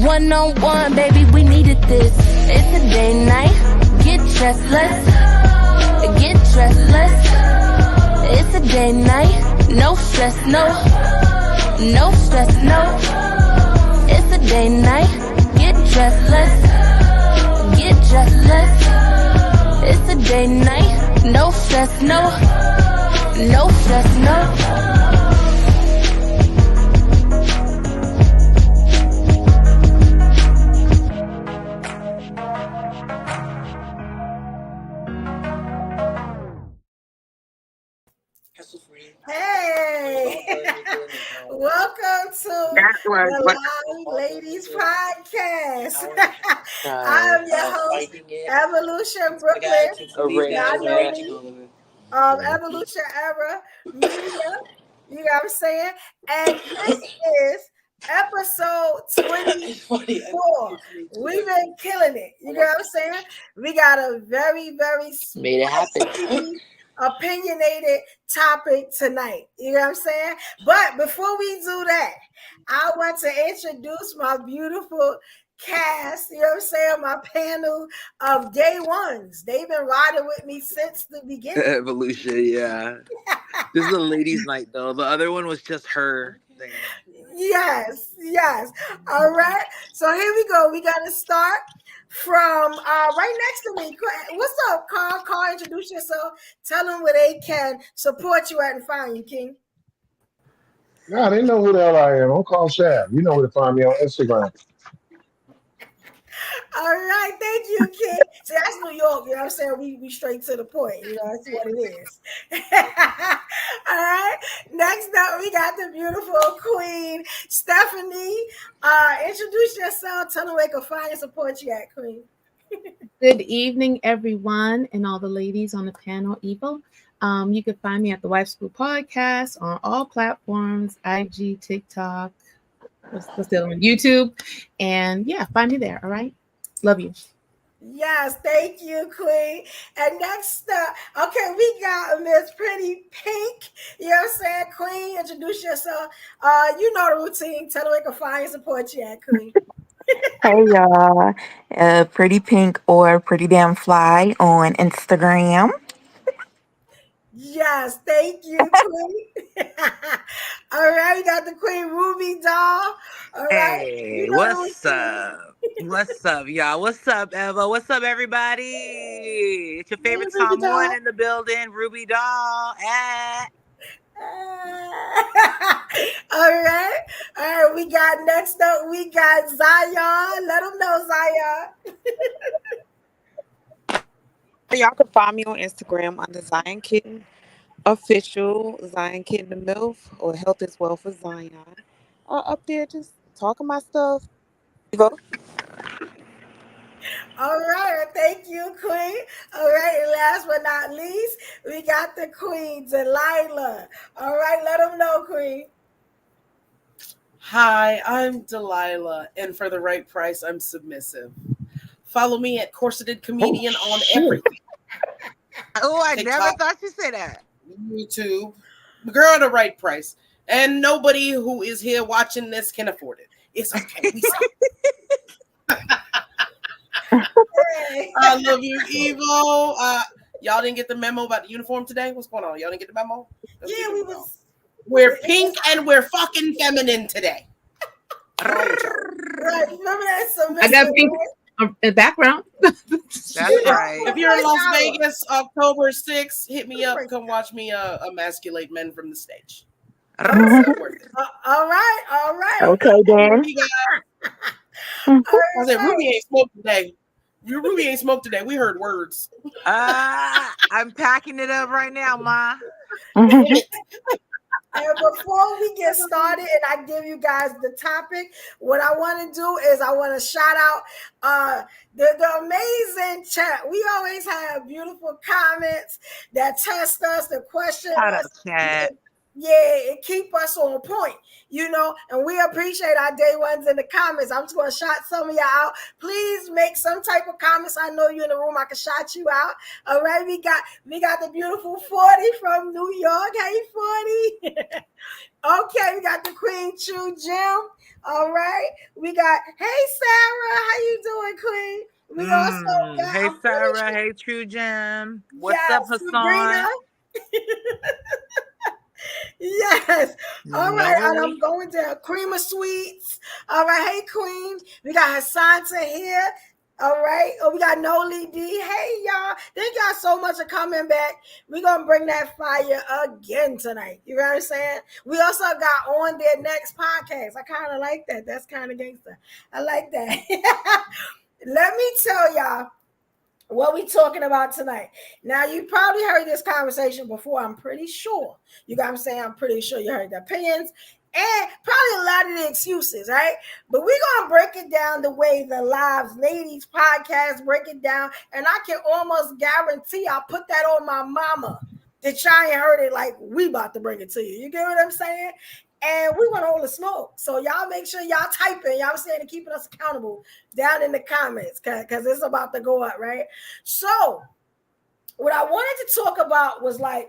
One-on-one, baby, we needed this. It's a day night. Get dressed, let's get dressed, let's. It's a day night. No stress, no stress, no. It's a day night. Get dressed, let's get dressed, let's. It's a day night. No stress, no stress, no. Hey, welcome to the Loud Ladies Podcast. I'm your host, Evolution Brooklyn, Evolution Era Media. You know what I'm saying? And this is episode 24. We've been killing it. You know what I'm saying? We got a very, very made it happen. Opinionated topic tonight. You know what I'm saying? But before we do that, I want to introduce my beautiful cast, you know what I'm saying? My panel of day ones. They've been riding with me since the beginning. Evolution, yeah. This is a ladies' night though. The other one was just her thing. Yes. All right. So here we go. We gotta start from right next to me. What's up, Carl? Carl, introduce yourself. Tell them where they can support you at and find you, King. Nah, they know who the hell I am. I'm Carl Shab. You know where to find me on Instagram. All right, thank you, King. See, that's New York, you know what I'm saying? We straight to the point, you know, that's what it is. All right, next up, we got the beautiful Queen, Stephanie. Introduce yourself, tell them where they can find and support you at, Queen. Good evening, everyone, and all the ladies on the panel, Evil. You can find me at the Wife School Podcast on all platforms, IG, TikTok, what's the other one? YouTube. And yeah, find me there, all right? Love you. Yes, thank you, Queen. And next up, okay, we got Miss Pretty Pink. You know what I'm saying? Queen, introduce yourself. You know the routine. Tell them where they can find and support you at, Queen. Hey y'all, Pretty Pink or Pretty Damn Fly on Instagram. Yes, thank you, Queen. All right, we got the Queen Ruby doll. All right. Hey, what's up? What's up, y'all? What's up, Eva? What's up, everybody? It's your favorite Samoan in the building, Ruby doll. All right. We got next up. We got Zion. Let them know, Zion. Y'all can find me on Instagram under Zion Kitten Official, Zion Kitten the MILF, or Health is Well for Zion. Or up there just talking my stuff. All right, thank you, Queen. All right, and last but not least, we got the Queen, Delilah. All right, let them know, Queen. Hi, I'm Delilah, and for the right price, I'm submissive. Follow me at Corseted Comedian on everything. Oh, I TikTok, never thought you'd say that. YouTube. Girl at the right price. And nobody who is here watching this can afford it. It's okay. I love you, Evo. Y'all didn't get the memo about the uniform today? What's going on? Y'all didn't get the memo? We're pink and we're fucking feminine today. Right, remember that submissive? I got pink in the background. That's right. If you're in Las Vegas, October 6th, hit me up. Come watch me emasculate men from the stage. All right. Okay, then. I said, Ruby ain't smoked today. Ruby ain't smoked today. We heard words. I'm packing it up right now, Ma. And before we get started and I give you guys the topic, what I want to do is I want to shout out the amazing chat. We always have beautiful comments that test us, that question us. Chat. Yeah, it keep us on point, you know, and we appreciate our day ones in the comments. I'm just going to shout some of y'all out. Please make some type of comments. I know you're in the room. I can shout you out. All right, we got the beautiful 40 from New York. Hey, 40. Okay, we got the Queen True Gem. All right. We got, hey, Sarah. How you doing, Queen? We also got, Hey, I'm pretty Sarah. sure, Hey, True Gem. What's up, yes, Sabrina. Hassan? Yes. All No right. And worries. I'm going to Cream of Sweets. All right. Hey, Queen. We got Hassanta here. All right. Oh, we got Noli D. Hey, y'all. Thank y'all so much for coming back. We're going to bring that fire again tonight. You know what I'm saying? We also got on their next podcast. I kind of like that. That's kind of gangster. I like that. Let me tell y'all what we talking about tonight. Now, you probably heard this conversation before. I'm pretty sure. You got what I'm saying? I'm pretty sure you heard the opinions and probably a lot of the excuses, right? But we're going to break it down the way the Lives Ladies podcast break it down. And I can almost guarantee I'll put that on my mama that y'all ain't heard it like we about to bring it to you. You get what I'm saying? And we want all the smoke. So y'all make sure y'all typing, y'all saying and keeping us accountable down in the comments because it's about to go up, right? So what I wanted to talk about was like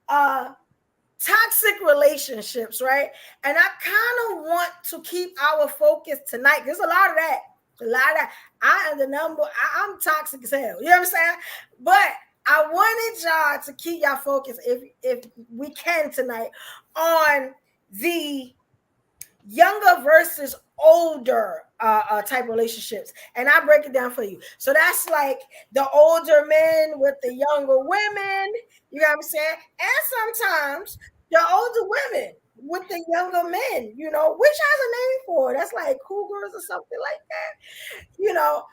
toxic relationships, right? And I kind of want to keep our focus tonight. There's a lot of that. A lot of that. I am the number, I'm toxic as hell. You know what I'm saying? But I wanted y'all to keep y'all focus if we can tonight on the younger versus older type relationships, and I break it down for you. So that's like the older men with the younger women, you know what I'm saying, and sometimes the older women with the younger men, you know, which has a name for it. That's like cougars or something like that, you know.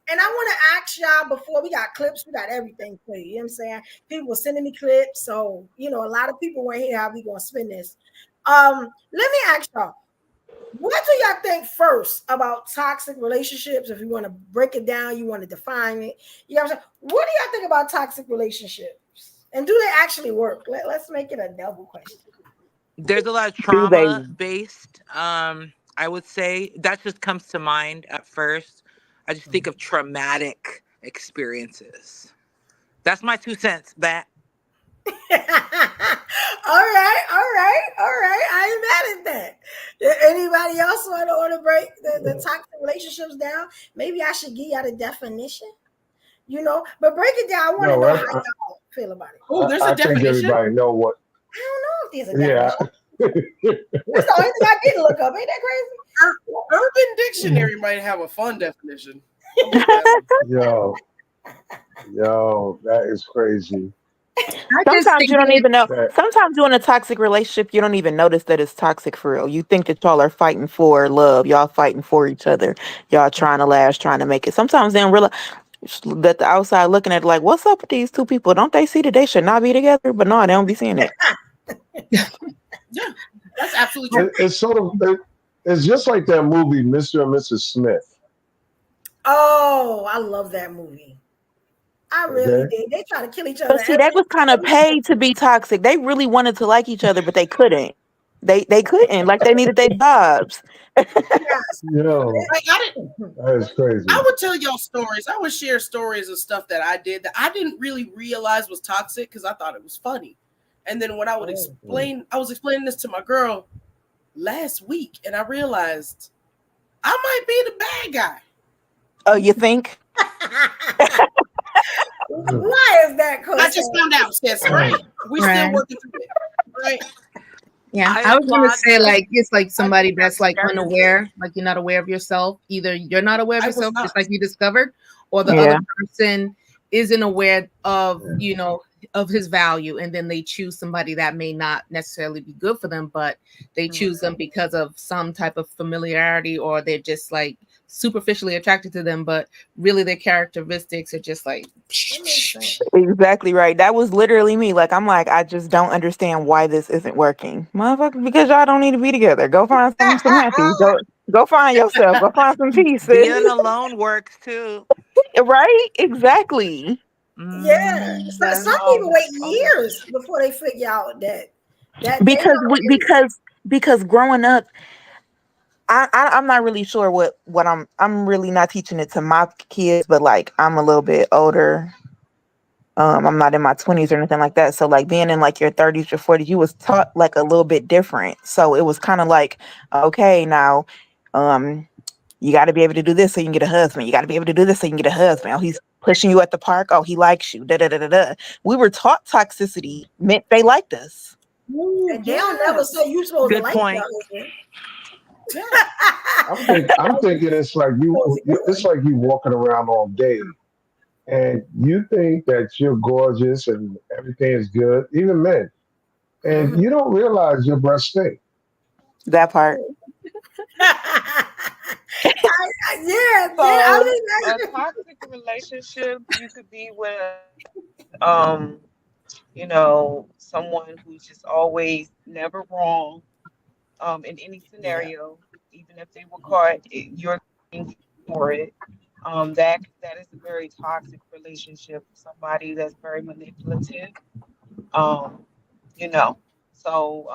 And I want to ask y'all before we got clips, we got everything for you. You know what I'm saying? People were sending me clips, so you know, a lot of people want to hear how we gonna spin this. Let me ask y'all, what do y'all think first about toxic relationships? If you want to break it down, you want to define it. You know what I'm saying? What do y'all think about toxic relationships? And do they actually work? Let's make it a double question. There's a lot of Do they? trauma based. I would say that just comes to mind at first. I just think of traumatic experiences. That's my 2 cents. That. all right. I ain't mad at that. Anybody else want to break the toxic relationships down? Maybe I should give y'all the definition. You know, but break it down. I want to know how y'all feel about it. Oh, there's a definition. I think everybody know what. I don't know if there's a definition. That's the only thing I did look up. Ain't that crazy? Urban Dictionary might have a fun definition. Yo, that is crazy. Sometimes you don't even know. Sometimes you're in a toxic relationship, you don't even notice that it's toxic for real. You think that y'all are fighting for love, y'all fighting for each other, y'all trying to last, trying to make it. Sometimes they don't realize that the outside looking at it like, what's up with these two people? Don't they see that they should not be together? But no, they don't be seeing it. Yeah, that's absolutely true. It's sort of, it's just like that movie, Mr. and Mrs. Smith. Oh, I love that movie. I really did. They try to kill each other. But see, that was kind of paid to be toxic. They really wanted to like each other, but they couldn't. They couldn't. Like they needed their jobs. Yo, that is crazy. I would tell y'all stories. I would share stories of stuff that I did that I didn't really realize was toxic because I thought it was funny. And then when I would explain, I was explaining this to my girl last week, and I realized I might be the bad guy. Oh, you think? Why is that? I just found out, sis. Right? We still working through it, right? Yeah, I was gonna say like it's like somebody that's like unaware, like you're not aware of yourself. Either you're not aware of yourself, just like you discovered, or the other person isn't aware of, you know, of his value, and then they choose somebody that may not necessarily be good for them, but they choose them because of some type of familiarity, or they're just like superficially attracted to them, but really their characteristics are just like exactly right. That was literally me. Like I'm like, I just don't understand why this isn't working, motherfucker. Because y'all don't need to be together. Go find some happy. Go find yourself. Go find some peace. Being alone works too. Right? Exactly. Yeah. Some people wait years before they figure out that because growing up, I'm not really sure what I'm really not teaching it to my kids, but like I'm a little bit older I'm not in my 20s or anything like that. So like being in like your 30s or 40s, you was taught like a little bit different. So it was kind of like, okay, now you got to be able to do this so you can get a husband. You got to be able to do this so you can get a husband. Oh, he's pushing you at the park. Oh, he likes you. Da da da da da. We were taught toxicity meant they liked us. And they don't never say you supposed to Good like point. your I'm thinking it's like it's like you walking around all day and you think that you're gorgeous and everything is good, even men, and you don't realize your breasts stink. That part. Yeah, So I mean, a toxic relationship, you could be with, um, someone who's just always never wrong, in any scenario, even if they were caught, you're looking for it. That is a very toxic relationship. Somebody that's very manipulative. Um, you know, so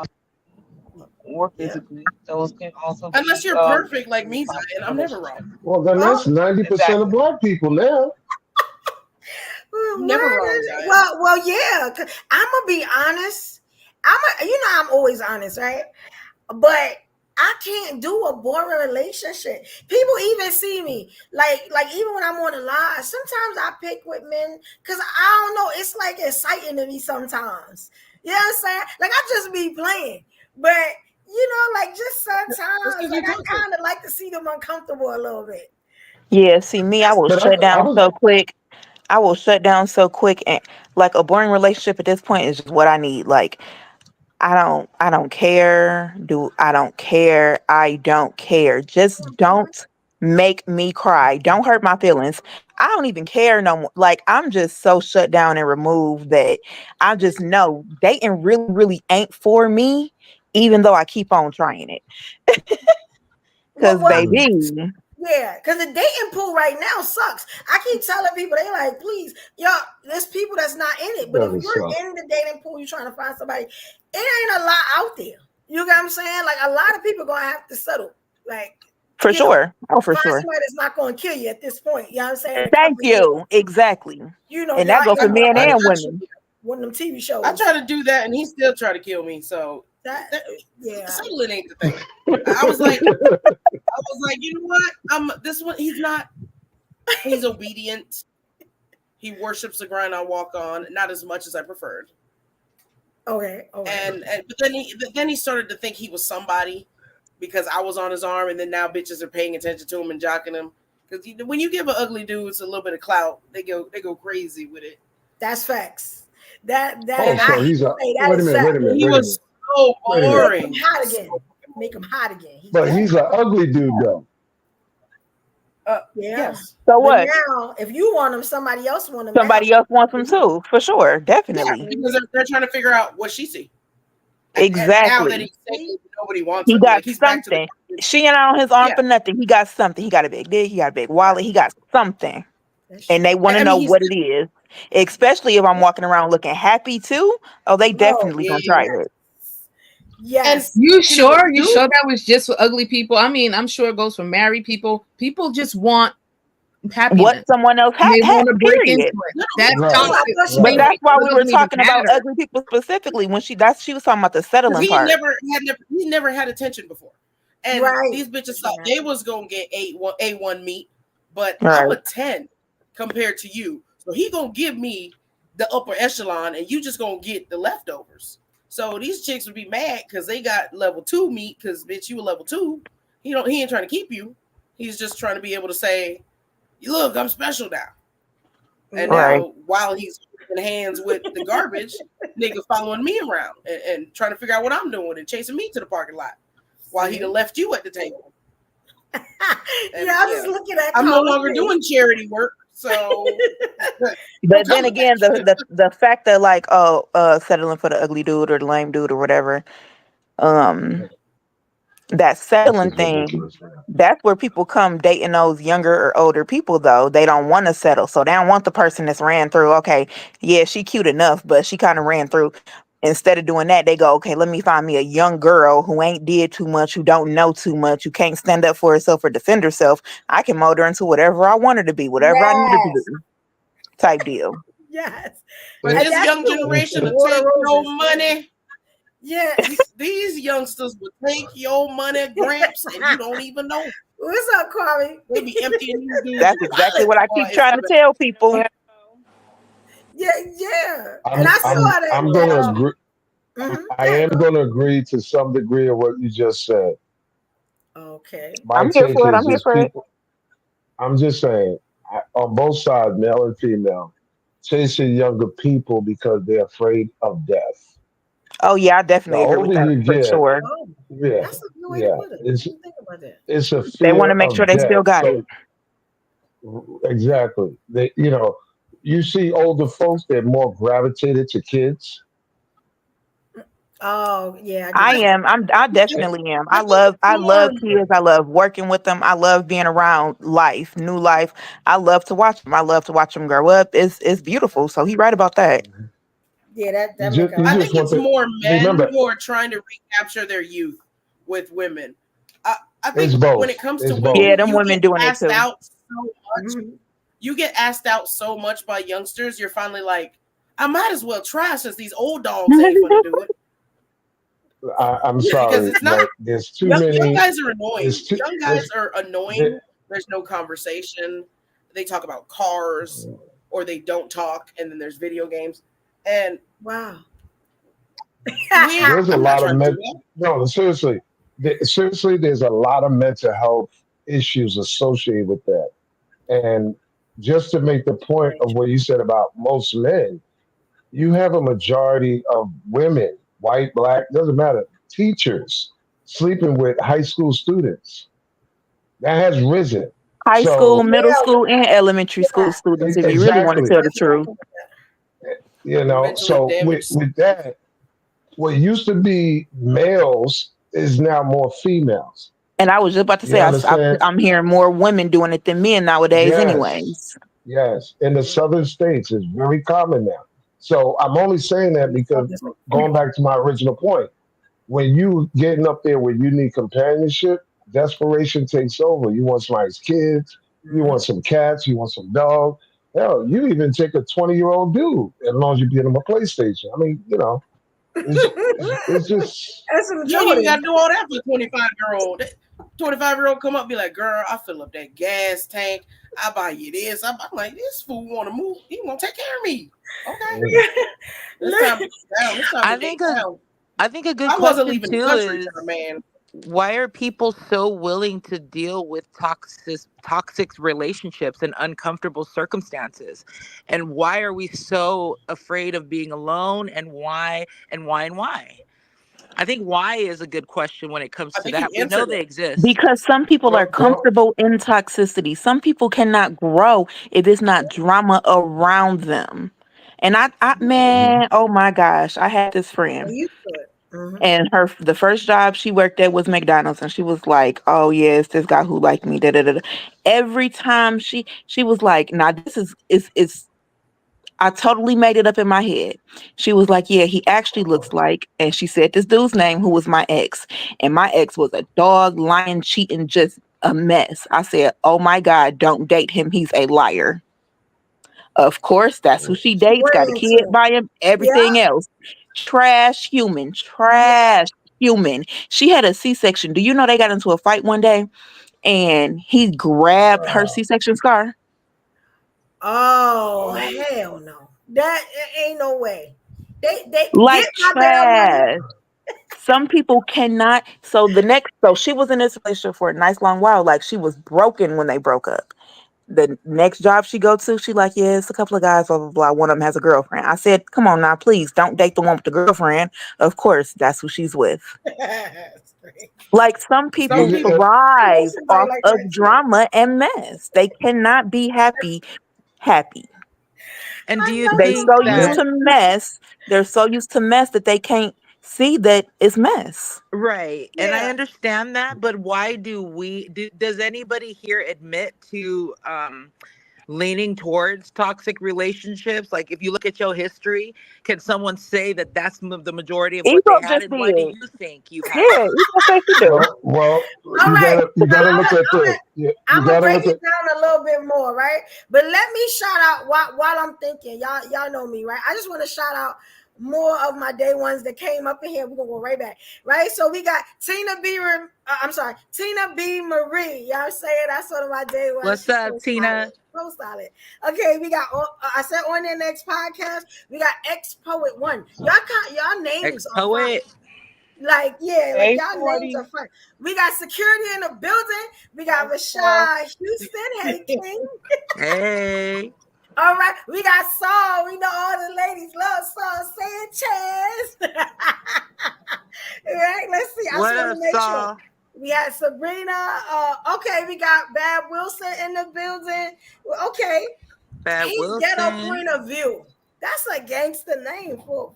or physically, those can also Unless be you're perfect like me, toxic Zion, I'm never wrong. Well, then that's 90% of Exactly. black people now. Never wrong, Zion. well, yeah. I'm gonna be honest. I'm always honest, right? But I can't do a boring relationship. People even see me like even when I'm on the live. Sometimes I pick with men because I don't know. It's like exciting to me sometimes. You know what I'm saying? Like I just be playing, but like just sometimes, like I kind of like to see them uncomfortable a little bit. Yeah, see me, I will But shut I down was so quick. I will shut down so quick, and like a boring relationship at this point is just what I need. Like I don't care. I don't care. I don't care. Just don't make me cry. Don't hurt my feelings. I don't even care no more. Like I'm just so shut down and removed that I just know dating really, really ain't for me, even though I keep on trying it. Cause Well, baby, yeah, because the dating pool right now sucks. I keep telling people, they like, please, y'all, there's people that's not in it. But if doesn't you're suck. in the dating pool, you're trying to find somebody, it ain't a lot out there. You get what I'm saying? Like a lot of people gonna have to settle. Like, for sure. Oh, for find sure. somebody that's not gonna kill you at this point. You know what I'm saying? Thank you. Exactly. Y'all And that goes for know, men I and got you. women. One of them TV shows. I try to do that, and he still try to kill me. So yeah, settling ain't the thing. I was like, you know what? This one, he's not. He's obedient. He worships the grind I walk on, not as much as I preferred. Okay. And but then he started to think he was somebody because I was on his arm, and then now bitches are paying attention to him and jocking him. Because when you give an ugly dude a little bit of clout, they go crazy with it. That's facts. That so he's a wait a minute. He was so boring. Make him hot again. But he's an ugly dude though. Yes. So what? Now, if you want him, somebody else want him. Somebody else wants him too, for sure, definitely. Yeah, because they're trying to figure out what she see. Exactly. And now that he's saying nobody wants he him, got like he's something. She ain't on his arm for nothing. He got something. He got a big dick. He got a big wallet. He got something, and they want to know what it is. Especially if I'm walking around looking happy too. Oh, they definitely gonna try it. Yes. You sure? You sure that was just for ugly people? I mean, I'm sure it goes for married people. People just want happiness. What someone else they want to break into period. it. That's Right. toxic. But that's why we were Doesn't even talking about matter. ugly people specifically when she was talking about the settling He part. never had attention before, and these bitches thought they was gonna get A1 meat, but I'm a 10 compared to you, so he gonna give me the upper echelon, and you just gonna get the leftovers. So these chicks would be mad because they got level 2 meat because bitch, you a level 2. He ain't trying to keep you. He's just trying to be able to say, look, I'm special now. And now while he's in hands with the garbage, nigga following me around and trying to figure out what I'm doing and chasing me to the parking lot while he'd have left you at the table. I'm just looking at. I'm no longer doing charity work. So, but then again, the fact that like settling for the ugly dude or the lame dude or whatever, that settling thing, that's where people come dating those younger or older people though. They don't want to settle, so they don't want the person that's ran through. Okay, yeah, she cute enough, but she kind of ran through. Instead of doing that, they go, okay, let me find me a young girl who ain't did too much, who don't know too much, who can't stand up for herself or defend herself. I can mold her into whatever I want her to be, whatever I need her to do. Type deal. Yes. But And this that's young the generation will water take your roses. money. Yeah. These youngsters will take your money, Gramps, and you don't even know. What's up, Kwame? They be emptying these dudes' That's exactly what I wallets. keep trying to tell people. Yeah, yeah. I'm And I I'm saw that. I'm gonna agree. Mhm. I Yeah, am go. gonna agree to some degree of what you just said. Okay. My I'm here take for it. is I'm here just for it. people. I'm just saying, on both sides, male and female, chasing younger people because they're afraid of death. Oh yeah, I The definitely agree with older that you for get, sure. Oh, yeah, that's a good way to yeah, put it. I it's didn't think about that. it's a They want fear to make sure of they still death. got it. So exactly, you see older folks, they're more gravitated to kids. Oh, yeah, I get I that. am. I definitely am. I think it's I love more. kids. I love working with them. I love being around life, new life. I love to watch them. I love to watch them grow up. It's beautiful. So he right about that. Yeah, You that make just a you I lot of just think want it's to more men remember. who are trying to recapture their youth with women. I It's think when both. it comes to It's Yeah, women, both. them you women get doing it asked too. out so much. Mhm. You get asked out so much by youngsters, you're finally like, I might as well try since these old dogs ain't gonna do it. I'm Because sorry, it's not but there's too young many. guys are annoying. There's too. Young guys are annoying. There, There's no conversation. They talk about cars or they don't talk, and then there's video games. And Wow. there's a I'm not lot of trying to do men. that. No, seriously, seriously, there's a lot of mental health issues associated with that. And just to make the point Very of true. what you said about most men, you have a majority of women, white, black, doesn't matter, teachers sleeping with high school students. That has risen. High school, So middle Yeah, school, and elementary school yeah. students, if you really want to exactly, tell the That's what truth. I'm Mentally so damaged. with that, what used to be males is now more females. And I was just about to You say, understand? I'm hearing more women doing it than men nowadays, Yes, anyways. yes. In the southern states, it's very common now. So I'm only saying that because going back to my original point, when you getting up there where you need companionship, desperation takes over. You want somebody's kids, you want some cats, you want some dog. Hell, you even take a 20-year-old dude as long as you get him a PlayStation. I mean, it's just That's the You ain't even got majority. to do all that for a 25-year-old. 25-year-old come up and be like, girl, I fill up that gas tank. I buy you this. I'm like, this fool want to move. He want to take care of me. Okay. It's time to go down. It's time I to date think down. I think a good I wasn't question leaving the too country is for a man. why are people so willing to deal with toxic relationships and uncomfortable circumstances? And why are we so afraid of being alone, and why and why and why? I think why is a good question when it comes I to think you that. We know answered they it. exist. Because some people are well, comfortable in toxicity. Some people cannot grow if it's not drama around them. And mhm. man, oh my gosh, I had this They friend, used to it. Mm-hmm. and the first job she worked at was McDonald's, and she was like, "Oh yes, this guy who liked me." Da da da. Da." Every time she was like, "Now this is I totally made it up in my head." She was like, "Yeah, he actually looks like," and she said this dude's name who was my ex. And my ex was a dog, lying, cheating, just a mess. I said, "Oh my God, don't date him. He's a liar." Of course, that's who she She dates, went got a into kid it. by him, Yeah, everything else. Trash human, yeah. trash human. She had a C-section. Do you know they got into a fight one day and he grabbed her C-section scar? Oh hell no! That ain't no way. They get Like my damn money. trash. Some people cannot. So she was in this relationship for a nice long while. Like she was broken when they broke up. The next job she go to, she like, yeah, it's a couple of guys, blah blah blah. One of them has a girlfriend. I said, come on now, please don't date the one with the girlfriend. Of course, that's who she's with. That's great. Like some Some people You people, get- I know thrive somebody off like of that too. drama and mess. They cannot be happy. Happy. And do I you know They think so used somebody. that to mess. They're so used to mess that they can't see that it's mess. right? And I Yeah. understand that, but why does anybody here admit to leaning towards toxic relationships? Like, if you look at your history, can someone say that that's the majority of what they Ego had? just And why do did. you think you've had Yeah, that? Ego says she do. Well, All right. you So gotta look at this. You I'm gonna gotta break look it at down a little bit more, right? But let me shout out while I'm thinking. Y'all know me, right? I just want to shout out more of my day ones that came up in here. We're gonna go right back, right? So we got Tina B. Tina B. Marie. Y'all saying that's one of my day ones. What's She's up, so Tina? solid. So solid. Okay, we got. I said on their next podcast, we got Ex Poet One. Y'all names are fire. Ex-poet. Like, yeah, like Hey, y'all names 40. are fun. We got security in the building. We got That's Rashad Houston. Hey, King. Hey. All right. We got Saul. We know all the ladies love Saul Sanchez. Right. Let's see. I just What want up, to make sure. Saul? We had Sabrina. Okay. We got Bad Wilson in the building. Okay. Bad He's Ghetto Wilson. Point of View. That's a gangster name for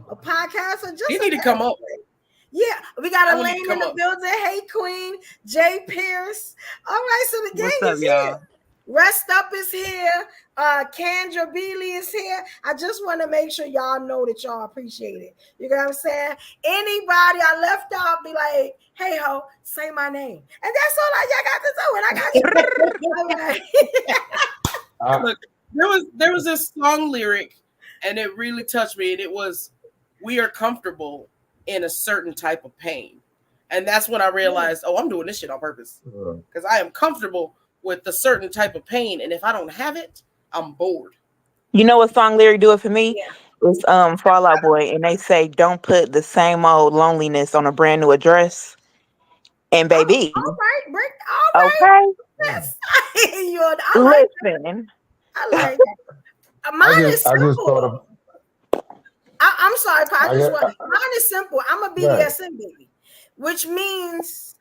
a podcast or just You a need to come up. Yeah, we got I would need to Elaine in come the up. building. Hey, Queen. Jay Pierce. All right, so the gang What's up, is y'all? here. Rest Up is here. Kendra Bealey is here. I just want to make sure y'all know that y'all appreciate it. You know what I'm saying? Anybody I left out, be like, hey, ho, say my name. And that's all y'all got to do. And I got you. All right. Look, there was this song lyric, and it really touched me, and it was, "We are comfortable in a certain type of pain." And that's when I realized, oh, I'm doing this shit on purpose. Because I am comfortable with a certain type of pain. And if I don't have it, I'm bored. You know what song lyric do it for me? Yeah. It's Fall Out Boy, and they say, "Don't put the same old loneliness on a brand new address." And baby, All right. All right. okay, Yes. I like that. listen. I like that. Mine is I just simple. thought of I'm sorry, Pa. I- Mine is simple. I'm a Right. BDSM baby, which means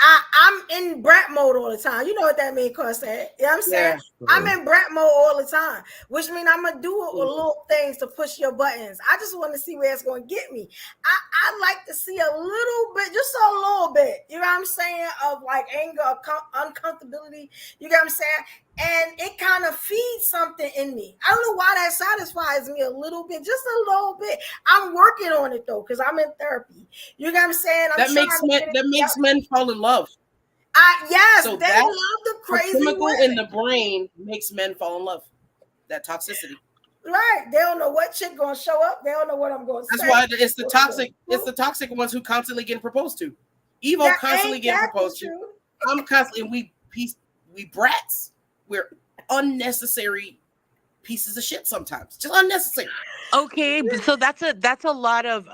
I'm in brat mode all the time. You know what that means, Corsair. You know what I'm saying? I'm in brat mode all the time, which means I'm gonna do little things to push your buttons. I just want to see where it's gonna get me. I like to see a little bit, just a little bit, you know what I'm saying, of like anger, uncomfortability, you know what I'm saying? And it kind of feeds something in me. I don't know why that satisfies me a little bit, just a little bit. I'm working on it though, because I'm in therapy. You know what I'm saying? That makes men fall in love. Yes, So they that love the crazy chemical women. in the brain makes men fall in love. That toxicity. Right. They don't know what chick gonna show up. They don't know what I'm gonna say. That's why it's the toxic. It's the toxic ones who constantly getting proposed to. Evo That constantly ain't getting that proposed true. to. I'm constantly. We brats. We're unnecessary pieces of shit sometimes. Just unnecessary. Okay, so that's a lot of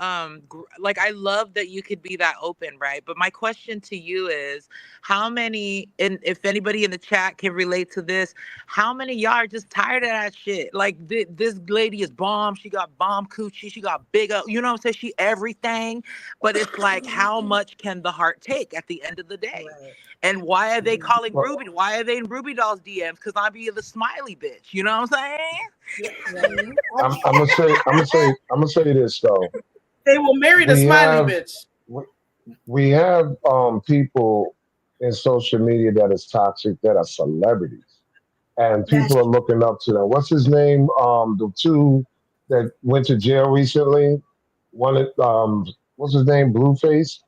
like, I love that you could be that open, right? But my question to you is, how many, and if anybody in the chat can relate to this, how many of y'all are just tired of that shit? Like, this lady is bomb, she got bomb coochie, she got big up, you know what I'm saying? She everything, but it's like, how much can the heart take at the end of the day? Right. And why are they calling Ruby? Why are they in Ruby Doll's DMs? Because I be the smiley bitch. You know what I'm saying? I'm gonna say this though. They will marry the We smiley have- bitch. We have people in social media that is toxic that are celebrities, and people are looking up to them. What's his name? The two that went to jail recently. One, what's his name? Blueface,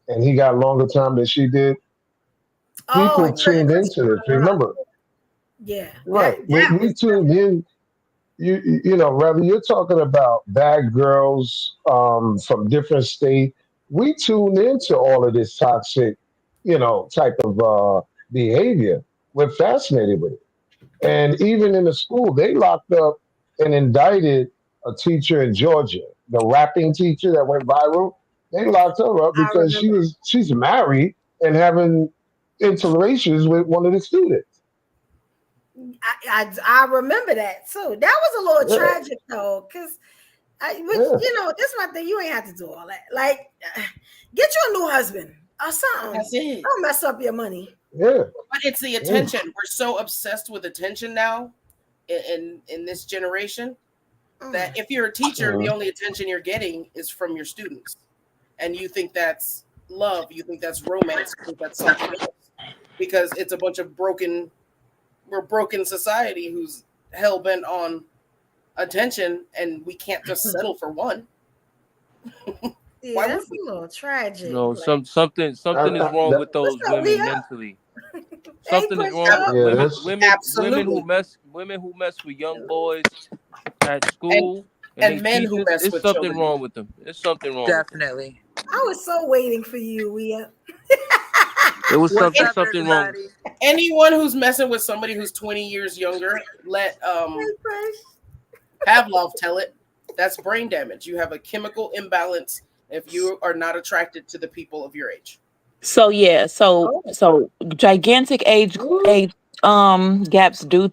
and he got longer time than she did. People tuned into this. Remember, Yeah. right? We tuned in. You know, rather you're talking about bad girls from different states. We tune into all of this toxic, type of behavior. We're fascinated with it. And even in the school, they locked up and indicted a teacher in Georgia, the rapping teacher that went viral. They locked her up because she's married and having interrelations with one of the students. I remember that too. That was a little tragic though, because this is my thing. You ain't have to do all that. Like, get you a new husband or something. That's it. Don't mess up your money. Yeah. But it's the attention. We're so obsessed with attention now in this generation that if you're a teacher, the only attention you're getting is from your students. And you think that's love, you think that's romance, you think that's something else. Because it's a bunch of broken we're broken society who's hell bent on attention, and we can't just settle for one. Yeah, Why that's would a little tragic. No, Like, something is wrong with those What's up, women Leah? mentally. Hey, Something is push wrong up. with Yeah, that's women who Absolutely. mess with young boys at And school and they men who teachers. mess It's with something children. wrong with them. It's something wrong with them. Definitely. I was so waiting for you, Leah. It was What's something up, something wrong. everybody? Anyone who's messing with somebody who's 20 years younger, let Hey, push. Pavlov tell it. That's brain damage. You have a chemical imbalance if you are not attracted to the people of your age. So yeah, so gigantic age gaps do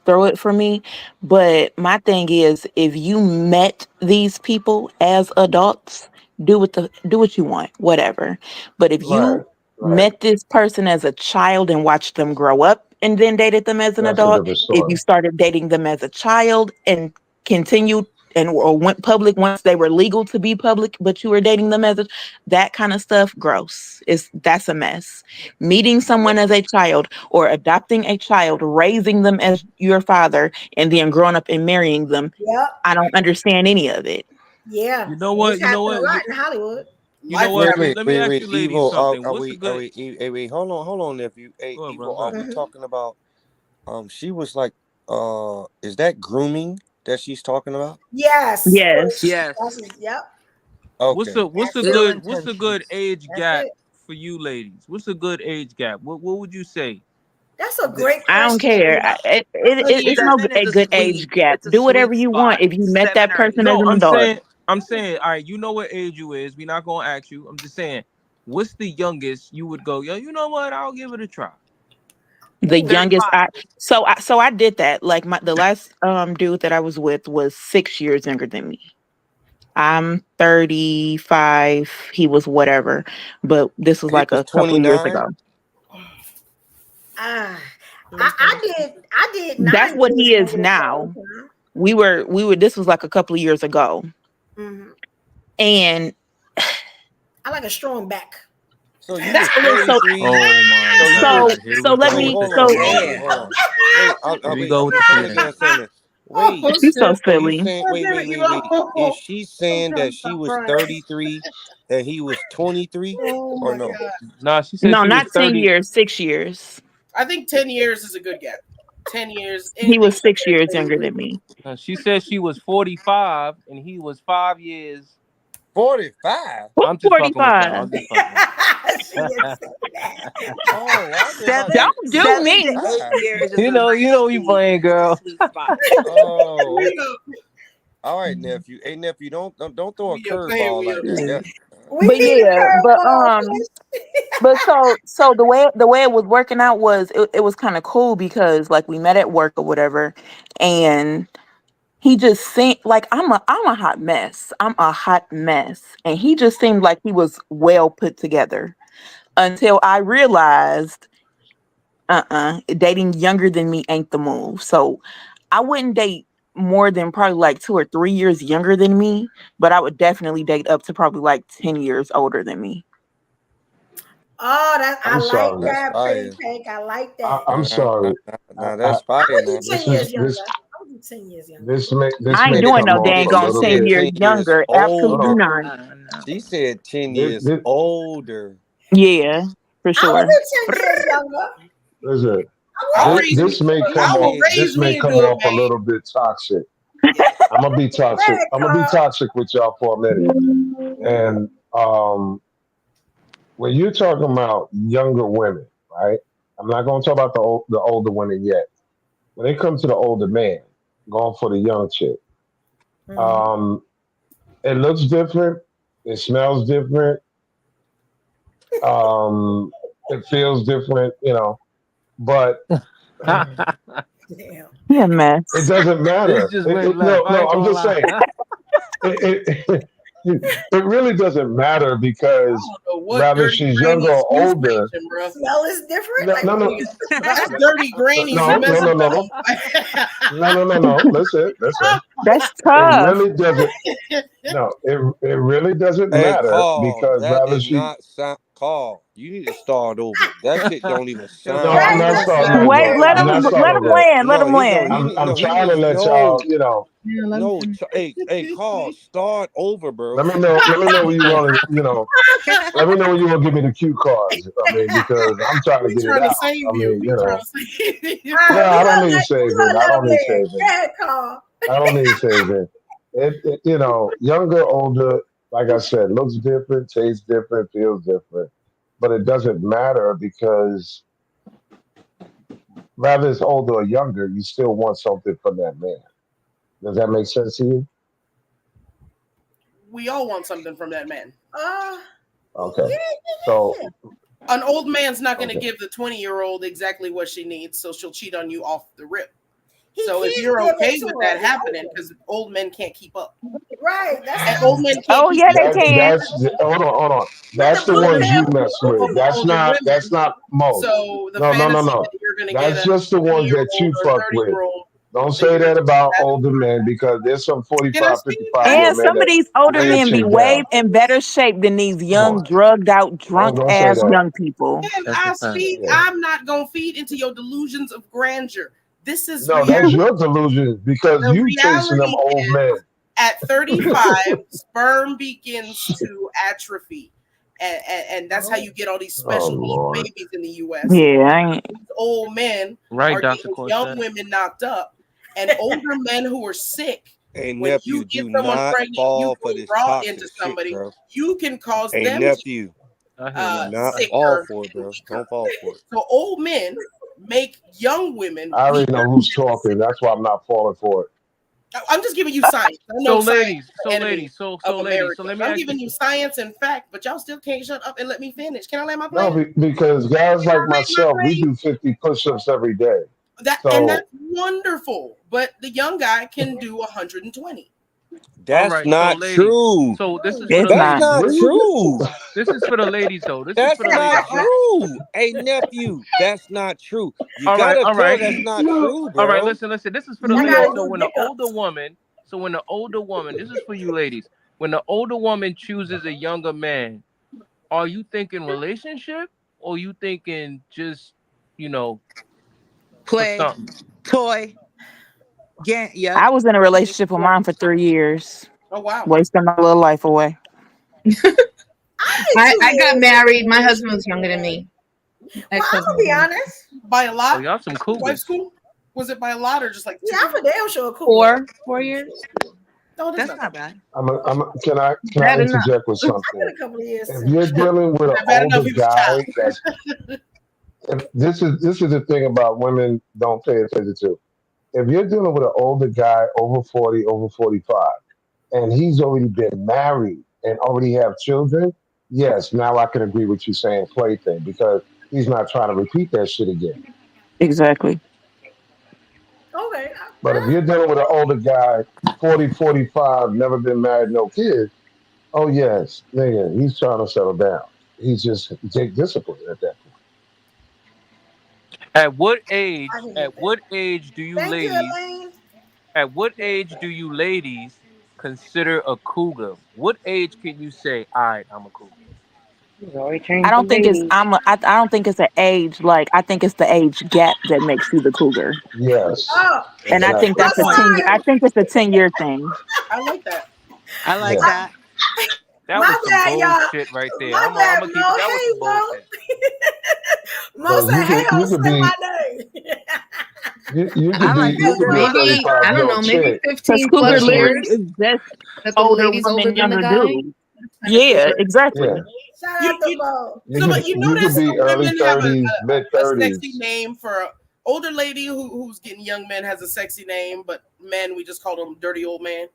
throw it for me. But my thing is, if you met these people as adults, do what you want, whatever. But if you right. met this person as a child and watched them grow up and then dated them as an That's a adult, different if you story. started dating them as a child and continued or went public once they were legal to be public, but you were dating them as that kind of stuff, gross. That's a mess. Meeting someone as a child or adopting a child, raising them as your father, and then growing up and marrying them. Yep. I don't understand any of it. Yeah. You know what? It's You know happened a what? lot in Hollywood. You know what? Lifetime. Let me ask you ladies Evil. something. Are What's we? a good? Wait. Hold on, nephew. Hey, Go on, Evil. bro. Are we talking about? She was like, is that grooming that she's talking about? Yes. Yes. Yes. Yep. Okay. What's a Ill good intentions. age That's gap it. for you ladies? What's a good age gap? What would you say? That's a great I don't question. care. It's no 7 is a good age gap. it's a Do whatever sweet you want. spot. If you met 7 that or person 8. as No, an adult, I'm saying, all right, you know what age you is. We're not gonna ask you. I'm just saying, what's the youngest you would go, yo, you know what? I'll give it a try. the Ooh. youngest 35. I did that. Like the last dude that I was with was 6 years younger than me. I'm 35. He was whatever, but this was He like was a couple of years 29. ago. I did 9 That's what years he is younger now. than We were. This was like a couple of years ago, Mhm. and I like a strong back. So you That's was a little 33. Oh my So God. you Here so we let go wait. me. with the Hold So on. shenanigans. Wait. Here we Wait. go with the I'm trying to shenanigans. understand it. Wait. you're so So you silly. saying? Wait. Is she saying that she was 33 and he was 23, Oh or my no? God. Nah, she said No, she was not 10 30. years. 6 years. I think 10 years is a good gap. 10 years. He was Anything 6 years younger than me. She said she was 45 and he was 5 years. 45. I'm just fucking with y'all. 45. I'm just fucking with She didn't say that. Oh, I was Seven, like, Don't do 7 me. to 8 years is you a know nice you sweet, playing, girl. sweet spot. oh. All right, nephew. Hey, nephew, don't throw a We are playing, curveball we like are that. We But need a yeah, curveball. but so the way it was working out was it was kind of cool because like we met at work or whatever, and he just seemed like I'm a hot mess. I'm a hot mess, and he just seemed like he was well put together until I realized dating younger than me ain't the move. So I wouldn't date more than probably like 2 or 3 years younger than me, but I would definitely date up to probably like 10 years older than me. Oh, I I'm like sorry. That's that, fire. pretty pink. I like that. I'm sorry. Now that's fire. I would Now do 10 This years is younger. this I would do 10 years younger. this I ain't wait a doing minute. no off dang a She on little 10 said bit. years 10 years younger. Absolutely older. not. No. She said 10 This, years this, older. Yeah, for I would sure. do 10 years younger. listen, I'll I, raise this may he come off. said This raise may me and come do it, off a man. little bit toxic. Yeah. I'm gonna be toxic. Red I'm gonna be card. toxic with y'all for a minute. And when you're talking about younger women, right? I'm not gonna talk about the older women yet. When it comes to the older man, going for the young chick, Mhm. it looks different. It smells different. It feels different, but Damn. You're a mess. it doesn't matter. This just went left. I No, ain't I'm gonna just lie. saying. It really doesn't matter I because don't know what rather dirty she's granny younger or Smith older. mentioned, bro. Smell is different. No, Like, no, what no, are you That's dirty granny no, no, Smith. no, no, no, no, no, no. Listen. That's It tough. really doesn't. No, it really doesn't Hey, matter Carl, because that rather did she. not sound. Carl, you need to start over. That shit don't even Yo, No, sound I'm Right, right. not that starting sounds Wait, over. let very I'm him not weird. let starting him over. land. Let No, him he no, land. he I'm no, he trying to was let y'all. no, Yeah, let him no. finish. Hey, Carl, start over, bro. Let me know. Let me know when you want to. Let me know when you want to give me the cue cards. I mean, because I'm trying to We get it trying to out. save I you. mean, We trying to save you. No, All right, I don't need saving. we I gonna let don't him need live. Go saving. ahead, Carl. I don't need saving. Younger, older, like I said, looks different, tastes different, feels different, but it doesn't matter because whether it's older or younger, you still want something from that man. Does that make sense to you? We all want something from that man. Okay. Yeah, So, An old man's not going to okay. give the 20-year-old exactly what she needs, so she'll cheat on you off the rip. he So if can't you're give it okay to with her. that He's happening, older. because old men can't keep up, Right. and old men can't Oh keep yeah, up they That can. hold on. With That's the the blue ones hair, you with the mess blue with. with hair. older That's women. not most. So the No, no, no, fantasy no. that you're going to get That's a just the ones that 20-year-old you or fuck with. 30-year-old Don't that say you're that just about having. older men because there's some Can I 45, speak? 55 year And old men some of that these older lay a men be chick way down. in better shape than these Come young, on. drugged out, drunk Don't say ass that. young people. Can that's a I fact. speak? Yeah. I'm not going to feed into your delusions of grandeur. This is No, reality. that's your delusion because The you chasing them reality old is men. at 35, sperm begins to atrophy. And that's how you get all these Oh special needs Lord. babies in the US. Yeah, I ain't. These old men Right, are Dr. getting young Corset. women knocked up, and older men who are sick. Hey, When nephew, you get do someone not pregnant, you fall for go this raw into toxic shit, somebody, bro. you can cause Hey, them to nephew, I hear do y'all. not I hear fall sicker for it, and bro. weaker. Don't fall for it. So old men make young women I already weaker know who's and talking. sicker. That's why I'm not falling for it. I'm just giving you science. I So know science ladies, is the enemy so of ladies, so America. let me I'm ask you. giving you science and fact, but y'all still can't shut up and let me finish. Can I land my No, plane? because guys Can I like land my myself, we plane? do 50 push-ups every day. And So that's wonderful. But the young guy can do 120. All That's right, so not ladies, true. so this is for It's the That's not. ladies. not true. This is for the ladies, though. This is That's for the not ladies. true. Hey, nephew, that's not true. You gotta All tell right, her that's not true, all right. bro. Listen. This is for the I ladies. gotta So do when the older pickups. woman, this is for you ladies. When the older woman chooses a younger man, are you thinking relationship or you thinking just, you know, for Play, something? toy, yep. I was in a relationship with mine for 3 years, Oh wow. wasting my little life away. I think I got 2 years. married. My husband was younger than me. Well, I'm Ex-husband gonna was be younger. honest. By a Oh, lot? y'all some Wife cougars. school? Was it by a lot or just like 2 Yeah, I'm years? a damn sure cougar. 4 years. No, that's That's not not bad. bad. can I Bad enough. interject with I something? got a couple of years If too. you're dealing with an Bad enough older he was a child. guy that's this is the thing about women don't pay attention to. If you're dealing with an older guy over 40, over 45, and he's already been married and already have children, yes, now I can agree with you saying play thing because he's not trying to repeat that shit again. Exactly. Okay. But if you're dealing with an older guy, 40, 45, never been married, no kids, oh yes, nigga, he's trying to settle down. He's just take discipline at that point. At what I age? can get At that. what age do you Thank you, ladies? Elaine. At what age do you ladies consider a cougar? What age can you say, "All right, I'm a cougar"? He's always I changed the don't think it's ladies. I don't think it's an age, like I think it's the age gap that makes you the cougar. Yes, Oh, And I it's think exactly. that's a plus 10 year I size. think it's a 10-year thing. I like that. I like Yeah. that. That My was some bad, y'all. bullshit right there. My I'm bad, gonna keep it. Mo. That was Hey, some Mo. bullshit. Mo Because said, "Hey, you don't could say be my name." I like you could be a cougars. Maybe, I 35 year don't know, old maybe chick. Because 15 cougar plus That's a literally years is just that the older lady's older woman, than the younger guy. dude. Kind of Yeah, cougar. exactly. yeah. Shout You, out to you Mo. You so could but you you could notice be early women have 30s, mid a sexy 30s. name for an older lady who's getting young men has a sexy name, but men we just call them dirty old man.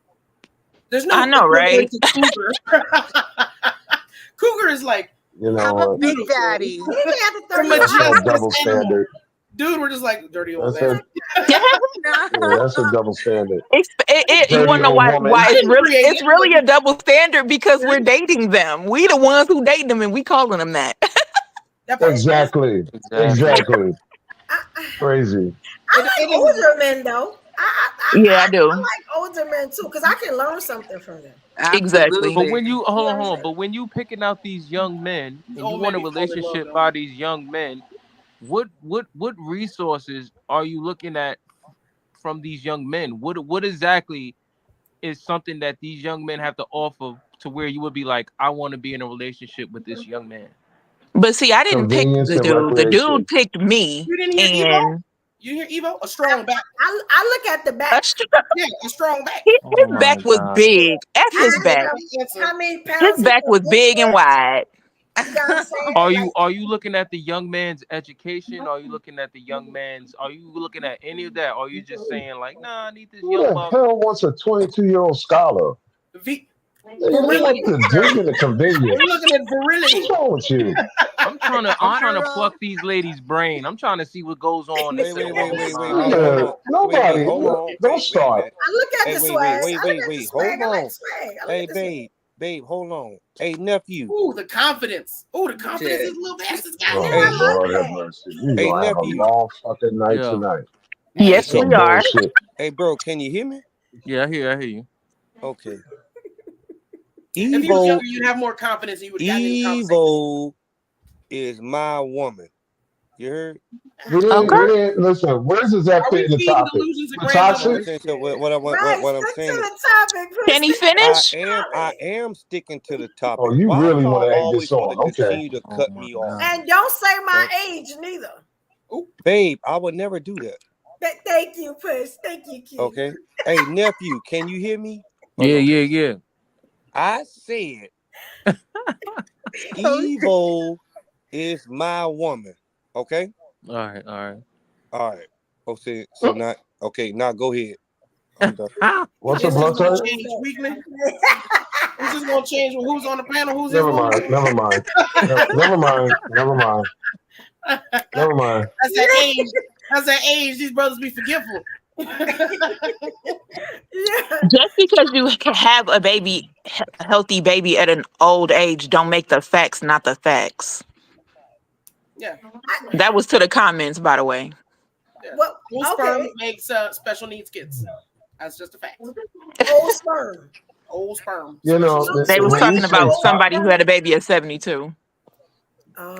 There's no I know, right? equivalent to cougar. Cougar is like You know I'm a what? big beautiful, daddy. Even after the 35, That's that majestic double animal. standard. Dude, we're just like dirty old That's man. a yeah, that's a double standard. You want Dirty to know old why I woman. it's didn't really create it's it, but really a double standard because we're dating them. We the ones who date them and we calling them that. that part. Exactly. Exactly. Exactly. I, Crazy. I It like is. older men though. I Yeah, I I do. like older men too because I can learn something from them. Exactly. But Absolutely. when you You hold know on, what I'm hold on. saying? But when you picking out these young men These and you old men want a be falling in love, relationship though. by these young men, what resources are you looking at from these young men? What exactly is something that these young men have to offer to where you would be like, I want to be in a relationship with this young man? But see, I didn't pick Convenience the and dude. The dude recreation. picked me, You didn't hear Evo? and You hear Evo? A strong back. I look at the back. Yeah, a strong back. Oh his back my was god. big. F I his ask back. him Answer. how many His pounds he back was can big and lift. wide. You know what I'm saying? Are Like, you looking at the young man's education? Are you looking at the young man's? Are you looking at any of that? Or are you just saying like, nah, I need this Who young the buck? hell wants a 22-year-old scholar? V- They virility. want the dick and the convenience. We're looking at virility. What's wrong with you? I'm trying Honor to roll. pluck these ladies' brain. I'm trying to see what goes on Wait, in wait, a wait, woman's wait, wait, mind. wait. Hold on. Nobody. Hold on. Don't Wait a start. minute. I look at the swag. I look at the swag. Hold I like on. swag. I look Hey, at the swag. babe, hold on. Hey, nephew. Ooh, the confidence. Ooh, the confidence Shit. these little bastards got Oh, now. Yeah, I Hey, love Lord have that. mercy. We're hey, going to have a nephew. long fucking night Yeah. tonight. Yes, Some we are. bullshit. Hey, bro, can you hear me? Yeah, I hear you. Okay. If he was Evo, younger, you'd have more confidence and you would have gotten in the conversation. Evo is my woman. You heard? We didn't listen. Where's does that Are fit we in the feeding topic? delusions of The grandmother? No, I'm toxic? saying so. What I'm Right, saying stick is, to the topic. Please Can he stick to the finish? I topic. am sticking to the Oh, topic. you Why really want y'all to egg this always want to on? Okay. continue to Oh cut my me off? god. And don't say my Right? age neither. Babe, I would never do that. Thank you, Push. Thank you, Keith. Okay. Hey, nephew, can you hear me? Yeah, no? yeah. I said Evo is my woman. Okay. All right, all All right. Okay. So not okay. Now go ahead. I'm done. right. What's This the is blood going type? to change weekly. This is going to change with who's on the panel, who's his Never woman. mind. Never mind. Never mind. Never mind. Never mind. That's that age. That's that age. These brothers be forgetful. Yeah. Just because you can have a baby, a healthy baby at an old age, don't make the facts not the facts. Yeah. That was to the comments, by the way. Yeah. Well, Old sperm makes special needs kids. That's just a fact. Old sperm. Old sperm. You know, Special They was when you talking say about top, somebody who had a baby at 72.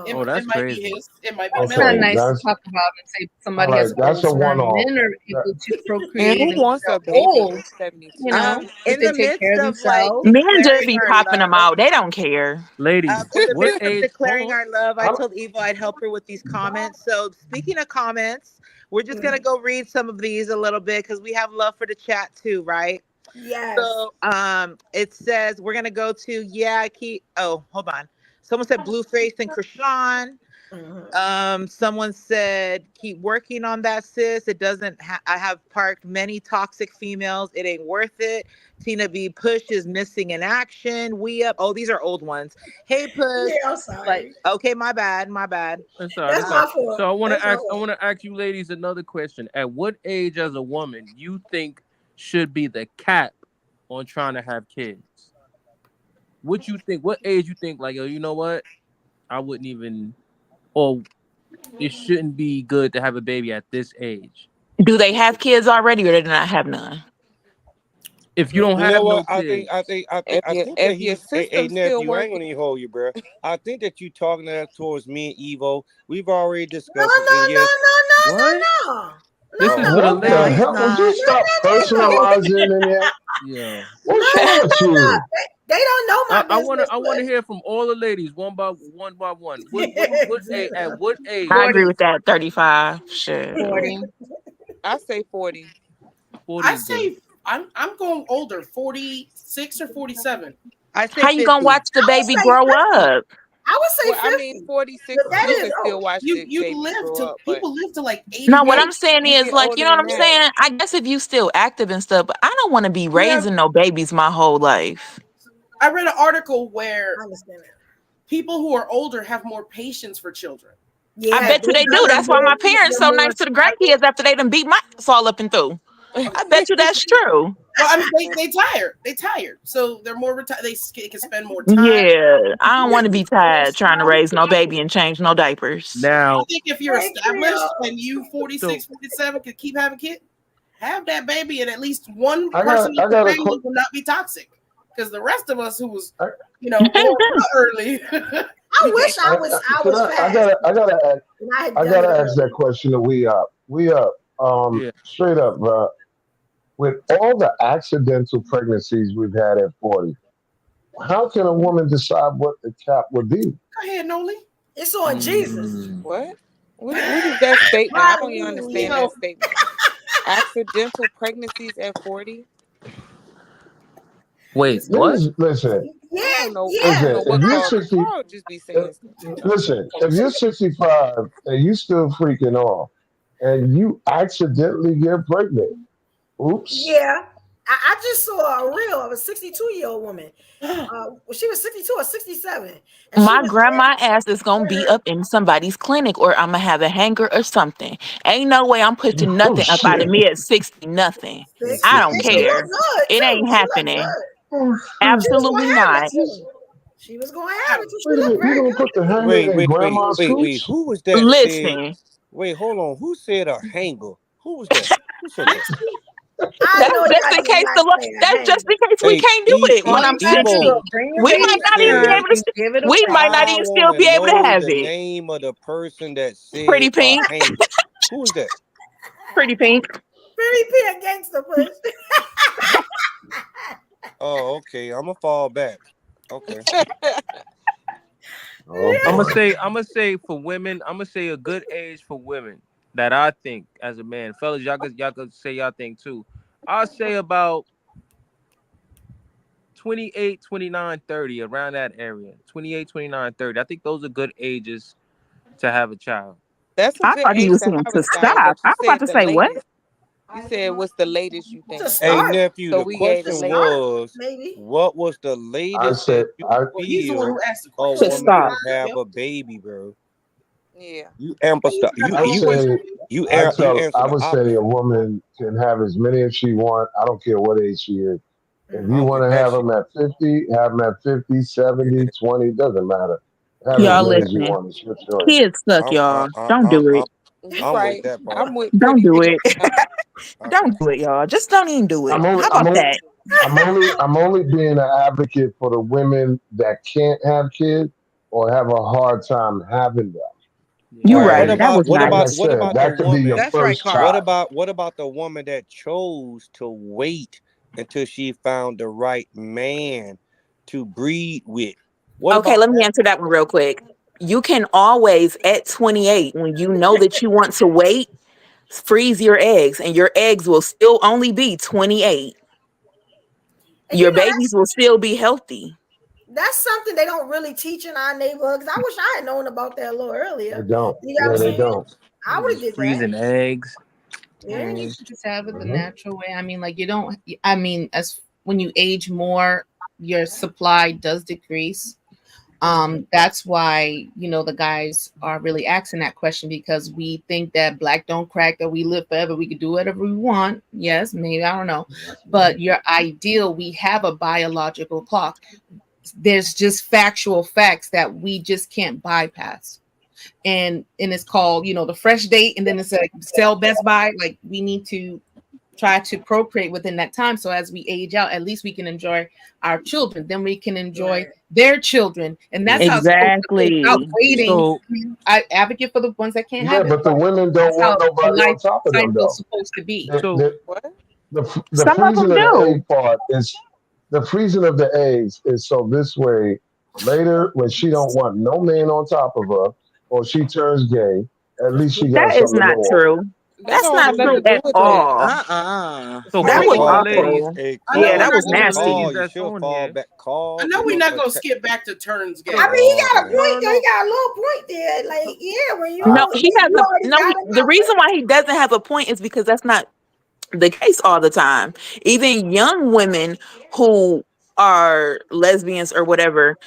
It, Oh, that's it might crazy. be his. It might be It's the not okay, male. nice to that's talk about and say somebody all has right. That's old a sperm. one-off. Men are able to procreate And and who wants a they're baby old. at 72? You know, if In they the take care midst of of like themselves. Men just declaring be our popping them love, out. They don't care. Ladies, in the what midst of age? declaring Hold our love, I I'm, told Evo I'd help her with these comments. So speaking of comments, we're just gonna go read some of these a little bit because we have love for the chat too, right? Yes. So it says we're gonna go to hold on. Someone said Blueface and Krishan. Someone said keep working on that, sis. It doesn't I have parked many toxic females. It ain't worth it. Tina B Push is missing in action. These are old ones. Hey Push. Yeah, I'm sorry. Okay, my bad. That's all right. That's my fault. So I want That's to my ask. I fault. want to ask you, ladies, another question. At what age, as a woman, you think should be the cap on trying to have kids? What you think? What age you think? Like, you know what? I wouldn't even, or it shouldn't be good to have a baby at this age. Do they have kids already or they do not have none? If you don't You know have no what? I kids, think that If your he's hey system's still nephew. I ain't working, gonna even hold you, bro. I think that you talking that towards me and Evo. We've already No, discussed it, and yes, what? no. This is No, for the what the ladies. he's hell? Would you not. stop personalizing in that? Yeah. What's wrong with you? They don't know my I business. want to hear from all the ladies one by one. At what age? I agree 40. with that. 35. Shit. 40. I say 40. 40 I is good. say I'm going older, 46 or 47. I say How you 50. gonna watch the baby grow up? I would say Well, 50. I mean, 46, But that you is can still old. watch the You baby live grow to up, but people live to like 80. No, what years. I'm saying you is get like, you older know what than I'm that. saying? I guess if you still active and stuff, but I don't want to be have- raising no babies my whole life. I read an article where I understand that. people who are older have more patience for children. Yeah, I bet you they do. That's why my parents so nice to the grandkids after they done beat my ass all up and through. I bet you that's true. Well, I mean, they tired. They tired, so they're more retired. They can spend more time. Yeah, I don't want to be tired trying to raise no baby and change no diapers. I Now, think if you're established and you 46, 47 can keep having kids, have that baby, and at least one I person got in the a family will not be toxic. Because the rest of us who was, born early. I wish I was fast. I gotta ask that question to We Up. We Up. Yeah. Straight up, bro. With all the accidental pregnancies we've had at 40, how can a woman decide what the cap would be? Go ahead, Noli. It's on Jesus. What? What is that statement? I don't even understand that statement. Accidental pregnancies at 40? Wait, what? Listen. Yeah, I don't know If what you're Carl 60, just be saying stuff. listen, if you're 65 and you still freaking off, and you accidentally get pregnant, oops. Yeah. I just saw a reel of a 62-year-old woman. She was 62 or 67. And My grandma ass is gonna be up in somebody's clinic, or I'm gonna have a hanger or something. Ain't no way I'm pushing nothing up out of me at 60. Nothing. I don't care. It ain't happening. Absolutely not. She was going to have it. Wait a minute, you gonna put the hanger in grandma's cooch? Who was that? Listen. Wait, hold on. Who said a hanger? Who was that? Who said that? That's just in case we can't do it when I'm 60. We might not even be able to. We might not even still be able to have the it. name of the person that said Pretty Pink. hanger. Who was that? Pretty Pink. Pretty Pink gangster push. Oh, okay. I'm gonna fall back. Okay. I'm gonna say for women, I'm gonna say a good age for women that I think as a man. Fellas, y'all could say y'all think too. I'll say about 28, 29, 30, around that area. 28, 29, 30. I think those are good ages to have a child. That's a I good thought he age was to saying have to a child, stop. but I was about to say what? You said what's the latest you think? Hey nephew, So the we gave question the was, maybe. what was the latest that you He's the one feel who asked the a question. woman could have a baby, bro? Yeah. You ample stuff. You I answer would the say a woman can have as many as she wants. I don't care what age she is. If you want to have them at 50, have them at 50, 70, 20, doesn't matter. Have as Y'all many as you listen. want. It's your choice. Kids suck, y'all. Don't do it. I'm with that part. I'm with Don't do it. Okay. Don't do it, y'all. Just don't even do it. I'm only, How I'm about only, that? I'm only being an advocate for the women that can't have kids or have a hard time having them. You All right. right. That was What nice. about the that could be your woman? first child. What about the woman that chose to wait until she found the right man to breed with? Okay, let me answer that one real quick. You can always, at 28, when you know that you want to wait, freeze your eggs, and your eggs will still only be 28. Your babies will still be healthy. That's something they don't really teach in our neighborhoods. I wish I had known about that a little earlier. They don't. You know what I'm They saying? don't. I would have did that. Freezing eggs. Yeah. You should just have it the natural way. I mean, like you don't. I mean, as when you age more, your supply does decrease. That's why the guys are really asking that question, because we think that black don't crack, that we live forever, we can do whatever we want. Yes, maybe, I don't know, but your ideal, we have a biological clock. There's just factual facts that we just can't bypass, and it's called the fresh date, and then it's a sell best buy. Like, we need to try to procreate within that time, so as we age out, at least we can enjoy our children, then we can enjoy their children, and that's exactly how it's waiting. So, I advocate for the ones that can't have it. But the women don't want nobody on top of them, though. Supposed to be. The some freezing of of them the do. egg part is the freezing of the eggs is so this way later when she don't want no man on top of her or she turns gay, at least she got That is something to not go true. on. That's not true at all. So that for was all the awful. ladies, Yeah, that was all the nasty. ladies that's on here. I know we're not gonna skip back to turns gay. I mean, he got a point there. He got a little point there. Like, yeah, when you No, he has the reason why he doesn't have a point is because that's not the case all the time. Even young women who are lesbians or whatever,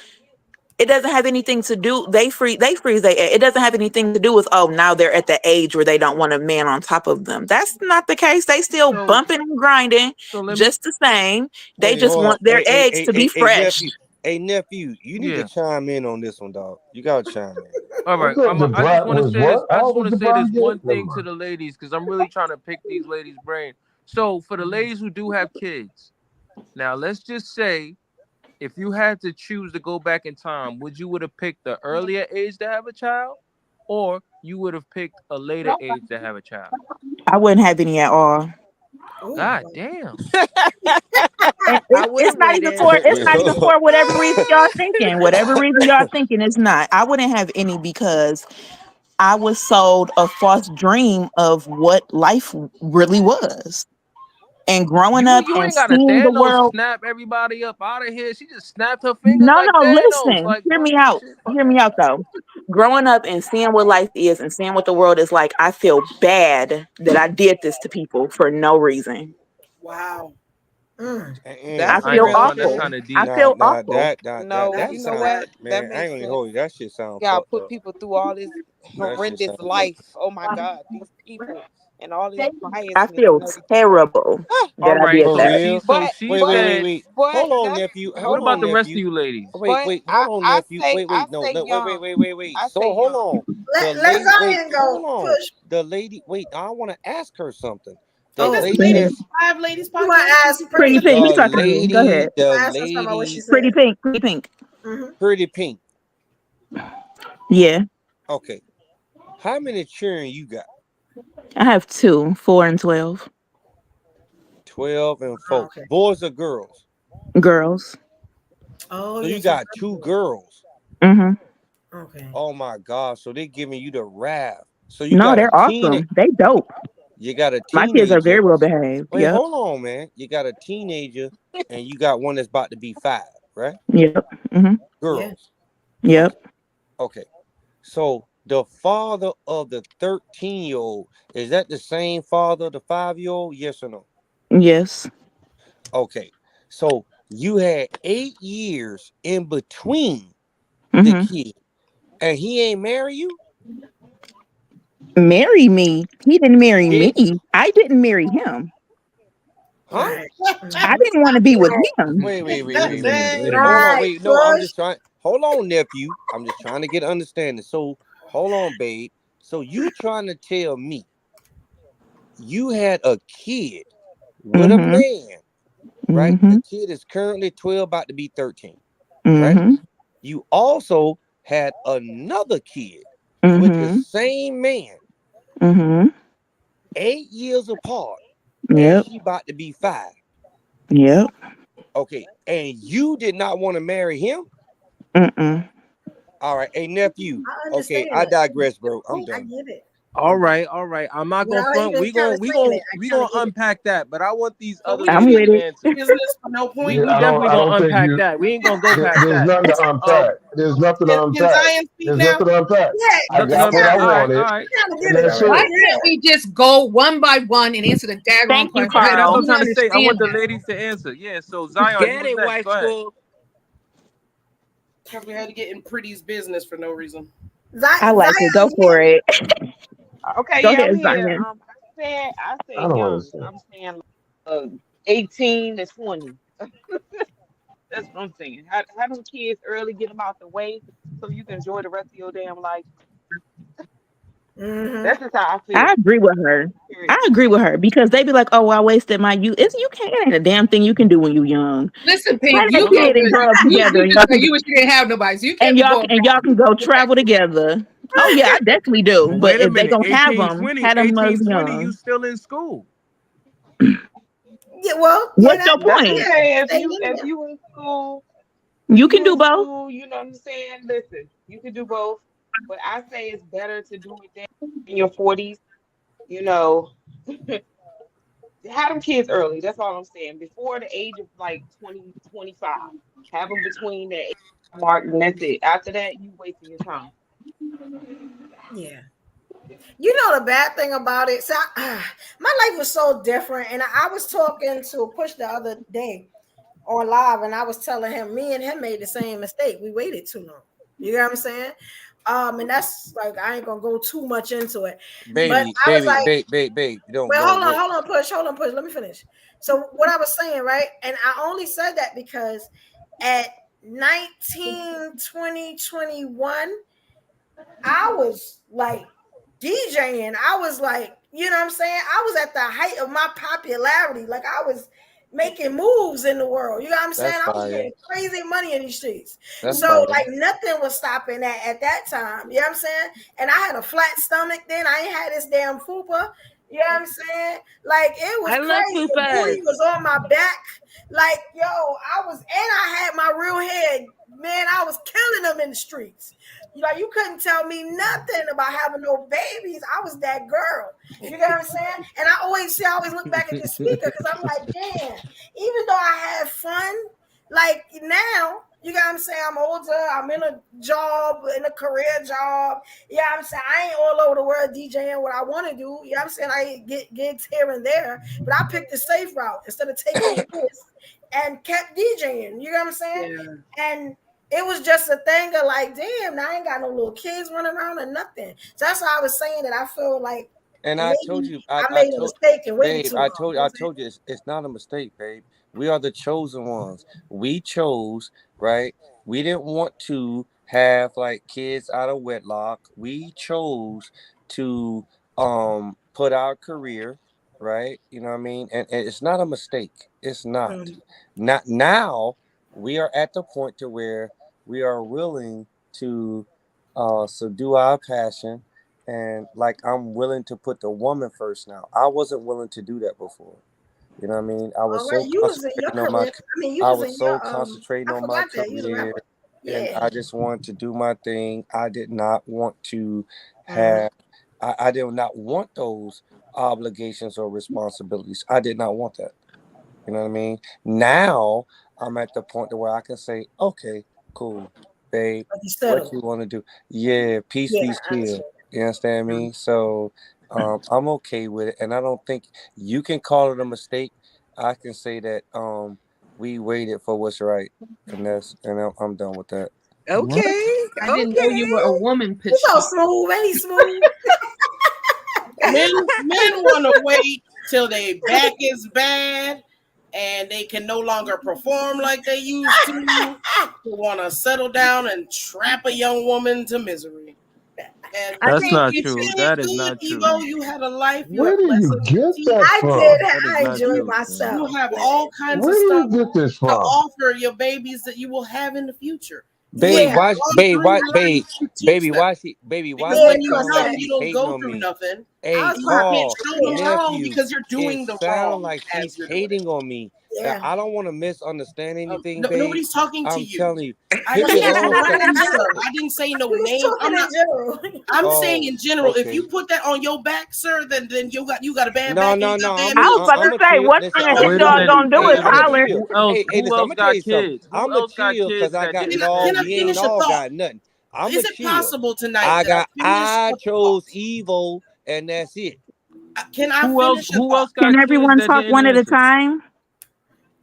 it doesn't have anything to do. They freeze. It doesn't have anything to do with now they're at the age where they don't want a man on top of them. That's not the case. They still bumping and grinding just the same. They just want their eggs to be fresh. Nephew, you need to chime in on this one, dog. You gotta chime in. All right, I just want to say this. I just want to say this one thing to the ladies, because I'm really trying to pick these ladies' brain. So for the ladies who do have kids, now let's just say if you had to choose to go back in time, would you would have picked the earlier age to have a child, or you would have picked a later age to have a child? I wouldn't have any at all. God damn. It's not even for. It's not even for whatever reason y'all thinking. Whatever reason y'all thinking, it's not. I wouldn't have any because I was sold a false dream of what life really was. And growing up You and ain't gotta seeing the Thanos world. snap everybody up out of here. She just snapped her fingers No, like no, Thanos. listen. Like, Hear me fuck out. shit. Hear me out though. Growing up and seeing what life is and seeing what the world is like, I feel bad that I did this to people for no reason. Wow. That's I feel real awful. shit. Kind of deep. I feel awful. No, that you know sound, what? man, That I ain't makes gonna sense. hold you. That shit sound Y'all fucked put up. people through all this That shit horrendous sound fucked life. Oh my God, these people and all this biasness I and feel everything. terrible All that I right, did For so that. real? she But said. Hold on, that's nephew. What Hold hold about on, the on. rest of nephew. you ladies? But Hold on, nephew. I No, say no, young. wait. I So say hold young. on. The Let lady, Zion hold go. on. Push. The lady, I want to ask her something. The Oh, Ain't this the lady ladies that's five ladies you want podcast? to ask Pretty Pretty Pink, Pink? who's the talking to me? Go lady, ahead. You the want to ask her something about what she lady, said? Pretty Pink, Pretty Pink. Pretty Pink. Yeah, Okay. How many children you got? I have 2, 4 and 12 12 and Oh, 4. okay. Boys or girls? girls. Oh, So yeah. you got 2 girls. Mm-hmm. Okay. Oh my God. So they giving you the wrath. So you No, got a they're awesome. They dope. you got a My kids are very teenager. well behaved. Wait, Yep. hold on, man. You got a teenager and you got one that's about to be 5, right? Yep. Mm-hmm. Yeah. Girls. Yep. Okay. So the father of the 13-year-old, is that the same father of the 5-year-old? Yes or no? Yes. Okay. So you had 8 years in between the Mm-hmm. kid, and he ain't marry you? Marry me. He didn't marry Yeah. me. I didn't marry him. Huh? Right. I didn't want to be with him. Wait. Wait a minute. Hold on. Right. Wait. No, I'm Push. just trying. Hold on, nephew. I'm just trying to get understanding. So hold on, babe. So you trying to tell me you had a kid with a Mm-hmm. man, right? Mm-hmm. The kid is currently 12, about to be 13, right? Mm-hmm. You also had another kid with the Mm-hmm. same man, Mm-hmm. 8 years apart, and Yep. she about to be 5. Yep. Okay, and you did not want to marry him? Mm-mm. All right, hey nephew. I Okay, understand I that. digress, bro. I'm I done. get it. All right. I'm not gonna Without front. even kind of saying it, I We kind gonna of get it. unpack that. But I want these So other we just I'm ladies with to it. answer. business for no point. Yeah, We definitely I don't gonna think unpack you. that. We ain't gonna go past There's that. nothing to unpack. There's nothing to Can unpack. Zion speak There's now? nothing to unpack. Yeah, I Nothing to got what I unpack. All right. wanted, All right. kind of and get it. that's Why it. Yeah. can't we just go one by one and answer the daggone Thank you, question? Yeah, I that's what Carl. I'm don't trying to say. I want understand the that. ladies to answer. Yeah. So Zion, you Get was it, next. wife Go ahead. school. Because we had to get in Pretty's business for no reason. I like it. Go Zion, for it. Okay, Go yeah, I'm ahead, here. Zion. I I said don't young. understand. I'm saying 18 to 20. That's what I'm saying. How them kids early, get them out the way so you can enjoy the rest of your damn life. mm-hmm. That's just how I I feel. agree with her. Period. I agree with her because they be like, "Oh, I wasted my youth." It's you can't. It ain't a damn thing you can do when you young. Listen, Have Pink, that you go kid and because grow up you together, and just say you wish you didn't have nobody, so you can't be going back. y'all can go travel together. Oh yeah, I definitely do. But But wait a if they minute. gonna have them, 1820, you young. still in school. Yeah, well, yeah, What's your That's yeah, point? okay. stay in If there. you in school, You can do both. you know what I'm saying? Listen, you can do both. But I say it's better to do it then in your 40s, you know. Have them kids early. That's all I'm saying. Before the age of like 20, 25. Have them between that age mark, and that's it. After that, you wasting your time. Yeah. You know the bad thing about it. So my life was so different, and I was talking to Push the other day on live, and I was telling him, me and him made the same mistake. We waited too long. You know what I'm saying? And that's like I ain't gonna go too much into it, but Baby, I was like, babe. Don't well, don't hold on, push. Let me finish. So what I was saying, right? And I only said that because at 19, 20, 21, I was like DJing. I was like You know what I'm saying? I was at the height of my popularity. Like I was making moves in the world. You know what I'm saying? That's I was fire. getting crazy money in these streets. That's So fire. like nothing was stopping that at that time. You know what I'm saying? And I had a flat stomach then. I ain't had this damn fupa. You know what I'm saying? Like it was I love crazy. The booty fupas. was on my back. Like, yo, I had my real head. Man, I was killing them in the streets. You know, you couldn't tell me nothing about having no babies. I was that girl. You know what I'm saying? And I always look back at the speaker because I'm like, damn, even though I had fun, like now, you know what I'm saying? I'm older, I'm in a job, in a career job. You know what I'm saying? I ain't all over the world DJing what I want to do. You know what I'm saying? I get gigs here and there, but I picked the safe route instead of taking the risk and kept DJing. You know what I'm saying? Yeah. And it was just a thing of like, damn, now I ain't got no little kids running around or nothing. So that's why I was saying that I feel like And I told you, I made a mistake and waited babe, too I long. told you, it's not a mistake, babe. We are the chosen ones. We chose, right? We didn't want to have like kids out of wedlock. We chose to put our career, right? You know what I mean? And it's not a mistake. It's not. Not now. We are at the point to where we are willing to subdue our passion. And like I'm willing to put the woman first now. I wasn't willing to do that before. You know what I mean? I was so You was in your concentrating on my career. I mean, you I was was in so your concentrating I on my forgot that you was a career, rapper. and Yeah. I just wanted to do my thing. I did not want to have I did not want those obligations or responsibilities. I did not want that. You know what I mean? Now I'm at the point where I can say, okay, cool, babe, what you want to do? Yeah, peace, Yeah, peace, chill. You understand me? So I'm okay with it, and I don't think you can call it a mistake. I can say that we waited for what's right, and I'm done with that. Okay. I didn't know you were a woman. He's so smooth, ain't he smooth? Men want to wait till their back is bad and they can no longer perform like they used to want to settle down and trap a young woman to misery. And That's not you true. did That is good, not true. Evo. You had a life. You Where have do you lessons to get teach. that I from? did. That is I not enjoyed true. myself. You have all kinds Where of do stuff you get this to from? offer your babies that you will have in the future. Babe, Yeah. why, babe, why, babe, Teach baby, them. why she Because she when you're sound like young, you she's don't hating go on through me? nothing. Hey, I was You my can't Carl, show them wrong nephew, because you're doing it the sound wrong like she's as you're doing it. hating on me. Yeah. I don't want to misunderstand anything, babe. Nobody's talking to I'm you. telling you, I put just the asked wrong a stuff. question, sir. I didn't say no We was names. talking in general. I'm saying in general, if okay. you put that on your back, sir, then you got a bad No, back. no, and you no. got I'm bad I was knees, about sir. to say, chill. one Listen, thing I'm that Wait a y'all minute. gonna do hey, is Wait a I'm minute. holler. chill. Who else? Hey, Who listen, I'm else gonna tell got you something. kids? Who I'm a else got chill kids because I that got didn't dog. Can I You ain't finish a all thought? got nothing. I'm Is a it chill. possible tonight I that I chose evil, and that's it. can I Who else? finish a Who thought? else got Can kids everyone that talk didn't one at a answer? time?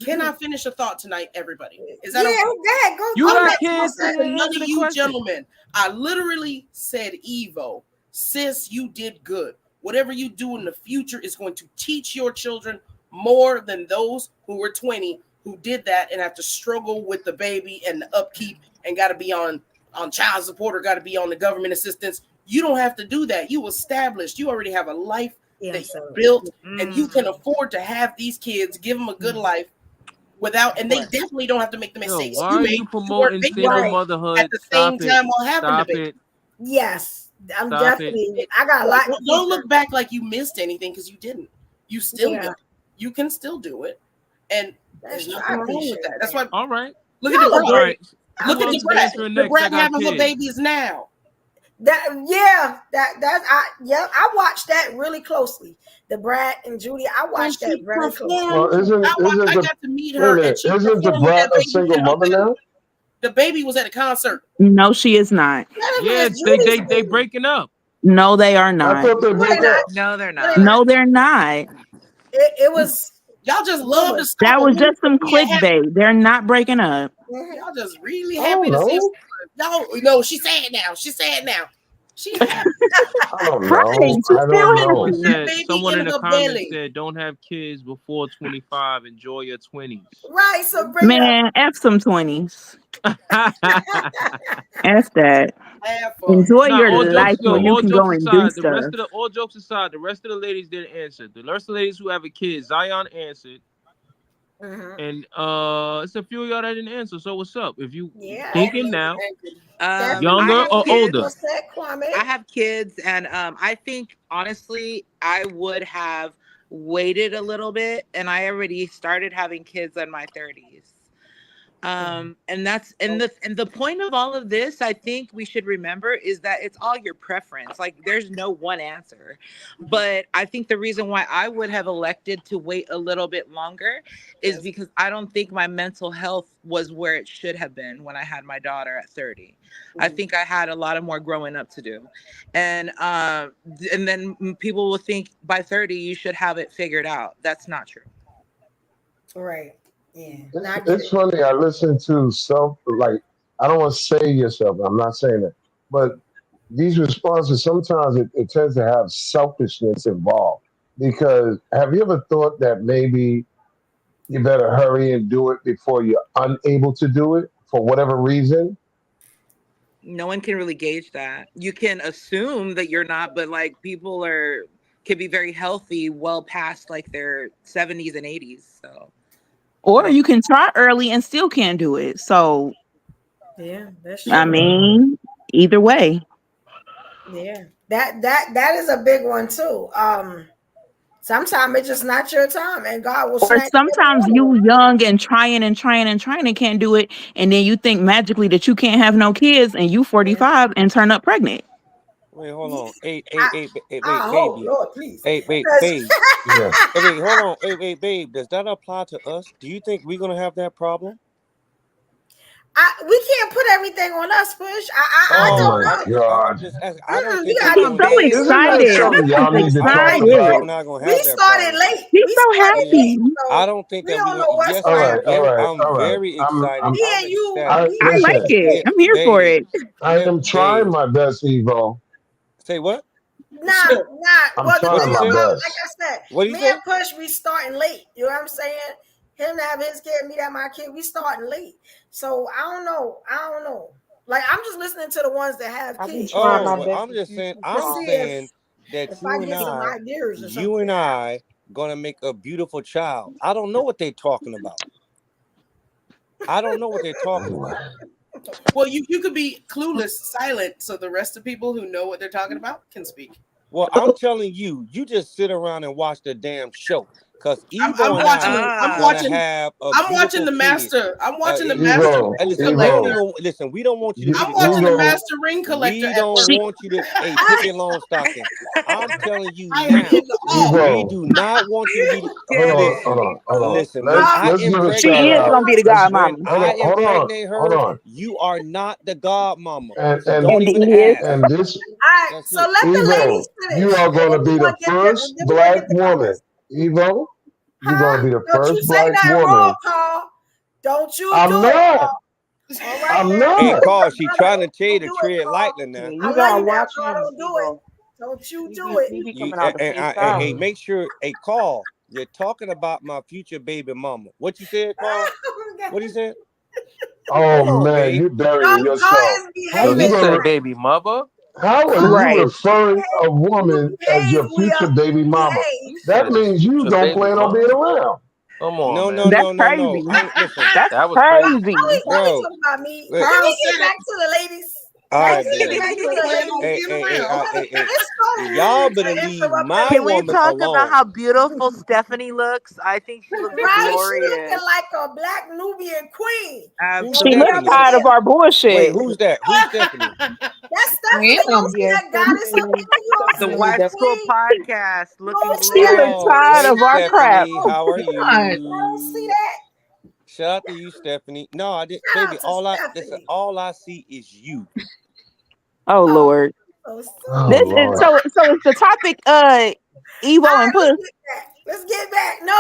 Can I finish a thought tonight, everybody? Is that Yeah, okay? go ahead. Go You go got ahead. kids that didn't None answer of the you question. gentlemen. I literally said Evo. Sis, you did good. Whatever you do in the future is going to teach your children more than those who were 20 who did that and have to struggle with the baby and the upkeep and got to be on child support or got to be on the government assistance. You don't have to do that. You established. You already have a life that you built, and you can afford to have these kids, give them a good life without, and they definitely don't have to make the Yo, mistakes why you are made. you You weren't promoting making single them motherhood? at the Stop same it. time while having the Stop baby. it. Yes, I'm Stop definitely. I got a lot. Don't look back like you missed anything because you didn't. You still Yeah. did. You can still do it, and there's true. I nothing wrong with appreciate that. That's why. All right. Look Y'all at the look All brat. right. Look Who at else the is brat. answering The next? I brat got having her kids. babies now. I watched that really closely. The Brat and Judy, I When watched she that very closely. Well, performed, I the got to meet wait a her, and minute? she Isn't the performed with brat that a baby single in a mother now? The baby was at a concert. No, she is not. Yeah, they breaking up. No, they are I not. thought they broke up. No, they're No, not. they're No, they're not. It was Y'all just love to stop That a was woman just some from being happy. clickbait. They're not breaking up. Y'all just really I happy don't to see. know. No, she's sad now. She's sad now. She I don't Right. know. She's I still don't Someone know. said, baby someone in in the her comments belly. said, don't have kids before 25. Enjoy your 20s. Right, so bring it up. Man, F some 20s. F that. Have fun. Enjoy Nah, your all life jokes when you all can go jokes and do aside, stuff. all jokes aside, the rest of the ladies didn't answer. The rest of the ladies who have a kid, Zion answered, Mhm. and it's a few of y'all that didn't answer. So what's up? If you Yeah, thinking now, Stephanie, younger I have or kids. older? what's that, Kwame? I have kids, and I think honestly, I would have waited a little bit, and I already started having kids in my 30s. And the point of all of this, I think we should remember, is that it's all your preference. Like, there's no one answer. But I think the reason why I would have elected to wait a little bit longer is because I don't think my mental health was where it should have been when I had my daughter at 30. I think I had a lot of more growing up to do. And then people will think by 30 you should have it figured out. That's not true. Right. Yeah. It's funny. I listen to I don't want to say yourself. I'm not saying that, but these responses sometimes it tends to have selfishness involved. Because have you ever thought that maybe you better hurry and do it before you're unable to do it for whatever reason? No one can really gauge that. You can assume that you're not, but like people can be very healthy well past like their 70s and 80s. So, Or you can try early and still can't do it. So, yeah, that's true. I mean, either way. Yeah, that is a big one too. Sometimes it's just not your time, and God will. Or sometimes you young and trying and can't do it, and then you think magically that you can't have no kids, and you 45 and turn up pregnant. Wait, hold on. Wait, baby. Lord, please. Wait, babe. Yeah. Wait, hold on. Wait, babe. Does that apply to us? Do you think we're gonna have that problem? We can't put everything on us, Push. I Oh don't my know. God! I don't think He's so excited. Isn't that something y'all need to talk we're about? not gonna We have that started problem. late. He's We so started happy. late, so I don't think we that don't know what's yes, All going right, all right, I'm all right. very excited. Me and you. I like Listen, it. I'm here for it. I am trying my best, Evo. Say what? Nah. I'm Well, the trying thing my about, best. like I said, What do you me say? and Push, we starting late. You know what I'm saying? Him to have his kid, me to have my kid, we starting late. So I don't know. Like, I'm just listening to the ones that have kids. I'm just saying. I'm To see saying that if I get some ideas or something. you and I, gonna make a beautiful child. I don't know what they're talking about. I don't know what they're talking about. Well, you could be clueless, silent, so the rest of people who know what they're talking about can speak. Well, I'm telling you, you just sit around and watch the damn show. Because I'm watching the master. I'm watching the master. Listen, we don't even listen. We don't want you to. I'm watching the master ring collector. We don't want you to. Hey, Pippi Longstocking. I'm telling you I now. am in the We do not want you to be. Hold on. Listen, when I Let's give a impregnate She is shout her, gonna be the godmama. when I Hold impregnate on. her, you are not the godmama. And So don't even ask. and this All right, so let the Evo, ladies finish. you are going to be the Then first we're gonna black get the woman. comments. Evo, you're going to be the Don't you first say black that woman. wrong, Carl. Don't you I'm do not. it, Carl. All right, I'm now. Hey, not. Carl, she trying to tell you to tread lightly now. I love you now, Carl. Don't do it. Don't you do it. Hey, make sure. Hey, Carl, you're talking about my future baby mama. What you said, Carl? What you said? Oh man, babe. you burying yourself. How you say baby mother? How are you Right. referring a woman as your future baby mama? That means you future don't baby plan on mama. being around. Come on, No, man. no, That's no, no, no. crazy. Listen, That's that was crazy. bro. Talking about me. Look. Let me get back to the ladies. All right, Let's get baby. back to the ladies. Hey, y'all better leave my Can we woman talk alone. about how beautiful Stephanie looks? I think she looks Right, she glorious. looking like a black Nubian queen. Absolutely. She looks tired of our bullshit. Wait, who's that? Who's Stephanie? That's Stephanie. You don't see that goddess up there? You The don't see Wife that School queen? podcast looking She looks glorious. tired Hey, of our crap. Stephanie, how are you? I don't see that. Shout out to you, Stephanie. No, I didn't, Shout baby. out to Stephanie. All I see is you. Oh Lord. So Oh, This Lord. is so it's the topic Evo and Puss. Let's get back. No,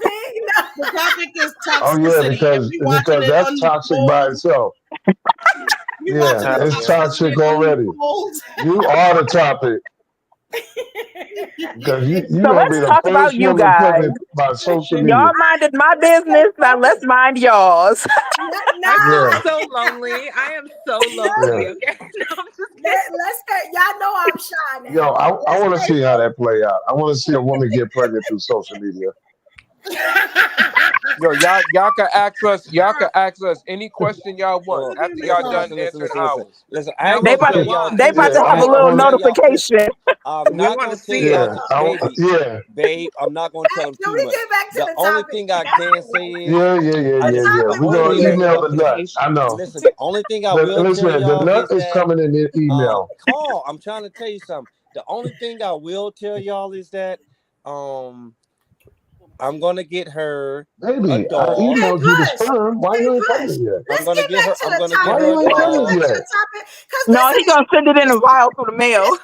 Pink. No. The topic is Oh toxicity. yeah, because that's toxic by itself. You about to Yeah, go it's toxic toxic already. gold. You are the topic because you So gonna be let's the talk about first you woman guys. pregnant by social media. Y'all minded my business. Now let's mind y'all's. I feel Yeah, so lonely. I am so No, lonely. yeah. Okay, no, I'm just kidding. let's get, y'all know I'm shy now. Yo, I Let's want to stay see how that play out. I want to see a woman get pregnant through social media. Yo, y'all can ask us. Y'all can ask us any question y'all want Well, after y'all listen, done listen, listen, answering listen, listen. ours. Listen, I Now ain't They gonna let's about tell to, move y'all on. they about to anything. Yeah, I have a ain't little gonna I tell y'all. Listen, notification. I'm We not want to gonna tell see y'all, it. baby, yeah, babe. I'm not gonna tell them Can too we much. get back to The the only topic? thing I can say is, The yeah. the topic We're only was gonna thing that, email the beautiful. nut. okay, I know. listen, the only thing I will tell Listen, the y'all nut is is that, coming in the email. Carl, I'm trying to tell you something. The only thing I will tell y'all is that, I'm gonna get her a Baby, I dog. Hey, emailed you the Push. sperm. Why Hey, you ain't Push. coming yet? I'm Let's gonna get get back her. to I'm the gonna get Why topic. her a you Can ain't we get coming dog. back to yet? the topic? Because No, he gonna send it in a vial through the mail.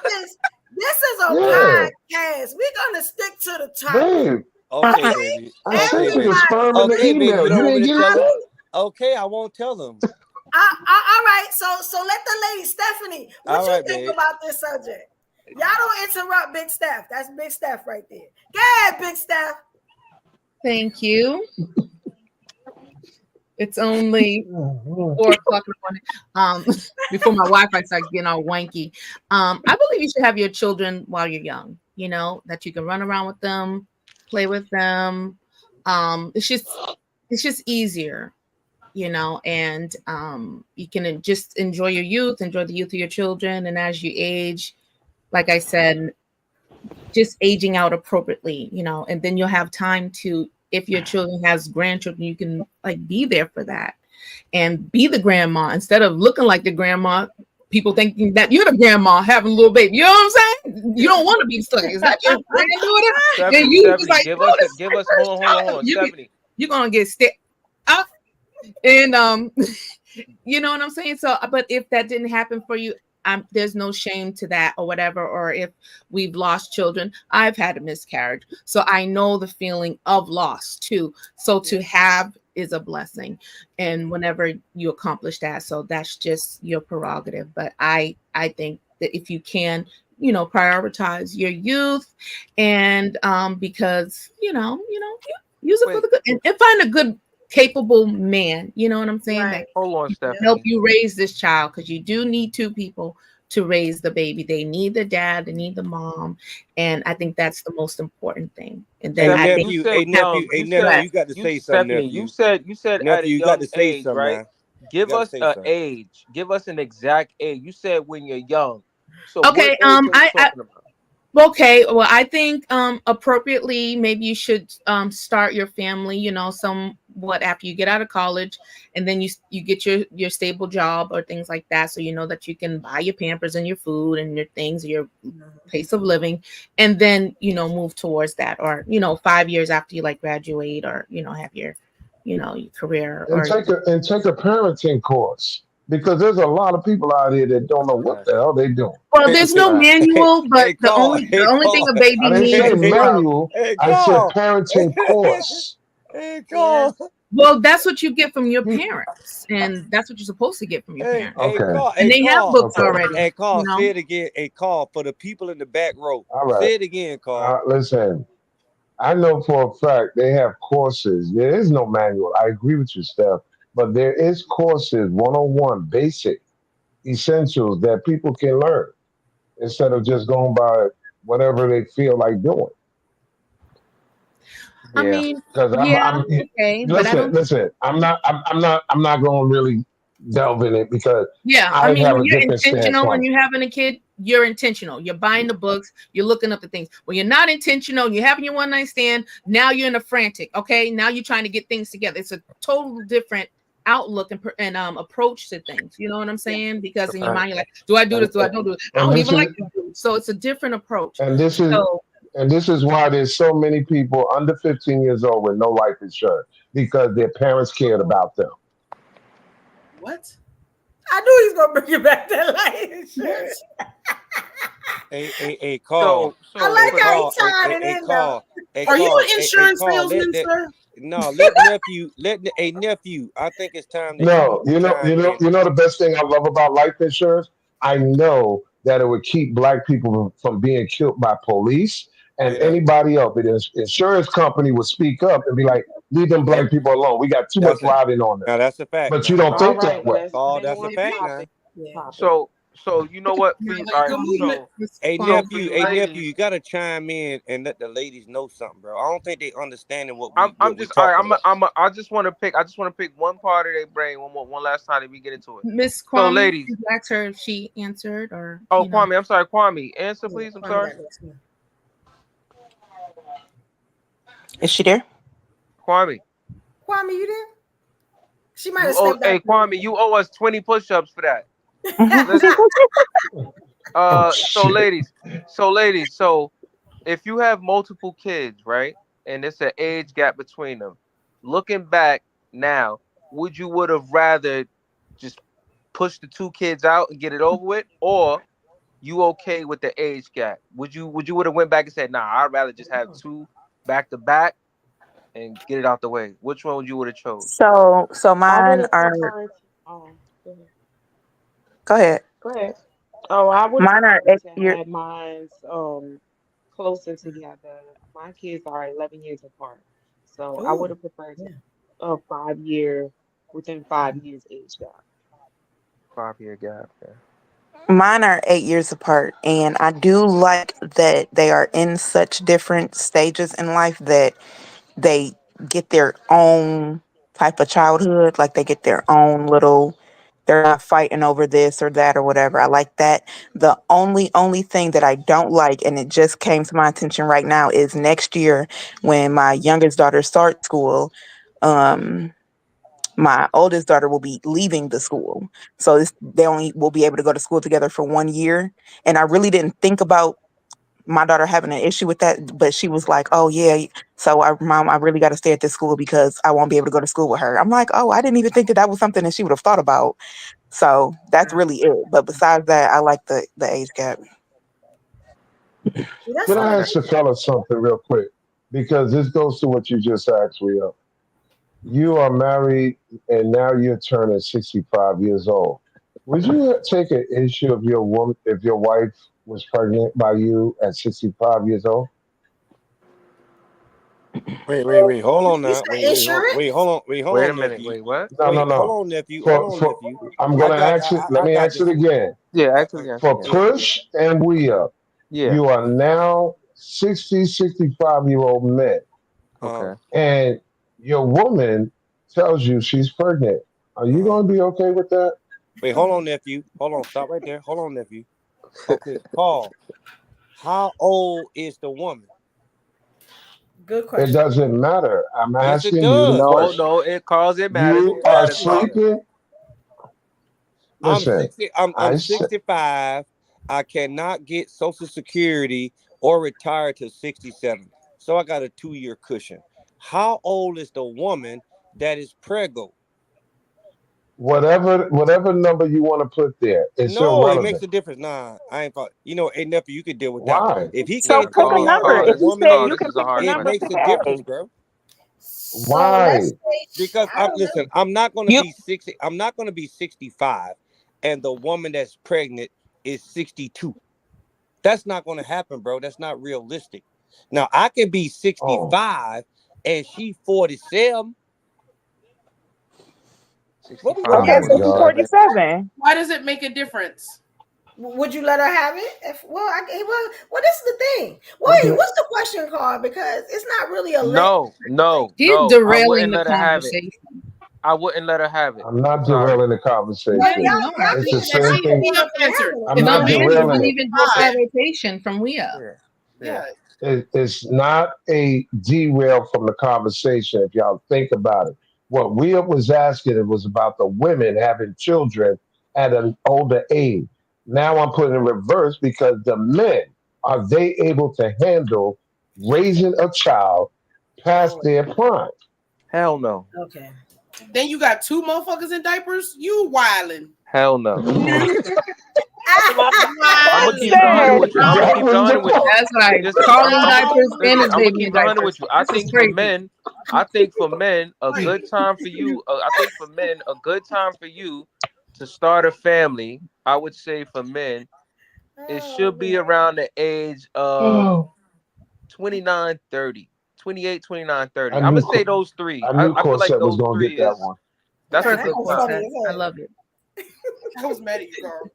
this is a Yeah, podcast. We're gonna stick to the topic. babe. Okay, Okay? baby. I Okay, sent you the baby. sperm in the Okay, baby. You email. don't You want me didn't to get tell it him? yet? Okay, I won't tell him. All right. So let the lady Stephanie, what All you right, think babe. about this subject? Y'all don't interrupt Big Steph. That's Big Steph right there. Go ahead, Big Steph. Thank you. It's only 4 o'clock in the morning. Before my Wi-Fi starts getting all wanky. I believe you should have your children while you're young. You know, that you can run around with them, play with them. It's just easier, you know, and you can just enjoy your youth, enjoy the youth of your children, and as you age, like I said, just aging out appropriately, you know, and then you'll have time to, if your children has grandchildren, you can like be there for that and be the grandma instead of looking like the grandma. People thinking that you're the grandma having a little baby. You know what I'm saying? You don't want to be stuck. Is that your granddaughter? And you just Stephanie, like, give no, us this is give my us first hold child. on, Stephanie. You're gonna get stick up, and you know what I'm saying. So, but if that didn't happen for you, there's no shame to that or whatever. Or if we've lost children, I've had a miscarriage, so I know the feeling of loss too. So to have is a blessing, and whenever you accomplish that, so that's just your prerogative. But I think that if you can, you know, prioritize your youth, and because use it for Wait, the good, and find a good capable man, you know what I'm saying, that hold on, can help Stephanie. you raise this child, because you do need two people to raise the baby. They need the dad, they need the mom, and I think that's the most important thing. And then Hey I think You nephew, said hey nephew, young. hey You nephew, said you got to you say something, Stephanie. nephew. You said at a Nephew, you got young to say age, something right? now. You Give got to us say an something. age. Give us an exact age. You said when you're young. So what okay, age are we talking about? okay, well, I think appropriately, maybe you should start your family, you know, somewhat after you get out of college, and then you get your stable job or things like that, so you know that you can buy your Pampers and your food and your things, your place of living, and then move towards that, or 5 years after you like graduate, or have your your career, And or take a parenting course because there's a lot of people out here that don't know what Right. the hell they doing. well, That's there's a no fact. manual, but Hey the Carl, only hey the only thing Carl, a baby I didn't needs say is manual. hey I said Carl, parenting course. hey Yeah. Carl, well, that's what you get from your You- parents, and that's what you're supposed to get from your hey parents. Okay, And they have books okay, already, Hey you Carl, know. say it again. Hey Carl, for the people in the back row, all right. say it again, Carl. Listen, I know for a fact they have courses. There is no manual. I agree with you, Steph, but there is courses, 101, basic essentials that people can learn instead of just going by whatever they feel like doing. I Yeah. mean, Because yeah, I'm okay, but I listen, don't. listen. I'm not going to really delve in it because Yeah, I I mean, have when a you're different stance intentional on and it. you're having a kid, you're intentional. You're buying the books, you're looking up the things. When you're not intentional, you're having your one night stand. Now you're in a frantic. Okay, now you're trying to get things together. It's a total different outlook and approach to things. You know what I'm saying? Because in your mind, you're like, do I do this? And, Do I don't do it? I and don't this even is like this dude. So it's a different approach. and this is So and this is why there's so many people under 15 years old with no life insurance because their parents cared about them. What? I knew he's gonna bring you back that life insurance. Hey Carl, So I hey like how he Carl, tied it hey in though. Carl, hey Are you Carl, an insurance Carl. salesman, sir? no, let nephew, a nephew. I think it's time that No, you chime in. the best thing I love about life insurance. I know that it would keep black people from being killed by police and Yeah, anybody else. The insurance company would speak up and be like, "Leave them yep. black people alone. We got too much That's it. riding on them." Now that's a fact. But you Now, don't All think that right, way. let's oh, stay that's a on fact. topic. Now, Yeah. So you know what? For you, Sounds like all a right. good movement. Miss a So Kwame. for nephew, you a nephew, ladies, you gotta chime in and let the ladies know something, bro. I don't think they understanding what I'm we just all right. talking about. I just want to pick one part of their brain one last time that we get into it. Miss So Kwame, ladies, you asked her if she answered or oh Kwame, I'm sorry, Kwame, answer Yeah, please. I'm Kwame sorry, got next one. Is she there? Kwame. Kwame, you there? She might You have owe stepped out. Kwame, you owe us 20 push-ups for that. Mhm. Listen, Oh so shit! ladies, so if you have multiple kids, right, and it's an age gap between them, looking back now, would have rather just push the two kids out and get it over with, or you okay with the age gap? Would have went back and said, nah, I'd rather just have two back to back and get it out the way? Which one would you have chose? So I would mine have are. preferred. Oh, go ahead. Go ahead. Go ahead. Oh, I would have Mine are preferred to 8 years. have mine closer together. My kids are 11 years apart, so I would Ooh, have preferred to yeah. a 5 year within 5 years age gap. 5 year gap. Yeah. Mine are 8 years apart, and I do like that they are in such different stages in life that they get their own type of childhood. Like they get their own little. They're not fighting over this or that or whatever. I like that. The only thing that I don't like, and it just came to my attention right now, is next year when my youngest daughter starts school. Um, my oldest daughter will be leaving the school, so they only will be able to go to school together for 1 year. And I really didn't think about my daughter having an issue with that, but she was like, "Oh yeah, so mom, I really got to stay at this school because I won't be able to go to school with her." I'm like, "Oh, I didn't even think that was something that she would have thought about." So that's Yeah. really it. But besides that, I like the age gap. See, that's Can I something. Okay. ask the fellas something real quick? Because this goes to what you just asked, Rio. You are married and now you're turning 65 years old. Would you take an issue of your woman if your wife was pregnant by you at 65 years old? Wait. Hold on You now. said insurance? Hold Wait a on, minute. nephew. Wait, what? No, no, Hold no. on, nephew. Hold on, For nephew. I'm gonna ask it. Let I me got ask it this one. again. Yeah, actually, yes, For yeah, Yeah. Push and We Up, yeah. you are now 60, 65-year-old men, Uh, Okay. and your woman tells you she's pregnant. Are you uh. gonna be okay with that? Wait, hold on, nephew. Hold on. Stop right there. Hold on, nephew. Okay, Paul. How old is the woman? Good It question. doesn't matter. I'm Yes, it asking you the does. No, question. no, it matters. You It are matters, Father. sleeping. I'm Listen, 60. I'm I said, 65. I cannot get Social Security or retire to 67. So I got a 2 year cushion. How old is the woman that is preggo? whatever number you want to put there, it's No, it makes irrelevant. a difference. Nah, I ain't. You know, hey nephew, you could deal with that one. Why? If he So can't Nah, pick tell a me Carl, how number. old Carl, the If this, you woman said Carl, you is, this can is a pick a hard it number, makes question. pick a an difference, age. bro. So let's Why? say, Because I don't know. I'm not gonna You be 60. I'm not gonna be 65, and the woman that's pregnant is 62. That's not gonna happen, bro. That's not realistic. Now I can be Oh, 65 and she 47. What we 65 oh okay? talking my So about? she's God. 47. Why does it make a difference? Would you let her have it? Well, this is the thing. Wait, Okay. what's the question card? Because it's not really a let. He's I derailing wouldn't the let her have it. conversation. I wouldn't let her have it. I'm I'm not sorry. derailing the But Yeah, conversation. you y'all are. It's keep the That's same what denying thing. we what up been answered. happening. I'm And not Amanda derailing didn't it. even get Five. that rotation from We Up. Yeah. Yeah. Yeah. It's not a derail from the conversation if y'all think about it. What Will was asking, it was about the women having children at an older age. Now I'm putting it in reverse because the men, are they able to handle raising a child past Oh, their prime? Hell no. okay. Then you got two motherfuckers in diapers. You wildin'. Hell no. I'm gonna keep it 100 with you. I'm gonna keep it 100 with you. That's right. Listen, Carling diapers and his I'm gonna baby keep it 100 diapers. with you. I This is think for crazy. men, a good time for you. I think for men, a good time for you to start a family. I would say for men, it should be around the age of 29, 30. 28, 29, 30. I'm gonna say those three. I knew I feel like Corset was those gonna three get that is one. that's a Perfect. good funny time. as hell. I love it. I was mad at you, Carl.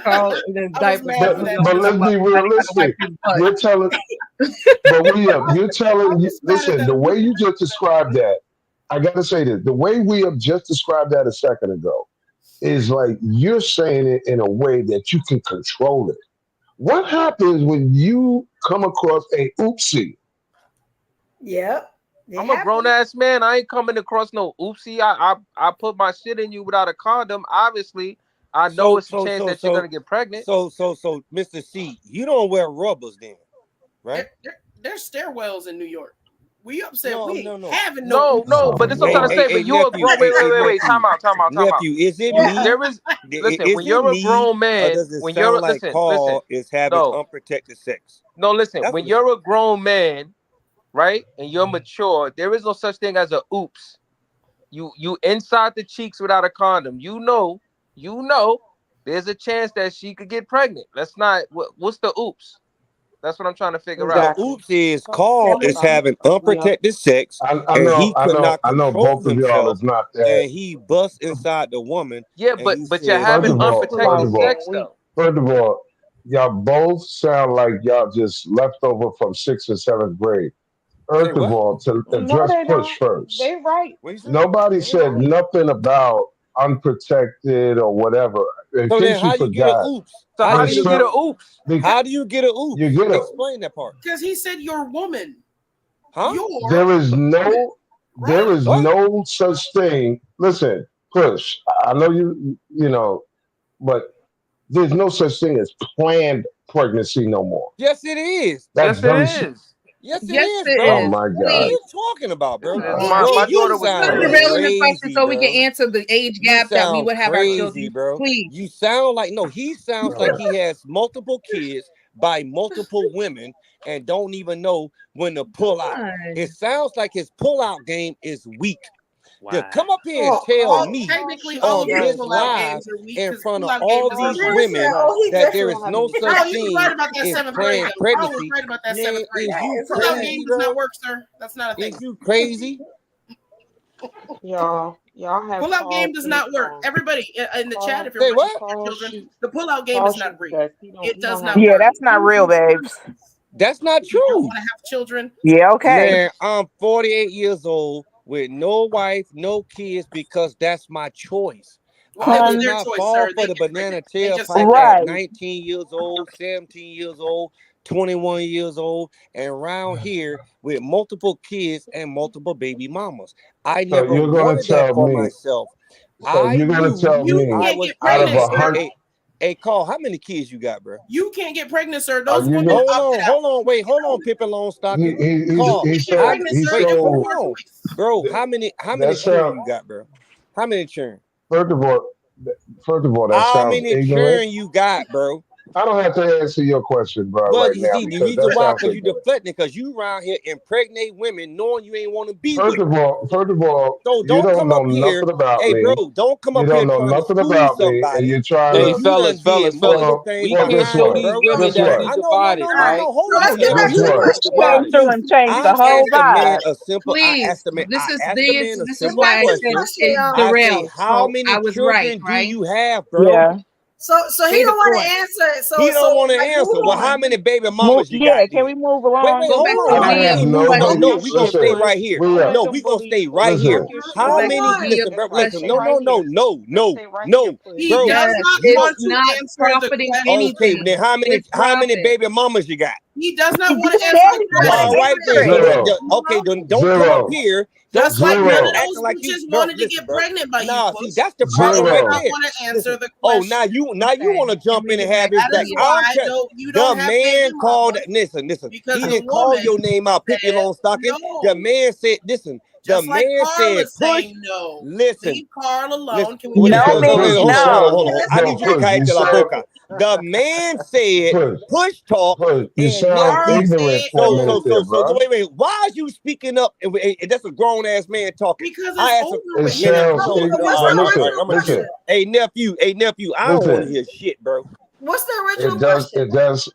Carl, the I was diapers. mad But for that. but let's be realistic. You're telling, but you're telling. Listen, the way you just described that, I got to say this: the way we have just described that a second ago is like you're saying it in a way that you can control it. What happens when you come across a oopsie? Yep. I'm a grown ass man. I ain't coming across no oopsie. I put my shit in you without a condom. Obviously, I know it's a chance that you're gonna get pregnant. So, Mr. C, you don't wear rubbers then, right? There's stairwells in New York. We upset. No, we no. having No, but this is what I'm trying to say. But you're a grown. Wait. Time out. Nephew, is it me? There is. Listen, Is when it you're a me, grown or man, does it when sound you're like listen, Carl is having no, unprotected sex? no. Listen, That's when what- you're a grown man, right, and you're mature, there is no such thing as a oops. You inside the cheeks without a condom. You know, there's a chance that she could get pregnant. That's not what's the oops. That's what I'm trying to figure out. The oops is Carl is having unprotected sex, I and he know, could not I know. control Both of y'all himself, is not that. and he busts inside the woman. Yeah, and but he you're says, having First of all, unprotected sex though. First of all, y'all both sound like y'all just left over from 6th and 7th grade. First of what? all, to No, address they Push don't. first. They right. Nobody They said right. nothing about unprotected or whatever. In So then, case how you you get a forgot, oops? So how do you get a oops? How do you get a oops? You get a. Explain that part. Because he said you're a woman. Huh? There is no such thing. Listen, Push. I know you know, but there's no such thing as planned pregnancy no more. Yes, it is. That's dumb shit. Yes, it Yes, is, it bro. is. Oh my What are God. you talking about, bro? My You daughter was sound Put pregnant. the real in the question crazy, so we bro. can answer the age You gap that we sound would have our crazy, children. bro. Please. You sound like he sounds like he has multiple kids by multiple women and don't even know when to pull out. It sounds like his pull-out game is weak. To come up here and tell me technically all on of your this pull-out live games are weak in because front of pull-out all game these doesn't work. women that there is no such Carl, you was thing right about that as 7th grade. planned Though. Carl was pregnancy. right about that Man, 7th grade. is you Pull-out crazy, game does bro? not work, sir. That's not a thing. Is you crazy? Y'all have Pull-out game does not work. Everybody in the chat, if you're watching your children, the pull-out game is not real. It does not Yeah, work. that's not real, babes. That's not You don't true. want to have children. Yeah, okay. Man, I'm 48 years old with no wife, no kids because that's my choice. Well, it I was did their not choice, fall sir. for They the get banana pregnant. They just said tailpipe that. at 19 years old, 17 years old, 21 years old, and around here with multiple kids and multiple baby mamas. I So never you're gonna wanted that tell for me. myself. So I you're gonna knew tell You me. can't get Out of pregnant, a sir. hundred. Hey, Carl, how many kids you got, bro? You can't get pregnant, sir. Are Those you women gonna? opted out. Hold on, Pippin Longstocking. He Carl, You can't get pregnant, sir. It was hold their on, choice. bro. How many That children sound. you got, bro? How many children? First of all, that How sounds many ignorant. children you got, bro? I don't have to answer your question, bro, Well, right you now see, the because reason that why, sounds because you ignorant. deflecting, because you around here impregnate women knowing you ain't want to be First with. of all, So you don't don't come know up here. nothing about Hey, bro, me. don't come You up here don't know trying to nothing school about me, and somebody you're trying when Hey, to. you done did multiple Well, things we well, can't guess show behind what? me, these bro. women Guess that what? we I know, divided, right? hold So let's on, get nephew. back Guess to the Listen, what? listen, question. bro. Came through and changed the I whole asked the man vibe. a simple. I Please, asked the man. this I is asked the the man answer. a This is simple why it question. says it I say, derailed. how So many I was right, children do right? you have, bro? Yeah. So he Stay the don't want course. to answer. He don't want to Like, answer. move Well, how on. many baby mamas you got Yeah, can then? we move Wait, along? Go hold back on. to I How me have many? and No, question. nobody. we gonna stay Listen, right here. we No, we gonna stay right here. listen. How Move many? on. Listen, bro. Listen. Stay No, right here. no, Right here, please. He bro. does Yes, not it's want to not answer the profiting question. Okay, then anything. how many? It's How many profit. baby mamas you got? He does not You want to said answer the he didn't want All to question. right then. answer So it. that okay, then don't come up Zero. here. Just Don't like come none here of Zero. those acting like you, bitches bro. wanted to Listen, get bro. pregnant by you, Nah, Puss. see, that's the But he problem does right Zero. not there. want to answer Listen. the Oh, question. now you want to jump in and have his That back. is I don't why care. you The don't have baby man called. mamas, Listen. because He the didn't call your woman name out, Pippi said Longstocking. The no. man said, listen. The Just like man Carl said, is push. saying no. Listen. Leave Carl alone. Listen. Can we What get is No back hold to on, the means hold on, question? hold on, no. hold on. I need you to Push. cállate You la said boca. The man said push talk, you and sound nephew. ignorant for a minute there, bro. Wait. Why are you speaking up? And that's a grown ass man talking. Because I it's asked over. It sounds listen. Hey nephew. I don't want to hear shit, bro. What's the original It does. question? It does.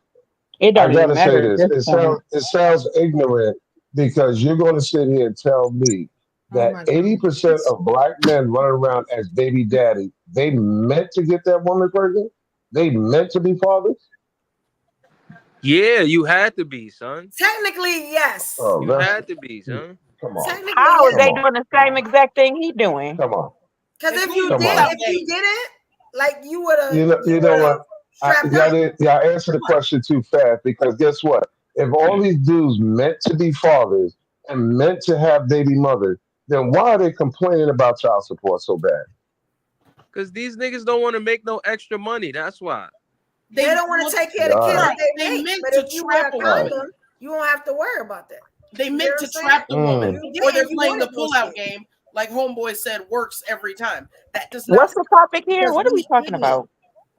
It don't I even gotta say matter at this. this point. It sounds ignorant because you're going to sit here and tell me that 80% of black men running around as baby daddy, they meant to get that woman pregnant. They meant to be fathers. Yeah, you had to be, son. Technically, yes. Oh, You had to be, son. Come on. Technically, How is yes. they doing the same exact thing he doing? Come on. Because if you Come did, on. if you didn't, like you would have. You know what? I answered the question too fast because guess what? If all these dudes meant to be fathers and meant to have baby mothers, then why are they complaining about child support so bad? Because these niggas don't want to make no extra money. That's why. They don't want to take care of the kids that they They make. meant But to if you wear a trap a condom, woman. you won't have to worry about that. They You meant know to what I'm trap the saying? woman, You or did, they're you playing the wanted those pullout kids. game, like Homeboy said, works every time. That does not. What's the topic here? Because What are we talking didn't. about?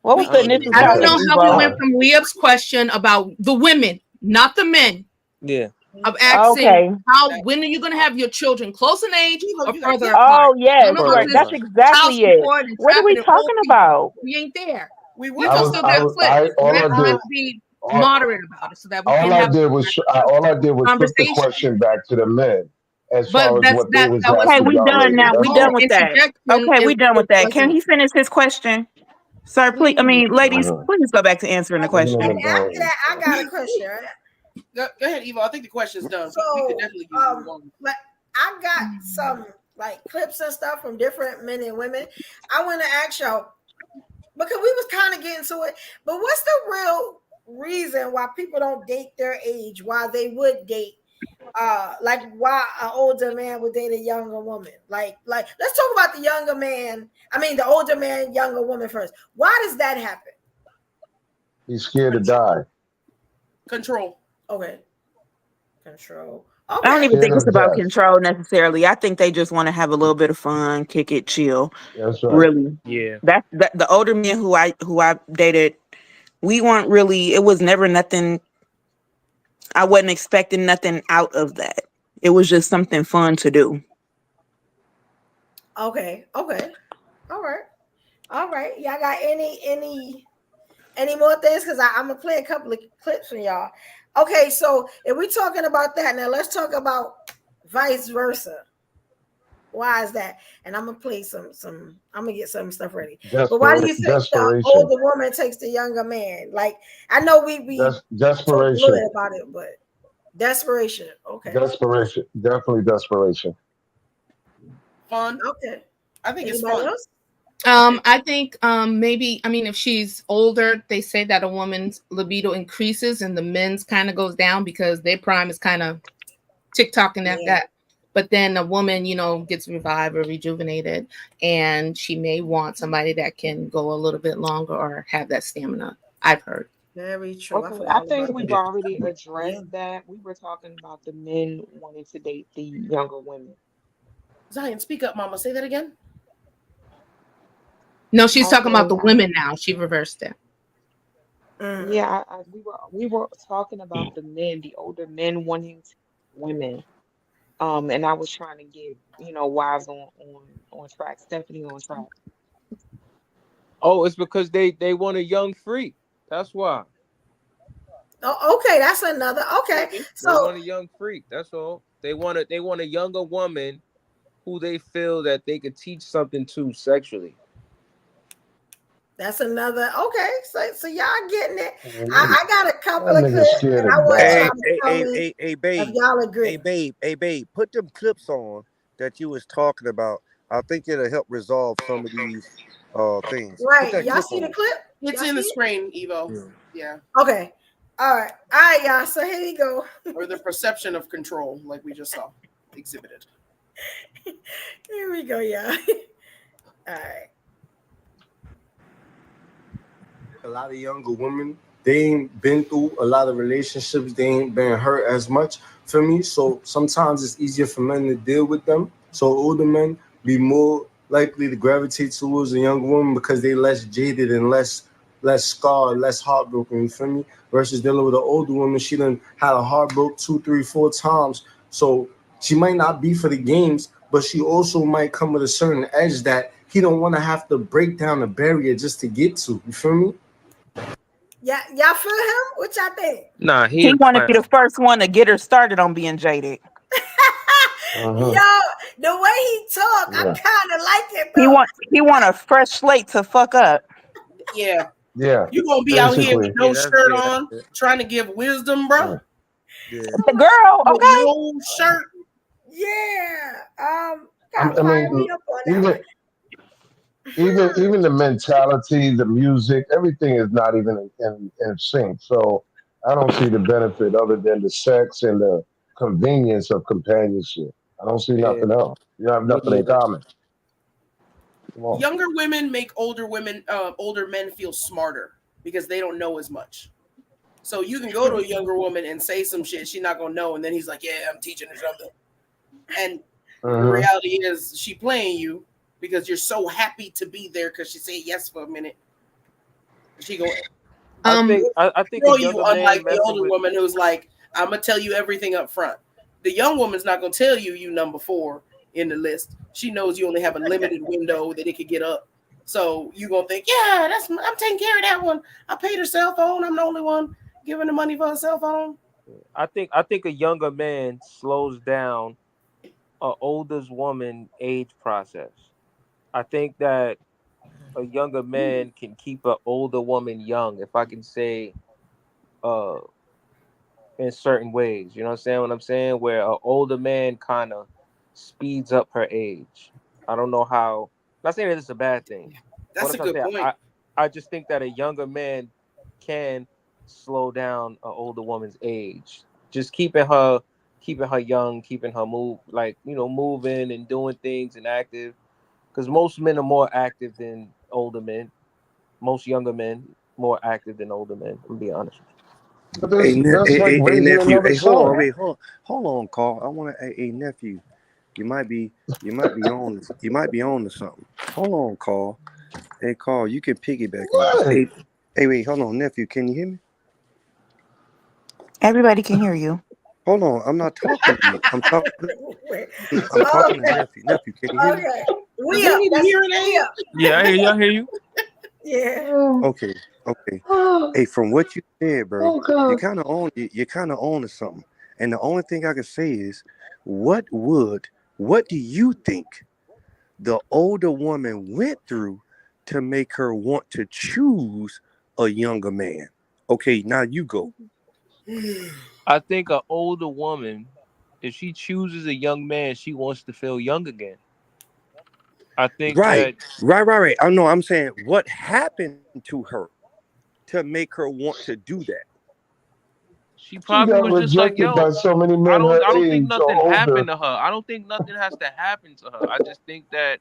What was the initial I don't topic? know how we went from Leah's question about the women, not the men, Yeah. of asking Okay. when are you going to have your children close in age or further Oh apart? yes, I don't know right. about That's this exactly child it. support and What are we trapping and talking old people. about? We ain't there. We You can still get flipped. all We I have to did, be moderate about it so that we can all I have did was flip the question back to the men as far as what they was Okay, asking we y'all done ladies. now. We That's done all. with that. Okay, we done with that. Can he finish his question? Sir, please. I mean, ladies, please go back to answering the question. And after that, I got a question. Go ahead, Evo. I think the question's done. But we So, could definitely use it one. like, I got some like clips and stuff from different men and women. I want to ask y'all because we was kind of getting to it, but what's the real reason why people don't date their age? Why they would date? Like why an older man would date a younger woman? Like let's talk about the younger man. I mean, the older man, younger woman first. Why does that happen? He's scared to die. Control. Okay. Control. I don't even think Scared it's of about death. control necessarily. I think they just want to have a little bit of fun, kick it, chill. That's right. Really. Yeah. That the older men who I dated, we weren't really. It was never nothing. I wasn't expecting nothing out of that. It was just something fun to do. Okay. All right. Y'all got any more things? Because I'm gonna play a couple of clips from y'all. Okay, so if we're talking about that now, let's talk about vice versa. Why is that? And I'm gonna play some. I'm gonna get some stuff ready. But why do you think the Desperation. older woman takes the younger man? Like I know we talked a Desperation. little bit about it, but desperation. Okay. Desperation. Definitely desperation. Fun. Okay. I think it's Anybody fun. else? I think maybe if she's older, they say that a woman's libido increases and the men's kind of goes down because their prime is kind of tick-tocking at that. But then a woman, gets revived or rejuvenated, and she may want somebody that can go a little bit longer or have that stamina. I've heard. Very true. Okay, I think we've already addressed that. We were talking about the men wanting to date the younger women. Zion, speak up, Mama. Say that again. No, she's talking about the women now. She reversed it. Yeah, we were talking about the men, the older men wanting to women. And I was trying to get, wives on track, Stephanie on track. Oh, it's because they want a young freak. That's why. Oh, okay, that's another. Okay, They so want a young freak. That's all. They want a younger woman who they feel that they could teach something to sexually. that's another. Okay, so y'all getting it. I got a couple of nigga clips, scared and of I want death. y'all to tell me Hey, if babe. y'all agree. Hey, babe. Put them clips on that you was talking about. I think it'll help resolve some of these things. Put Right, that y'all clip see on. the clip? It's Y'all in the see it? screen, Evo. Yeah. Okay. All right, y'all. So here we go. Or the perception of control, like we just saw exhibited. Here we go, y'all. All right. A lot of younger women, they ain't been through a lot of relationships. They ain't been hurt as much for me. So sometimes it's easier for men to deal with them. So older men be more likely to gravitate towards a younger woman because they less jaded and less less scarred, less heartbroken. You feel me? Versus dealing with an older woman, she done had a heartbroken 2, 3, 4 times. So she might not be for the games, but she also might come with a certain edge that he don't want to have to break down a barrier just to get to. You feel me? Yeah, y'all feel him? What y'all think? Nah, He want to be the first one to get her started on being jaded. Yo, the way he talk, I kind of like it though. He want a fresh slate to fuck up. Yeah. Yeah. You gonna be out here with no shirt on, trying to give wisdom, bro. Yeah. The girl, With okay. no shirt. Yeah. I mean, even the mentality, the music, everything is not even in sync. So I don't see the benefit other than the sex and the convenience of companionship. I don't see nothing else. You have nothing in common. Come on. Younger women make older men feel smarter because they don't know as much. So you can go to a younger woman and say some shit she's not gonna know, and then he's like, "Yeah, I'm teaching her something." And the reality is, she playing you because you're so happy to be there because she said yes for a minute. She go. I think throw a you, younger man unlike the messing older with- woman who's like, "I'm gonna tell you everything up front." The young woman's not gonna tell you number 4 in the list. She knows you only have a limited window that it could get up. So you gonna think, yeah, I'm taking care of that one. I paid her cell phone. I'm the only one giving the money for her cell phone. I think a younger man slows down an older woman age process. I think that a younger man can keep an older woman young, if I can say, in certain ways. You know what I'm saying? What I'm saying, where an older man kind of speeds up her age. I don't know how. I'm not saying that it's a bad thing. That's a good point. I just think that a younger man can slow down an older woman's age. Just keeping her young, keeping her moving and doing things and active. Because most men are more active than older men. Most younger men more active than older men. I'm be honest. But that's like raising nephew. another Hey, son. hold on, Carl. I want to. Hey, nephew. You might be on to something. Hold on, Carl. Hey, Carl, you can piggyback on it. Hey, wait, hold on, nephew. Can you hear me? Everybody can hear you. Hold on, I'm not talking to you. I'm talking to nephew. Nephew, can you hear me? We up. That's we up. Yeah, I hear you. Yeah. Okay. Hey, from what you said, bro, you're kind of on to something. And the only thing I can say is, what do you think the older woman went through to make her want to choose a younger man? Okay, now you go. I think an older woman, if she chooses a young man, she wants to feel young again. I think Right. I know. I'm saying, what happened to her to make her want to do that? She probably got was just like, rejected yo, by so many men I don't her think age nothing or happened older. to her. I don't think nothing has to happen to her. I just think that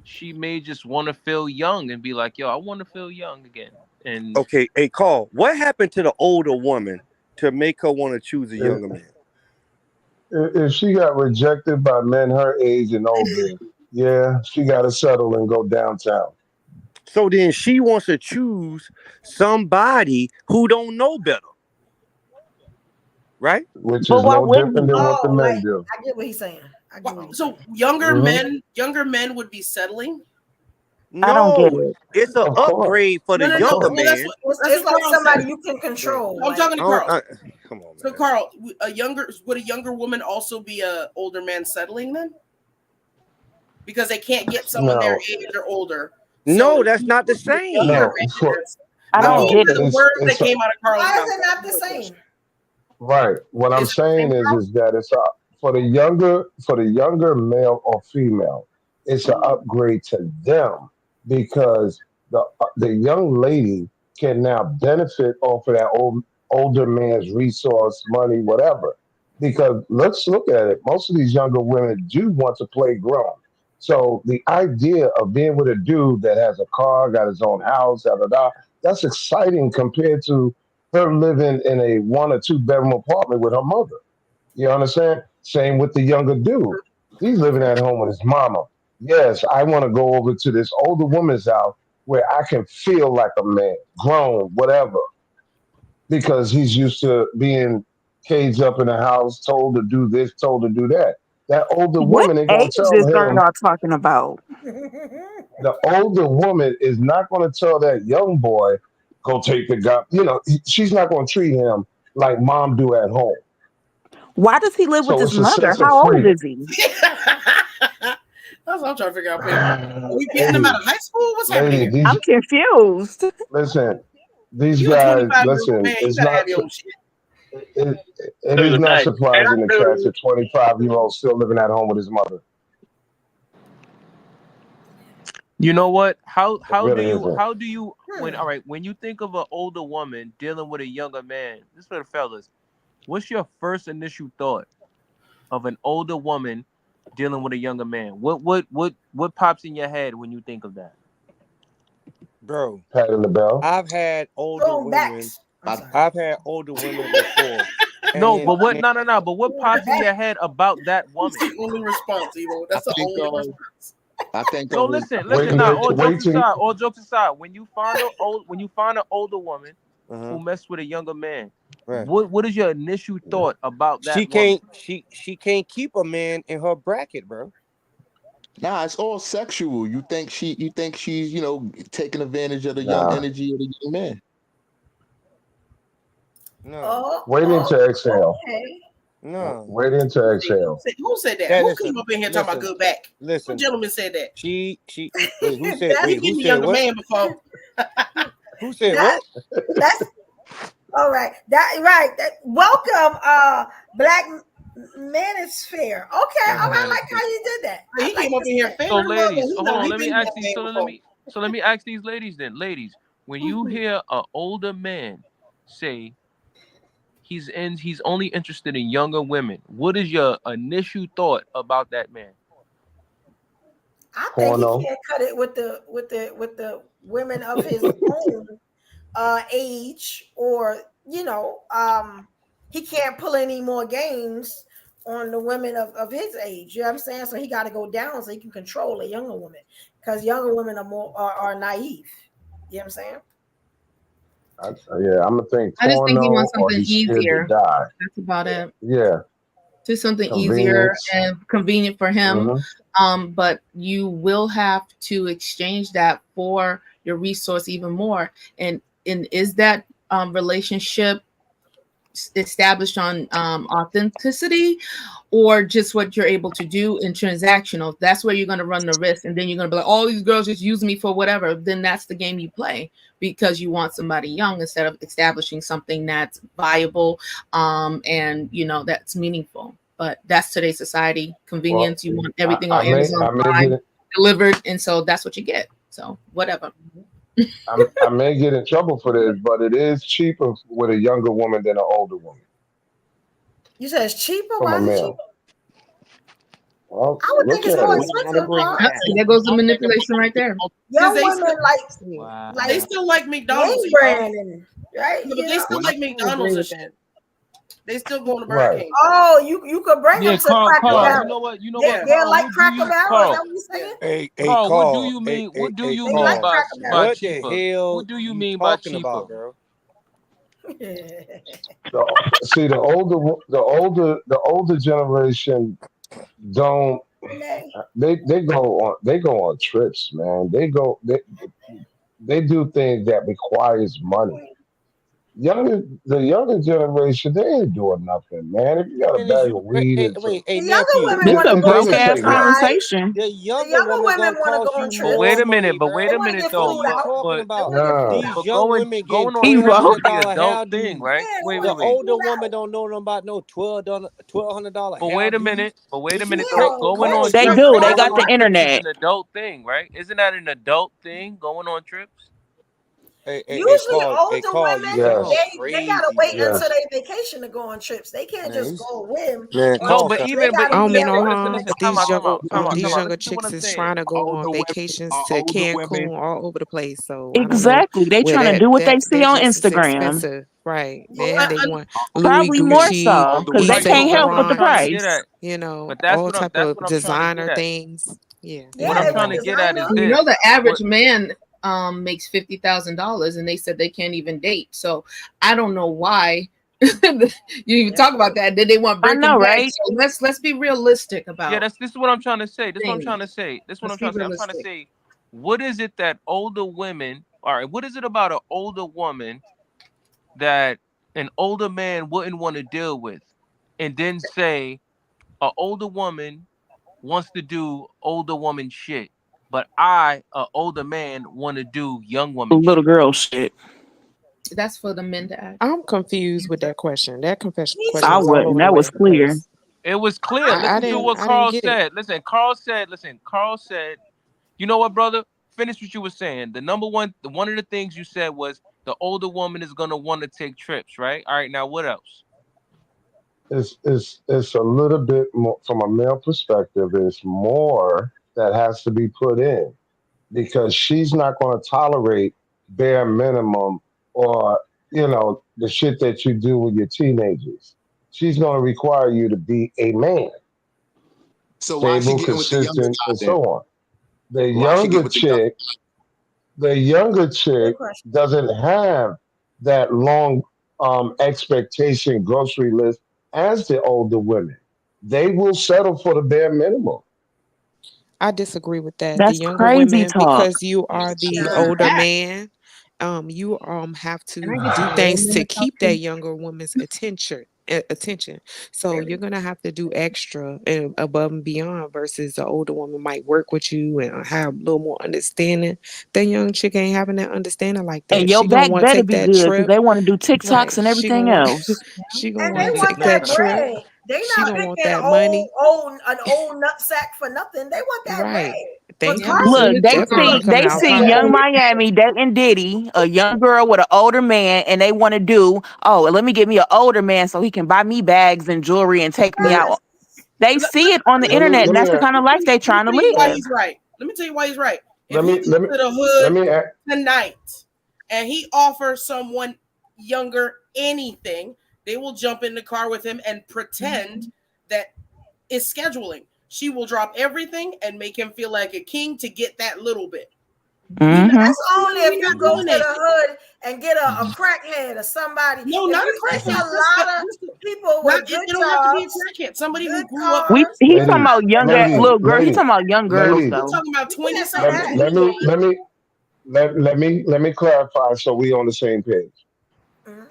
she may just want to feel young and be like, yo, I want to feel young again. And Okay, hey, Carl, what happened to the older woman to make her want to choose a younger man? If she got rejected by men her age and older, yeah, she got to settle and go downtown. So then she wants to choose somebody who don't know better, right? Which is no different than what the men do. I get what he's saying. So younger men would be settling. No, I don't get it. It's an upgrade for the younger man. It's like somebody you can control. I'm talking to Carl. Come on, man. So Carl, would a younger woman also be a older man settling then? Because they can't get someone their age or older. No, that's not the same. No, I don't get it. The words that came out of Carl's Why mouth. is it not the same? Right. What I'm saying is that it's for the younger male or female, it's an upgrade to them because the young lady can now benefit off of that older man's resource, money, whatever. Because let's look at it. Most of these younger women do want to play grown. So the idea of being with a dude that has a car, got his own house, that's exciting compared to her living in a 1 or 2 bedroom apartment with her mother. You understand? Same with the younger dude. He's living at home with his mama. Yes, I want to go over to this older woman's house where I can feel like a man, grown, whatever, because he's used to being caged up in the house, told to do this, told to do that. That older What woman ain't gonna tell ages are him. y'all talking about? The older woman is not gonna tell that young boy, go take the gun. She's not gonna treat him like mom do at home. Why does he live with So his it's a mother? sense of How old freedom. is he? That's what I'm trying to figure out. Are we getting them out of high school? What's happening Lady, here? I'm confused. listen, these You a guys, 25-year-old man. You it's gotta not, have your own shit. it is not surprising to catch a 25-year-old still living at home with his mother. You know what? How It do really you isn't. how do you when you think of an older woman dealing with a younger man? This is for the fellas. What's your first initial thought of an older woman dealing with a younger man? What pops in your head when you think of that? Bro, Patting the bell. I've had older Throwing women. backs. I'm sorry. I've had older women before. No, And but what? and No. But what pops in your head about that That's woman? the only response, Evo. That's the only response. I think No, listen. Nah. All jokes aside. When you find an older woman who messed with a younger man, right. what is your initial thought about that She woman? can't keep a man in her bracket, bro. Nah, it's all sexual. You think she's, taking advantage of the young Nah. energy of the young man. No. Wait until exhale. Okay. No. Wait until exhale. Who said that? That Who is came up in here talking about good back? What gentleman said that? Wait, who said? I've Wait, been who a said younger what? man before. Who said That- what? That's all right. Welcome, Black Manosphere. Okay, I like how you did that. He came up in here So, fangirling. ladies, He hold know on. he Let me been ask that these. man before. Let me ask these ladies then. Ladies, when you hear an older man say he's only interested in younger women, what is your initial thought about that man? I think Porno. he can't cut it with the women of his own age, or he can't pull any more games on the women of his age. You know what I'm saying? So he got to go down so he can control a younger woman, because younger women are naive. You know what I'm saying? I'm gonna think I just think he porno wants or something he's scared to easier. die. That's about it. Yeah. Just something easier Convenience. and convenient for him. Mhm. But you will have to exchange that for your resource even more. And is that relationship established on authenticity, or just what you're able to do in transactional? That's where you're going to run the risk, and then you're going to be like, all these girls just use me for whatever. Then that's the game you play, because you want somebody young instead of establishing something that's viable and that's meaningful. But that's today's society. Convenience. You want everything on Amazon Prime delivered, and so that's what you get. So whatever. I may get in trouble for this, but it is cheaper with a younger woman than an older woman You said it's cheaper. from Why a is it male. cheaper? Well, I would look think it's at more it. expensive. Carl. There goes the manipulation right there. Young They women still- like They still like McDonald's. name y'all. brand, and right? But You they know? still like McDonald's and shit. They still going to Burger Right. King. Oh, you could bring them to Cracker Carl, Barrel. you know what? They're Carl, like what do Cracker you- Barrel. Is Carl, that what you're saying? Hey, Carl, what do Carl. you mean? What do you They mean like by Cracker Barrel. What the cheaper? hell What do you mean by talking cheaper? about, girl? See, the older generation don't. They go on trips, man. They do things that requires money. The younger generation, they ain't doing nothing, man. If you got a Man, is bag you of weed and The younger nephew? women This want a to go broke to ass the drive. conversation. The The younger younger woman women gonna want to cost go on you trips. But wait a more minute. money, But bro. wait They a want to minute get What are though. food you out. talking But about? Yeah. These but young women getting going on trips $1,200 is the adult house. thing, right? Yeah, Wait, The wait, wait. older woman don't know nothing about no $1,200 But wait a hairdos. minute. But wait a Is you minute Yeah, though. crazy? Going on gold, They trips, do. They gold. got the is internet. an adult thing, right? Isn't that an adult thing? Going on trips. Hey, Usually, Carl, older Carl, women you sound they gotta crazy, wait bro. until they vacation to go on trips. They can't Man, just go with them. man, No, Carl but sound They even gotta I don't be mean at no work. harm, but these time out. these Listen younger to what chicks I'm is saying. trying to go on vacations to Cancun all over the place. So I don't know Exactly. They where trying to do what they see they on just is Instagram. expensive, right? Yeah. Then they want Louis Probably more Gucci, so because Yves they Right, Saint can't but that's help what with I'm the Laurent, trying to get price. at. But all that's type what of I'm trying to get designer at. things. Yeah, Yeah, What they I'm they trying want to want get at is designer. You this. know, the average man makes $50,000, and they said they can't even date. So I don't know why you even talk about that. Did they want I Birkin know, bags? right? So let's be realistic about. Yeah, this is what I'm trying to say. This is what I'm things. trying to say. This is what Let's I'm be trying to say. I'm trying to realistic. say, what is it that older women, all right, what is it about an older woman that an older man wouldn't want to deal with? And then say an older woman wants to do older woman shit, but I, an older man, want to do young woman Little shit. girl shit. That's for the men to ask. I'm confused with that question. That question I was all over wasn't. the That way was clear. because It was clear. I Listen to what didn't Carl get it. said. Listen, Carl said, you know what, brother? Finish what you were saying. One of the things you said was the older woman is gonna want to take trips, right? All right, now what else? It's a little bit more from a male perspective. It's more that has to be put in because she's not going to tolerate bare minimum or the shit that you do with your teenagers. She's going to require you to be a man, So why she stable, getting with the younger consistent, guy and then? so on. The Why she get younger with the young? chick, the younger chick doesn't have that long expectation grocery list as the older women. They will settle for the bare minimum. I disagree with that. The That's younger crazy women, talk. because you are the That's a older fact. man, you have to Can I get do some things rain in to the keep cup, that please? younger woman's attention. So you're gonna have to do extra and above and beyond versus the older woman might work with you and have a little more understanding. That young chick ain't having that understanding like And that. your She gonna back want to better take be that good because trip. they want to do TikToks Right. and She everything gonna else. she gonna And want they to want take that that trip. bread. They She not gonna want picking that money. an old nutsack for nothing. They want that bread. Right. But Thank you. Carl So Look, you they definitely see be coming they out see pocket. Young Miami dating Diddy, a young girl with an older man, and they want to do, oh, let me get me an older man so he can buy me bags and jewelry and take me out. They Let, see it on the Let me internet, let and me that's the kind of life they let me trying to tell you why live. he's right. Let me tell you why he's right. If let he me goes let me to the let hood me a- tonight and he offers someone younger anything, they will jump in the car with him and pretend that it's scheduling. She will drop everything and make him feel like a king to get that little bit. Mm-hmm. That's only if We're you not go to doing the that. hood and get a crackhead or somebody. No, If not you a get crackhead. a lot of people with It good don't have to be a jobs, crackhead. Somebody who good grew up. cars. He talking ladies, about younger ladies, little girl. He ladies, talking about young girls ladies. We're though. talking about You 20 can't say something, that. 21. Let me clarify so we on the same page.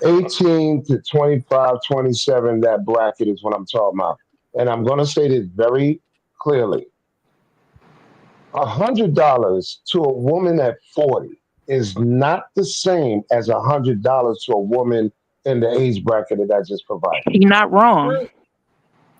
18 to 25, 27, that bracket is what I'm talking about. And I'm going to say this very clearly. $100 to a woman at 40 is not the same as $100 to a woman in the age bracket that I just provided. He not wrong.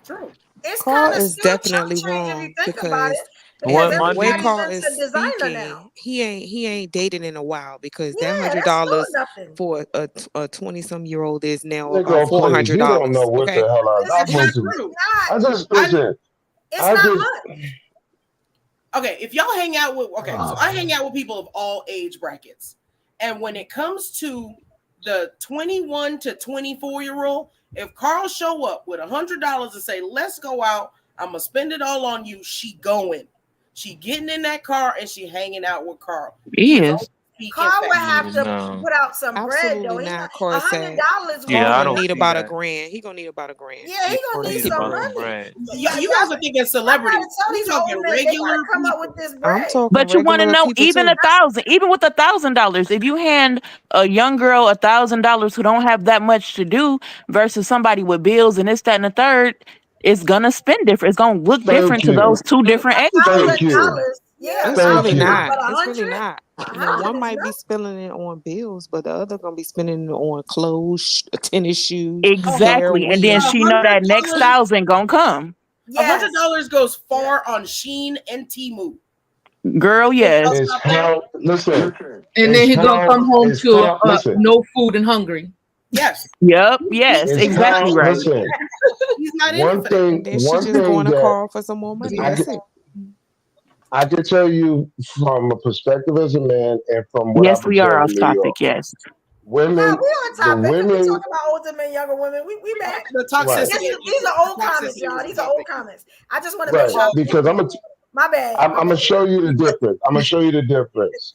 True. It's Carl kind of is still definitely chump change if you wrong think about it, because because the way everybody's Carl is into designer now. speaking, he ain't dated in a while because that Yeah, $100 that's still nothing. for a 20-some-year-old is now Nigga, please, you don't know $400. what the Okay. hell That's I not went to. true. I just I listen. It's I not just much. okay, if y'all hang out with so I hang out with people of all age brackets. And when it comes to the 21 to 24-year-old, if Carl show up with $100 and say, let's go out, I'm gonna spend it all on you, she going. She getting in that car and she hanging out with Carl. He is. Carl would have to No. put out some bread though. Absolutely He's not. not Carl said $100 Yeah, Carl I gonna gonna don't need see about a that. grand. He gonna need about a grand. yeah, he gonna Don't need need some about no money. bread. You guys are thinking I'm celebrities. trying to tell We these talking old men they regular gotta come up people. with this I'm bread. talking But you want to regular know, people even too. even with $1,000, if you hand a young girl $1,000 who don't have that much to do versus somebody with bills and this, that, and the third, it's gonna spend different. It's gonna look thank different to those you. two different age Thank groups. you. Yeah, It's Thank really $1,000 you. not. but It's really not. Now, 100 one is might be nothing. spending it on bills, but the other gonna be spending it on clothes, tennis shoes, hair, Exactly, and then weave. she know that next $100 1,000 gonna come. Yes. $100 goes far on Shein and Temu. Girl, Can y'all yes. It's stop there? how listen. And It's then he gonna come how home it's to how listen. no food and hungry. Yes. Yep. Yes. It's Exactly how right. listen. He's not in it for that. And then she One just thing going to that call for some more money. I That's can it. I can tell you from a perspective as a man and from what Yes, I've we are observed off in New York, topic. Yes. Nah, we women, on the topic because we women, talking about older men, younger women. We back. The right, toxicity. These are old comments, Toxicity y'all. is the These are old topic. comments. I just want to make right. sure. Because My bad. I'm gonna show you the difference. I'm gonna show you the difference.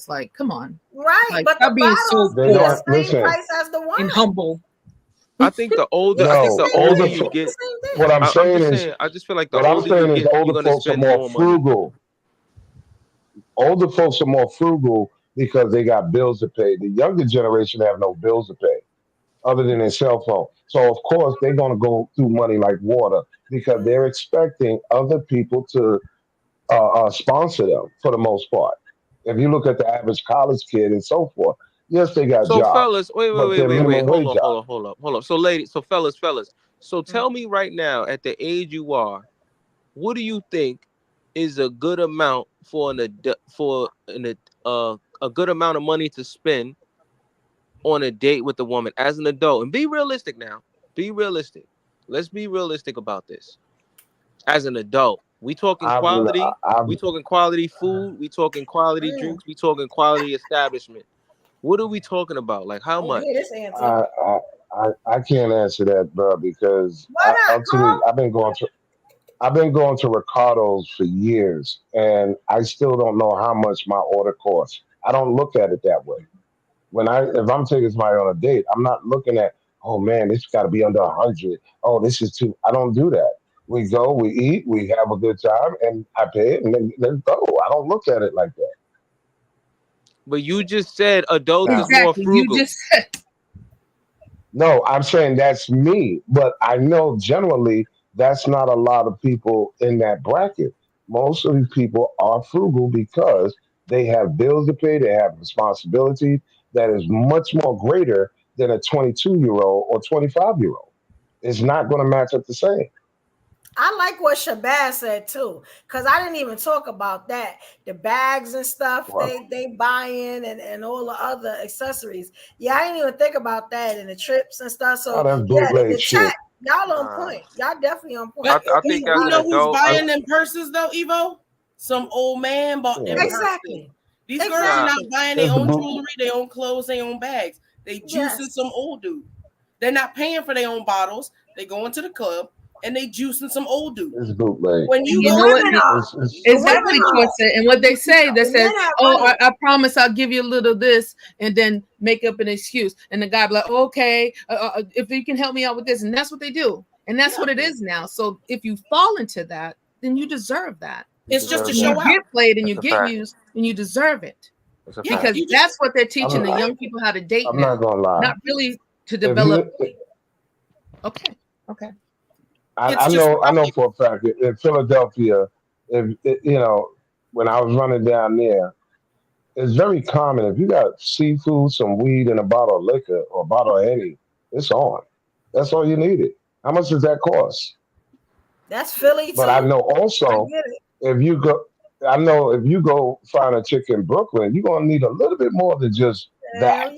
$100. Like, come on. Right, Like, but the stop being so bottles They be the don't poor same listen. price as the wine. and humble. I think the older you get, what I'm I'm saying just is, saying, I just feel like the what I'm older you saying is get, you're older gonna folks are spend more more money. frugal. Older folks are more frugal because they got bills to pay. The younger generation have no bills to pay other than their cell phone. So of course they're gonna go through money like water because they're expecting other people to sponsor them for the most part. If you look at the average college kid and so forth, yes, they got So jobs, fellas, wait, but they're minimum hold wage on, jobs. hold on. So ladies, so fellas. So tell me right now, at the age you are, what do you think is a good amount for a good amount of money to spend on a date with a woman as an adult? And be realistic now. Be realistic. Let's be realistic about this. As an adult, we talking quality. We talking quality food. We talking quality drinks. We talking quality establishment. What are we talking about? Like how much? I can't answer that, bro, because Why not, ultimately I've been going to Ricardo's for years, and I still don't know how much my order costs. I don't look at it that way. If I'm taking somebody on a date, I'm not looking at, oh man, this got to be under 100. Oh, this is too. I don't do that. We go, we eat, we have a good time, and I pay it, and then let's go. I don't look at it like that. But you just said adults is more Exactly. frugal. You just said. No, I'm saying that's me, but I know generally that's not a lot of people in that bracket. Most of these people are frugal because they have bills to pay, they have responsibility that is much more greater than a 22-year-old or 25-year-old. It's not going to match up the same. I like what Shabazz said too, because I didn't even talk about that. The bags and stuff they buy in and all the other accessories. Yeah, I didn't even think about that and the trips and stuff. So that's yeah, bootleg the shit. chat, y'all on point. Y'all definitely on point. I think as You an know who's adult, buying them purses though, Evo? Some old man bought them purses. Exactly. These girls are not buying their That's the own boot- jewelry, their own clothes, their own bags. They juicing Yes. some old dude. They're not paying for their own bottles. They go into the club and they juicing some old dude. It's bootleg. When you You go know what? It's- Exactly, Corset. And what they say, they The says, men have "Oh, money. I promise I'll give you a little of this," and then make up an excuse. And the guy be like, "Okay, if you can help me out with this," and that's what they do, and that's what it is now. So if you fall into that, then you deserve that. It's just to You show out. get played and you That's a get fact. used, and you deserve it. That's a Because fact. that's what they're teaching I'm the not- young people how to date I'm now. not gonna lie. Not really to If develop. you- Okay. I know for a fact that in Philadelphia, when I was running down there, it's very common if you got seafood, some weed, and a bottle of liquor or a bottle of Henny, it's on. That's all you needed. How much does that cost? That's Philly too. But I know also I get it. if you go find a chick in Brooklyn, you're gonna need a little bit more than just that.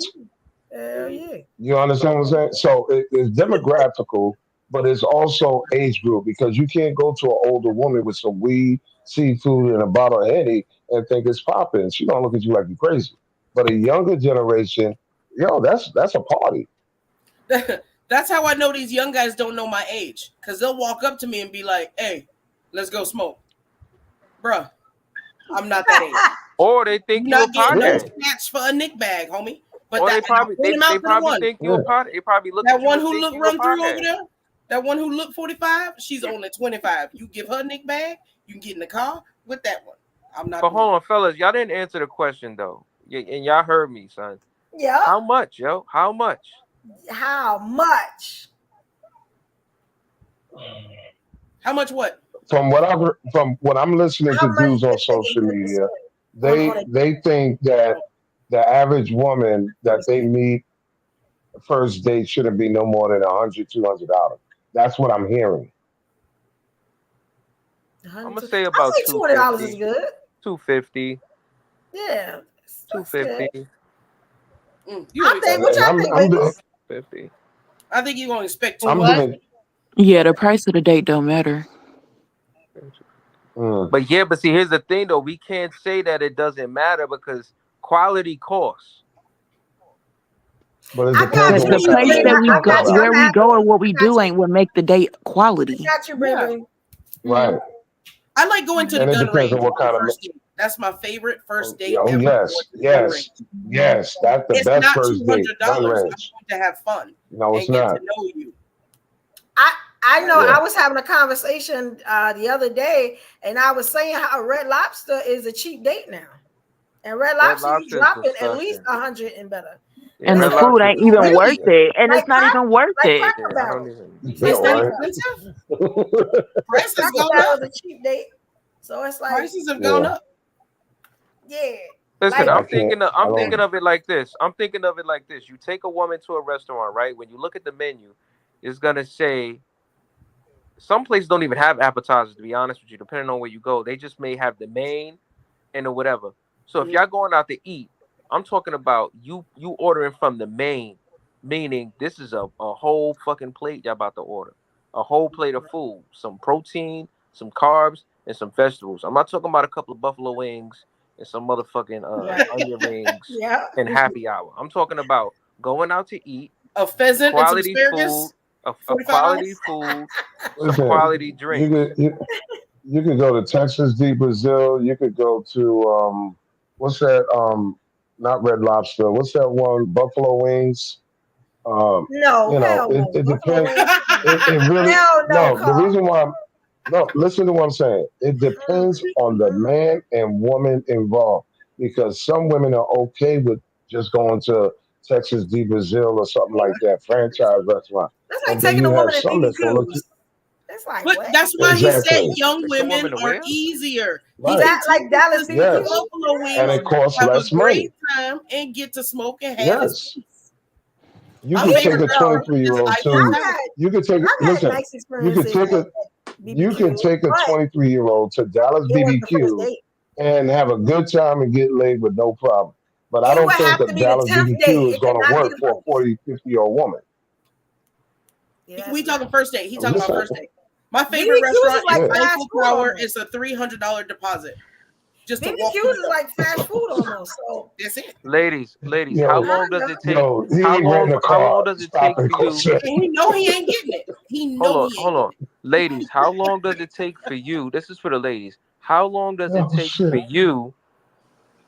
Hell yeah. You understand what I'm saying? So it's demographical, but it's also age group because you can't go to an older woman with some weed, seafood, and a bottle of Henny and think it's popping. She gonna look at you like you're crazy. But a younger generation, that's a party. That's how I know these young guys don't know my age. Because they'll walk up to me and be like, hey, let's go smoke. Bruh, I'm not that age. Or they think You're you're a not getting no pothead. snatch for a Nick bag, homie. But Or that, they probably point 'em out they to the probably one. think you're a pothead. They probably look That at you one and who think look you a run through over pothead. there, that one who look 45, she's only 25. You give her a Nick bag, you can get in the car with that one. I'm not. But hold on, fellas, y'all didn't answer the question though. And y'all heard me, son. Yeah. How much, yo? How much? How much? How much what? From what I'm listening to dudes on social media, they think that the average woman that they meet first date shouldn't be no more than $100, $200. That's what I'm hearing. I'm gonna say I about say $200 is good. 250. Yeah. 250. I think what y'all think, I'm ladies? 50. I think you're gonna expect I'm what? doing- Yeah, the price of the date don't matter. But see, here's the thing though. We can't say that it doesn't matter because quality costs. But it I depends got on you. The what kind place of that we I go, got you. where I'm we happy. go, or what we I got you. doing will make the date quality. I got you, baby. Right. I like going to the And it gun depends range on what on the kind of first date. That's my favorite first date Oh ever. yes, going to the gun yes, range. yes. That's the It's best not first date. $200. Gun I'm range. going to have fun. No, it's and get not. to know you. I know Yeah. I was having a conversation the other day, and I was saying how Red Lobster is a cheap date now. And Red Lobster, you Lobster is dropping at least disgusting. 100 and better. And the Red It's food Lobster is ain't even disgusting. worth really it. And it's not even worth like it. Cracker Yeah, I Barrel. don't even. Yeah, It's not right. expensive. Prices Cracker gone Barrel up. is a cheap date, so it's like Prices have gone Yeah. up. yeah. Listen, Like I I'm can't. thinking of I I'm thinking don't. of it like this. I'm thinking of it like this. You take a woman to a restaurant, right? When you look at the menu, it's gonna say some places don't even have appetizers, to be honest with you, depending on where you go. They just may have the main and or whatever. So if y'all going out to eat, I'm talking about you ordering from the main, meaning this is a whole fucking plate y'all about to order. A whole plate of food, some protein, some carbs, and some vegetables. I'm not talking about a couple of buffalo wings and some motherfucking onion rings yeah. and happy hour. I'm talking about going out to eat, A pheasant and some quality food, asparagus, a $45. quality food, some Listen, quality you drinks. you could go to Texas de Brazil. You could go to what's that? Not Red Lobster. What's that one? Buffalo Wings. No, You know, hell no. it Buffalo depends. wings. It really Hell no, no. The Carl. reason why no. Listen to what I'm saying. It depends on the man and woman involved because some women are okay with just going to Texas de Brazil or something like that franchise restaurant, That's like and then taking you a have woman to some that's gonna look BBQs. It's like But what? that's why he said exactly young Take a women woman to are where? easier. He right. can That like take them Dallas to BBQ? Yes, Buffalo and Wings, it costs have a less money. great time, and get to smoke and have his Yes, peace. you My could Yeah, take favorite a no. restaurant 23 year is old Eiffel to. I've Tower. had You could take I've had listen. nice You could experiences take a at you BBQ, could take a but 23-year-old to Dallas it wasn't the first BBQ date. and have a good time and get laid with no problem. But I It don't would think have a to be the Dallas 10th date. BBQ is It could going to not be work the for a first. 40, 50-year-old woman. Yeah, We that's not. talking first date. He I'm talking just about saying. first date. My favorite BBQs is restaurant is like Yeah. fast Eiffel food Tower. almost. It's a $300 deposit just to walk through BBQs the is door. like fast food almost. So That's it. Ladies, how Yo, long I does know. it take? he How ain't renting long? a How long car. does it Stop take it, for you? Jose. And he know he ain't getting it. He know he ain't Hold on. getting it. Ladies, how long does it take for you? This is for the ladies. How long does it Oh take for shit. you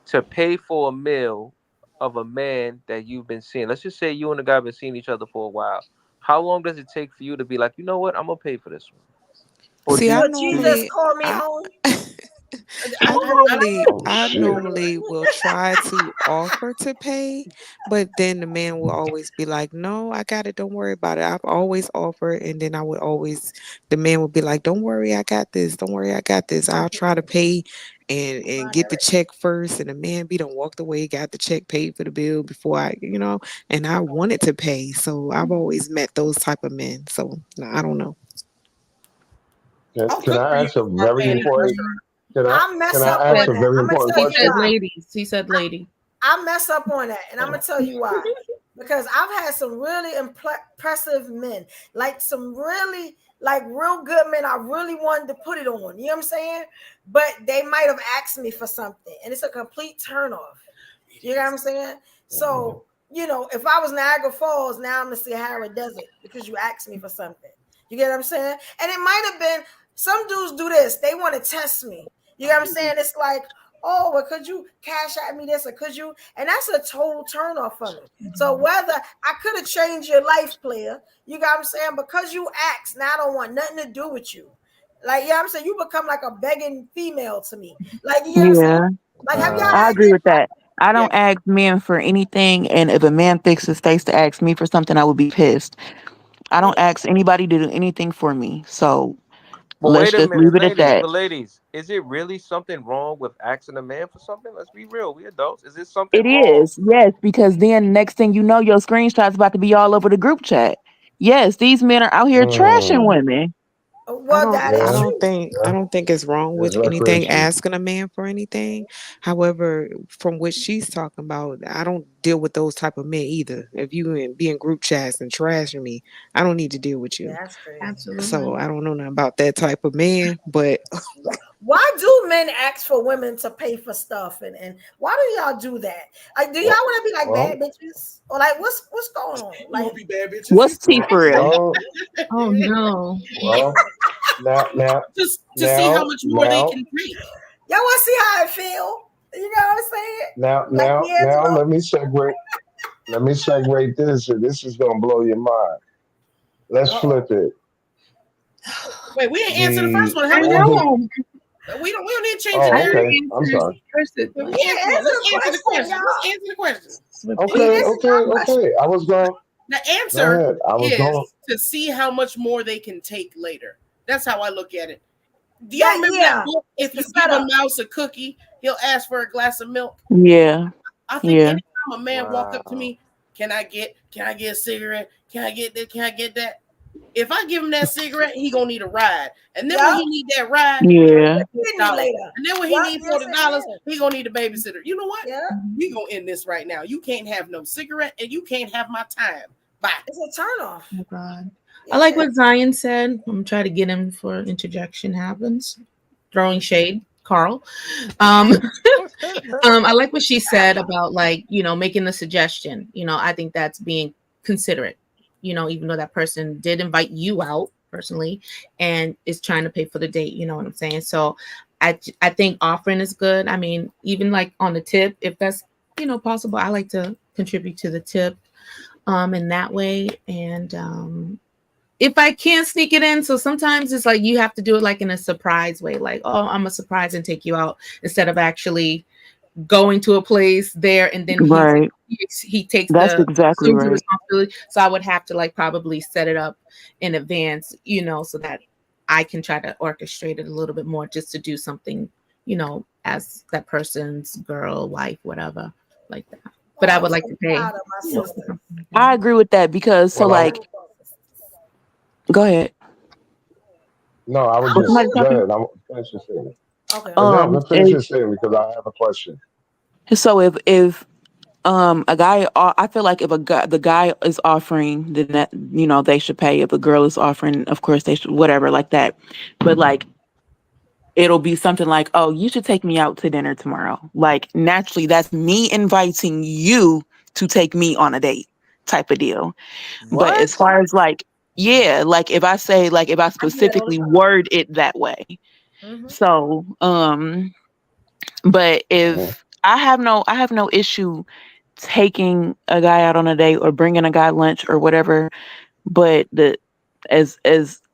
to pay for a meal of a man that you've been seeing? Let's just say you and the guy been seeing each other for a while. How long does it take for you to be like, you know what, I'm gonna pay for this one? Or See, do I Would you you just normally, call me I, home? I I normally, Oh I shit. normally will try to offer to pay, but then the man will always be like, "No, I got it. Don't worry about it." I've always offered, and then the man would be like, "Don't worry, I got this. Don't worry, I got this." I'll try to pay and get the check first, and the man be done walked away, got the check, paid for the bill before and I wanted to pay, so I've always met those type of men. So no, I don't know. I'll Can cook for I you ask a before I very pay at the important? restaurant. I mess Can I up ask on a that. very I'm gonna important tell He you said question? why. ladies. He said lady. I mess up on that, and I'm gonna tell you why. Because I've had some really impressive men, like some really, like real good men. I really wanted to put it on. You know what I'm saying? But they might have asked me for something, and it's a complete turnoff. You know what I'm saying? So, if I was Niagara Falls, now I'm the Sahara Desert because you asked me for something. You get what I'm saying? And it might have been some dudes do this. They want to test me. You know what I'm saying? It's like, oh, well, could you cash at me this or could you? And that's a total turn off for me. So whether I could have changed your life, player, you got what I'm saying? Because you asked, now I don't want nothing to do with you. Like, yeah, I'm saying you become like a begging female to me. Like, you know what I'm saying? Yeah, Like, have y'all I had agree that? with that. I Yeah. don't ask men for anything, and if a man thinks it's safe to ask me for something, I would be pissed. I don't ask anybody to do anything for me, so But let's wait a just minute, leave it at that. ladies, is it really something wrong with asking a man for something? Let's be real, we adults. Is it something It wrong? is, yes, because then next thing you know, your screenshot's about to be all over the group chat. Yes, these men are out here trashing Mm, women. Well, that I is yeah, don't true. think I yeah, don't think it's wrong it's with anything recreation. asking a man for anything. However, from what she's talking about, I don't deal with those type of men either. If be in group chats and trashing me, I don't need to deal with Yeah, you. that's crazy. So Absolutely. I don't know nothing about that type of man, but Why do men ask for women to pay for stuff? And why do y'all do that? Like, do y'all Well, want to be like bad well, bitches? Or like what's going on? You Like, want to be bad bitches? What's T for real? well, Oh no. well. Now, now, Just to see how now, much more they now, can take. y'all want to see how I feel? You know what I'm saying? now, Like now, now. D'Angelo? Let me segue. let me segue this, and this is gonna blow your mind. Let's flip it. Wait, we didn't answer the first The one. How I we gonna older. know. we don't need to change the Oh, narrative. okay. I'm sorry. Let's Yeah, answer answer the the question, question. y'all. Let's answer the question. Okay, This is okay, our question. okay. I was going. The Go answer ahead. I was going. is to see how much more they can take later. That's how I look at it. Do That- y'all remember yeah, that book? If it's you the give a setup. mouse a cookie, he'll ask for a glass of milk. Yeah. I think Yeah. anytime a man walk up to Wow. me, can I get a cigarette? Can I get that? Can I get that? If I give him that cigarette, he gonna need a ride. And then when Yup. he need that ride, Yeah. $40. Later. And then when he Yup, need yes, $40, it is. he gonna need a babysitter. You know what? Yeah, We gonna end this right now. You can't have no cigarette and you can't have my time. Bye. it's a turnoff. Oh God. I like what Zion said. I'm trying to get him for interjection happens. Throwing shade, Carl. I like what she said about like, making the suggestion. I think that's being considerate, even though that person did invite you out personally and is trying to pay for the date, you know what I'm saying? So I think offering is good. I mean, even like on the tip, if that's, possible, I like to contribute to the tip in that way. And if I can't sneak it in, so sometimes it's like you have to do it like in a surprise way, like, oh, I'm a surprise and take you out instead of actually going to a place there and then Right. he takes That's the exactly assumes the right. responsibility. So I would have to like probably set it up in advance, so that I can try to orchestrate it a little bit more just to do something, as that person's girl, wife, whatever, like that. But I would like to pay. I agree with that because so Well, like go ahead. No, I was Was somebody just go talking? ahead. I'm finish your statement. Okay. But finish your statement because I have a question. So if a guy I feel like if the guy is offering, then that they should pay. If the girl is offering, of course they should, whatever, like that. But like it'll be something like, oh, you should take me out to dinner tomorrow. Like naturally that's me inviting you to take me on a date type of deal. But What? as far as like, yeah, like if I say, like if I specifically word it that way. So but if I have no issue taking a guy out on a date or bringing a guy lunch or whatever, but as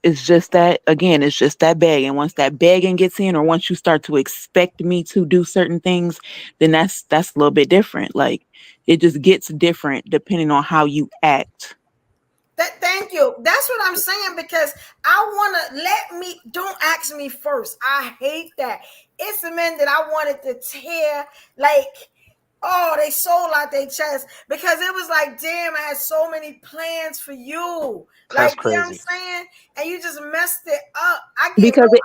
it's just that, again, it's just that begging. Once that begging gets in, or once you start to expect me to do certain things, then that's a little bit different. Like it just gets different depending on how you act. Thank you. That's what I'm saying, because I want to don't ask me first. I hate that. It's the men that I wanted to tear, like, oh, they sold out their chest, because it was like, damn, I had so many plans for you. That's Like, you know what I'm crazy. saying? And you just messed it up. I get Because real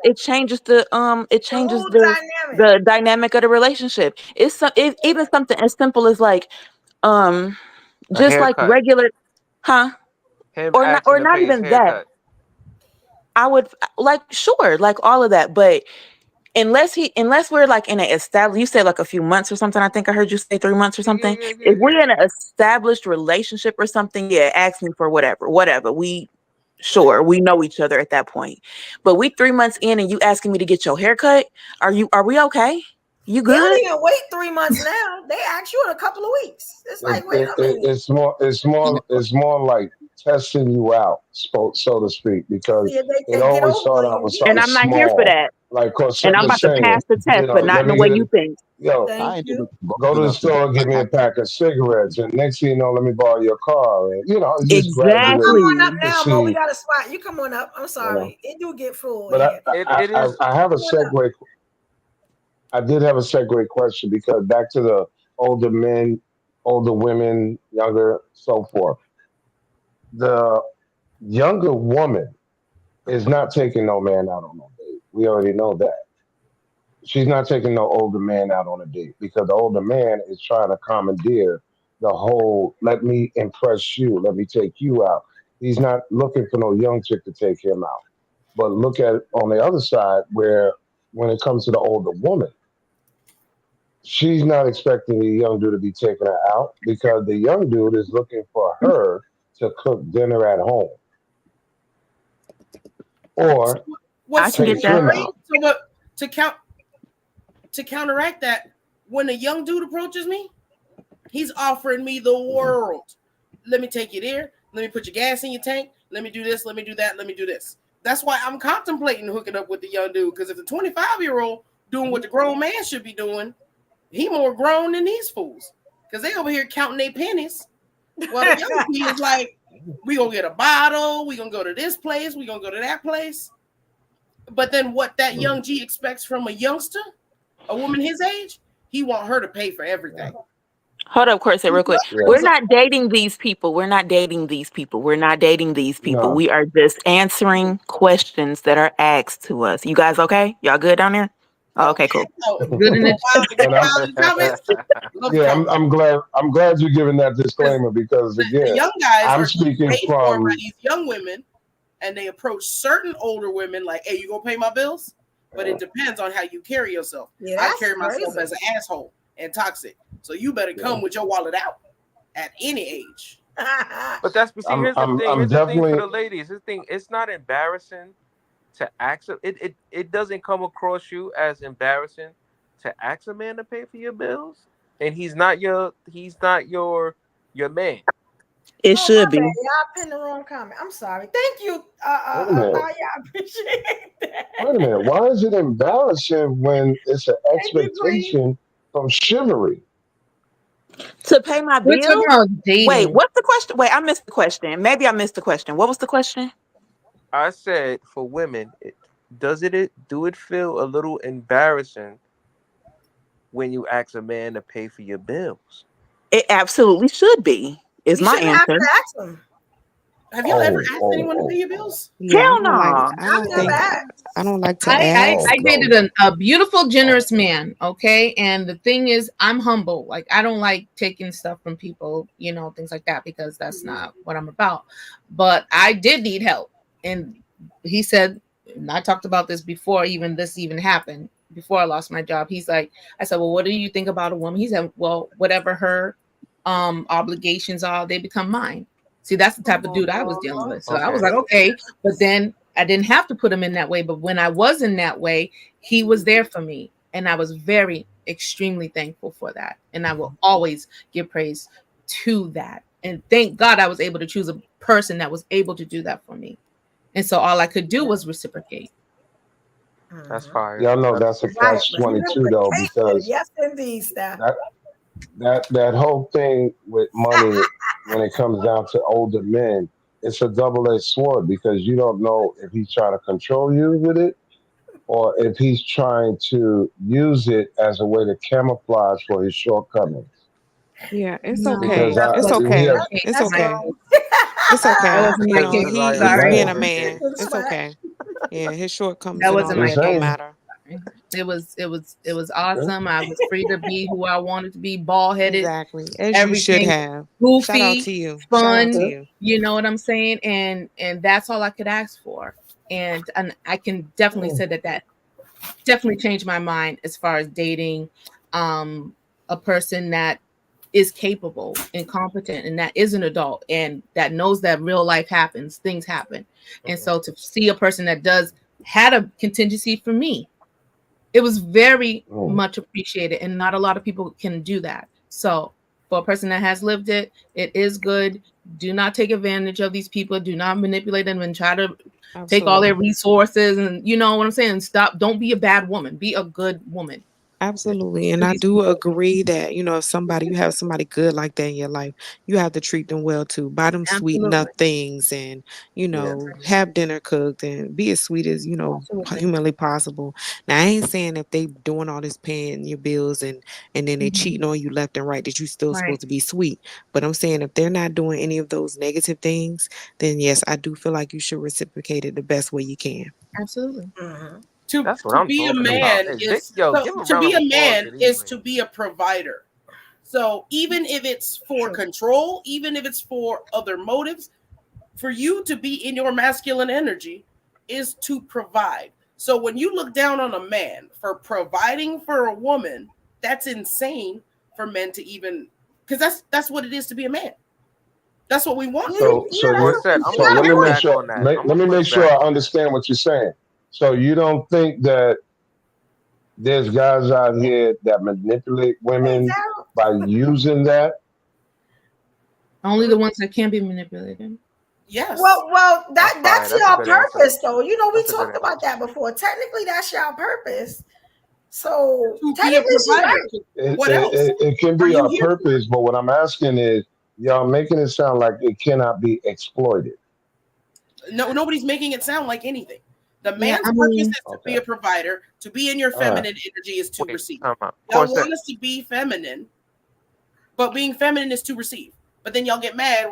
it changes the dynamic. the dynamic of the relationship. Even something as simple as like A just like haircut. regular, huh? Him Or asking to not pay his even that. haircut. I would like, sure, like all of that, but unless we're like in an established, you said like a few months or something. I think I heard you say 3 months or something. If we're in an established relationship or something, yeah, ask me for whatever. We know each other at that point. But we 3 months in and you asking me to get your haircut? Are we okay? You They don't good? even wait 3 months now. They ask you in a couple of weeks. It's like, wait a minute. It's more like testing you out, so to speak, because See if they it can get always over start on out with you. And something I'm not here for small. that. Like And Cosette I'm was about to saying, pass the test, but not let in the me way get you it. think. Yo, Thank you. go to the store and get me a pack of cigarettes, and next thing you know, let me borrow your car. And it's just Come graduate on up Exactly. to now, Mo. We see, got a spot. You come on up. I'm you know. sorry. It do get full in But here. It is. I have a Come on up. segue. I did have a segue question, because back to the older men, older women, younger, so forth. The younger woman is not taking no man out on no date. We already know that. She's not taking no older man out on a date, because the older man is trying to commandeer the whole, let me impress you, let me take you out. He's not looking for no young chick to take him out. But look at it on the other side, where when it comes to the older woman, she's not expecting the young dude to be taking her out, because the young dude is looking for her to cook dinner at home or What I can get take that. him Sorry. out. So what to counteract that, when a young dude approaches me, He's offering me the world. Let me take you there. Let me put your gas in your tank. Let me do this. Let me do that. Let me do this. That's why I'm contemplating hooking up with the young dude. Because if the 25-year-old doing what the grown man should be doing, he more grown than these fools. Because they over here counting their pennies. Well, the young G is like, we gonna get a bottle. We gonna go to this place. We gonna go to that place. But then what that young G expects from a youngster, a woman his age, he want her to pay for everything. Hold up, Corset, real quick. We're not dating these people. We're not dating these people. We're not dating these people. No. We are just answering questions that are asked to us. You guys okay? Y'all good down there? Oh, okay, cool. Good in Yeah, I'm glad you're giving that disclaimer because The again, young guys I'm are speaking paid for from by these young women, and they approach certain older women like, "Hey, you gonna pay my bills?" But it depends on how you carry yourself. Yeah, I that's carry myself crazy. as an asshole and toxic, so you better come with your wallet out at any age. But see, here's the thing. I'm Here's the thing for definitely the ladies. This thing, it's not embarrassing to ask. It doesn't come across you as embarrassing to ask a man to pay for your bills, and he's not your man. It should be. Y'all pinned the wrong comment. I'm sorry. Thank you. Wait a minute. I appreciate that. Wait a minute. Why is it embarrassing when it's an Thank you, Queen. expectation from chivalry? To pay my We're talking bills? about Wait, dating. what's the question? Wait, I missed the question. Maybe I missed the question. What was the question? I said for women, do it feel a little embarrassing when you ask a man to pay for your bills? It absolutely should be, is You my shouldn't have answer. to ask them. Have y'all ever asked anyone to pay your bills? Yeah, Hell I don't like. no. I I've don't never think. asked. I don't like to I ask. dated a beautiful, generous man. Okay. And the thing is, I'm humble. Like, I don't like taking stuff from people, things like that, because that's not what I'm about. But I did need help. And he said, and I talked about this before this even happened, before I lost my job. He's like, I said, well, what do you think about a woman? He said, well, whatever her obligations are, they become mine. See, that's the type of dude I was dealing with. So I was like, okay, but then I didn't have to put him in that way. But when I was in that way, he was there for me. And I was extremely thankful for that. And I will always give praise to that. And thank God I was able to choose a person that was able to do that for me. And so all I could do was reciprocate. That's fire. Y'all know that's a catch-22 though, because Yes, indeed, Steph. that whole thing with money when it comes down to older men, it's a double-edged sword because you don't know if he's trying to control you with it or if he's trying to use it as a way to camouflage for his shortcomings. Yeah, it's No, okay. Because It's we okay. have It's That's okay. wrong. It's okay. That wasn't my case. He's Sorry. being a man. It's okay. Yeah, his shortcomings That and all wasn't that my don't case. matter. It was awesome. I was free to be who I wanted to be, bald headed. Exactly. As you should Everything have. Shout out goofy, to you. Shout out fun. to you. You know what I'm saying? And that's all I could ask for. And I can definitely say that definitely changed my mind as far as dating a person that is capable and competent and that is an adult and that knows that real life happens, things happen. And so to see a person that had a contingency for me, it was very much appreciated, and not a lot of people can do that. So for a person that has lived it, it is good. Do not take advantage of these people. Do not manipulate them and try to take all their resources. And you know what I'm saying? Stop. Don't be a bad woman. Be a good woman. Absolutely. And I do agree that, you have somebody good like that in your life, you have to treat them well too. Buy them sweet enough things and, have dinner cooked and be as sweet as, humanly possible. Now, I ain't saying if they doing all this paying your bills and then they cheating on you left and right that you still supposed to be sweet. But I'm saying if they're not doing any of those negative things, then yes, I do feel like you should reciprocate it the best way you can. Absolutely. That's what To I'm be a talking man about. is Give a to round be of a man applause to these is to be a provider. So even if it's for control, even if it's for other motives, for you to be in your masculine energy is to provide. So when you look down on a man for providing for a woman, that's insane for men to even, because that's what it is to be a man. That's what we want. So let me make sure. Let me make sure I understand what you're saying. So you don't think that there's guys out here that manipulate women by using that Only the ones that can't be manipulated. Yes. Well, That's fine. that's That's a your good answer. purpose, though. You know, we That's a good talked about answer. that before. Technically, that's your purpose. So To be a technically, she's provider. right. What else? It can Are be you our here? purpose, but what I'm asking is, y'all making it sound like it cannot be exploited. No, nobody's making it sound like anything. The Yeah, man's I purpose mean, is to be a provider. To be in your All right. feminine energy is to Wait, receive. time out. Y'all Corset, want us to be feminine, but being feminine is to receive. But then y'all get mad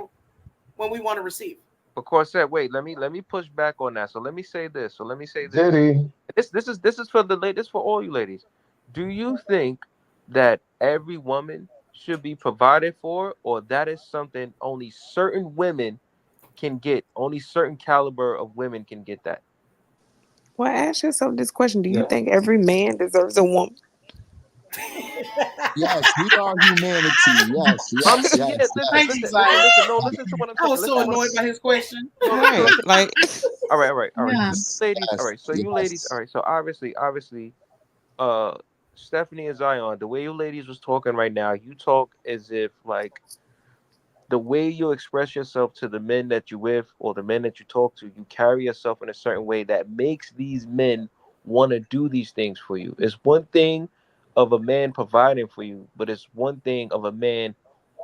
when we want to receive. but Corset, wait. Let me push back on that. So let me say this. Did he? This is for the ladies. This is for all you ladies. Do you think that every woman should be provided for, or that is something only certain women can get? Only certain caliber of women can get that. Well, ask yourself this question: do you Yeah. think every man deserves a woman? Yes, we are humanity. Yes, I yes, mean, yeah. yes, Thank yes. you, Zion. No, listen to what I'm I saying. was so Listen to what annoyed by his question. No, Right. listen. Like, All right. yeah. So you ladies, all right. So you ladies, all right. So obviously, Stephanie and Zion, the way you ladies was talking right now, you talk as if like the way you express yourself to the men that you with or the men that you talk to, you carry yourself in a certain way that makes these men want to do these things for you. It's one thing of a man providing for you, but it's one thing of a man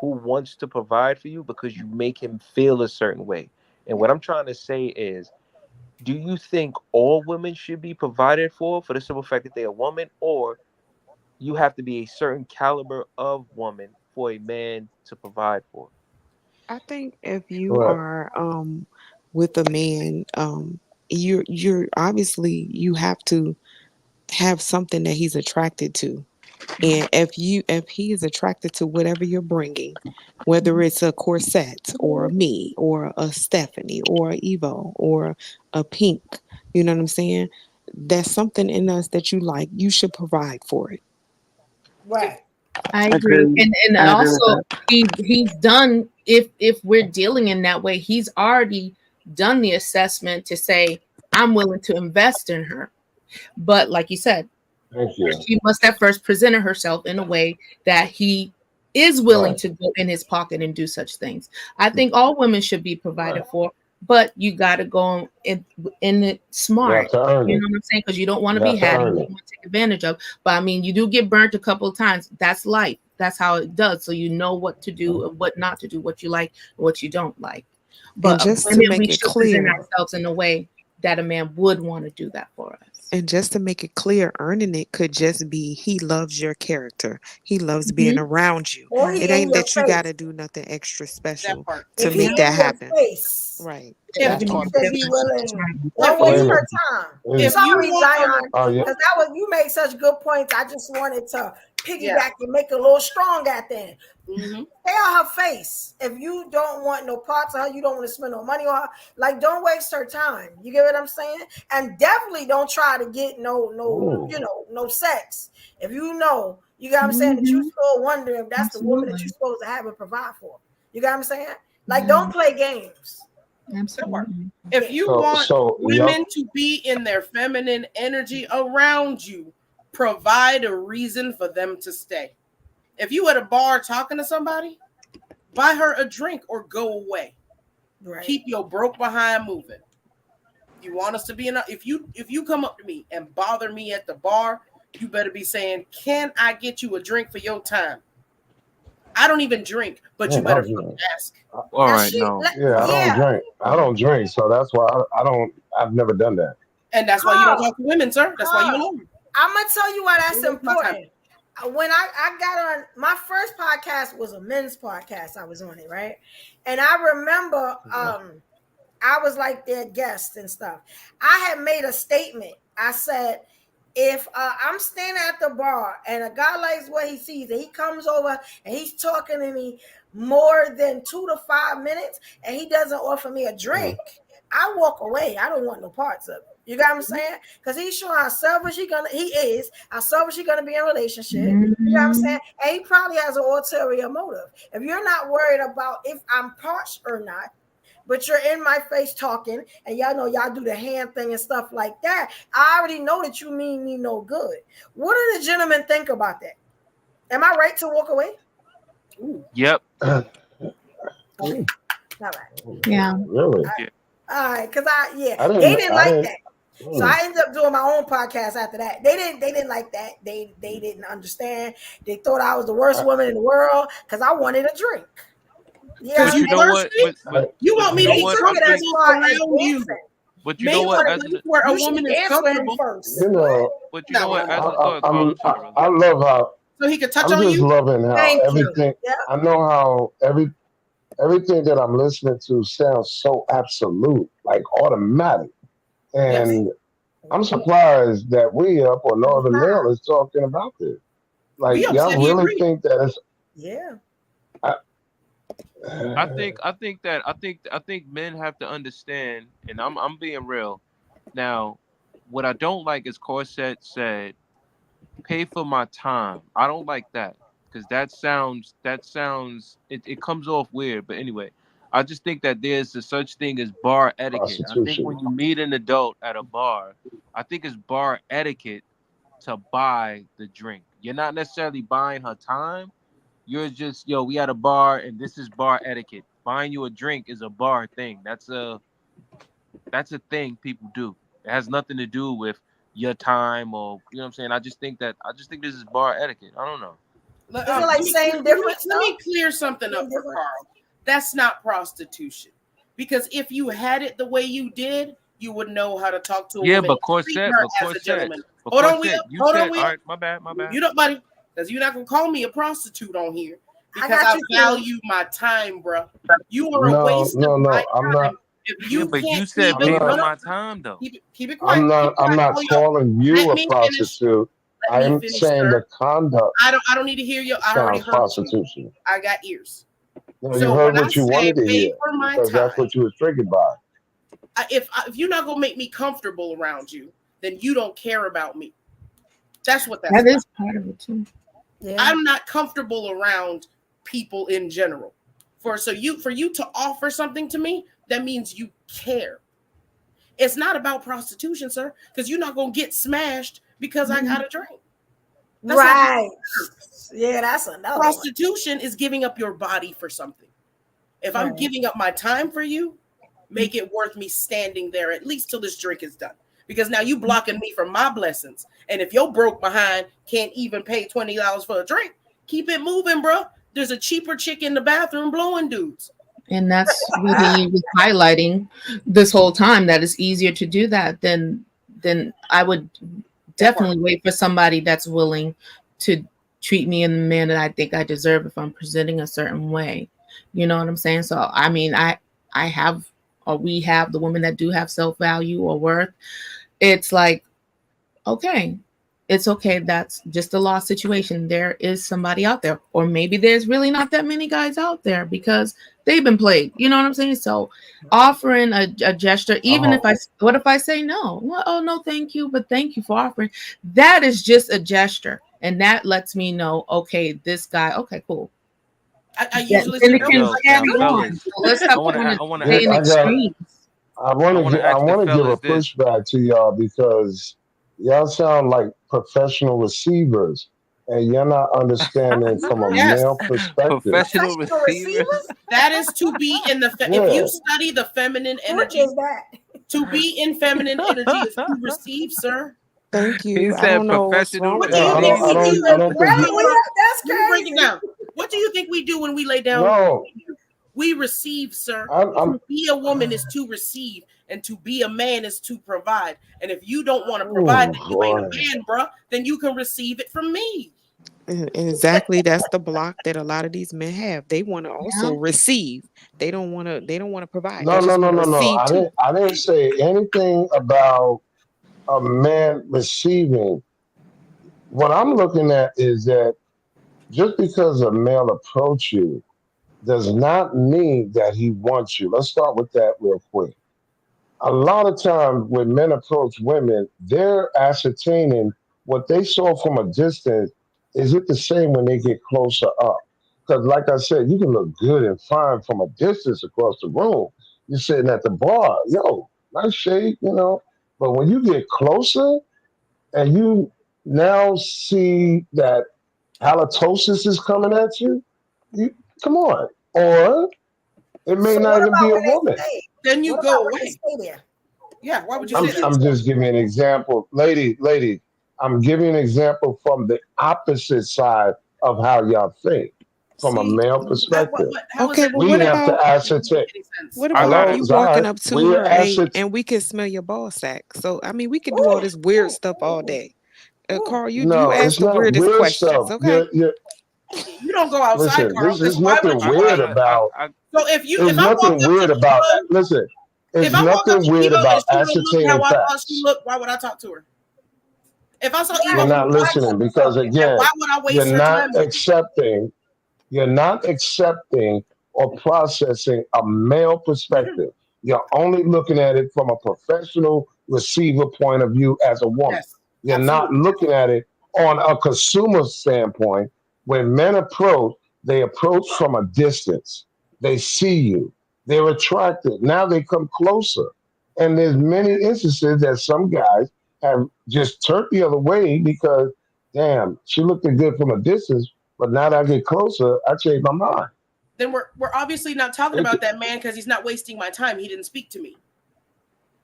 who wants to provide for you because you make him feel a certain way. And what I'm trying to say is, do you think all women should be provided for the simple fact that they're a woman, or you have to be a certain caliber of woman for a man to provide for? I think if you Right. are with a man, you're obviously you have to have something that he's attracted to. And if he is attracted to whatever you're bringing, whether it's a corset or a me or a Stephanie or a Evo or a Pink, you know what I'm saying? There's something in us that you like. You should provide for it. Right. I agree. And also he's done if we're dealing in that way, he's already done the assessment to say, I'm willing to invest in her. But like you said, Thank you. she must have first presented herself in a way that he is willing Right. to go in his pocket and do such things. I think all women should be provided Right. for, but you got to go in it You smart. have to earn You it. know what I'm saying? Because you don't want You to be have to had and earn you it. don't want to take advantage of. But I mean, you do get burnt a couple of times. That's life. That's how it does. So you know what to do and what not to do, what you like and what you don't like. And But just to women, make we it should present clear, ourselves in a way that a man would want to do that for us. And just to make it clear, earning it could just be he loves your character. He loves being around you. Or It he in ain't your that you got face. to do nothing extra That special part. to If he make that in your happen. face, Right. If That he part. should be willing. Don't if Wait a waste you her minute. time. Wait a if minute. you Sorry, want Zion, Oh yeah. because that was you made such good points. I just wanted to yeah. piggyback and make it a little strong at the end. Mm-hmm. Stay on her face. If you don't want no parts of her, you don't want to spend no money on her. Like, don't waste her time. You get what I'm saying? And definitely don't try to get no Ooh. no sex. If you know, you got what I'm saying, that you still wonder if that's the woman that Absolutely. you're supposed to have and provide for. You got what I'm saying? Like, Yeah, don't play games. That part. absolutely. If you So want so women y'all. to be in their feminine energy around you, provide a reason for them to stay. If you at a bar talking to somebody, buy her a drink or go away. Right. Keep your broke behind moving. You want us to be in if you come up to me and bother me at the bar, you better be saying, "Can I get you a drink for your time?" I don't even drink, but you Man, better I'm fucking good. ask. All Now right, no. Yeah, I don't yeah. drink. I don't drink, so that's why I don't. I've never done that. And that's why you don't talk to women, sir. That's why you alone. I'm gonna tell you why that's Don't waste my time. important. When I got on my first podcast was a men's podcast. I was on it, right? And I remember I was like their guest and stuff. I had made a statement. I said, if I'm standing at the bar and a guy likes what he sees and he comes over and he's talking to me more than 2 to 5 minutes and he doesn't offer me a drink, I walk away. I don't want no parts of it. You got what I'm saying? Because he's showing how selfish he is, how selfish he gonna be in a relationship. You know what I'm saying? And he probably has an ulterior motive. If you're not worried about if I'm parched or not, but you're in my face talking, and y'all know y'all do the hand thing and stuff like that, I already know that you mean me no good. What do the gentlemen think about that? Am I right to walk away? Ooh. Yep. Okay. All right. Yeah. Really? All right, because they I didn't didn't. like that. So Mm. I ended up doing my own podcast after that. They didn't like that. They didn't understand. They thought I was the worst woman in the world because I wanted a drink. Yeah, But you know what? You want me you to know be what? I comfortable think, around you. but you know Make what? a As place an, where a you should woman is answer him comfortable. first. You know, but you know what? As a, go ahead, Carl. I'm sorry, brother. I love how So he could touch I'm on just you. loving how Thank you. everything. Yeah. I know how everything that I'm listening to sounds so absolute, like automatic, Yes. and I'm surprised that we up on Northern Mail is talking about this. Like, We y'all upset he really agreed. think that it's. Yeah. I think men have to understand, and I'm being real. Now, what I don't like is Corset said, "Pay for my time." I don't like that because that sounds it comes off weird. But anyway, I just think that there's a such thing as bar etiquette. I think when Prostitution. you meet an adult at a bar, I think it's bar etiquette to buy the drink. You're not necessarily buying her time. You're just, we at a bar and this is bar etiquette. Buying you a drink is a bar thing. That's a thing people do. It has nothing to do with your time or what I'm saying. I just think this is bar etiquette. I don't know. Is it like same difference? Let me clear something up for Carl. That's not prostitution. Because if you had it the way you did, you would know how to talk to a Yeah, woman. but Treat Corset, her but as a Corset, gentleman. but Hold on, Corset, Will. you Hold said, on, Will. all right, my bad. You don't, buddy, because you're not gonna call me a prostitute on here because got I you, value my time, bro. You are a No, waste no, of my no. I'm not. time. If you but you can't said even pay for run not. my up, time though. keep it quiet. I'm not. Keep it I'm quiet. not Hold up. calling you Let a me finish. prostitute. Let me I'm finish, saying sir. the conduct I don't need to hear you. I already sounds heard you. prostitution. I got ears. No, you So heard when I what you say wanted to pay hear for my because that's time, what you was triggered by. if you're not gonna make me comfortable around you, then you don't care about me. That's what that's That about. is part of it too. Yeah. I'm not comfortable around people in general. For you to offer something to me, that means you care. It's not about prostitution, sir, because you're not gonna get smashed because I got a drink. That's not how Right. it works. Yeah, that's another one. Prostitution is giving up your body for something. If I'm Right. giving up my time for you, make it worth me standing there at least till this drink is done. Because now you blocking me from my blessings. And if you're broke behind can't even pay $20 for a drink, keep it moving, bro. There's a cheaper chick in the bathroom blowing dudes. And that's what he was highlighting this whole time, that it's easier to do that than I would definitely wait for somebody that's willing to treat me in the manner that I think I deserve if I'm presenting a certain way. You know what I'm saying? So I mean, I have, or we have, the women that do have self-value or worth. It's like, okay, it's okay. That's just a lost situation. There is somebody out there, or maybe there's really not that many guys out there because they've been played. You know what I'm saying? So offering a gesture, even if what if I say no? Well, oh no, thank you, but thank you for offering. That is just a gesture, and that lets me know, okay, this guy, okay, cool. I usually Then it say can no. carry on. fellas, So let's stop trying to stay in extremes. I want to ask the give a fellas this. pushback to y'all because y'all sound like professional receivers and you're not understanding from a Yes. male perspective. Professional receivers. That is to be in the if Yeah. you study the feminine energy, to be in feminine energy is to receive, sir. Thank He you. I said don't know what's professional wrong What with do you I think this. we do? don't think Let you, me break it down. What do you think we do when we lay down? no. We receive, sir. I'm To be a woman is to receive, and to be a man is to provide. And if you don't want to provide, then you ain't a boy. man, bruh. Then you can receive it from me. And exactly, that's the block that a lot of these men have. They want to also receive. They don't want to. They don't want to provide. They No, no, just no, want to no, no. receive too. I didn't say anything about a man receiving. What I'm looking at is that just because a male approach you does not mean that he wants you. Let's start with that real quick. A lot of times when men approach women, they're ascertaining what they saw from a distance. Is it the same when they get closer up? Because, like I said, you can look good and fine from a distance across the room. You're sitting at the bar, yo, nice shade, you know. But when you get closer and you now see that halitosis is coming at you, you come on. Or It may So not what even be about a when they woman. stay? Then you What go about when they away. stay there? Yeah, why would you I'm say that? I'm just giving you an example, lady. I'm giving an example from the opposite side of how y'all think, from a See, male what, perspective. how is Okay, that? well, We what have to about ascertain. Any sense? what I about got if it. you Hello, walking Zahra. up to We her ascertain. and we can smell your ball sack? So I mean, we can do all this weird stuff all day. Carl, you No, ask it's the not weirdest weird questions, stuff. okay? You don't go outside, Listen. Carl. There's Because why would nothing you? All right, weird I got, about. So There's if I nothing walked up to weird about. Eva, Listen, if there's I walk up nothing to weird Eva and about she don't look ascertaining how I thought she facts. looked, why would I talk to her? If I saw Why? Eva You're who not looked like listening because so-and-so, then again, why would I you're waste her not time with you? accepting. You're not accepting or processing a male Mhm. perspective. You're only looking at it from a professional receiver point of view as a woman. Yes, You're not absolutely. looking at it on a consumer standpoint. When men approach, they approach from a distance. They see you. They're attracted. Now they come closer. And there's many instances that some guys have just turned the other way because, damn, she looked good from a distance, but now that I get closer, I change my mind. Then we're obviously not talking They about could, that man because he's not wasting my time. He didn't speak to me.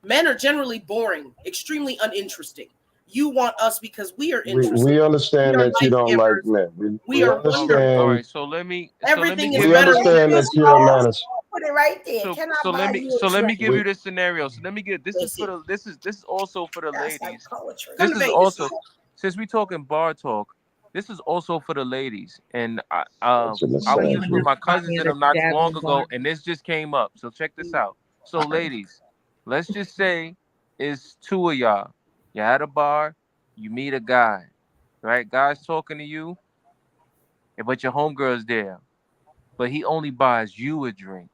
Men are generally boring, extremely uninteresting. You want us because we are interesting. we We understand are that you life don't like givers. men. We We are all wonderful. right. understand. Everything is Give We you better this. when understand you're that you're a man. Of, Put it right there. Can I buy you a So let me drink? give you we, this scenario. So let me get this They is for see. the this is also for the That's like ladies. poetry. Come This to is Vegas. also since we talking bar talk. This is also for the ladies, and what you I was saying, just with G? my cousins and them not too long ago, and this just came up. So check this out. So ladies, let's just say it's two of y'all. You're at a bar, you meet a guy, right? Guy's talking to you, but your homegirl's there, but he only buys you a drink.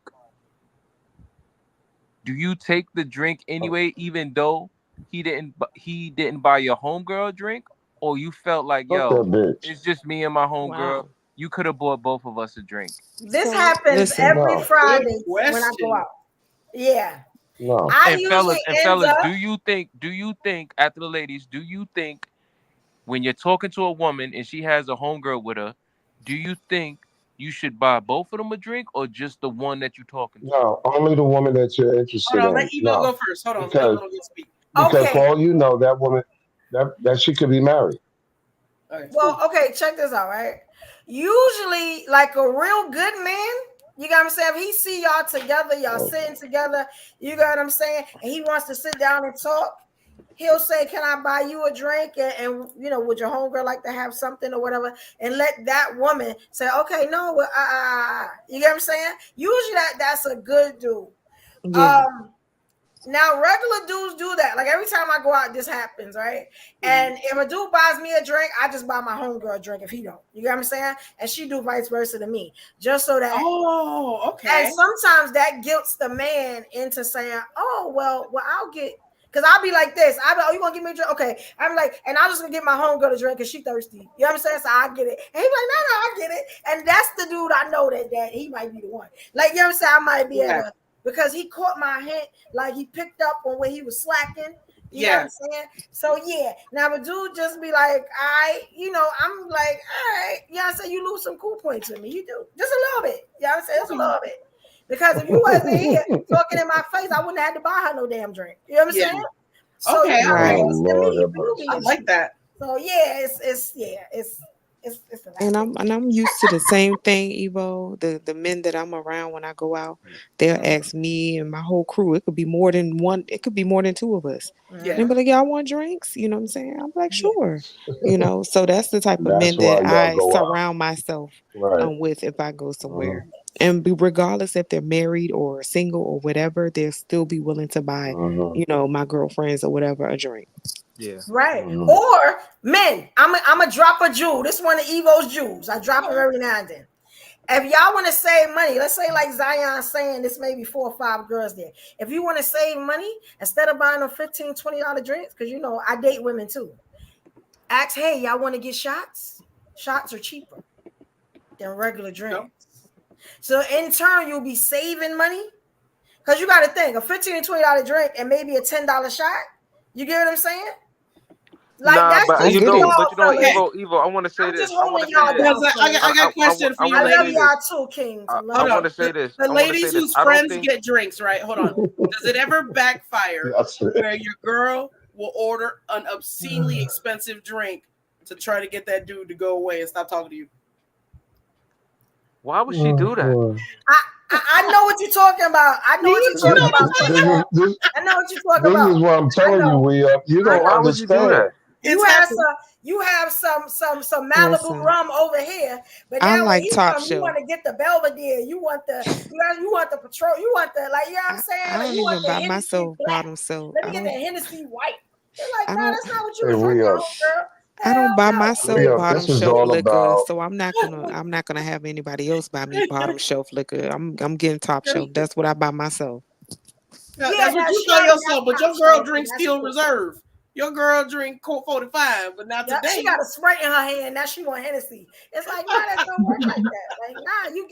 Do you take the drink anyway, even though he didn't buy your homegirl a drink, or you felt like, Fuck that yo, bitch. it's just me and my homegirl. Wow. You could have bought both of us a drink. This So happens listen, every No, Good Friday when I go question. out. Yeah. no. I And usually ends fellas, up. do you think after the ladies, do you think when you're talking to a woman and she has a homegirl with her, do you think you should buy both of them a drink or just the one that you're talking to? No, only the woman that you're Hold interested on, let in. Evo go No, first. Hold on, let because Evo get speak. for Okay. all you know, that woman that she could be married. All right, Well, cool. okay, check this out, right? Usually, like a real good man, you got what I'm saying? If he see y'all together, y'all Oh, sitting together, you got what I'm saying, and he wants to sit down and talk, he'll say, "Can I buy you a drink?" And you know, would your homegirl like to have something or whatever? And let that woman say, "Okay, no, well, you get what I'm saying?" Usually, that's a good dude. yeah. Now regular dudes do that. Like every time I go out, this happens, right? And if a dude buys me a drink, I just buy my homegirl a drink if he don't. You get what I'm saying? And she do vice versa to me, just so that. Oh, And okay. sometimes that guilts the man into saying, "Oh, well, I'll get." Because I'll be like this. I'll be like, "Oh, you want to give me a drink?" Okay. I'm like, and I'm just going to get my homegirl a drink because she thirsty. You know what I'm saying? So I get it. And he's like, no, I get it. And that's the dude I know that he might be the one. Like, you know what I'm saying? I might be Yeah. able to, because he caught my hint, like he picked up on where he was slacking. You know what Yeah. I'm saying? So yeah. Now the dude just be like, I'm like, all right, you know what I'm saying? You lose some cool points with me. You do. Just a little bit. You know what I'm saying? Just a little bit. Because if you wasn't here talking in my face, I wouldn't have had to buy her no damn drink. You know what I'm Yeah. saying? So Okay, you all gotta right. oh listen to Lord me have for you mercy. I being like cheap. that. So yeah, it's a And lot. I'm used to the same thing, Evo. The men that I'm around when I go out, they'll ask me and my whole crew. It could be more than one. It could be more than two of us. Yeah. And be like, y'all want drinks? You know what I'm saying? I'm like, Yeah. sure. So that's the type of That's men why that y'all I go out. surround myself Right. with if I go somewhere. Mm-hmm. And regardless if they're married or single or whatever, they'll still be willing to buy, Mm-hmm. my girlfriends or whatever a drink. Yeah. Right. Mm-hmm. Or men, I'm a drop a jewel. This one of Evo's jewels. I drop them every now and then. If y'all want to save money, let's say like Zion saying this may be 4 or 5 girls there. If you want to save money, instead of buying them $15, $20 drinks, because I date women too. Ask, hey, y'all want to get shots? Shots are cheaper than regular drinks. So in turn, you'll be saving money. Because you got to think, a $15 and $20 drink and maybe a $10 shot. You get what I'm saying? Like Nah, that's but just you get know, it. but you know, fellas. Evo, I want to say I'm this. just I want holding to say y'all this. down, Because I fellas. got a question for you, I love ladies. y'all too, Kings. I I love want y'all. to say this. The I want to ladies say this. whose I don't friends think. get drinks, right? Hold on. Does it ever backfire That's it. where your girl will order an obscenely expensive drink to try to get that dude to go away and stop talking to you? Why would she do that? I know what you're talking about. I know what you're talking about. This I know what you're talking is about. what I'm I telling you. know. You I don't Why know. would you do understand. that? You have some Malibu Listen, rum over here, but I now when like he Top come, you want Shelf. to get the Belvedere. You want the Patrol. You want the like. You know what I'm saying? I Like don't you want even the buy Hennessy myself black. bottom soap. Let me get the Hennessy white. They're like, I no, don't that's not what you Hey, was drinking, Rhea. homegirl. I don't buy Hell myself no. Rhea, bottom this is shelf all liquor, about. so I'm not gonna have anybody else buy me bottom shelf liquor. I'm getting top shelf. That's what I buy myself. Yeah, Yeah, that's what now you she tell already yourself, got but your top girl shelf, so drinks that's Steel cool. Reserve. Your girl drink Colt 45, but not Yeah, she today. got a Sprite in her hand. Now she want Hennessy. It's like, no, that don't work like that. Like, nah, you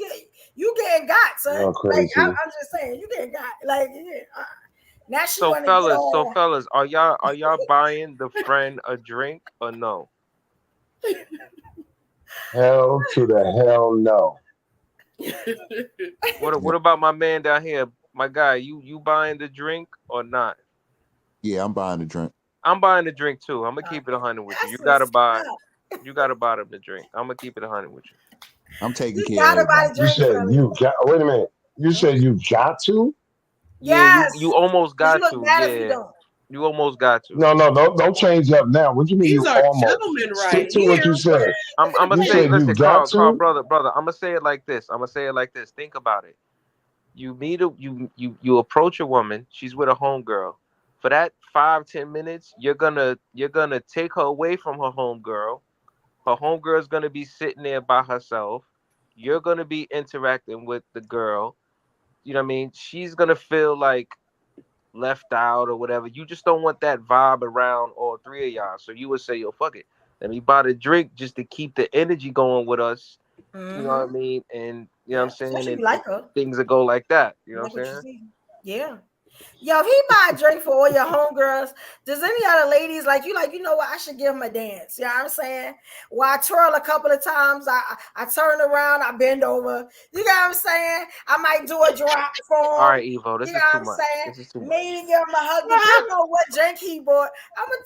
getting got, son. You're Like, I'm crazy. just saying, you getting got. Like, yeah. Now she So want to get all. fellas, are y'all buying the friend a drink or no? Hell to the hell no. What about my man down here, my guy? You buying the drink or not? Yeah, I'm buying the drink. I'm buying the drink too. I'm gonna keep it 100 with you. You gotta buy them the drink. I'm gonna keep it 100 with you. I'm taking You care of gotta buy everybody. the You drink, said fellas. you got. Wait a minute. You said you got to. Yeah, Yes. you almost 'Cause you got look to. bad if you Yeah, don't. you almost got to. No, don't change up now. What do you mean These you are almost? gentlemen Stick right to what you here. said. I'm gonna You say, said you listen, got Carl, to. brother. I'm gonna say it like this. Think about it. You meet you approach a woman. She's with a homegirl. For that 5-10 minutes, you're gonna take her away from her homegirl. Her homegirl's gonna be sitting there by herself. You're gonna be interacting with the girl. You know what I mean? She's gonna feel like left out or whatever. You just don't want that vibe around all three of y'all. So you would say, yo, fuck it. Let me buy the drink just to keep the energy going with us. You know what I mean? And you know what I'm saying? Especially And you like her. things that go like that. You know Like what I'm what you saying? see. Yeah. Yo, if he buy a drink for all your homegirls, does any other ladies like, you know what? I should give him a dance. You know what I'm saying? Well, I twirl a couple of times. I turn around, I bend over. You know what I'm saying? I might do a drop for him. All right, Evo, this You is know what too I'm much. saying? This is too much. Maybe give him a hug, depending on what drink he bought. I'm gonna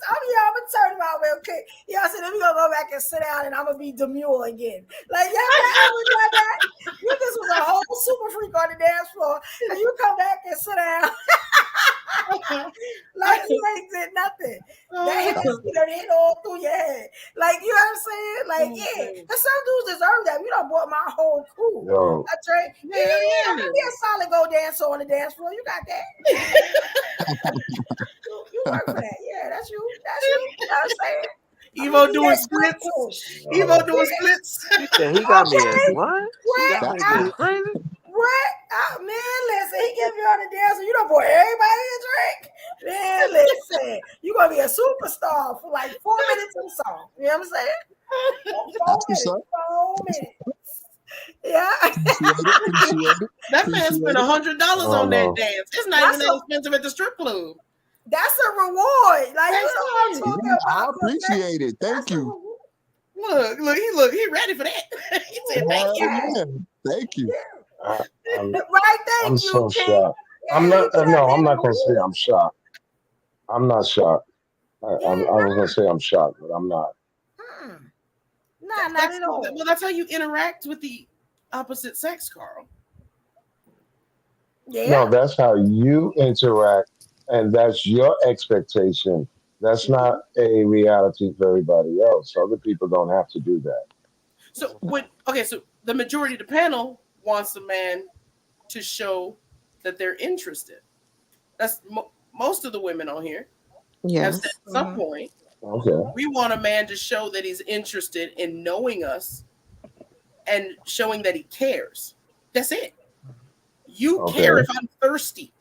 turn him out real quick. You know what I'm saying? Then we gonna go back and sit down and I'm gonna be demure again. Like, I was like that. You just was a whole super freak on the dance floor, and you come back and sit down. Like you ain't did nothing. That Hennessy done hit all through your head. Like, you know what I'm saying? Like, yeah. Because some dudes deserve that. You done bought my whole crew. Yo, I drink. Yeah. I'm gonna be a solid go dancer on the dance floor. You got that. you work for that. Yeah, that's you. That's you. You know what I'm saying? Evo doing splits. Evo doing splits. He said he got me in Okay. what? She got me What? going crazy. What? Man, listen, he give you on the dance, so you don't pour everybody a drink. Man, listen, you gonna be a superstar for like 4 minutes of the song. You know what I'm saying? 4 minutes. Yeah. That man spent $100 on that dance. It's not even that expensive at the strip club. That's a reward. Like, you know what I'm talking I about. appreciate it. Thank you. Look, he ready for that. He said, thank you. Yeah. Thank you. Right, thank I'm you, so King. shocked. I'm not. No, I'm not gonna say I'm shocked. I'm not shocked. I was gonna say I'm shocked, but I'm not. Nah, not at all. Well, that's how you interact with the opposite sex, Carl. Yeah. No, that's how you interact, and that's your expectation. That's not a reality for everybody else. Other people don't have to do that. So so the majority of the panel wants a man to show that they're interested. That's most of the women on here have said at some point. Okay. We want a man to show that he's interested in knowing us and showing that he cares. That's it. You care if I'm thirsty.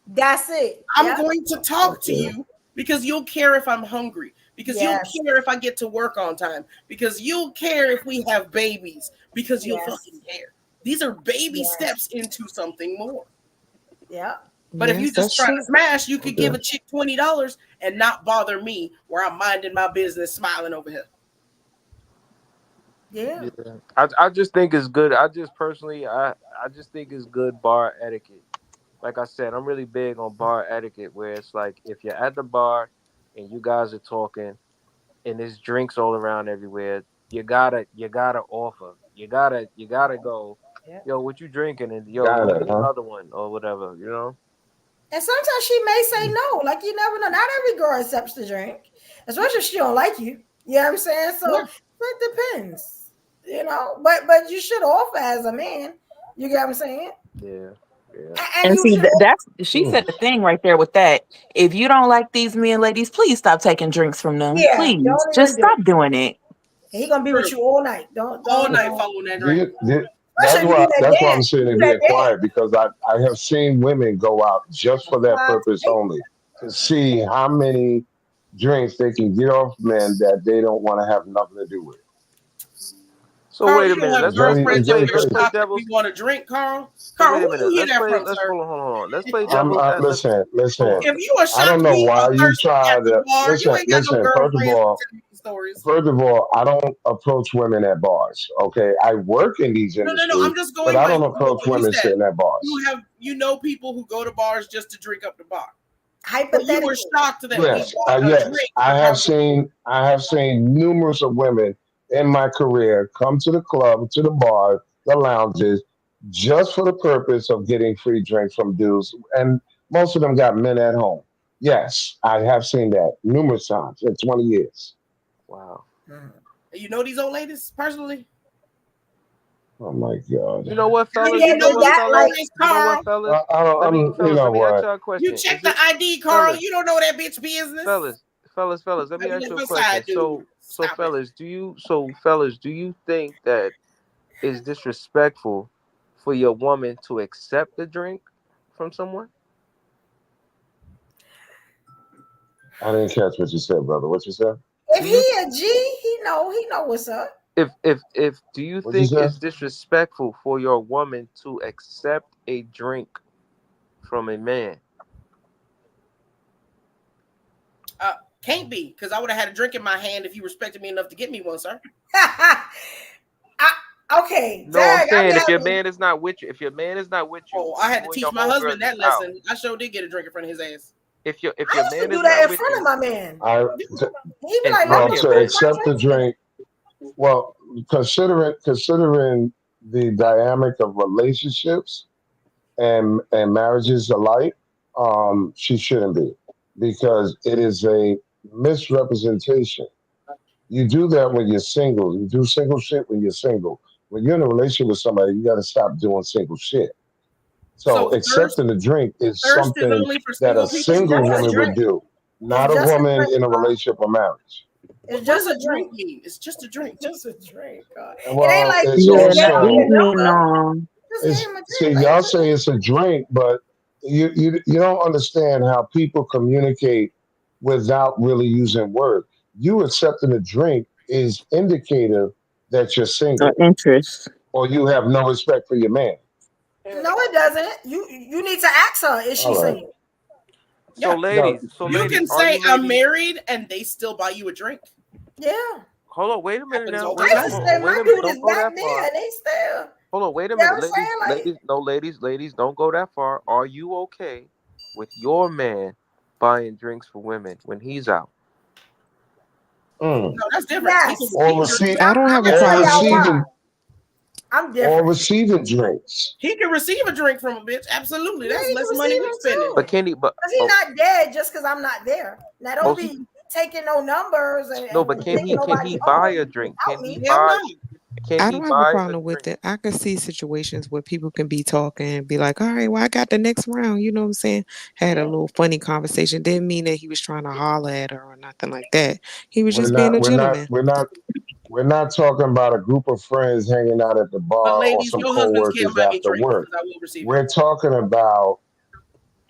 That's it. I'm going to talk to you because you'll care if I'm hungry. Because you'll care if I get to work on time. Because you'll care if we have babies. Because you'll fucking care. These are baby steps into something more. Yeah. But if you Yes, just that's try to true. smash, you could give Okay. a chick $20 and not bother me where I'm minding my business, smiling over here. Yeah. Yeah. I just think it's good. I just personally I just think it's good bar etiquette. Like I said, I'm really big on bar etiquette where it's like if you're at the bar and you guys are talking and there's drinks all around everywhere, you gotta offer. You gotta go, Yeah. yo, what you drinking? And yo, Got give it, me huh? another one or whatever, you know? And sometimes she may say no. Like you never know. Not every girl accepts the drink, especially if she don't like you. You know what I'm saying? So Yeah. it depends. You know, but you should offer as a man. You get what I'm saying? Yeah. Yeah. And And you see, should that's she Mm. said the thing right there with that. If you don't like these men, ladies, please stop taking drinks from them. yeah, Please, don't just even do stop it. doing it. He gonna be with True. you all night. All night Don't. following that Do drink. that's Especially if you why do that that's why I'm dance. sitting You and do that being dance. quiet because I have seen women go out just for that purpose Take only to see how many drinks they can get off men that they don't want to have nothing to do with. So Carl, wait a you don't minute. have It's girlfriends that very get Let's play shocked crazy. that we devil's. want to drink, Carl. So Carl, wait a who do minute. you hear that from, Let's sir? hold on. Let's play I'm devil's. Let's hold listen. on. If you are I don't shocked know me in why you person try at the to bar, you ain't got no listen. girlfriends to tell me stories. First of all, I don't approach women at bars. Okay, I work in these No. industries, I'm just but going I by don't approach what you women said. sitting at bars. You know people who go to bars just to drink up the bar. But you were Hypothetically. shocked that we bought a Yes, drink I for have conversation. seen numerous of women in my career come to the club, to the bar, the lounges, just for the purpose of getting free drinks from dudes, and most of them got men at home. Yes, I have seen that numerous times in 20 years. Wow. You know these old ladies personally? Oh my God. You know what, fellas? Yeah, You know they what, got fellas? like You know what, Carl. fellas? You know Let me ask what? y'all a question. You check Is the it, ID, Carl. fellas, You don't know that bitch business. fellas? Let me You ask you a live question. beside dude. Stop it. Fellas, do you think that it's disrespectful for your woman to accept a drink from someone? I didn't catch what you said, brother. What you said? If Do you he a G, he know what's up. if do you What you think said? it's disrespectful for your woman to accept a drink from a man? Can't be, because I would have had a drink in my hand if you respected me enough to get me one, sir. Okay, No, I'm Dag, saying if your man is not with you, Oh, I had to you and teach your my husband homegirls is that out. lesson. I sure did get a drink in front of his ass. If your I used to man do is that not in with front of you, my man. He be and like, if "Mama, Well, your to man, accept the drink, well, considering the dynamic of relationships and marriages alike, she shouldn't be because it is a misrepresentation. You do that when you're single. You do single shit when you're single. When you're in a relationship with somebody, you got to stop doing single shit. So So accepting a drink is thirst is something only for that a single people. it's single just a woman would drink. do, It's not a just a woman drink. in a relationship or marriage. It's What just does a a drink. drink mean? It's just a drink. Just a drink. It ain't Well, like it's you Yeah, just gave me these your also men number. Just gave it's him a drink. see Like, y'all say it's a drink, but you don't understand how people communicate without really using words. You accepting a drink is indicative that you're single interest. or you have no respect for your man. no, it doesn't. You need to ask her, is she All right. single? so Yeah. No, You can are say you I'm ladies? married and they still buy you a drink. Yeah. Hold on, wait a minute Happens now. all the Wait, I time. used to hold say on, wait my a minute. dude is Don't go back that there. far. And they still, Hold on, wait a you know what minute, I'm saying? Like, ladies, don't go that far. Are you okay with your man buying drinks for women when he's out? mm. No, that's different. He can yes. or receive a drink. receive I don't I'm have a gonna or tell problem y'all with that. why. receiving I'm or different. receiving drinks. He can receive a drink from a bitch. Absolutely. Yeah, That's he can less money receive we him spending. But too. can he? Cause he not dead just cause I'm not there. Now don't Most be taking no numbers and, no, and but thinking can nobody he buy home a drink? without me. Hell no. Can I he don't have a buy a problem with drink? it. I can see situations where people can be talking and be like, all right, well, I got the next round. You know what I'm saying? Had a little funny conversation. Didn't mean that he was trying to holler at her or nothing like that. He was We're just being not a we're not gentleman. we're not we're not talking about a group of friends hanging out at the But bar or ladies, some your husbands can't coworkers buy me after drinks work. because I will receive it. We're talking about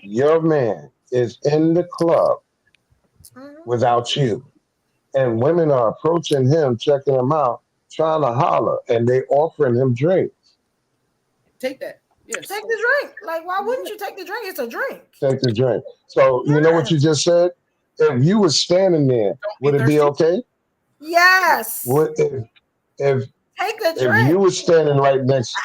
your man is in the club without you. And women are approaching him, checking him out, trying to holler, and they offering him drinks. Take that. Yes. Take the drink. Like, why wouldn't you take the drink? It's a drink. Take the drink. So you know what you just said? If you were standing there, would it be okay? Yes. Would if Take the if drink. you were standing right next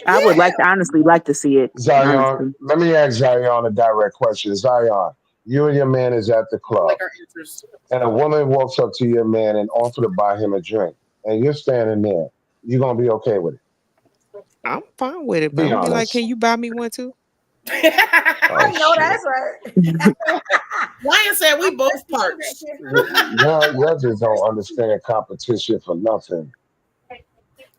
I would honestly like to see it. Zion, Honestly. let me ask Zion a direct question. Zion, you and your man is at the club, Like our answers. and a woman walks up to your man and offers to buy him a drink, and you're standing there. You gonna be okay with it? I'm fine with it, but Be I'm gonna be like, honest. can you buy me one too? I know that's right. Lion said we both parched. Y'all just don't understand competition for nothing.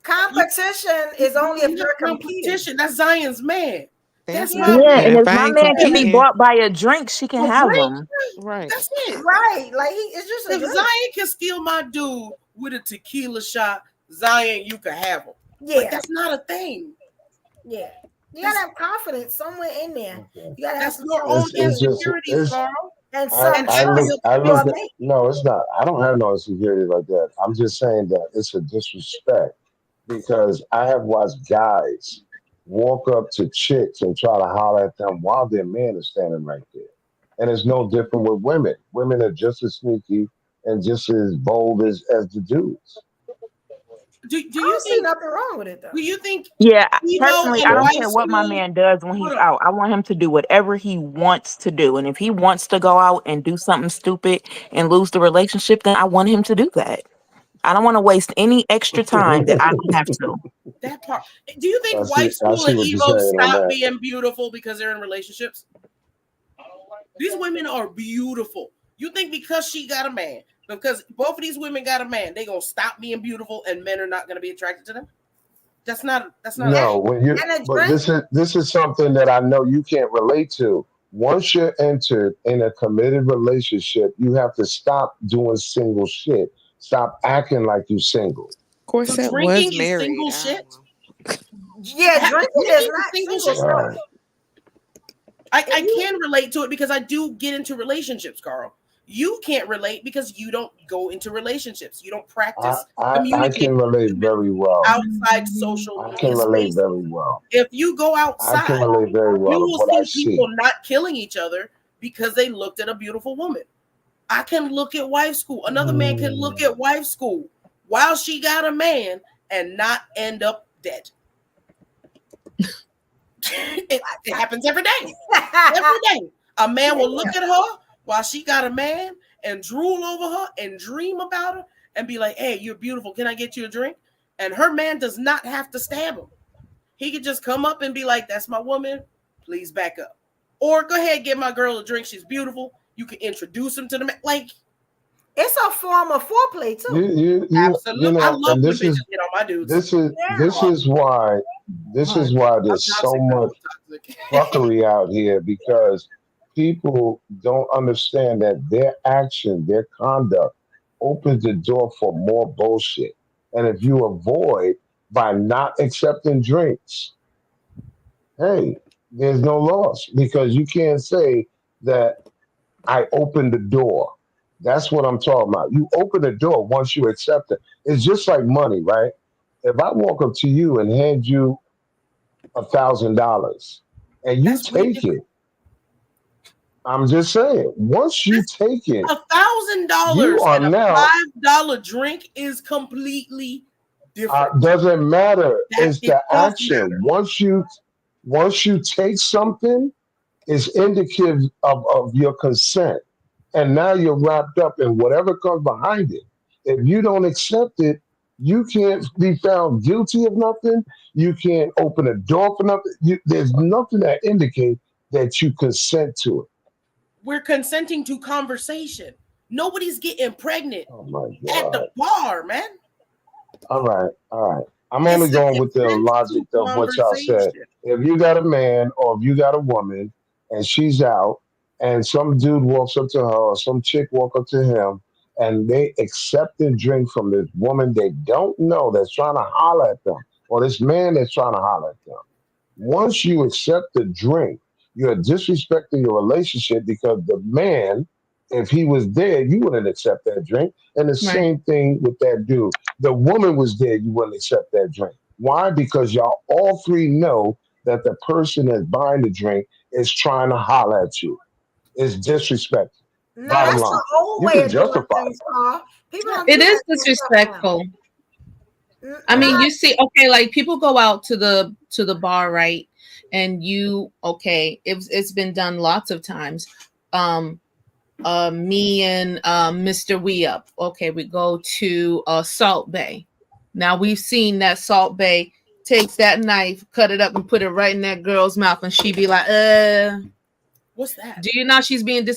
Competition is only if you're competing. Competition. That's Zion's man. That's my Yeah, man. and if I my ain't man can be competing, bought by a drink, she can A have drink? them. right? That's it. Right. Like it's just a If drink. Zion can steal my dude with a tequila shot, Zion, you can have him. Yeah. But that's not a thing. Yeah. You gotta have confidence somewhere in there. You gotta have That's some your own It's just insecurities, it's. Carl. and I, some I trust look I for look a at mate. no, it's not. I don't have no insecurity like that. I'm just saying that it's a disrespect because I have watched guys walk up to chicks and try to holler at them while their man is standing right there. And it's no different with women. Women are just as sneaky and just as bold as the dudes. Do I you don't see think? nothing wrong with it though. Do you think Yeah, emo personally, I and don't white care what my school? man does when he's Hold on. out. I want him to do whatever he wants to do. And if he wants to go out and do something stupid and lose the relationship, then I want him to do that. I don't want to waste any extra time that I don't have to. That part. Do you I think see white I school see and what you're emo saying on stop that. being beautiful because they're in relationships? These women are beautiful. You think because she got a man, because both of these women got a man, they gonna stop being beautiful and men are not gonna be attracted to them? That's not No, when you And a but drink. this is something that I know you can't relate to. Once you're entered in a committed relationship, you have to stop doing single shit. Stop acting like you single. So Corset drinking was is married. single I shit. don't know. Yeah, drinking is Drinking is not single single shit. All shit. right. I can relate to it because I do get into relationships, Carl. You can't relate because you don't go into relationships. You don't practice I communicating can relate very well. outside social I can media relate spaces. very well. If you go I outside, can relate very you well of will what I see people see. not killing each other because they looked at a beautiful woman. I can look at wife school. Another man can look at wife school while she got a man and not end up dead. it happens every day. Every day. A man will look at her while she got a man and drool over her and dream about her and be like, hey, you're beautiful. Can I get you a drink? And her man does not have to stab him. He could just come up and be like, that's my woman. Please back up. Or go ahead, get my girl a drink. She's beautiful. You can introduce him to the man. Like, It's a form of foreplay too. You absolutely. I know, love and when this bitches is get on my dudes. this is Yeah. this is why there's I'm so toxic. No, much I'm toxic. fuckery out here because people don't understand that their action, their conduct opens the door for more bullshit. And if you avoid by not accepting drinks, hey, there's no loss because you can't say that I opened the door. That's what I'm talking about. You open the door once you accept it. It's just like money, right? If I walk up to you and hand you $1,000 and you That's way take different. it, I'm just saying, once you take it, you $1,000 are and a now, $5 drink is completely different. doesn't matter. It's It the does action. matter. Once you take something, it's indicative of your consent. And now you're wrapped up in whatever comes behind it. If you don't accept it, you can't be found guilty of nothing. You can't open a door for nothing. There's nothing that indicates that you consent to it. We're consenting to conversation. Nobody's getting pregnant Oh my at the God. bar, man. All right. All right. I'm It's only the going with the consent logic to of what y'all said. conversation. If you got a man or if you got a woman and she's out and some dude walks up to her or some chick walk up to him and they accept a drink from this woman they don't know that's trying to holler at them or this man that's trying to holler at them. Once you accept the drink, you're disrespecting your relationship because the man, if he was dead, you wouldn't accept that drink. And the Right. same thing with that dude. The woman was dead, you wouldn't accept that drink. Why? Because y'all all three know that the person that's buying the drink is trying to holler at you. It's disrespectful. No, Bottom that's line, the old you way can of doing justify things, it. Carl. People don't It do is that kind of stuff now. disrespectful. I mean, you see, okay, like people go out to the bar, right? And it's been done lots of times. Me and Mr. We Up. Okay, we go to Salt Bay. Now we've seen that Salt Bay takes that knife, cut it up, and put it right in that girl's mouth, and she be like, What's that? Do you know she's being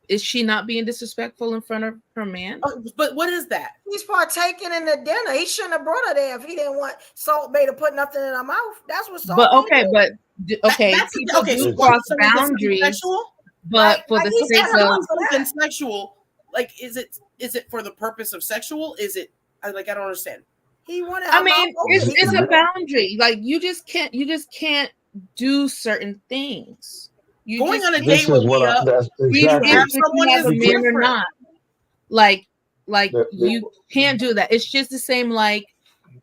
is she not being disrespectful in front of her man? But what is that? He's partaking in the dinner. He shouldn't have brought her there if he didn't want Salt Bay to put nothing in her mouth. That's what Salt But Bay okay, did. but okay, people do cross boundaries. Sexual? But for the sake of something sexual, like is it for the purpose of sexual? Is it I don't understand. He wanted. I mean, it's a boundary. Like you just can't do certain things. You Going just on a can't. date with me up. That's Even exactly. if you have a man or not, like you can't do that. It's just the same. Like,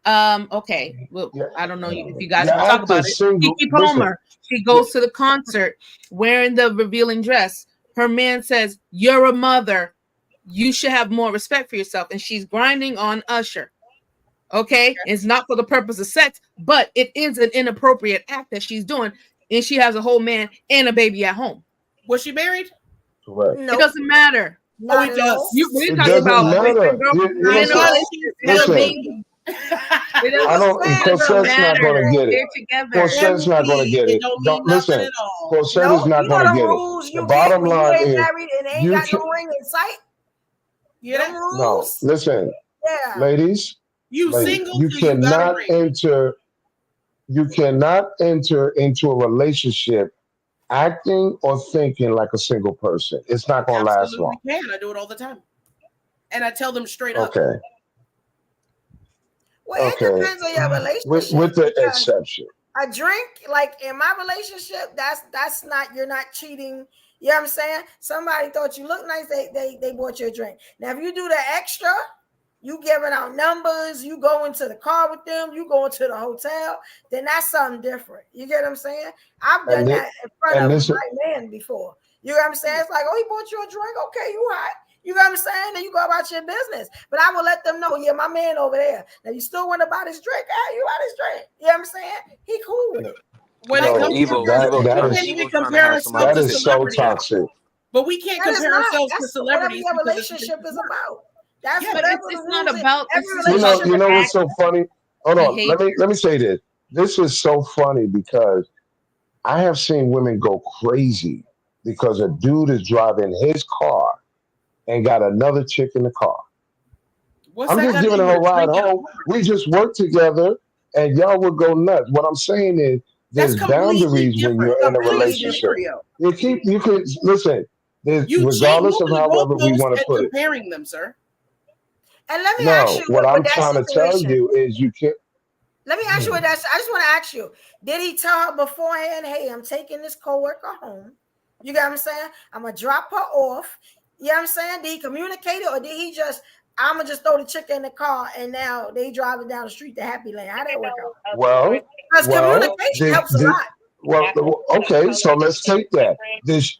okay, well, I don't know if you guys Yeah, want to talk after about it. single- Kiki listen. Palmer, she goes to the concert wearing the revealing dress. Her man says, "You're a mother. You should have more respect for yourself." And she's grinding on Usher. Okay, it's not for the purpose of sex, but it is an inappropriate act that she's doing, and she has a whole man and a baby at home. Was she married? Correct. It doesn't matter. Oh, it does. We're It talking doesn't about matter. boyfriend, girlfriend. Listen, I don't. Cosette's not going to get it. Cosette's not going to get it. Don't listen. Cosette is not You know going the to get it. rules The you get bottom when you line ain't is married and ain't you got can no ring in sight. Yeah. no. Listen, Yeah. ladies. You ladies, single, you so you got a cannot ring. enter. You cannot enter into a relationship acting or thinking like a single person. It's not going to last Absolutely long. can. I do it all the time. And I tell them straight up. Okay. Well, it depends on your relationship. With the because exception. a drink, like in my relationship, that's not, you're not cheating. You know what I'm saying? Somebody thought you looked nice, they bought you a drink. Now, if you do the extra, you giving out numbers, you go into the car with them, you go into the hotel, then that's something different. You get what I'm saying? I've done that in front of my man before. You know what I'm saying? It's like, oh, he bought you a drink. Okay, you hot. You know what I'm saying? Then you go about your business. But I will let them know, yeah, my man over there. Now you still want to buy this drink? Hey, you buy this drink. You know what I'm saying? He cool with it. When No, it comes that we can't even compare ourselves that to is so celebrities. toxic. But we can't That is compare not. ourselves to That's celebrities. whatever your because it's relationship is about. That's Yeah, but whatever it's the not rules is. about- Every it's just relationship. You know what's so funny? Hold on. Behavior. Let me say this. This is so funny because I have seen women go crazy because a dude is driving his car and got another chick in the car. What's I'm that just got giving to her do a with ride drinking? home. We just work together and y'all would go nuts. What I'm saying is That's there's completely boundaries when different. you're in a Completely relationship. different. You can listen, there's You regardless of moving the however we goalposts want to and put it. comparing them, sir. And let me ask No, you what with I'm that trying to tell situation. you is you can't. Let me ask you what that's. I just want to ask you: did he tell her beforehand, "Hey, I'm taking this coworker home"? You got what I'm saying? I'm gonna drop her off. You know what I'm saying? Did he communicate it, or did he just? I'm gonna just throw the chick in the car, and now they driving down the street to Happy Land. How that work out? Well, Because communication helps a lot. Okay, so let's take that. This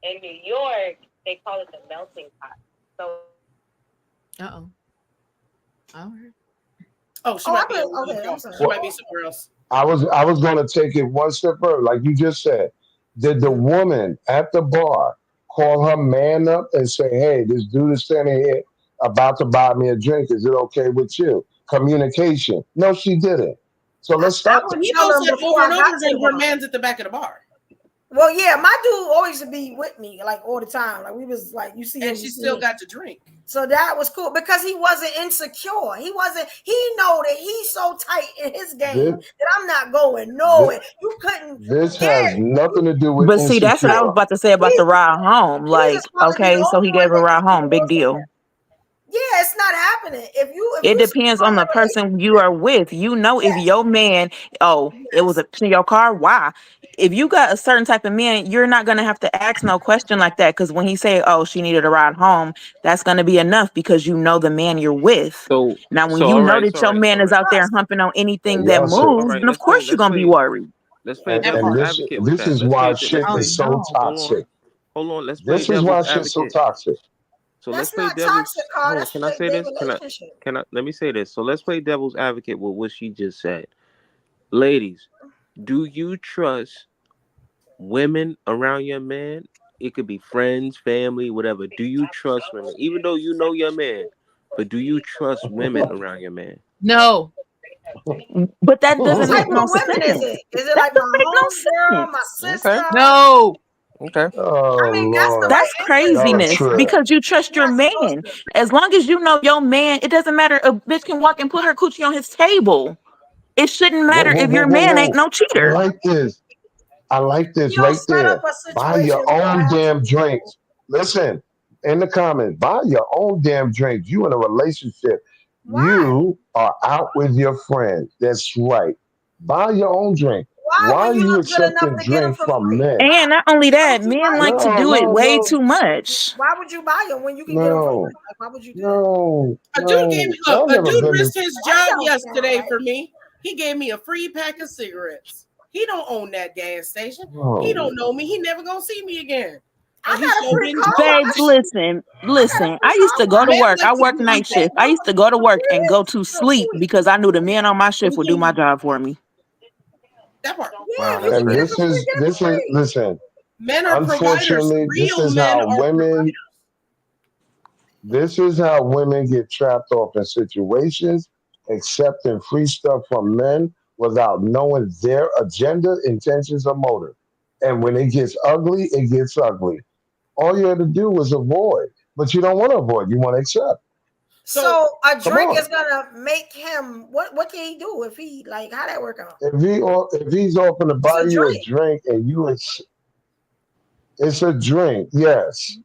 In New York, they call it the melting pot. So. Uh-oh. All right. Oh, she might be. She might be somewhere else. I was going to take it one step further, like you just said. Did the woman at the bar call her man up and say, "Hey, this dude is standing here about to buy me a drink. Is it okay with you?" Communication. No, she didn't. So let's stop. He knows that over and over again. Her man's at the back of the bar. Well, yeah, my dude always would be with me like all the time. Like we was like, you see, and she still got to drink. So that was cool because he wasn't insecure. He know that he's so tight in his game that I'm not going nowhere. You couldn't. This has nothing to do with. But see, that's what I was about to say about the ride home. Like, okay, so he gave her a ride home. Big deal. Yeah, it's not happening. If you It see depends someone on in the a relationship, person you are with. You know, if yes, your man, it was yes. in your car, why? If you got a certain type of man, you're not gonna have to ask no question like that. Because when he say, "Oh, she needed a ride home," that's gonna be enough because you know the man you're with. So Now, when so you all know right, that so all your right, so man all is right. out there Trust. humping on anything that Y'all All moves, said, right, then of course you're gonna be worried. let's play That devil's part. advocate with this that. is why shit Oh is so no. toxic. Hold on, let's play This is why devil's shit's so advocate. toxic. So let's That's play not toxic, devil's. Carl. Hold on, That's can I straight say gay this? relationship. Let me say this. So let's play devil's advocate with what she just said. Ladies, do you trust women around your man? It could be friends, family, whatever. Do you trust women? Even though you know your man, but do you trust women around your man? No. But that What doesn't type make of no women is sense. it? Is it That like doesn't my make no homegirl, my sense. Okay. sister? No. Okay. Oh I mean, that's the Lord, way That's interest y'all a works. craziness trip. because you trust You're your not supposed man. to. As long as you know your man, it doesn't matter. A bitch can walk and put her coochie on his table. It shouldn't Whoa, matter whoa, if whoa, your whoa, man ain't whoa! no I cheater. like this. I like this You don't right set up there. a Buy situation your where you own have damn to. drinks. Listen, in the comments, buy your own damn drinks. You in a relationship. Why? You are out with your friends. That's right. Buy your own drink. Why Why when are you you look good enough accepting to get them drinks for from free? men? And not only Why that, would you men buy like them? to No, do it no, way no, too much. Why would you buy them when you can get them for free? no, Like, why would you do that? no, A dude gave me no. look. Y'all A never dude been to. risked his That job don't sound yesterday right. for me. He gave me a free pack of cigarettes. He don't own that gas station. He Oh, don't know me. He never gonna see me again. I And he got a sure free didn't car charge. Babes, wash. listen, I got a listen. free I used car to go to wash. Men work. I like to worked do night They shift. that. I do used to go to for work and go free. to For sleep free. because I knew the men on my shift would do my Mhm. job for me. That part. Yeah, Wow, if you that's can and get it crazy. for free, get it for free. listen. Men are providers. Unfortunately, Real men are providers. this is how women get trapped off in situations, accepting free stuff from men without knowing their agenda, intentions, or motive. And when it gets ugly, it gets ugly. All you had to do was avoid, but you don't want to avoid. You want to accept. So a Come drink on. is gonna make him what can he do if he like how that work out? If he's offering to It's buy a you a drink. drink and it's a drink, yes.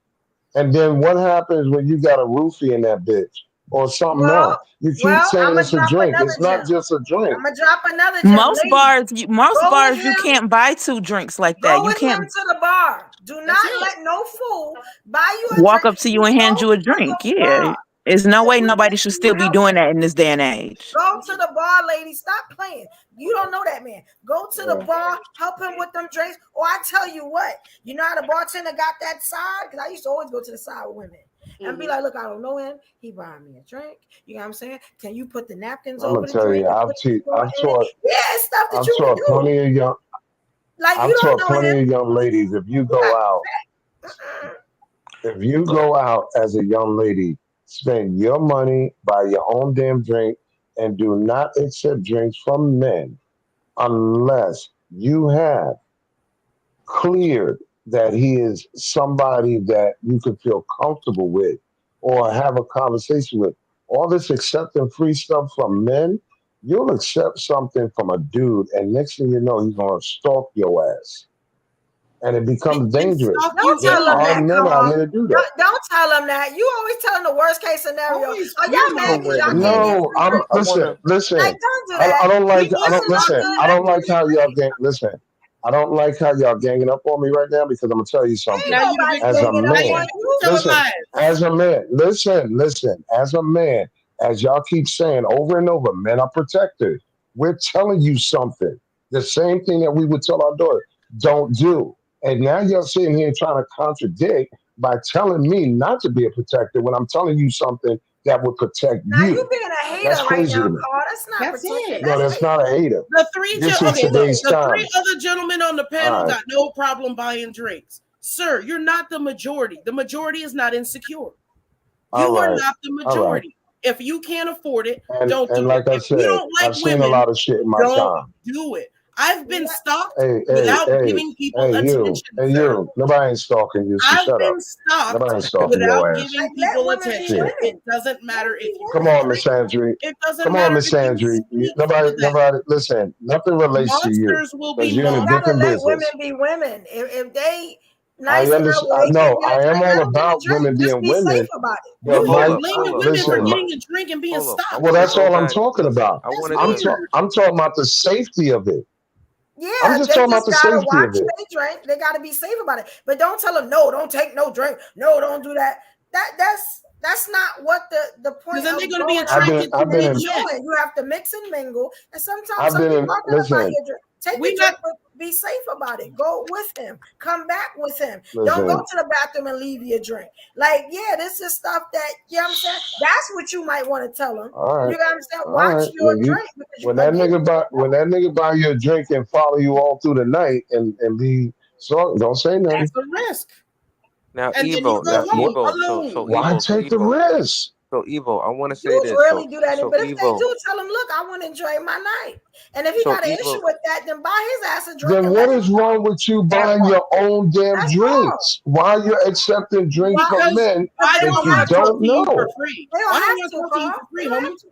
And then what happens when you got a roofie in that bitch or something Well, else? You keep well, I'm saying gonna it's a drop drink. another It's not gem. just a drink. I'm gonna drop another gem. Most Ladies, bars, most go with bars, you him. can't buy two drinks like that. Go You with him can't to the bar. Do That's not it. let no fool buy you a walk drink. up to you You and go hand you a to drink. the Yeah, bar. there's no way You nobody should still be help doing him. that in this day and age. Go to the bar, lady. Stop playing. You don't know that man. Go to the Yeah. bar, help him with them drinks. Or I tell you what, you know how the bartender got that side? Because I used to always go to the side with women and be like, look, I don't know him. He buying me a drink. You know what I'm saying? Can you put the napkins I'm over gonna the tell drink you, and put the straw I've in it? taught Yeah, it's stuff that I've you can taught do. plenty of young Like you I've don't taught know plenty him. of young ladies. If you go out as a young lady, spend your money, buy your own damn drink, and do not accept drinks from men unless you have cleared that he is somebody that you can feel comfortable with or have a conversation with. All this accepting free stuff from men, you'll accept something from a dude, and next thing you know, he's gonna stalk your ass. And it becomes And dangerous. stalk Don't you There tell him are that, anyway. men out Carl. here to do that. Don't tell him that. You always tell him the worst case scenario. Always Oh, fear y'all mad So because wait mongering. a y'all can't get minute. No, free I'm drink? I listen, wanna. Like, listen. don't do I that. don't We like I This want don't is a listen. something. good I don't like how opportunity. y'all gang listen. I don't like how y'all ganging up on me right now because I'm gonna tell you Ain't something. Now you the nobody As victim. a ganging up Now you on man, the you. telling listen, lies. as a man, listen, as a man, as y'all keep saying over and over, men are protected. We're telling you something. The same thing that we would tell our daughter, don't do. And now you're sitting here trying to contradict by telling me not to be a protector when I'm telling you something that would protect Now you you. being a That's hater right crazy now, to me. Carl. That's not That's protected. it. No, That's that's hating. not a hater. This is Okay, look, today's the three time. other gentlemen on the panel All right. got no problem buying drinks. Sir, you're not the majority. The majority is not insecure. All You are right. not the All right. majority. If you can't afford it, And don't and do it. like I If you said, don't like I've seen a women, lot of shit in my don't time. do it. I've been stalked Hey, hey, without hey, giving people hey, you, attention, hey, sir. you. Nobody ain't stalking you, so I've shut up. been stalked Nobody ain't stalking without your ass. giving Like, let people women be attention. Shit. It women. doesn't Let matter them if be you Come women. on, drink. Miss Andrew. It doesn't Come on, matter Miss if you Andrew. speak to them. Nobody, listen, nothing relates to you Monsters will because be you're in You a gotta different monsters. let women business. be women. If they nice in a understand. way. No, Get a I am drink. Let all them get a about drink. women Just being be safe women, about it. but You my keep blaming women for listen, getting a drink and being Hold up. I stopped. well, want to that's go all I'm back. talking Listen, about. I That's wanted I'm to. weird. I'm talking about the safety of it. I'm Yeah, just they talking about just the gotta safety watch of it. they drink. They gotta be safe about it. But don't tell them no, don't take no drink. No, don't do that. That's not what the point Because then of they're going to be going I've out been attracted to I've and been weak in enjoying. men. You have to mix and mingle. And sometimes I've some been people in are gonna buy listen, your drink. Take We the not. drink, but be safe about it. Go with him. Come back with him. Don't go listen. to the bathroom and leave your drink. Like, yeah, this is stuff that, you know what I'm saying? That's what you might want to tell them. All right. You know what I'm saying? All Watch right. your drink because When that nigga buy you a drink and follow you all through the night and be so don't say nothing. That's a risk. Now, And then you Evo. go Now, home Evo. alone. So Why Evo. So take the Evo. risk? So Evo. I want to say you this. rarely do that. So But if they Evo. do, tell them, look, I want to enjoy my night. And if he So got an Evo. issue with that, then buy his ass a drink Then and what let him is wrong with you buying your own damn That's wrong. drinks? Why you're accepting drinks from Because men why They do that don't I you have want to talk to. don't to you for know? free? They don't Why do have I want to to, talk to you Carl. for They free, don't have homie? to.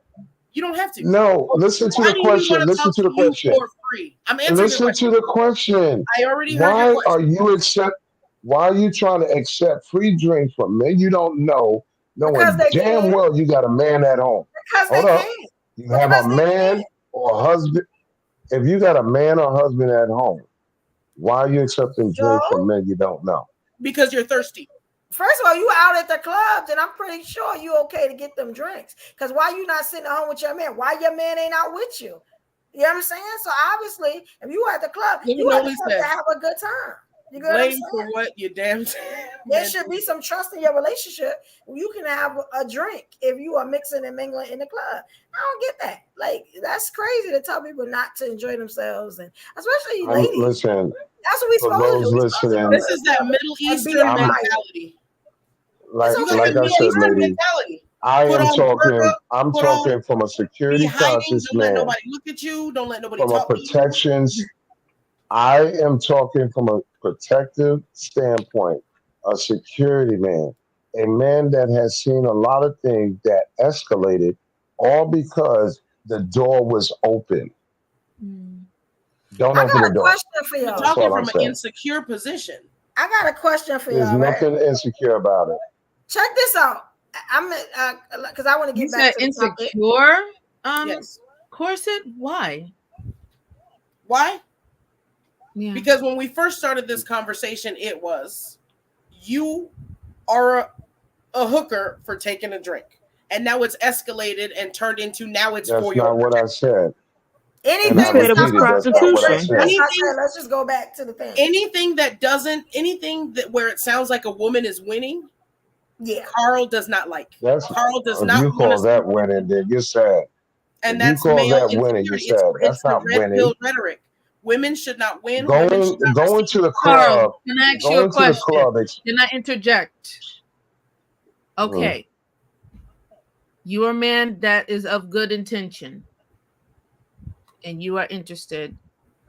You don't have to. No, listen to Why the do you want question. to Listen talk to to the you question. for free? I'm answering your Listen question. to the question. I already heard your Why question. are you why are you trying to accept free drinks from men you don't know, Because knowing they damn can. well you got a man at home? Because Hold they up. can. You have a Because they can. man or a husband. If you got a man or husband at home, why are you accepting drinks So, from men you don't know? Because you're thirsty. first of all, you out at the club, then I'm pretty sure you okay to get them drinks. Because why you not sitting at home with your man? Why your man ain't out with you? You know what I'm saying? So obviously, if you at the club, Living you at the only club said, to have a good time. You get what I'm blame saying? for what you damn There should be some trust in your relationship. You can have a drink if you are mixing and mingling in the club. I don't get that. Like, that's crazy to tell people not to enjoy themselves, and especially ladies. Listen, That's what we for supposed to do. those We supposed to go listening, This to is the that club Middle and be Eastern admired. mentality. like You got that I Middle said, Eastern ladies, mentality. I Put am on burqa, I'm put on, talking from a be security hiding, conscious don't let man, nobody look at you, don't let nobody from a talk to you. protections. I am talking from a protective standpoint, a security man, a man that has seen a lot of things that escalated, all because the door was open. Don't I open got the a door. question for You're y'all. That's talking all I'm from an saying. insecure position. I got a question for There's y'all, right? nothing insecure about it. Check this out. I'm because I want to You get back said to the topic. insecure, Yes. Corset? Why? Why? Yeah. Because when we first started this conversation, it was you are a hooker for taking a drink. And now it's escalated and turned into now it's That's for your not what I said. Anything And I that's not repeated, that's not what I said. Let's just go back to the thing. anything that where it sounds like a woman is winning, yeah, Carl does not like. That's Carl does if not you want call to that winning, then you're sad. and If you that's call male that winning, you're insecurity. sad. That's It's the not red winning. pill rhetoric. Women should not win. Women should not Going receive. to the Carl, club, can I ask you a going to the question? club. Can I interject? Okay. You're a man that is of good intention, and you are interested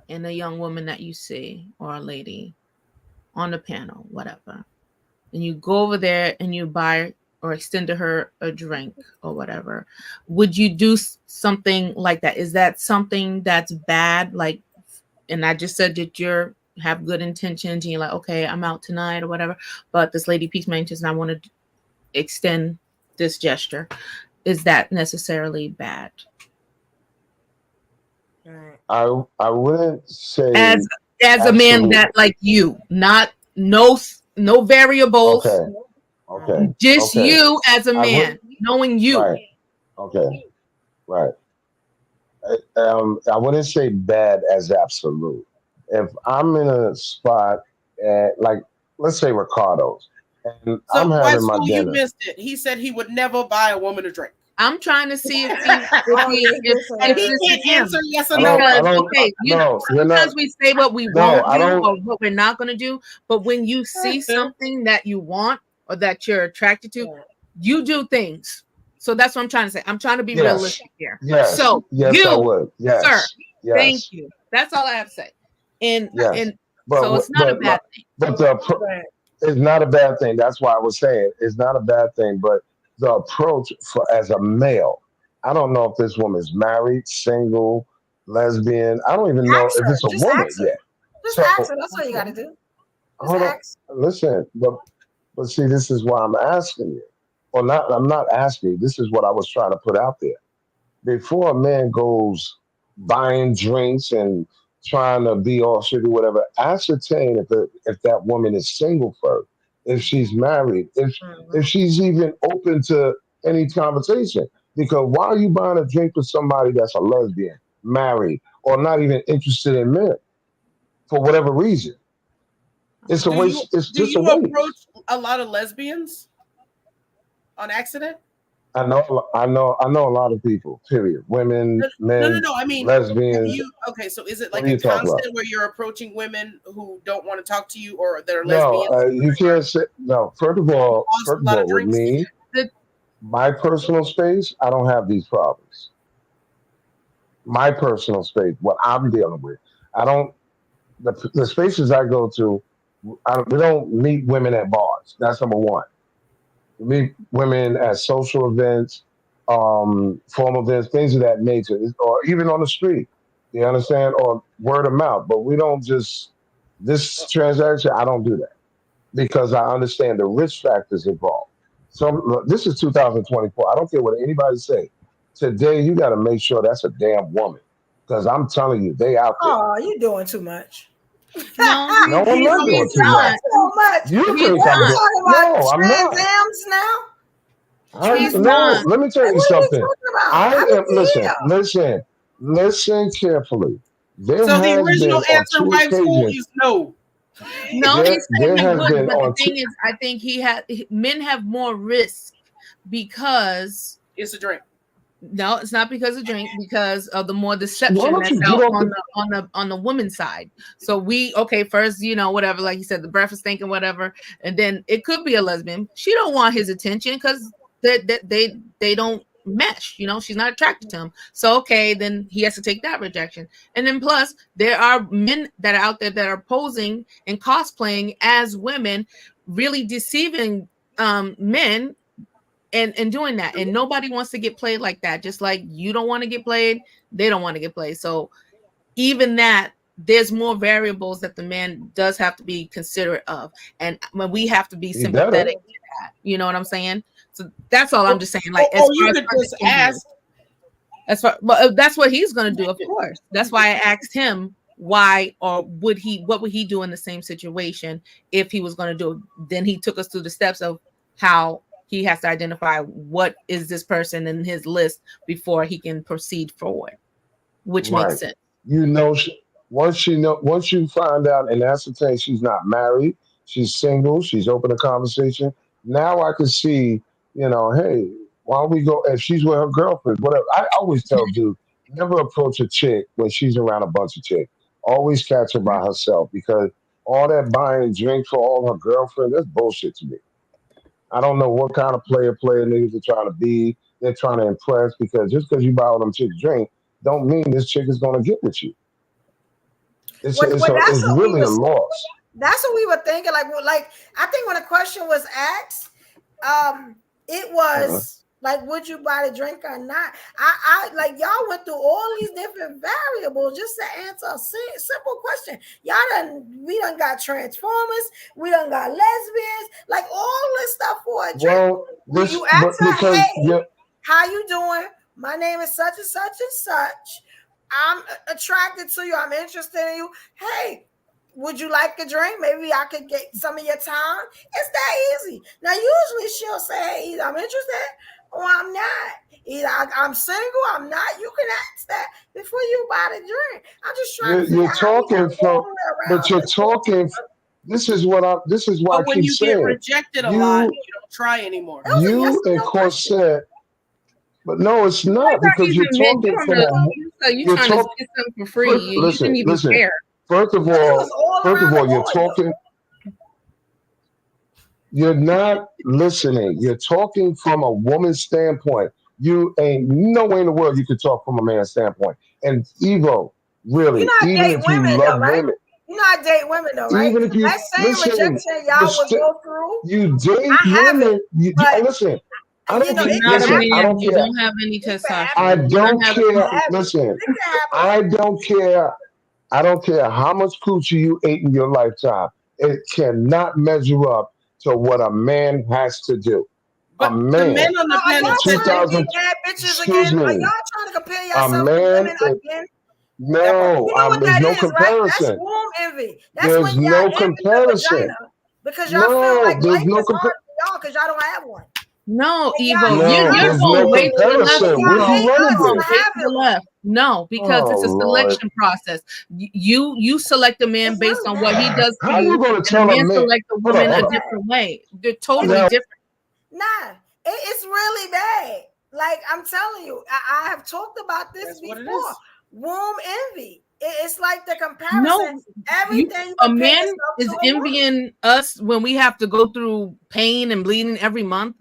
in a young woman that you see or a lady on the panel, whatever. And you go over there and you buy or extend to her a drink or whatever. Would you do something like that? Is that something that's bad? Like, and I just said that you're have good intentions and you're like, okay, I'm out tonight or whatever, but this lady piques my interest and I want to extend this gesture. Is that necessarily bad? I wouldn't say As a man that like you, not no variables. Okay. Just Okay. you as a I would- man, knowing you. Right. Okay. Right. I wouldn't say bad as absolute. If I'm in a spot at, like, let's say Ricardo's, and So I'm why having my school you dinner. missed it? He said he would never buy a woman a drink. I'm trying to see if And he can't answer yes or no. Okay, no, you're not. sometimes we say what we No, won't I do don't. or what we're not going to do, but when you see something that you want or that you're attracted to, you do things. So that's what I'm trying to say. I'm trying to be Yes. realistic here. Yes. So Yes, you, I would. Yes. sir, Yes. thank you. That's all I have to say. And Yes. and But so it's not a bad thing. But it's not a bad thing. That's why I was saying it's not a bad thing. But the approach for as a male, I don't know if this woman's married, single, lesbian. I don't even know Ask if her. it's a Just woman ask her. yet. Just So ask her. That's all you got to do. hold on. Listen, but see, this is why I'm asking you. Or not, I'm not asking you. This is what I was trying to put out there. Before a man goes buying drinks and trying to be all sugar, whatever, ascertain if that woman is single first, if she's married, if she's even open to any conversation. Because why are you buying a drink for somebody that's a lesbian, married, or not even interested in men for whatever reason? It's a waste. It's Do just a you waste. approach a lot of lesbians on accident? I know a lot of people. Period. Women, men, No. I mean, lesbians. okay, so is it What like are a you talking about? constant where you're approaching women who don't want to talk to you or that are No, lesbians? you can't say no. First of all, A lot of with drinks. me, my personal space, I don't have these problems. My personal space, what I'm dealing with, I don't. The spaces I go to, we don't meet women at bars. That's number one. We meet women at social events, formal events, things of that nature, or even on the street. You understand, or word of mouth. But we don't just this transaction. I don't do that because I understand the risk factors involved. So look, this is 2024. I don't care what anybody say. Today, you got to make sure that's a damn woman because I'm telling you, they out there. Oh, you're doing too much. No, No, I'm not doing He's too much. so much. You He's think I'm We're doing? talking about No, I'm not. Trans Ams now. He's No, not. let me tell Like, you what are we something. talking about? I How am did listen carefully. There So the has been original on answer, two wife school, occasions. is no. No, he said he There has would, been but the on two. thing is, I think men have more risk because It's a drink. no, it's not because of drink, because of the more Why deception don't that's you get out off on the? the woman's side. So first, whatever, like you said, the breakfast thinking, whatever, and then it could be a lesbian. She don't want his attention because they don't mesh. She's not attracted to him. So okay, then he has to take that rejection. And then plus, there are men that are out there that are posing and cosplaying as women, really deceiving men and doing that, and nobody wants to get played like that. Just like you don't want to get played, they don't want to get played. So even that, there's more variables that the man does have to be considerate of, and when we have to be He better. sympathetic to that. You know what I'm saying? So that's all I'm just saying. Like, as Or you far could as just ask. that's what he's going to do, of course. That's why I asked him why, or what would he do in the same situation if he was going to do it. Then he took us through the steps of how he has to identify what is this person in his list before he can proceed forward, which Right. makes sense. Once you find out and ascertain she's not married, she's single, she's open to conversation. Now I can see, hey, why don't we go? If she's with her girlfriend, whatever. I always tell dude, never approach a chick when she's around a bunch of chicks. Always catch her by herself because all that buying drinks for all her girlfriends, that's bullshit to me. I don't know what kind of player niggas are trying to be. They're trying to impress because just because you buy all them chicks drink, don't mean this chick is gonna get with you. It's really a loss. That's what we were thinking. Like I think when the question was asked, it was like, would you buy the drink or not? I like y'all went through all these different variables just to answer a simple question. We done got Transformers, we done got lesbians, like all this stuff for a drink. Well, you ask her, because hey, how you doing? My name is such and such and such. I'm attracted to you. I'm interested in you. Hey, would you like a drink? Maybe I could get some of your time. It's that easy. Now, usually she'll say, hey, either I'm interested or I'm not. Either I'm single, I'm not. You can ask that before you buy the drink. I'm just trying to you're talking from, but you're talking. This is why But I when keep you saying get rejected a lot, you don't try anymore. You and Corset, but no, it's not because you're talking from you're trying to get something for free. You didn't even care. First of all, you're talking. You're not listening. You're talking from a woman's standpoint. You ain't no way in the world you could talk from a man's standpoint. And Evo, really, even if you love women, you not date women though, right? Even if you that same rejection y'all would go through. You date women. Listen. I don't You care. don't have any testosterone. I don't care. Listen, I don't care. I don't care how much coochie you ate in your lifetime. it cannot measure up to what a man has to do. A But the man men on the Are in panel y'all said trying to be 2000, bad bitches excuse again? Are me, y'all trying to compare a yourself to man, women again? that part. no, You know what there's that no is, right? That's comparison. womb envy. That's There's when y'all no envy the comparison. vagina because y'all feel No, like there's life no is hard for y'all because y'all don't have one. No, And Evo, y'all hate you're no, us. there's going no way to the left, comparison. Where's Y'all you Evo. hate running us You're for going to? way to the having one. left. No, because Oh it's a Lord. selection process. You select a man It's based really on what he bad. does for How you you, gonna and a tell a man man? select a Hold on, woman a hold on. different way. They're It's totally Now, different. nah. It's really bad. Like I'm telling you, I have talked about this That's what it before. is. Womb envy. It's like the comparison. No, Everything you a compare man yourself is to a woman. envying us when we have to go through pain and bleeding every month.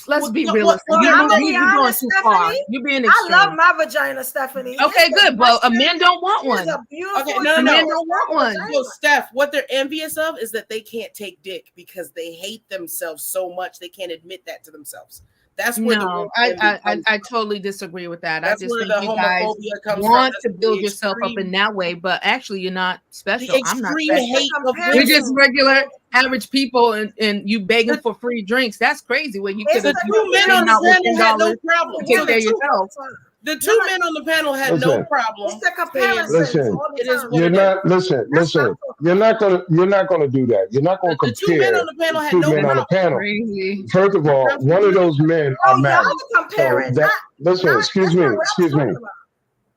Let's be What? realistic. Well, I'm gonna be You're going honest, too far. Stephanie. You're being I love extreme. my vagina, Stephanie. Okay, It's the good. Well, best a man thing. don't want It is one. a beautiful Okay, A no. man don't want one. So, Steph, what they're envious of is that they can't take dick because they hate themselves so much they can't admit that to themselves. That's where the No, womb envy comes I totally disagree with that. That's I just where think the you guys homophobia comes from. want That's to the build yourself up extreme, in that way, but actually you're not the special. I'm not extreme special. hate of We're women. just regular average people, and you begging for free drinks. That's crazy. When you It's could have The two men came on the out with panel had no $10 problem. to take So care of yourself. the two men on the panel had no listen, problem It's the saying comparisons listen. all the it is time. what You're it is. not listen, listen. You're not gonna do that. You're not gonna The two men on compare the panel had two no men on the problem. panel. Crazy. First of all, one of those men Oh, are y'all married. are comparing, So that listen, not excuse that's me, not what I was excuse me. talking about.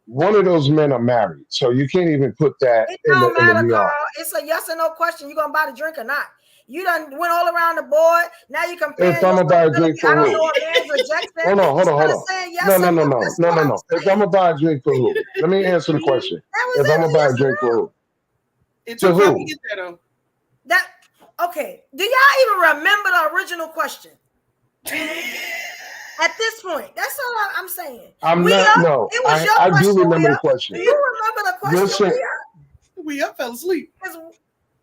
One of those men are married, so you can't even put that It in don't the matter, yard. Carl. It's a yes or no question. You gonna buy the drink or not? You done went all around the board. Now you comparing If I'm gonna yourself buy a to the drink for I don't who? know a man's rejection. Hold on, hold on, Instead hold of on. saying No, yes no, or no, no, no, that's no, what no, I no. was If I'm saying. gonna buy a drink for who? Let me answer the question. That was If it. I'm It gonna was buy a yes or drink for no. who? It To took time to who? get there though. That okay. Do y'all even remember the original question? At this point, that's all I'm saying. I'm We not. up. No, It was your I do question. remember We the up. Do question. you remember the You're question? saying, We up fell asleep. do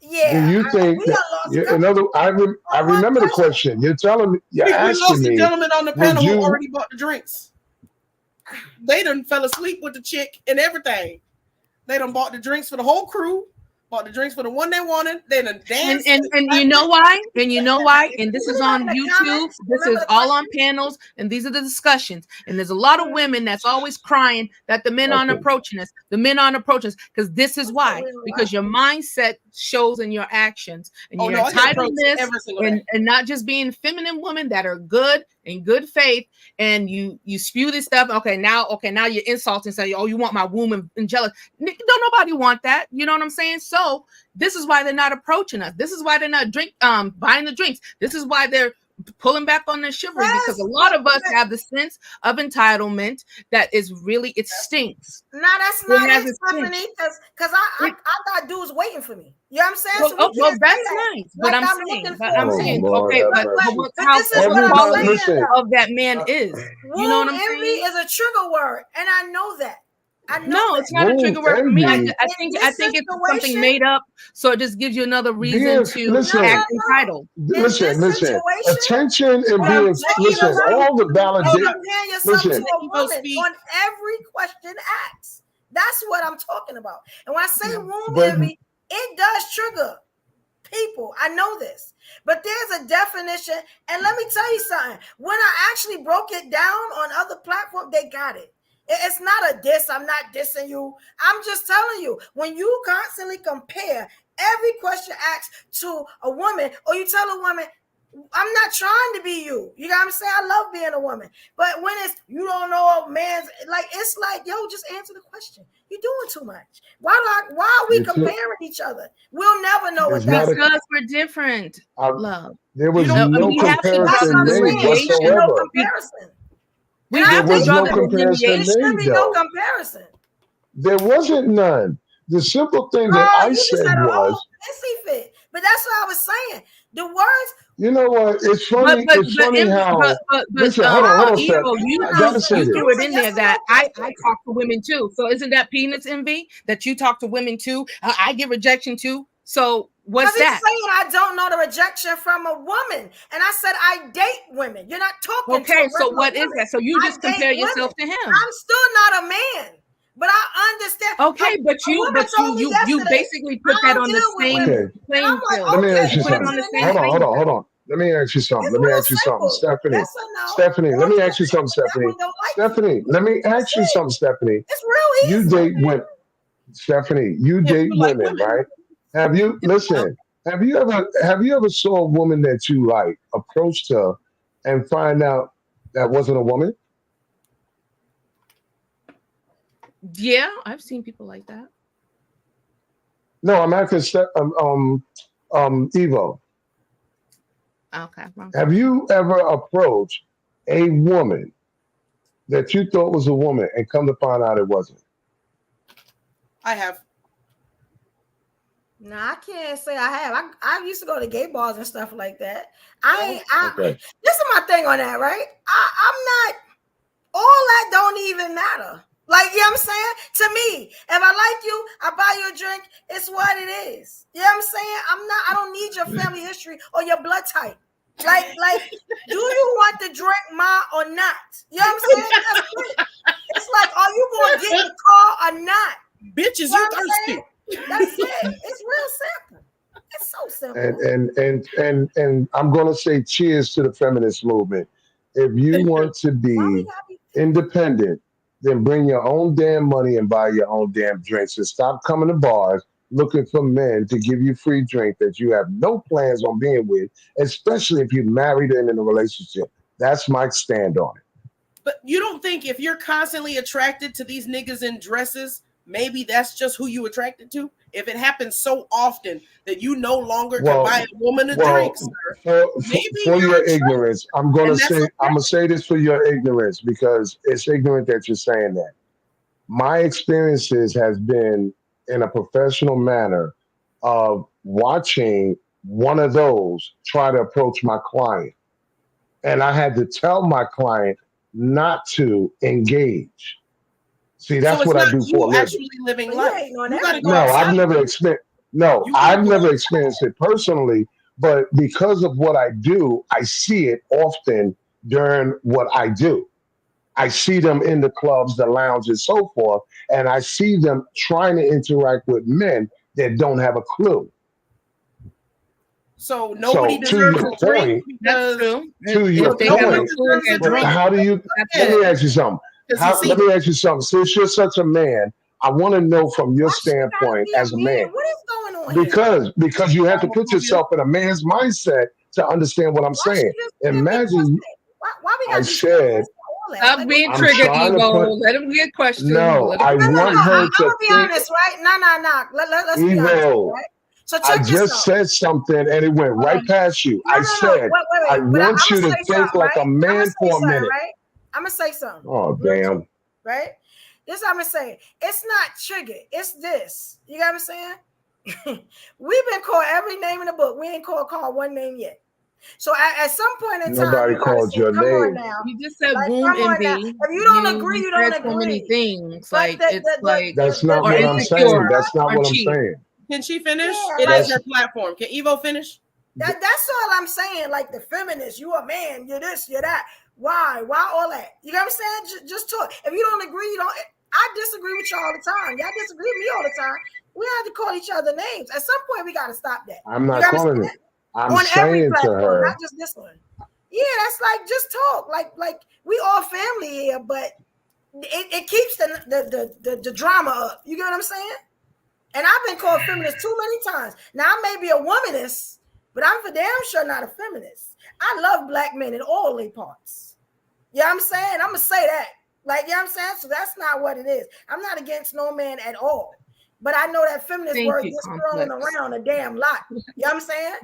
Yeah, you think we that? done lost a couple. Another, I On one remember the question. question. You're telling me. You're We asking lost a me. gentleman on the Would panel who you? already bought the drinks. They done fell asleep with the chick and everything. They done bought the drinks for the whole crew, bought the drinks for the one they wanted. They done danced. And you know why? And you know why? And this is on Anybody in the YouTube. comments This remember is the all question? on panels, and these are the discussions. And there's a lot of women that's always crying that the men aren't Okay. approaching us. The men aren't approaching us because this is why. real Because your mindset shows in your actions, and Oh your no, I get approached entitledness, every single day. and not just being feminine women that are good in good faith. And you spew this stuff. Okay, now you're insulting, saying, "Oh, you want my womb and jealous." Don't nobody want that. You know what I'm saying? So this is why they're not approaching us. This is why they're not buying the drinks. This is why they're pulling back on their chivalry, because a lot of us have the sense of entitlement that is really, it stinks. No, that's not has it, its thing. Stephanie. Because I got dudes waiting for me. You know what I'm saying? Well, So we can't that's say that. nice. But Like I'm looking saying, for a man. okay, But how this is what what the I'm quality saying. of that man is. You know what Womb I'm envy saying? is a trigger word, and I know that. I know No, that. it's not a trigger word for me. I think this it's something situation, made up, so it just gives you another reason to Listen, act entitled. listen. situation, Attention and what I'm being. talking Listen, about, all the you validate. compare yourself to Listen, a woman on every question asked. That's what I'm talking about. And when I say womb but envy, it does trigger people. I know this. But there's a definition. And let me tell you something. When I actually broke it down on other platforms, they got it. It's not a diss. I'm not dissing you. I'm just telling you, when you constantly compare every question asked to a woman, or you tell a woman, I'm not trying to be you. You know what I'm saying? I love being a woman. But when it's, you don't know a man's, like, it's like, yo, just answer the question. You're doing too much. Why are we comparing each other? We'll never know what that's because we're different. Love. There was No, no we have to draw comparison the made delineation. whatsoever. no comparison. We And I have There to was draw no the comparison There should delineation. be made, no though. comparison. There wasn't none. The simple thing that Oh, I you just said had a whole was, fancy fit. But that's what I was saying. The words. you know what? It's funny. It's funny how. Listen, hold on, Steph. Evo, I gotta say you this. threw it in there that I talk to women too. So isn't that penis envy that you talk to women too? I get rejection too. So what's that? Saying I don't know the rejection from a woman, and I said I date women. You're not talking. Okay, to so what is that? So you just compare yourself to him. I'm still not a man. But I understand. Okay, but you basically put that on the same playing field. Let me ask you Put it something. on the same playing Hold on. Let me ask you something. Let me ask you something, Stephanie. Stephanie, let me ask you something, Stephanie. Stephanie, let me ask you something, Stephanie. It's real You easy. date women, Stephanie. You date women, right? Have you Have you ever saw a woman that you like, approached her, and find out that wasn't a woman? Yeah, I've seen people like that. No, I'm asking Evo. Okay. Have you ever approached a woman that you thought was a woman and come to find out it wasn't? I have. No, I can't say I have. I used to go to gay bars and stuff like that. Okay. This is my thing on that, right? I'm not. All that don't even matter. Like, you know what I'm saying? To me, if I like you, I buy you a drink. It's what it is. You know what I'm saying? I don't need your family history or your blood type. Like, do you want to drink or not? You know what I'm saying? That's it. It's like, are you gonna get in the car or not? Bitches, You you know what I'm thirsty. saying? That's it. It's real simple. It's so simple. And I'm gonna say cheers to the feminist movement. If you want to be independent, then bring your own damn money and buy your own damn drinks and stop coming to bars looking for men to give you free drink that you have no plans on being with, especially if you're married and in a relationship. That's my stand on it. But you don't think if you're constantly attracted to these niggas in dresses, maybe that's just who you attracted to? If it happens so often that you no longer can buy a woman a drink, sir, for your ignorance, I'm gonna say this for your ignorance because it's ignorant that you're saying that. My experiences has been in a professional manner of watching one of those try to approach my client, and I had to tell my client not to engage. See, that's so what I do you for a living. actually living life. I've never experienced it personally, but because of what I do, I see it often during what I do. I see them in the clubs, the lounges, so forth, and I see them trying to interact with men that don't have a clue. So nobody to deserves your a drink point, because to your point, how do you? Let me ask you something. Let me ask you something. Since you're such a man, I want to know from your standpoint as a man. What is going on here? Because you have to put yourself in a man's mindset to understand what I'm saying. Imagine. Why we I said. Stop being I'm triggered, trying to Evo. put- Let him get questioned. No, Let him- I want her I'm to gonna be think. honest, right? No. Let's be honest, Evo, right? So I check this just out. said something and it went right past you. I said, Wait. I But want I'ma you to say think something, like right? a man for a minute. Right? I'm gonna say something. Oh, damn. Right? This is what I'm gonna say. It's not triggered. It's this. You got what I'm saying? We've been called every name in the book. We ain't called one name yet. So at some point in time, Nobody you gotta called say, your come on name. now. You just said Like, womb come on now. envy. If you don't agree, you don't said so many agree. things. But Like it's like That's not or what I'm saying. insecure That's not or what I'm cheap. saying. Can she finish? Yeah, It like- is her platform. Can Evo finish? That's all I'm saying. Like the feminist, you a man, you're this, you're that. Why all that? You know what I'm saying? Just talk. If you don't agree, you don't. I disagree with you all the time. Y'all disagree with me all the time. We have to call each other names. At some point, we got to stop that. I'm not You calling understand? it. I'm On every saying to platform, her, not just this one. Yeah, that's like just talk. Like we all family here, but it keeps the drama up. You get what I'm saying? And I've been called feminist too many times. Now I may be a womanist, but I'm for damn sure not a feminist. I love black men in all their parts. You know what I'm saying? I'm gonna say that. Like, you know what I'm saying? So that's not what it is. I'm not against no man at all. But I know that feminist Thank word you, gets Complex. thrown around a damn lot. You know what I'm saying?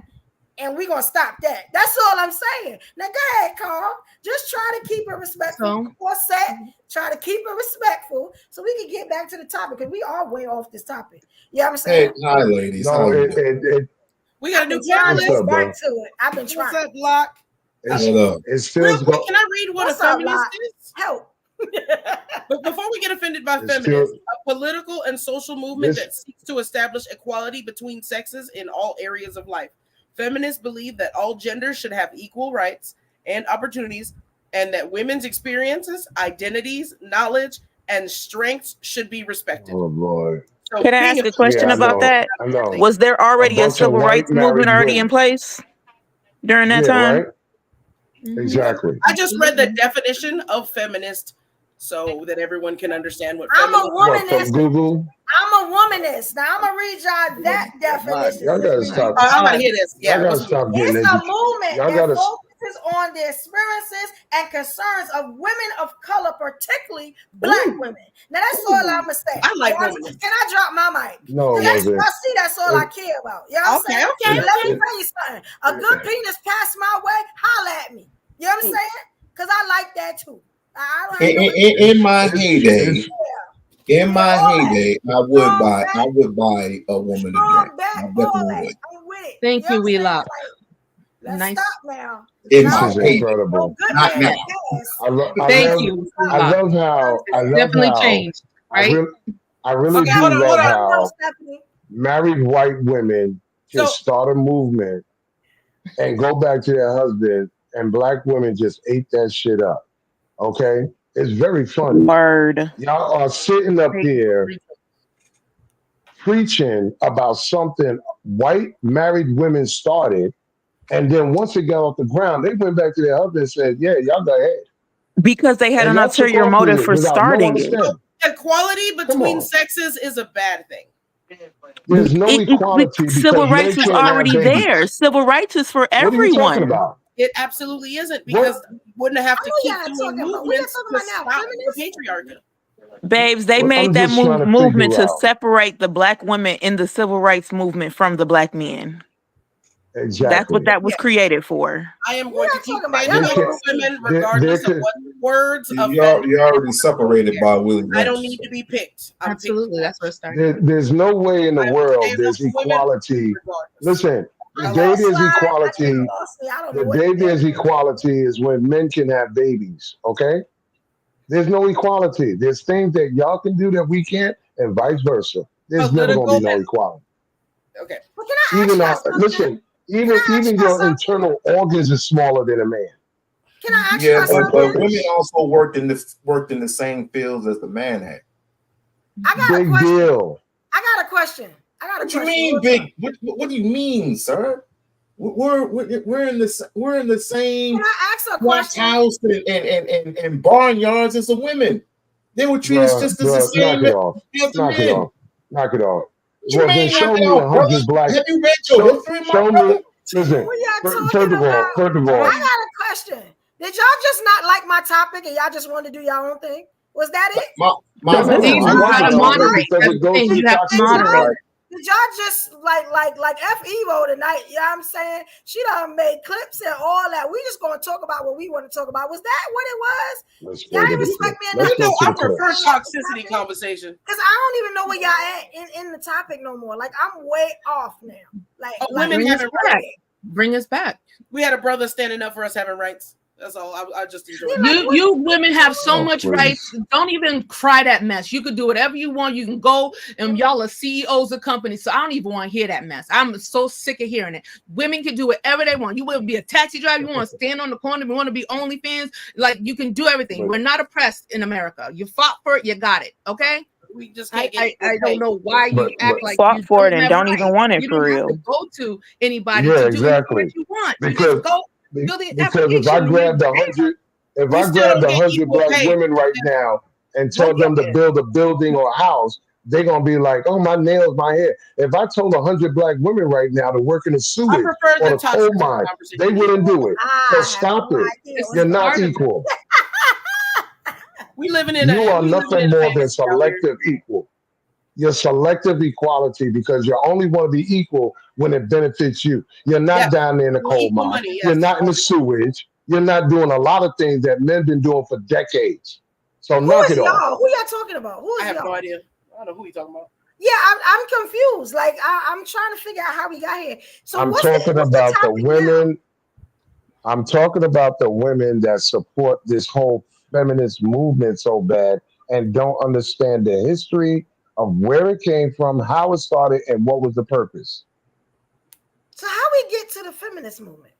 And we're gonna stop that. That's all I'm saying. Now go ahead, Carl. Just try to keep it respectful. Try to keep it respectful so we can get back to the topic because we are way off this topic. You know what I'm saying? Hey, hi, ladies. no, How you doing? We got a new trying to What's get up, back bro? to it. I've been trying. What's up, Block? It still Real quick, can I read what What's a up, feminist Lot? is? Help. But before we get offended by It's feminists, still- a political and social movement This- that seeks to establish equality between sexes in all areas of life. Feminists believe that all genders should have equal rights and opportunities, and that women's experiences, identities, knowledge, and strengths should be respected. Oh boy. So Can I being ask a a question Yeah, I about know. that? I know. Was there A already a bunch of civil white rights movement married already in women. place during that Yeah, time? right? Exactly. I just read the definition of feminist so that everyone can understand what I'm a feminist What, from womanist. Google? I'm a womanist. Now I'm gonna read y'all that definition. Y'all gotta stop. I want to hear this. Y'all Yeah. gotta stop getting It's a educated. movement Y'all that gotta. focuses on the experiences and concerns of women of color, particularly Black women. Now that's all I'm gonna say. I like Y'all- women. Can I drop my mic? No, it That's, wasn't. y'all see, that's all I It- care about. You know what I'm Okay, saying? okay, And let me okay. tell you something. A good penis passed my way, holla at me. You know what I'm saying? Because I like that too. I don't have no In my heyday, It's- in my all that. heyday, I would buy a woman a Strong drink. back, I all definitely that. would. I'm with it. Thank you, know what I'm saying? Wheelock. Like, let's Nice. stop now. In This my is heyday, incredible. Good not man now. pass. Thank love, you, I Wheelock. love how, I love Definitely how, changed, right? I really Okay, do hold on, love hold on. how Stephanie. married white women can So- start a movement and go back to their husband, and Black women just ate that shit up. Okay? It's very funny. Word. Y'all are sitting up here preaching about something white married women started, and then once it got off the ground, they went back to their husband and said, "Yeah, y'all go ahead." Because they had And an y'all took ulterior off with motive it for without no starting it. understanding. Equality between on. sexes is a bad thing. There's no equality Civil because men rights was can't have already babies. there. Civil rights is for What are you talking everyone. about? It absolutely isn't because wouldn't have to know keep y'all doing talking about. What y'all movements talking to about now? stop the patriarchy. Babes, they Well, made I'm that just trying to movement figure to out. separate the Black women in the civil rights movement from the Black men. That's Exactly. what that was created for. I am going to keep about? standing There up can- for women there regardless of could- what words offend. You're already separated by Willie I don't Lynch. need to be picked. I'm Absolutely, that's where it started. there's no way in the world there's equality. Listen, the day there's equality, the day there's equality is when men can have babies. Okay? There's no equality. There's things that y'all can do that we can't, and vice versa. There's never gonna be no equality. Okay. Well, can I ask Even y'all something? listen, even your internal organs are smaller than a man. Can I ask Yeah, y'all but something? women also worked in the same fields as the man had. I got a Big question. deal. I got a question. What you mean, big? What do you mean, sir? We're in the same Can I ask a White question? House and barnyards as the women. They were treated just as the Bruh, same knock it off. as the Knock it men. off. Knock it off. What you Well, then mean, show knock it me off, brother? 100 black. Have you read your history, my Show brother? me. Listen. What y'all First talking of all, about? first of I all, got a question. Did y'all just not like my topic and y'all just want to do y'all own thing? Was that it? No, no, I like the topic because it goes to toxicity. Did y'all just like F Evo tonight? You know what I'm saying? She done made clips and all that. We just gonna talk about what we want to talk about. Was that what it was? Let's Y'all go to didn't the respect me clip. enough. Let's go to I the clip. prefer toxicity conversation. Because I don't even know where y'all at in the topic no more. Like I'm way off now. Like women bring us having back. rights. Bring us back. We had a brother standing up for us having rights. That's all. I just enjoy it. You women have so Oh, much please. rights. Don't even cry that mess. You could do whatever you want. You can go and y'all are CEOs of companies. So I don't even want to hear that mess. I'm so sick of hearing it. Women can do whatever they want. You want to be a taxi driver. You want to stand on the corner. You want to be OnlyFans. Like you can do everything. We're not oppressed in America. You fought for it. You got it. Okay. We just I can't don't know why you act like fought you for it and have don't rights. even want it You for don't have real. to go to anybody Yeah, to do exactly. what you want. You Because just go fill the because if I application. grabbed 100, if We I still grabbed don't get 100 equal black pay. women right now and told them to build a building or a house, they're gonna be like, "Oh, my nails, my hair." If I told 100 black women right now to work in the sewage prefer or the the coal toxicity mine, conversation. they wouldn't do it. So stop it. You're not equal. We living in You a are we living nothing in a more than fantasy out here. selective equal. You're selective equality because you only want to be equal when it benefits you. You're not Yes. down there in the You want coal equal mine. money, You're yes. not in the sewage. You're not doing a lot of things that men been doing for decades. So Who knock is it off. y'all? Who y'all talking about? Who is I have y'all? no idea. I don't know who you talking about. Yeah, I'm confused. Like I'm trying to figure out how we got here. So I'm what's talking the about the topic now? women. I'm talking about the women that support this whole feminist movement so bad and don't understand the history of where it came from, how it started, and what was the purpose. So how we get to the feminist movement?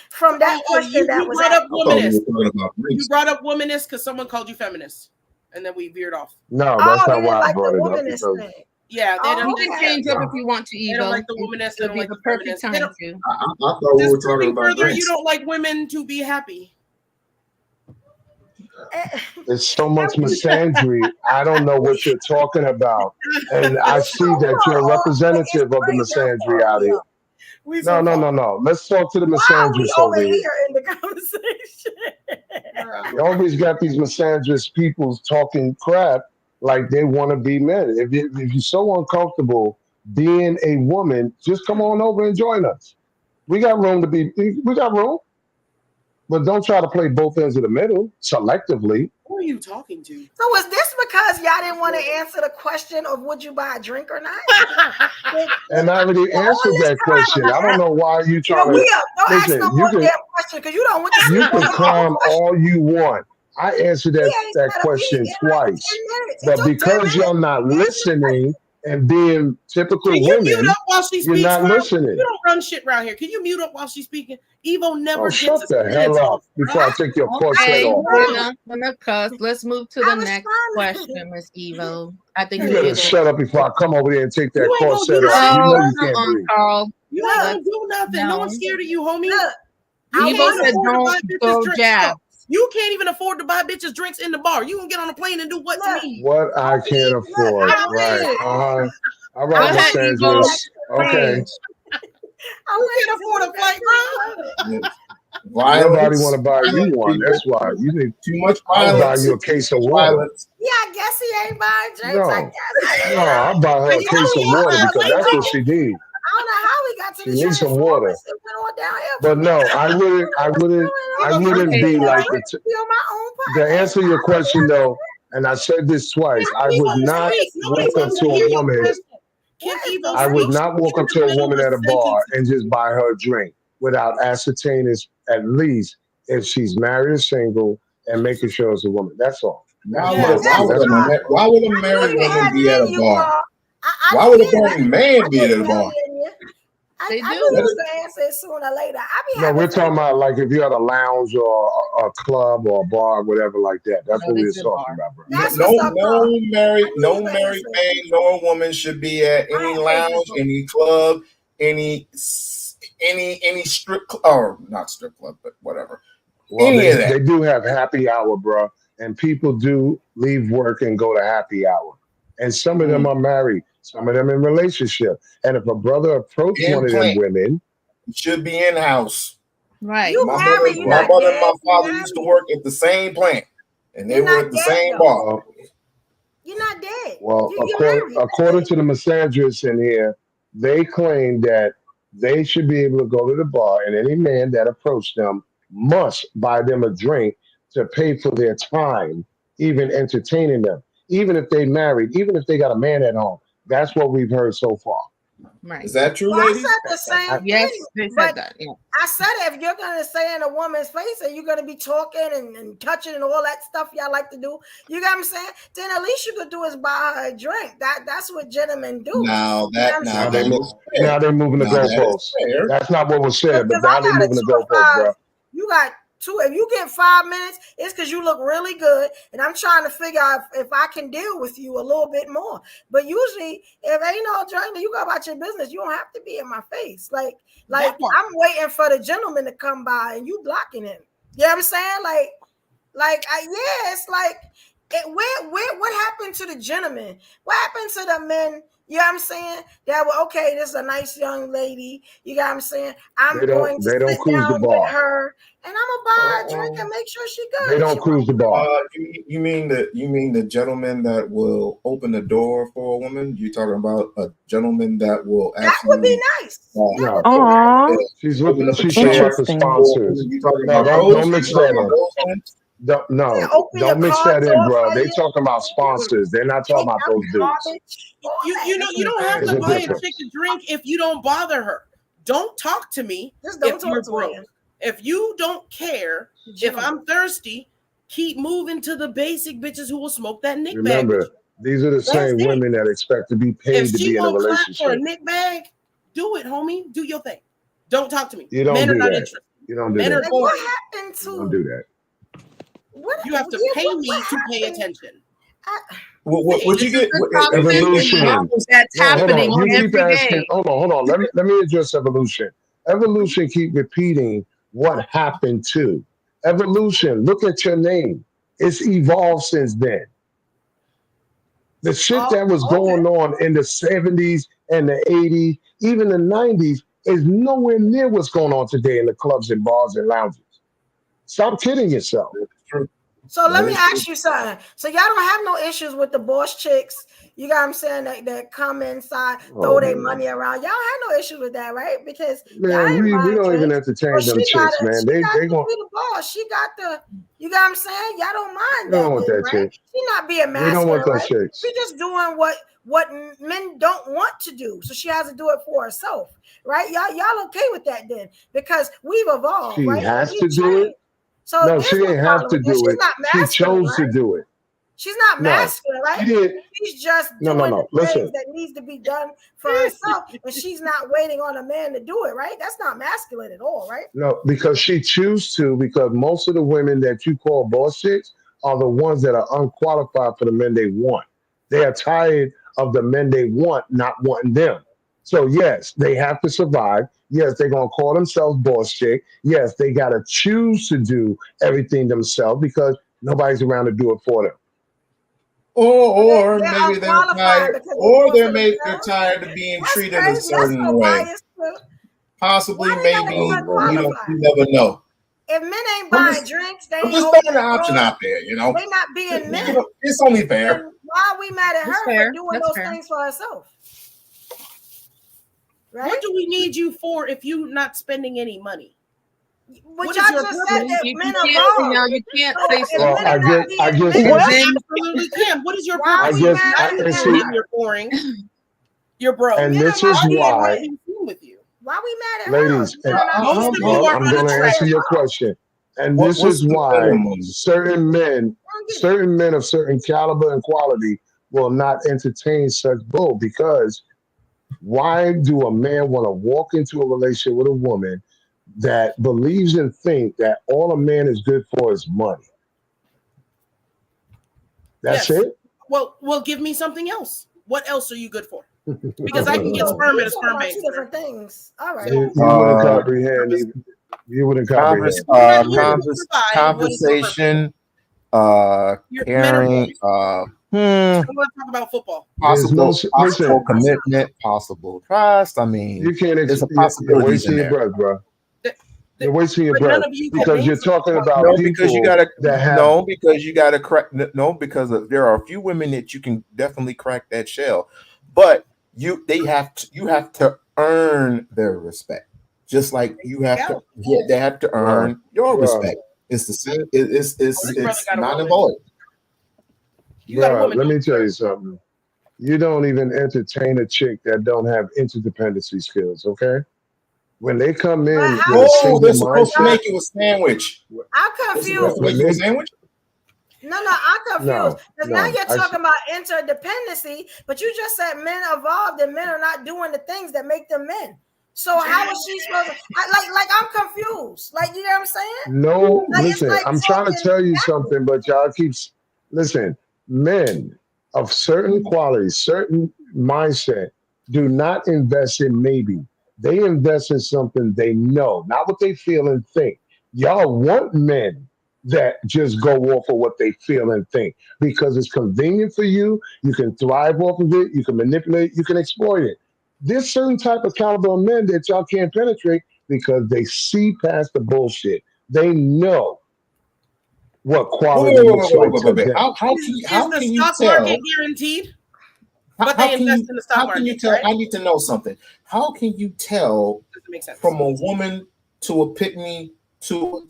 From that question You that was brought asked. up womanist. talking about You brought up womanist because someone called you feminist. and then we veered off. No, Oh, that's they not didn't why I like the brought it up womanist because thing. Yeah, they Oh, don't. You can okay. change up if you want to, They don't Evo. like the womanist. They It'll don't be like the the perfect feminist. They time don't. to. I thought we were Just talking proving about further, you drinks. don't like women to be happy. there's so much misandry. I don't know what you're talking about. And I see that you're a representative of the misandry out here. We No, so no, far. no, no. Let's talk to the Why are we misandrists over over here. here in the conversation? You always got these misandrist people talking crap like they want to be men. If you're so uncomfortable being a woman, just come on over and join us. We got room to be. We got room, but don't try to play both ends of the middle selectively. Who are you talking to? So is this because y'all didn't want to answer the question of would you buy a drink or not? And I already answered that question. I don't know why you You know, trying to don't ask no listen. You more can damn question because you don't want to you sleep on can your own climb question. all you want. I answered We that ain't that set up question in like 10 twice, minutes. It but took 10 because y'all minutes. not listening and being typical Can you mute women, up while she you're speaks, not Mom? listening. You don't run shit around here. Can you mute up while she's speaking? Evo never Oh, gets shut a the hell sentence up off. before I take your corset Okay, off. we're not cuss. Let's move to the was next trying to- question, Miss Evo. I think You you better did it. shut up before I come over there and take that You ain't gonna corset do off. nothing. You know you Come can't on, breathe. Carl. You ain't Let's gonna do nothing. No one's scared of you, homie. Look, You Evo can't said afford to buy don't bitches throw drinks. jabs. You can't even afford to buy bitches drinks in the bar. You gonna get on a plane and do what to me? What I can't afford. I Right. would. All Go right, ahead, Miss Evo. Andrews. Okay. Please. You can't afford a flight, bro. Nobody want Violence. to buy you one. That's why. You need Too much I'll buy violence. you a case of Too much water. violence. Yeah, I guess he ain't buying drinks. I No. guess. No, I'll buy her a case of water because that's what she needs. I don't know how we got to She the needs some water. Transformers. It went on downhill. But no, I wouldn't be like the Feel my own to answer your question though, and I said this twice, I would not walk up to a woman. Can Evo I would speak? not walk up to a woman at a bar and just buy her a drink without ascertaining at least if she's married or single and making sure it's a woman. That's all. Why would a married woman be at a bar? Why would a married man be at a bar? I knew you was gonna answer it sooner or later. I be No, having we're talking about like if you're at a lounge or a club or a bar, whatever like that. That's what we were talking about, bro. No married man nor woman should be at any lounge, any club, any strip club, or not strip club, but whatever. Well, Any of that. they do have happy hour, bro, and people do leave work and go to happy hour. And some of them are married, some of them in relationship. And if a brother approached one of them women, should be in house. Right. My mother and my father used to work at the same plant, and they were at the same bar. You're not dead. well, according to the misandrists in here, they claim that they should be able to go to the bar, and any man that approached them must buy them a drink to pay for their time, even entertaining them, even if they married, even if they got a man at home. That's what we've heard so far. Right. Is that true, Well, I ladies? said the same Yes, thing. they said But that. Yeah. I said if you're gonna say in a woman's face and you're gonna be talking and touching and all that stuff y'all like to do, you got what I'm saying? Then at least you could do is buy her a drink. That's what gentlemen do. Now that Now they're moving the Now that is goalposts. fair. That's not what was said, but Because now I they're got a moving the 2 to goalposts, bro. 5. You got 2. If you get 5 minutes, it's because you look really good, and I'm trying to figure out if I can deal with you a little bit more. But usually, if ain't no drink, you go about your business. You don't have to be in my face. Like I'm waiting for the gentleman to come by, and you blocking him. You know what I'm saying? It's like what happened to the gentleman? What happened to the men? You know what I'm saying? That were okay. This is a nice young lady. You got what I'm saying? They don't cruise the bar. with her, and I'm gonna buy her a drink and make sure she good. They don't cruise the bar. You mean the gentleman that will open the door for a woman? You talking about a gentleman that will That would be nice. No. Aww. She's showing up for sponsors. You talking No, about don't those? mix You that talking about in. those ones? Don't mix that in, bro. They talking about sponsors. They're not talking about those dudes. You don't have There's to a buy a difference. chick a drink if you don't bother her. Don't talk to me if you're broke. If you don't care, if I'm thirsty, keep moving to the basic bitches who will smoke that Nick bag. Remember, these are the same women that expect to be paid If to she be in a won't clap for a relationship. Nick bag, do it, homie. Do your thing. Don't talk to me. You don't Men do are not that. interested. You don't do Men that. are boring. What happened You don't to? do that. You have to pay me to pay attention. What you get? Evolution. That's No, hold happening on. You keep every asking. day. Hold on. Let me address evolution. Evolution keep repeating what happened to evolution. Look at your name. It's evolved since then. The shit that was going on in the 70s and the 80s, even the 90s, is nowhere near what's going on today in the clubs and bars and lounges. Stop kidding yourself. So let me ask you something. So y'all don't have no issues with the boss chicks, you got what I'm saying, that come inside, throw their money around. Y'all have no issues with that, right? Because Man, we don't even entertain them chicks, man. They be going the boss. She got the, you got what I'm saying? Y'all don't mind we that, don't want then, that right? chick. She not being We don't masculine, want them right? chicks. She just doing what men don't want to do. So she has to do it for herself, right? Y'all okay with that then? Because we've evolved, She right? has We've to do it. changed. So No, there's she no ain't have problem to with that. do She's it. not She masculine, chose to right? do it. She's not No, masculine, right? she did. She's just No, doing the Listen. things that needs to be done for herself, and she's not waiting on a man to do it, right? That's not masculine at all, right? No, because she choose to, because most of the women that you call boss chicks are the ones that are unqualified for the men they want. They are tired of the men they want not wanting them. So yes, they have to survive. Yes, they're gonna call themselves boss chick. Yes, they gotta choose to do everything themselves because nobody's around to do it for them. Or They're maybe they're unqualified tired, because they or do it for they're themselves. tired of being That's treated a crazy. That's certain so way. biased. Why Possibly, they gotta be maybe unqualified? you never know. If men ain't I'm buying just, drinks, they I'm ain't just opening throwing the option doors, out there. they not being men. It's only fair. Then why are we mad at That's her fair. for doing That's those fair. things for herself? Right? What do we need you for if you're not spending any money? But What y'all is your just said purpose? that You men can't, evolve. now you can't So say if stuff men like are not being I guess, men, You then absolutely can. What is your why are purpose? we I guess, mad Not at you're and men? see, hurting, you're boring, you're broke. and Men are this not is Why do being you want why, to be seen with you? Why we mad at her? ladies, Men are not Most being of you are I'm going to answer your unattractive. question. And this What's is the why minimum? certain men of certain caliber and quality will not entertain such bull. Because why do a man want to walk into a relationship with a woman that believes and think that all a man is good for is money? That's Yes. it? Well, give me something else. What else are you good for? Because I can get sperm at a sperm bank. Two different things. All right. You wouldn't comprehend either. You wouldn't comprehend. Conversation, Your caring, I want to talk about football. There's no possible listen. commitment, possible trust. I mean, You can't. there's a You're possibilities wasting in your there. breath, bro. You're wasting your But none breath of you can because name you're talking about No, because you people gotta that have. no, because you gotta crack. No, because there are a few women that you can definitely crack that shell, but you have to earn their respect, just like you have to. They have to earn your Bruh. respect. It's the same. It's not involved. Bruh, let me tell you something. You don't even entertain a chick that don't have interdependency skills. Okay, when they come in with a single they're supposed to mindset, make you a sandwich. I'm confused. Make you a sandwich? No, I'm confused. Because now you're I talking about interdependency, but you just said men evolved and men are not doing the things that make them men. So how is she supposed to like I'm confused. Like, you know what I'm saying? No, Like, it's listen, like I'm trying to talking tell you backwards. something, but y'all keeps listen. Men of certain qualities, certain mindset, do not invest in maybe. They invest in something they know, not what they feel and think. Y'all want men that just go off of what they feel and think because it's convenient for you. You can thrive off of it. You can manipulate. You can exploit it. There's certain type of caliber of men that y'all can't penetrate because they see past the bullshit. They know what quality looks like to them. How Is the can you stock tell? market guaranteed? But How they can invest you in the stock how market. can you tell? Right? I need to know something. How can you tell Doesn't make sense. from a woman to a pick me to I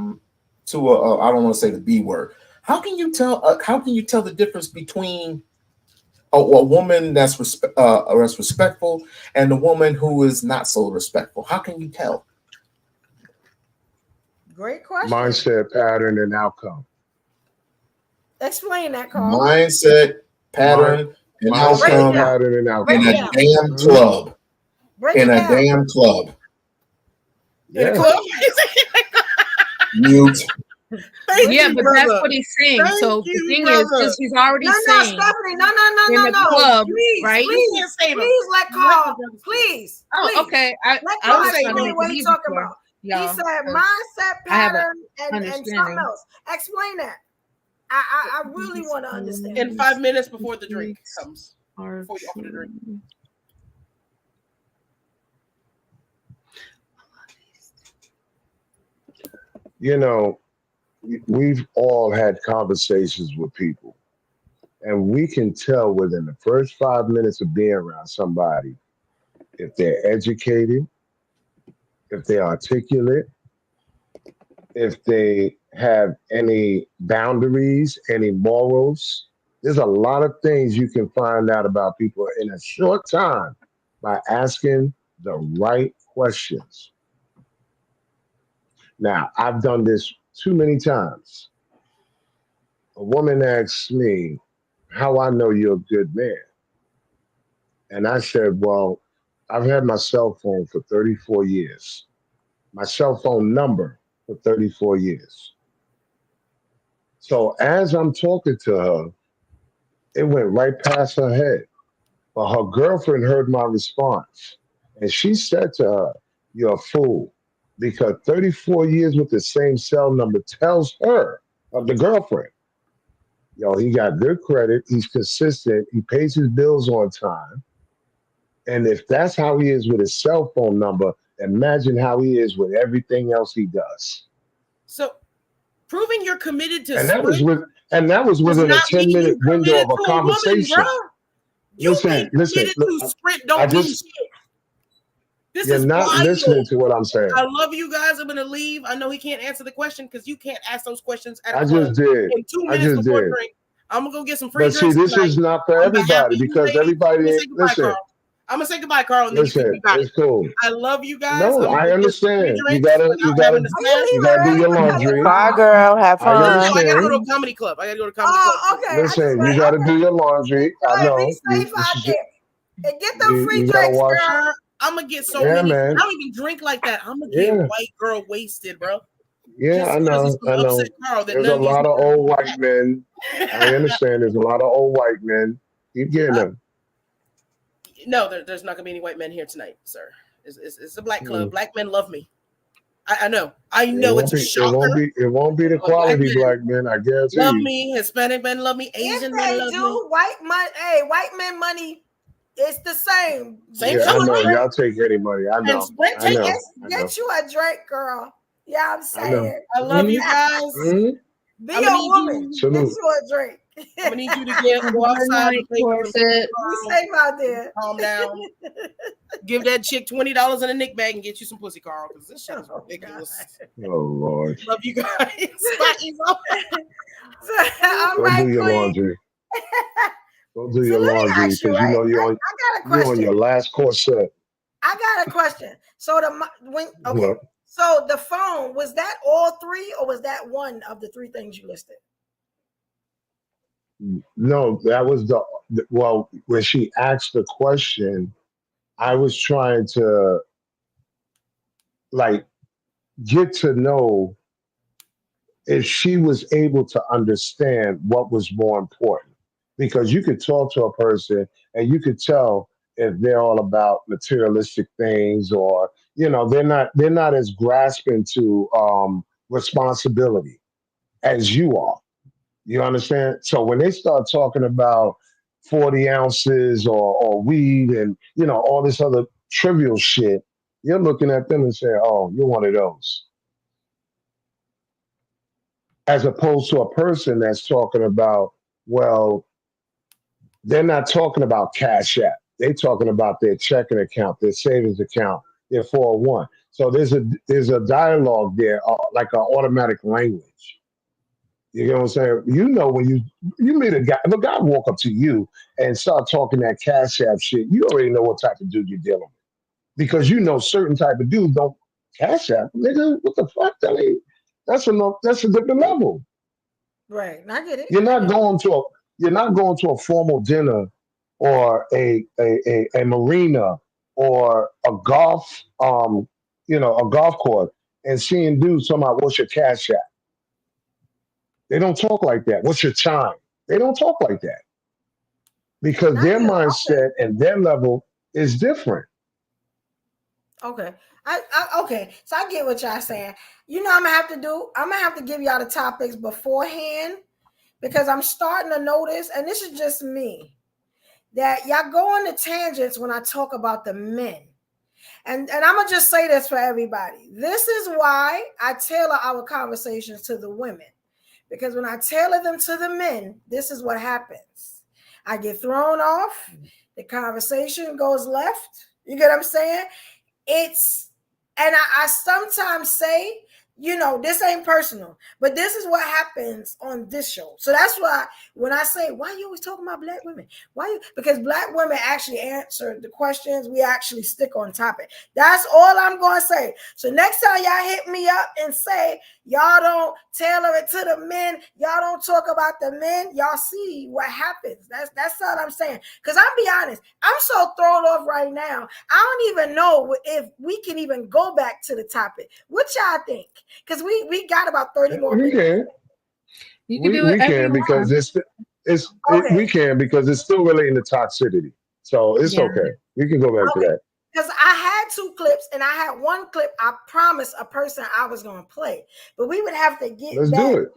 don't want to say the B word. How can you tell? How can you tell the difference between a woman that's respectful and a woman who is not so respectful? How can you tell? Great question. Mindset, pattern, and outcome. Explain that, Carl. Mindset, pattern, and outcome pattern, and outcome. in a damn club. In a damn club. In a club? Mute. Thank Yeah, you, but that's brother. what he's saying. Thank So the you, thing is, brother. since he's already No, saying Stephanie, no, in the club, please, right? You can't save him. please let You let Carl, the brothers please, Oh, please. okay. Let I Carl was trying to explain make what it he's easy talking for about. He y'all said because mindset I have an pattern and something understanding. else. Explain that. I really want to understand. In 5 minutes before the drink comes. Are Before you offer the drink. true. You know, we've all had conversations with people, and we can tell within the first 5 minutes of being around somebody if they're educated, if they're articulate, if they have any boundaries, any morals. There's a lot of things you can find out about people in a short time by asking the right questions. Now, I've done this too many times. A woman asks me how I know you're a good man. And I said, well, I've had my cell phone for 34 years, my cell phone number for 34 years. So as I'm talking to her, it went right past her head. But her girlfriend heard my response. And she said to her, you're a fool. Because 34 years with the same cell number tells her, of the girlfriend, yo, he got good credit, he's consistent, he pays his bills on time. And if that's how he is with his cell phone number, imagine how he is with everything else he does. So proving you're committed to And that was Sprint with does within a not mean 10-minute you window committed of a to a woman, conversation. bro. You being Listen, committed look, to Sprint I don't mean just shit. This you're is not listening wild. to what I'm saying. I love you guys. I'm gonna leave. I know he can't answer the question because you can't ask those questions at a I club just did. in 2 I minutes just before did. drink. I'm gonna go get some free But see, drinks this tonight is not for on behalf of everybody you because ladies. I'm gonna everybody say goodbye, listen, Carl. I'm gonna say goodbye, Carl, and then you can be back. it's cool. I love you guys. No, I'm gonna I go get some free understand. drinks without having to Are smash. you You leaving gotta do early your because of laundry. Bye, Carl? girl. Have I No, I gotta fun. go to understand. a comedy club. I gotta go to a comedy club. Oh, okay. I just Listen, you wait. gotta Okay. do your laundry. I Enjoy. Be know. safe out there. And get them free You gotta drinks, watch. girl. I'm gonna get so Yeah, many. I man. don't even drink like that. I'm gonna get Yeah. white girl wasted, bro. Yeah, Just I because it's know. I gonna know. upset Carl that There's none a of these lot of niggas old do white men. I understand. There's a lot of old white men. Keep getting them. No, there's not gonna be any white men here tonight, sir. It's a black club. Mm. Black men love me. I know. I It know won't it's a be. It shocker, won't be the but black quality men black men. I guarantee love you. me. Hispanic men love me. If Asian men they love me. do, white men money, it's the same. Same Yeah, I color, know. bro. Y'all take any money. I And know. Sprint I know. I know. Get you a drink, girl. Yeah, I'm I know. saying. I love you guys. Mhm. Be I'm a gonna need woman. you. Get Salute. you a drink. I'm gonna need you to go Good outside night, and play with Corset. Be safe out there. calm down. Give that chick $20 in a Nick bag and get you some pussy, Carl, because this shit is ridiculous. Oh Lord. Love you guys. Bye, Eva. All Go right, do your Queen. laundry. Go do So your let me laundry ask you, because you right? know I got a you're on question. your last corset. I got a question. So okay. What? So the phone, was that all three or was that one of the three things you listed? No, that was well, when she asked the question, I was trying to like get to know if she was able to understand what was more important. Because you could talk to a person and you could tell if they're all about materialistic things or they're not as grasping to responsibility as you are. You understand? So when they start talking about 40 ounces or weed and all this other trivial shit, you're looking at them and saying, "Oh, you're one of those." As opposed to a person that's talking about, well, they're not talking about Cash App. They're talking about their checking account, their savings account, their 401. So there's a dialogue there, like an automatic language. You know what I'm saying? When you meet a guy, if a guy walk up to you and start talking that Cash App shit, you already know what type of dude you're dealing with because certain type of dudes don't Cash App, nigga. What the fuck? That's a different level. Right. I get it. You're not going to a formal dinner or a marina or a golf a golf course and seeing dudes talking about what's your Cash App. They don't talk like that. What's your time? They don't talk like that because Not their you. mindset and their level is different. Okay. Okay. So I get what y'all saying. You know, I'm gonna have to give y'all the topics beforehand because I'm starting to notice, and this is just me, that y'all go on the tangents when I talk about the men. And I'm gonna just say this for everybody. This is why I tailor our conversations to the women. Because when I tailor them to the men, this is what happens. I get thrown off, the conversation goes left. You get what I'm saying? And I sometimes say, you know, this ain't personal, but this is what happens on this show. So that's why when I say, why you always talking about black women? Because black women actually answer the questions. We actually stick on topic. That's all I'm going to say. So next time y'all hit me up and say, y'all don't tailor it to the men, y'all don't talk about the men, y'all see what happens. That's all I'm saying. Because I'll be honest, I'm so thrown off right now. I don't even know if we can even go back to the topic. What y'all think? Because we got about 30 more We minutes. can. You can do it can because we can because it's still relating to toxicity. So it's okay. We can go back to that. Because I had 2 clips and I had one clip I promised a person I was going to play, but we would have to get Let's back do it.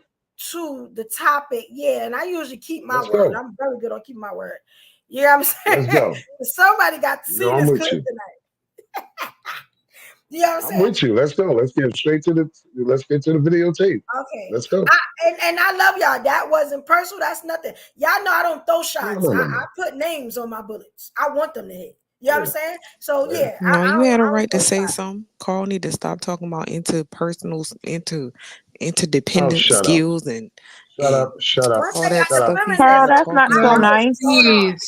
to the topic. Yeah, and I usually keep my Let's word. go. I'm very good on keeping my word. You know what I'm Let's saying? go. Somebody got to see No, I'm this with clip you. tonight. You know what I'm I'm saying? with you. Let's go. Let's get straight to the videotape. Okay. Let's go. And I love y'all. That wasn't personal. That's nothing. Y'all know I don't throw shots. No. I put names on my bullets. I want them to hit. You know what I'm saying? So yeah. No, you had a right to don't say something. Carl need to stop talking about interdependent Oh, shut up. skills and Shut up. Shut up. Once all they that got the Shut up. stuff women he in Carl, be it, that's not talking so I about. was nice. thrown off.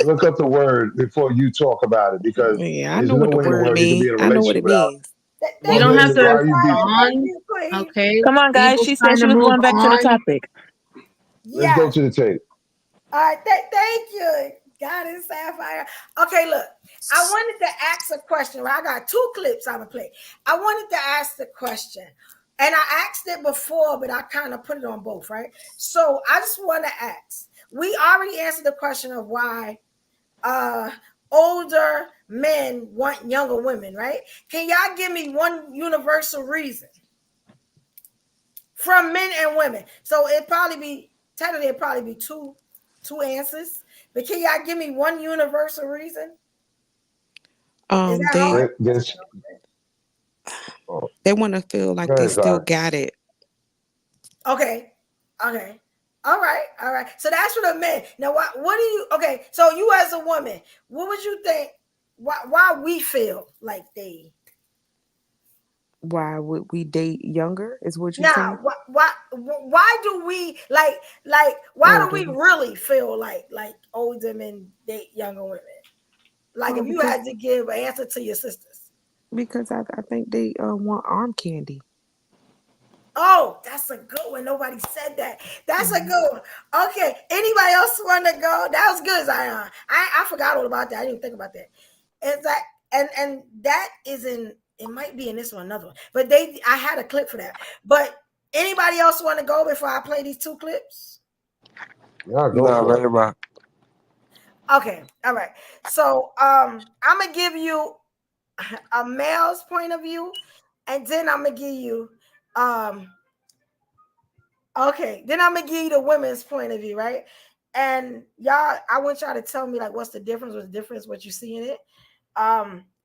Look up the word before you talk about it because Yeah, I there's know no what the way in the word world you can be mean. in a I know what relationship it without. means. You Well, don't have then to why are you Thank respond. you, Queen. Okay. Come on, guys. People's She said trying she to was move going back to the on. topic. Let's go Yes. to the tape. All right. Thank you. God is Sapphire. Okay, look. I wanted to ask a question. Right? I got 2 clips I'm going to play. I wanted to ask the question. And I asked it before, but I kind of put it on both, right? So I just want to ask. We already answered the question of why older men want younger women, right? Can y'all give me one universal reason from men and women? So it'd probably be two answers. But can y'all give me one universal reason? Is that hard? They want to feel like they still got it. Okay. All right. So that's for the men. Now, what do you? Okay, so you as a woman, what would you think? Why we feel like they? Why would we date younger? Is what you Now, saying? why do we like? Why do we Older. really feel like older men date younger women? Like, if you Because had to give an answer to your sisters. because I think they want arm candy. Oh, that's a good one. Nobody said that. That's a good one. Okay. Anybody else want to go? That was good, Zion. I forgot all about that. I didn't think about that. It's that and that is in. It might be in this one, another one. But I had a clip for that. But anybody else want to go before I play these 2 clips? Yeah, go for it. Okay. All right. So I'm gonna give you a male's point of view, and then I'm gonna give you okay, then I'm gonna give you the women's point of view, right? And y'all, I want y'all to tell me like what's the difference, what you see in it.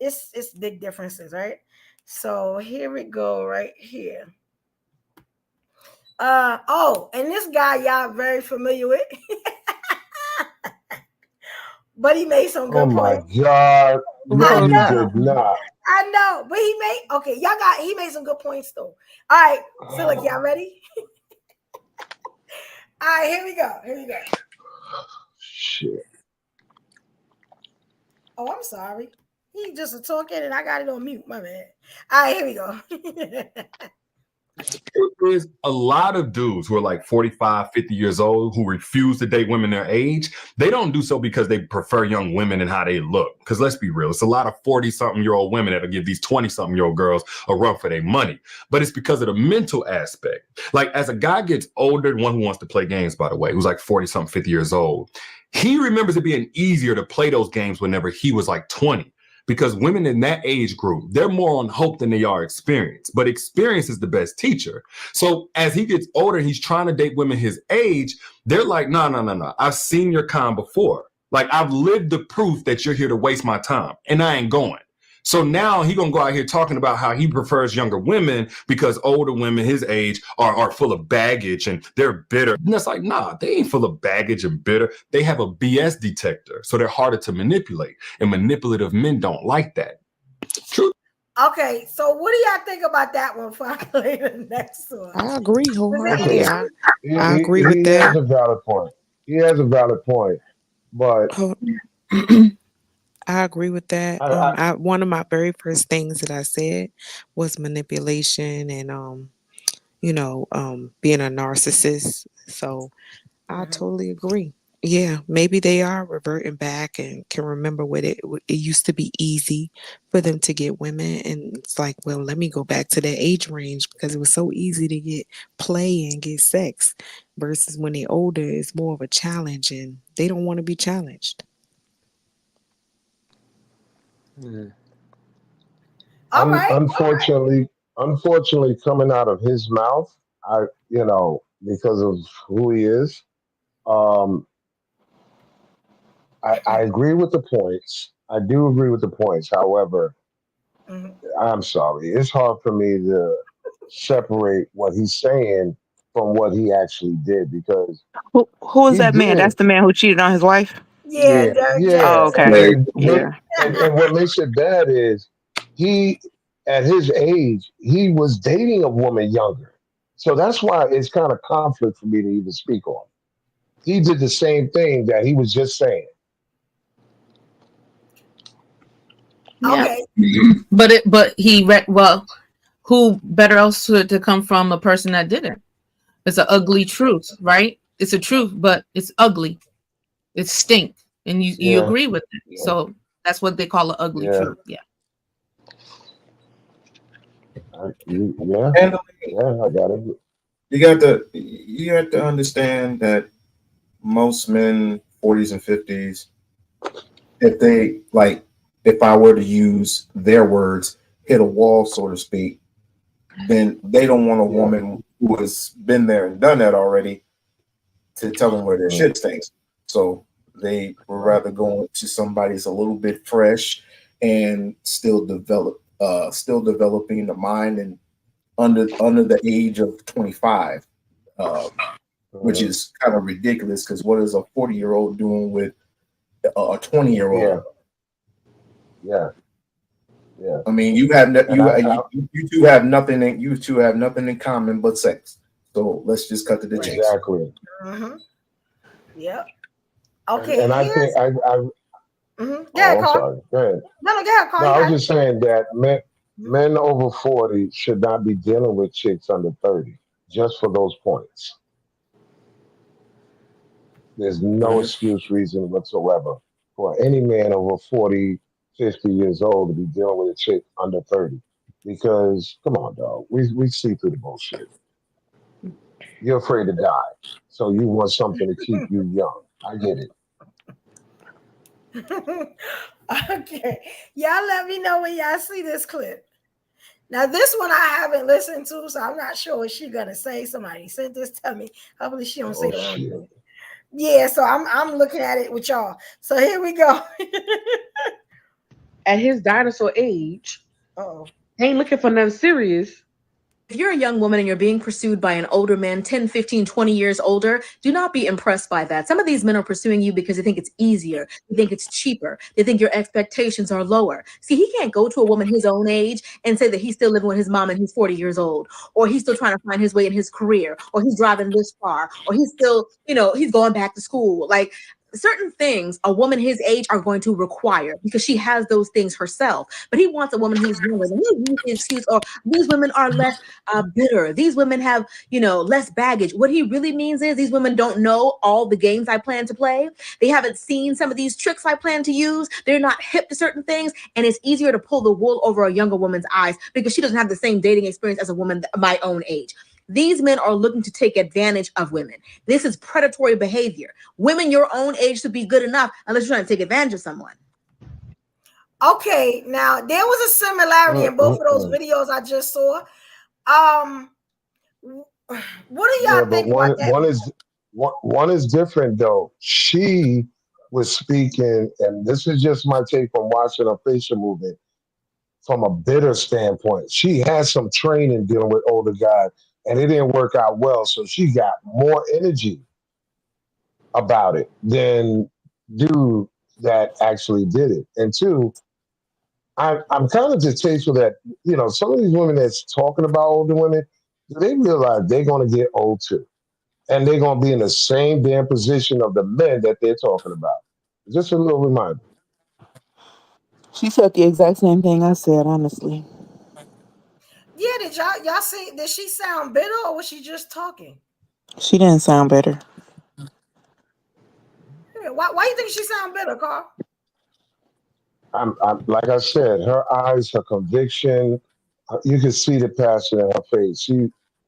It's big differences, right? So here we go, right here. And this guy y'all very familiar with. But he made some good points. Oh my God. No, you did not. I know, but he made some good points though. All right, so look, y'all ready? All right, here we go. Shit. Oh, I'm sorry. He just talking and I got it on mute. My bad. All right, here we go. truth is, a lot of dudes who are like 45, 50 years old who refuse to date women their age, they don't do so because they prefer young women and how they look. Because let's be real, it's a lot of 40-something-year-old women that'll give these 20-something-year-old girls a run for their money. But it's because of the mental aspect. Like, as a guy gets older, one who wants to play games, by the way, who's like 40-something, 50 years old, he remembers it being easier to play those games whenever he was like 20. Because women in that age group, they're more on hope than they are experience. But experience is the best teacher. So as he gets older, he's trying to date women his age. They're like, no. I've seen your kind before. Like, I've lived the proof that you're here to waste my time, and I ain't going. So now he gonna go out here talking about how he prefers younger women because older women his age are full of baggage and they're bitter. And it's like, nah, they ain't full of baggage and bitter. They have a BS detector, so they're harder to manipulate. And manipulative men don't like that. True. Okay, so what do y'all think about that one before I play the next one? I agree wholeheartedly. I He agree with has that. a valid point. He has a valid point, but I agree with that. One of my very first things that I said was manipulation and being a narcissist. So I totally agree. Yeah, maybe they are reverting back and can remember what it used to be easy for them to get women, and it's like, well, let me go back to that age range because it was so easy to get play and get sex, versus when they're older, it's more of a challenge and they don't want to be challenged. Unfortunately, coming out of his mouth, because of who he is, I agree with the points. I do agree with the points. However, I'm sorry, it's hard for me to separate what he's saying from what he actually did, because Who is he that man? did. That's the man who cheated on his wife? Yeah, Oh, okay. And what makes it bad is he, at his age, he was dating a woman younger. So that's why it's kind of conflict for me to even speak on. He did the same thing that he was just saying. Okay. Who better else to come from a person that didn't? It's an ugly truth, right? It's a truth, but it's ugly. It stink, and you agree with it. Yeah. So that's what they call an ugly truth. Yeah. I got it. You have to understand that most men 40s and 50s, if I were to use their words, hit a wall, so to speak, then they don't want a woman who has been there and done that already to tell them where their shit stinks. So they would rather go to somebody that's a little bit fresh and still developing the mind and under the age of 25, which is kind of ridiculous, because what is a 40-year-old doing with a 20-year-old? Yeah. I mean, you two have nothing in common but sex. So let's just cut to the chase. Exactly. Yep. Okay. And I think Yeah, I'm Carl. sorry. Go ahead. No, go ahead, Carl. No, I was just saying that men over 40 should not be dealing with chicks under 30, just for those points. There's no excuse, reason whatsoever for any man over 40, 50 years old to be dealing with a chick under 30. Because, come on, dog, we see through the bullshit. You're afraid to die, so you want something to keep you young. I get it. Okay. Y'all let me know when y'all see this clip. Now, this one I haven't listened to, so I'm not sure what she's gonna say. Somebody sent this to me. Hopefully she don't say the wrong thing. Yeah, so I'm looking at it with y'all. So here we go. At his dinosaur age, ain't looking for nothing serious. If you're a young woman and you're being pursued by an older man, 10, 15, 20 years older, do not be impressed by that. Some of these men are pursuing you because they think it's easier. They think it's cheaper. They think your expectations are lower. See, he can't go to a woman his own age and say that he's still living with his mom and he's 40 years old, or he's still trying to find his way in his career, or he's driving this far, or he's still, he's going back to school. Like, certain things a woman his age are going to require because she has those things herself. But he wants a woman who's younger. And he uses the excuse, or these women are less bitter. These women have, less baggage. What he really means is these women don't know all the games I plan to play. They haven't seen some of these tricks I plan to use. They're not hip to certain things. And it's easier to pull the wool over a younger woman's eyes because she doesn't have the same dating experience as a woman my own age. These men are looking to take advantage of women. This is predatory behavior. Women your own age should be good enough unless you're trying to take advantage of someone. Okay, now there was a similarity in both of those videos I just saw. What do y'all think about that? One is different though. She was speaking, and this is just my take from watching a facial movement, from a bitter standpoint. She had some training dealing with older guys, and it didn't work out well. So she got more energy about it than dude that actually did it. And two, I'm kind of distasteful that, some of these women that's talking about older women, they realize they're going to get old too. And they're going to be in the same damn position of the men that they're talking about. Just a little reminder. She said the exact same thing I said, honestly. Yeah, did y'all see? Did she sound bitter, or was she just talking? She didn't sound better. Why you think she sound bitter, Carl? I'm like I said, her eyes, her conviction, you can see the passion in her face.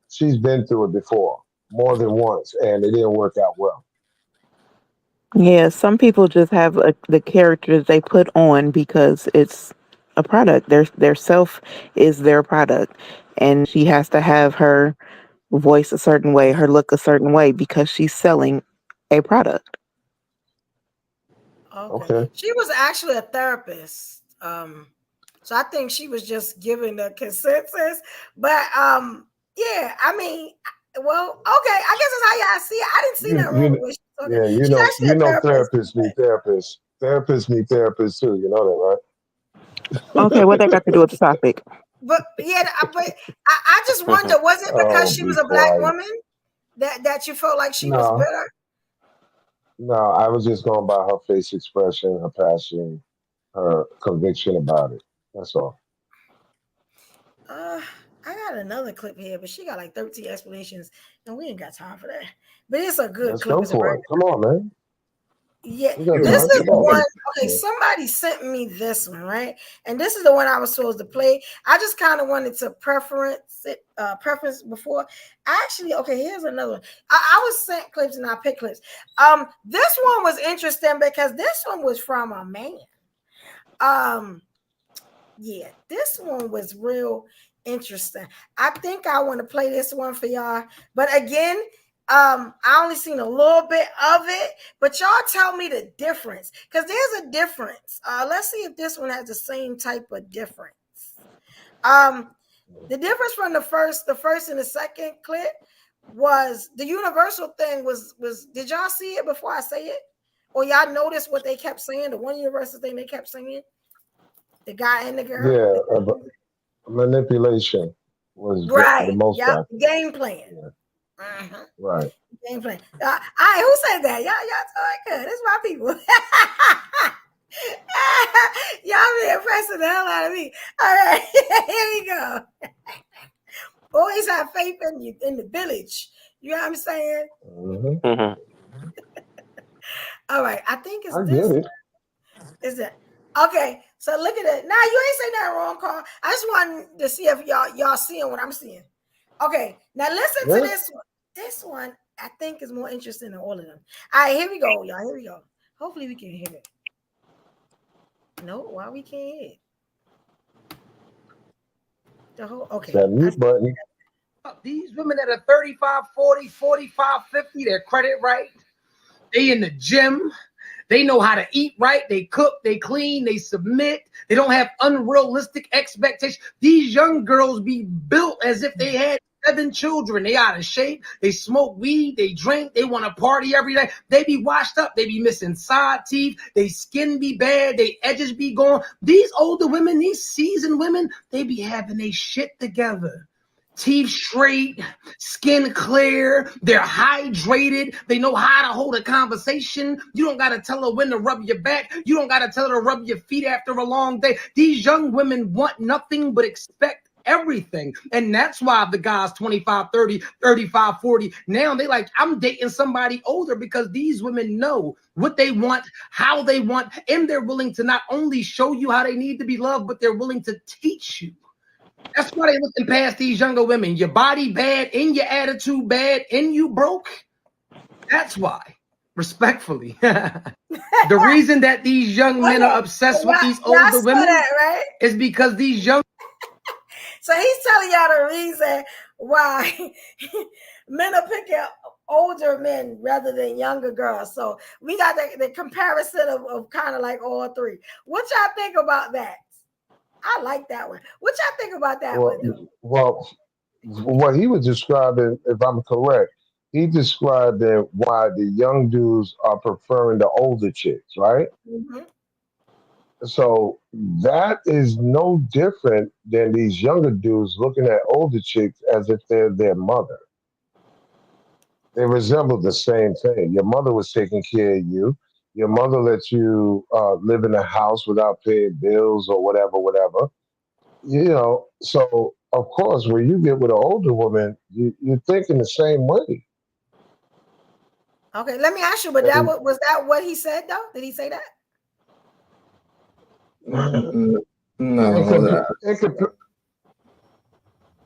She's been through it before, more than once, and it didn't work out well. Yeah, some people just have the characters they put on because it's a product. Their self is their product, and she has to have her voice a certain way, her look a certain way because she's selling a product. Okay. She was actually a therapist. So I think she was just giving the consensus. But yeah, I mean, well, okay, I guess that's how y'all see it. I didn't see that wrong with Yeah, therapists need therapists. Therapists need therapists too. You know that, right? Okay, what that got to do with the topic? But yeah, but I just wonder, was it because she was a black woman that you felt like she was bitter? No, I was just going by her face expression, her passion, her conviction about it. That's all. I got another clip here, but she got like 13 explanations, and we ain't got time for that. But it's a good Let's clip. go for it. Come on, man. Yeah, this is the one. Okay, somebody sent me this one, right? And this is the one I was supposed to play. I just kind of wanted to preference before. Actually, okay, here's another one. I was sent clips and I picked clips. This one was interesting because this one was from a man. Yeah, this one was real interesting. I think I want to play this one for y'all, but again, I only seen a little bit of it, but y'all tell me the difference because there's a difference. Let's see if this one has the same type of difference. The difference from the first and the second clip was the universal thing was did y'all see it before I say it? Or y'all notice what they kept saying? The one universal thing they kept saying? The guy and the girl? Yeah, manipulation was right. the most game plan. Yeah. Uh-huh. Right. Game plan. All right, who said that? Y'all good. It's my people. Y'all be impressing the hell out of me. All right, here we go. Always have faith in the village. You know what I'm saying? Mm-hmm. All right, I think it's I this. get it. Is that okay? So look at it. Now you ain't saying that wrong, Carl. I just wanted to see if y'all seeing what I'm seeing. Okay, now listen to this one. This one I think is more interesting than all of them. All right, here we go, y'all. Here we go. Hopefully we can hear it. No, why we can't hear it? The whole okay. That mute button. These women that are 35, 40, 45, 50, their credit right. They in the gym. They know how to eat right. They cook, they clean, they submit. They don't have unrealistic expectations. These young girls be built as if they had 7 children. They out of shape. They smoke weed. They drink. They want to party every day. They be washed up. They be missing side teeth. They skin be bad. They edges be gone. These older women, these seasoned women, they be having their shit together. teeth straight, skin clear, they're hydrated, they know how to hold a conversation. You don't got to tell her when to rub your back. You don't got to tell her to rub your feet after a long day. These young women want nothing but expect everything. And that's why the guys 25, 30, 35, 40, now they like, I'm dating somebody older because these women know what they want, how they want, and they're willing to not only show you how they need to be loved, but they're willing to teach you. That's why they looking past these younger women. Your body bad, and your attitude bad, and you broke. That's why, respectfully. The reason that these young men are obsessed with these older women right? is because these young. So he's telling y'all the reason why men are picking older men rather than younger girls. So we got the comparison of kind of like all three. What y'all think about that? I like that one. What y'all think about that one? Well, what he was describing, if I'm correct, he described that why the young dudes are preferring the older chicks, right? Mm-hmm. So that is no different than these younger dudes looking at older chicks as if they're their mother. They resemble the same thing. Your mother was taking care of you. Your mother let you live in a house without paying bills or whatever. You know, so of course, when you get with an older woman, you're thinking the same way. Okay, let me ask you, but was that what he said though? Did he say that? No.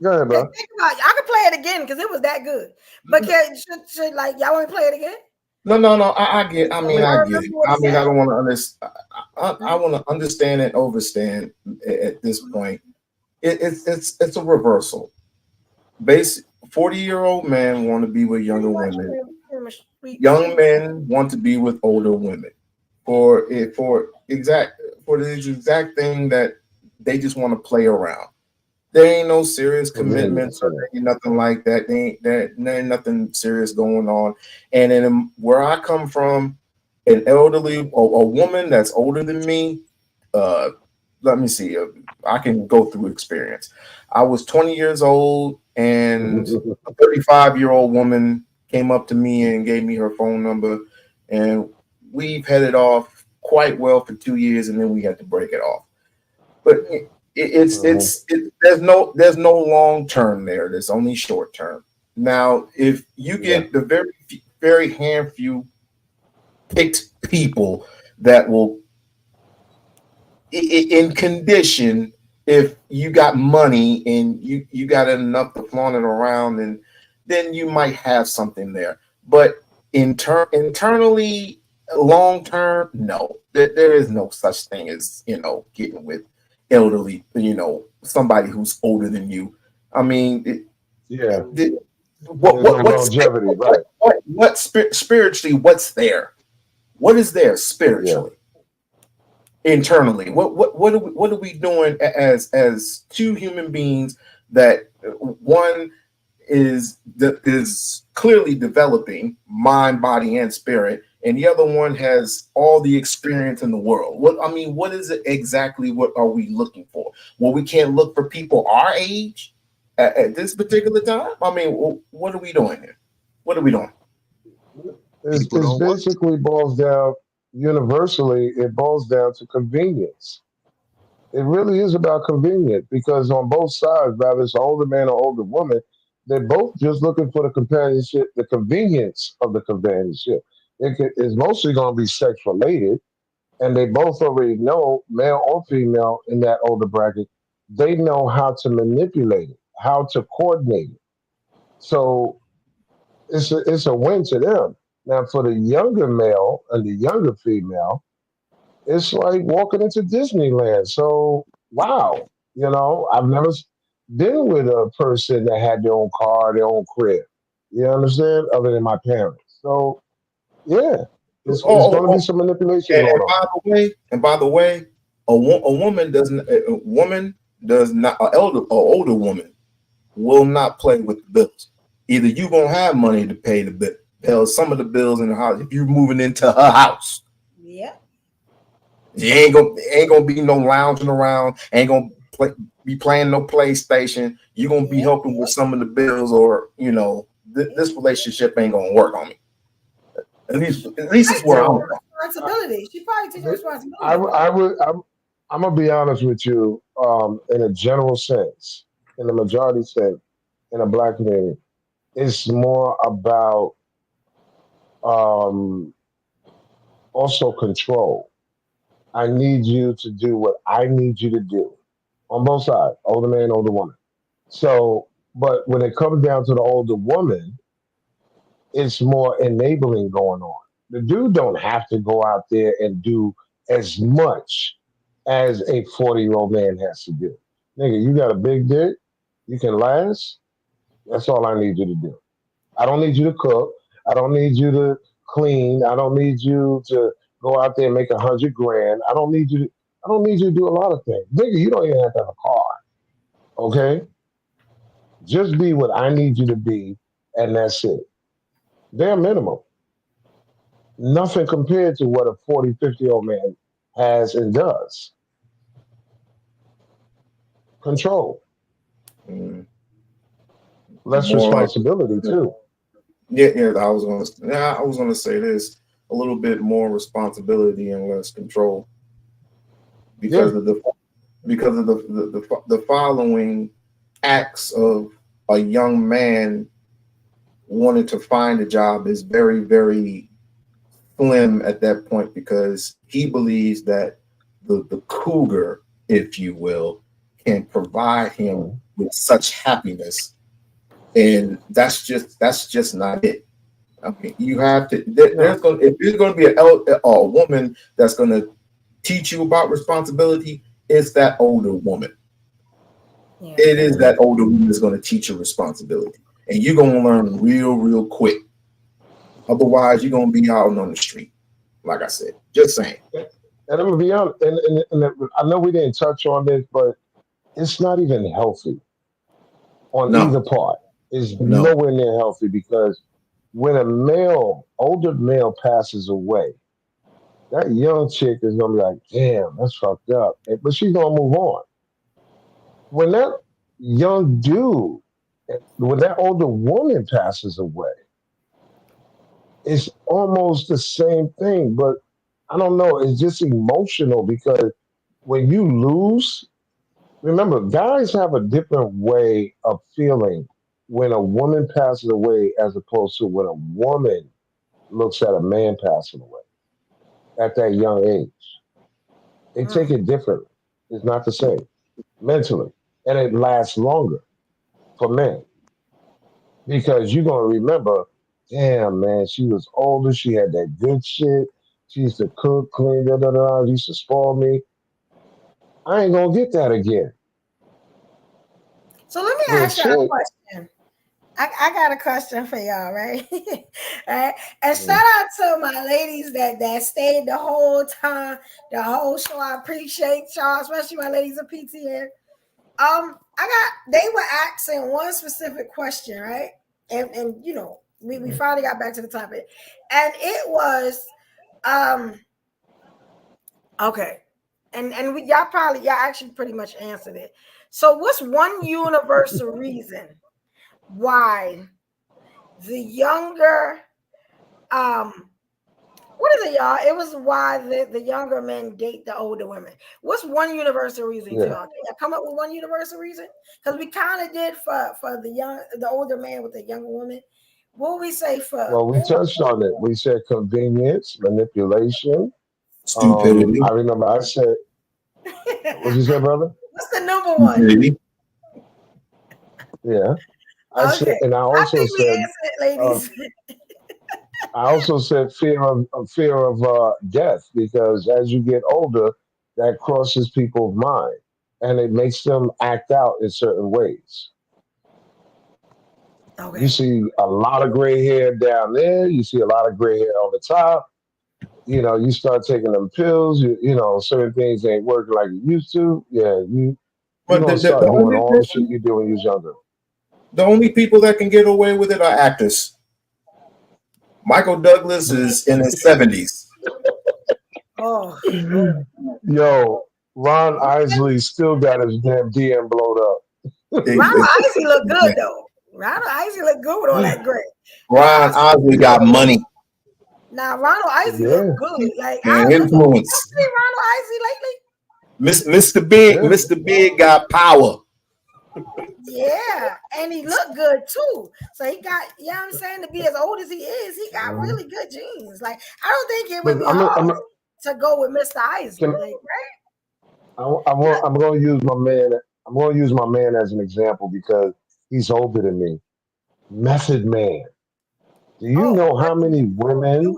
Go ahead, bro. Think about it. I could play it again because it was that good. But should like y'all want to play it again? No. I get. I mean, I get it. I mean, I don't want to understand. I want to understand and overstand at this point. It's a reversal. 40-year-old men want to be with younger women. Young men want to be with older women. For the exact thing that they just want to play around. There ain't no serious commitments or nothing like that. There ain't nothing serious going on. And in where I come from, an elderly, a woman that's older than me, let me see, I can go through experience. I was 20 years old, and a 35-year-old woman came up to me and gave me her phone number, and we've headed off quite well for 2 years, and then we had to break it off. But there's no long term there. There's only short term. Now, if you get the very few picked people that will, in condition, if you got money and you got enough to flaunt it around, and then you might have something there. But internally, long term, no, there is no such thing as getting with elderly, somebody who's older than you. I mean, what spiritually, what's there? What is there spiritually? Internally, what are we doing as two human beings that one is clearly developing mind, body, and spirit, and the other one has all the experience in the world? What is it exactly? What are we looking for? Well, we can't look for people our age at this particular time. I mean, what are we doing here? What are we doing? It basically boils down, universally, it boils down to convenience. It really is about convenience, because on both sides, whether it's an older man or older woman, they're both just looking for the companionship, the convenience of the companionship. It's mostly going to be sex related, and they both already know, male or female in that older bracket, they know how to manipulate it, how to coordinate it. So it's a win to them. Now, for the younger male and the younger female, it's like walking into Disneyland. So, wow, I've never been with a person that had their own car, their own crib. You understand? Other than my parents. So, yeah, it's going to be some manipulation going on. And by the way, a woman does not, an older woman will not play with the bills. Either you gonna have money to pay the bill, some of the bills in the house. If you're moving into her house, yeah, you ain't gonna be no lounging around. Ain't gonna be playing no PlayStation. You're gonna be helping with some of the bills, or this relationship ain't gonna work on me. At least it's where I'm from. Responsibility. She probably takes responsibility. I'm gonna be honest with you. In a general sense, in the majority sense, in a black community, it's more about also control. I need you to do what I need you to do on both sides, older man, older woman. So, but when it comes down to the older woman, it's more enabling going on. The dude don't have to go out there and do as much as a 40-year-old man has to do. Nigga, you got a big dick, you can last. That's all I need you to do. I don't need you to cook. I don't need you to clean. I don't need you to go out there and make 100 grand. I don't need you to do a lot of things. Nigga, you don't even have to have a car. Okay? Just be what I need you to be, and that's it. Bare minimum. Nothing compared to what a 40, 50-year-old man has and does. Control. Less More like- responsibility too. Yeah. I was gonna say this: a little bit more responsibility and less control, because of the following acts of a young man wanting to find a job is very, very slim at that point, because he believes that the cougar, if you will, can provide him with such happiness. And that's just not it. I mean, you have to. If there's going to be a woman that's going to teach you about responsibility, it's that older woman. Yeah. It is that older woman that's going to teach you responsibility, and you're going to learn real quick. Otherwise, you're going to be out on the street. Like I said, just saying. And I'm gonna be honest. And I know we didn't touch on this, but it's not even healthy on either part. It's nowhere near healthy, because when a older male passes away, that young chick is gonna be like, damn, that's fucked up. But she's gonna move on. When that young dude, when that older woman passes away, it's almost the same thing, but I don't know, it's just emotional, because when you lose, remember, guys have a different way of feeling when a woman passes away as opposed to when a woman looks at a man passing away at that young age. They take it differently. It's not the same mentally. And it lasts longer for men, because you're going to remember, damn, man, she was older. She had that good shit. She used to cook, clean, used to spoil me. I ain't going to get that again. So let me ask you a question. I got a question for y'all, right? All right. And shout out to my ladies that stayed the whole time, the whole show. I appreciate y'all, especially my ladies of PTN. They were asking one specific question, right? And we finally got back to the topic. And it was okay. And y'all actually pretty much answered it. So what's one universal reason why the younger what is it, y'all? It was why the younger men date the older women. What's one universal reason, y'all? Can y'all come up with one universal reason? Because we kind of did for the older man with the younger woman. What would we say for? Well, we touched on it. We said convenience, manipulation, stupidity. I remember I said, what you say, brother? What's the number one? Yeah. I said, and I also said, ladies. I also said fear of death, because as you get older, that crosses people's mind and it makes them act out in certain ways. Okay. You see a lot of gray hair down there. You see a lot of gray hair on the top. You start taking them pills. Certain things ain't working like you used to. Yeah, you don't start doing all the shit you do when you was younger. The only people that can get away with it are actors. Michael Douglas is in his 70s. Oh, yo, Ron Isley still got his damn DM blowed up. Ronald Isley look good though. Ronald Isley look good with all that gray. Ron Isley got money Now Ronald Isley look good. Like and influence. I see Ronald Isley lately. Mr. Big, Mr. Big got power. Yeah, and he looked good too. So he got, you know what I'm saying, to be as old as he is, he got really good genes. Like I don't think it would be hard to go with Mr. Isley, like, right? I'm going to use my man. I'm going to use my man as an example because he's older than me. Method Man. Do you know how many women,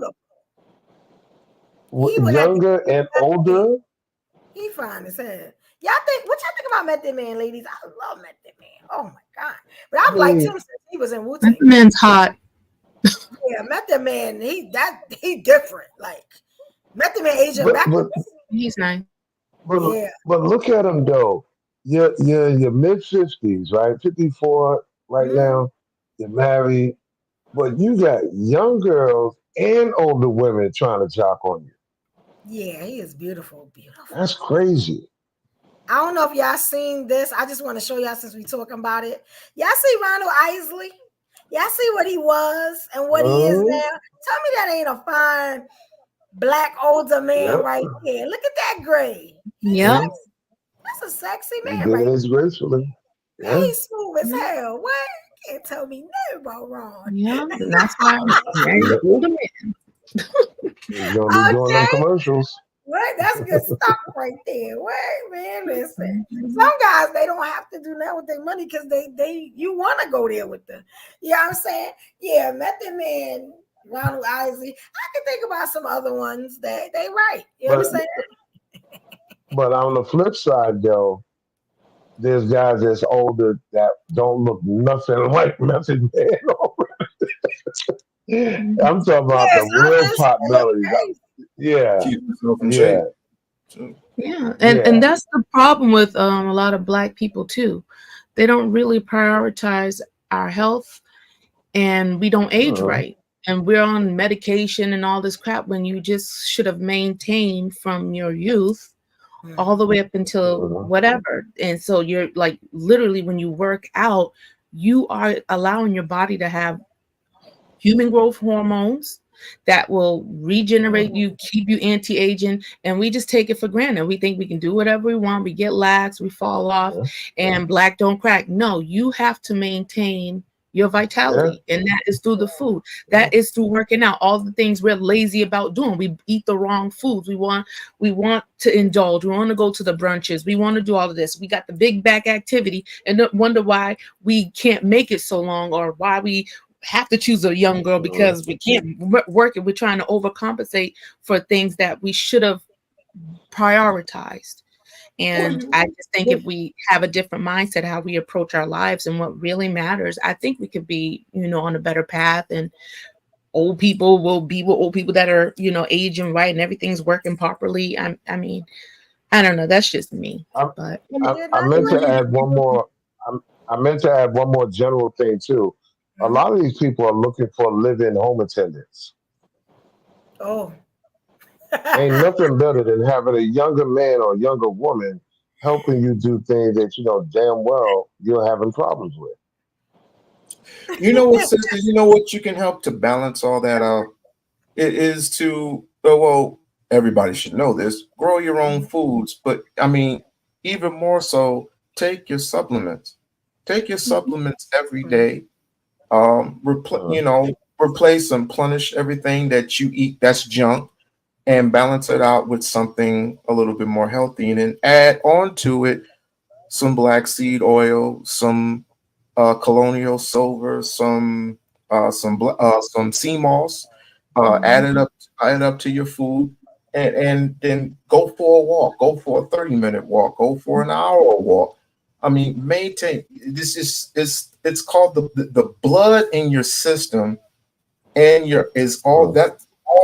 younger and older? He fine as hell. Y'all think, what y'all think about Method Man, ladies? I love Method Man. Oh my god! But I've liked him since he was in Wu-Tang. Method Man's hot. Yeah, Method Man, he different. Like Method Man, Asian back. He's nice. But look at him though. You're mid 50s, right? 54 right now. You're married, but you got young girls and older women trying to jock on you. Yeah, he is beautiful, beautiful. That's crazy. I don't know if y'all seen this. I just want to show y'all since we talking about it. Y'all see Ronald Isley? Y'all see what he was and what he is now? Tell me that ain't a fine black older man right there. Look at that gray. Yeah. That's a sexy He man did right this gracefully. there. Yeah. He's smooth as hell. What? You can't tell me nothing about Ron. Yeah, and that's why I'm married an older man. He's gonna be doing them commercials. What? That's good stuff right there. What, man? Listen, some guys they don't have to do that with their money because they you want to go there with them. You know what I'm saying? Yeah, Method Man, Ronald Isley. I can think about some other ones that they right. You know what I'm saying? But on the flip side, though, there's guys that's older that don't look nothing like Method Man. I'm talking about the real pot bellies. Yeah. Yeah, and that's the problem with a lot of Black people too. They don't really prioritize our health, and we don't age right, and we're on medication and all this crap when you just should have maintained from your youth all the way up until whatever. And so you're like literally when you work out, you are allowing your body to have human growth hormones that will regenerate you, keep you anti-aging, and we just take it for granted. We think we can do whatever we want. We get lax, we fall off, and black don't crack. No, you have to maintain your vitality, and that is through the food. That is through working out. All the things we're lazy about doing. We eat the wrong foods. We want to indulge. We want to go to the brunches. We want to do all of this. We got the big back activity, and wonder why we can't make it so long, or why we have to choose a young girl because we can't work it. We're trying to overcompensate for things that we should have prioritized. And I just think if we have a different mindset, how we approach our lives and what really matters, I think we could be, on a better path, and old people will be with old people that are, aging right and everything's working properly. I mean, I don't know. That's just me. But I meant to add one more. I meant to add one more general thing too. A lot of these people are looking for live-in home attendants. Oh. Ain't nothing better than having a younger man or younger woman helping you do things that you know damn well you're having problems with. You know what, sister? You know what you can help to balance all that out? It is to, well, everybody should know this, grow your own foods. But I mean, even more so, take your supplements. Take your supplements every day. Replace and plenish everything that you eat that's junk, and balance it out with something a little bit more healthy, and then add on to it some black seed oil, some colonial silver, some sea moss. Add it up to your food, and then go for a walk. Go for a 30-minute walk. Go for an hour walk. I mean, maintain. It's called the blood in your system, and all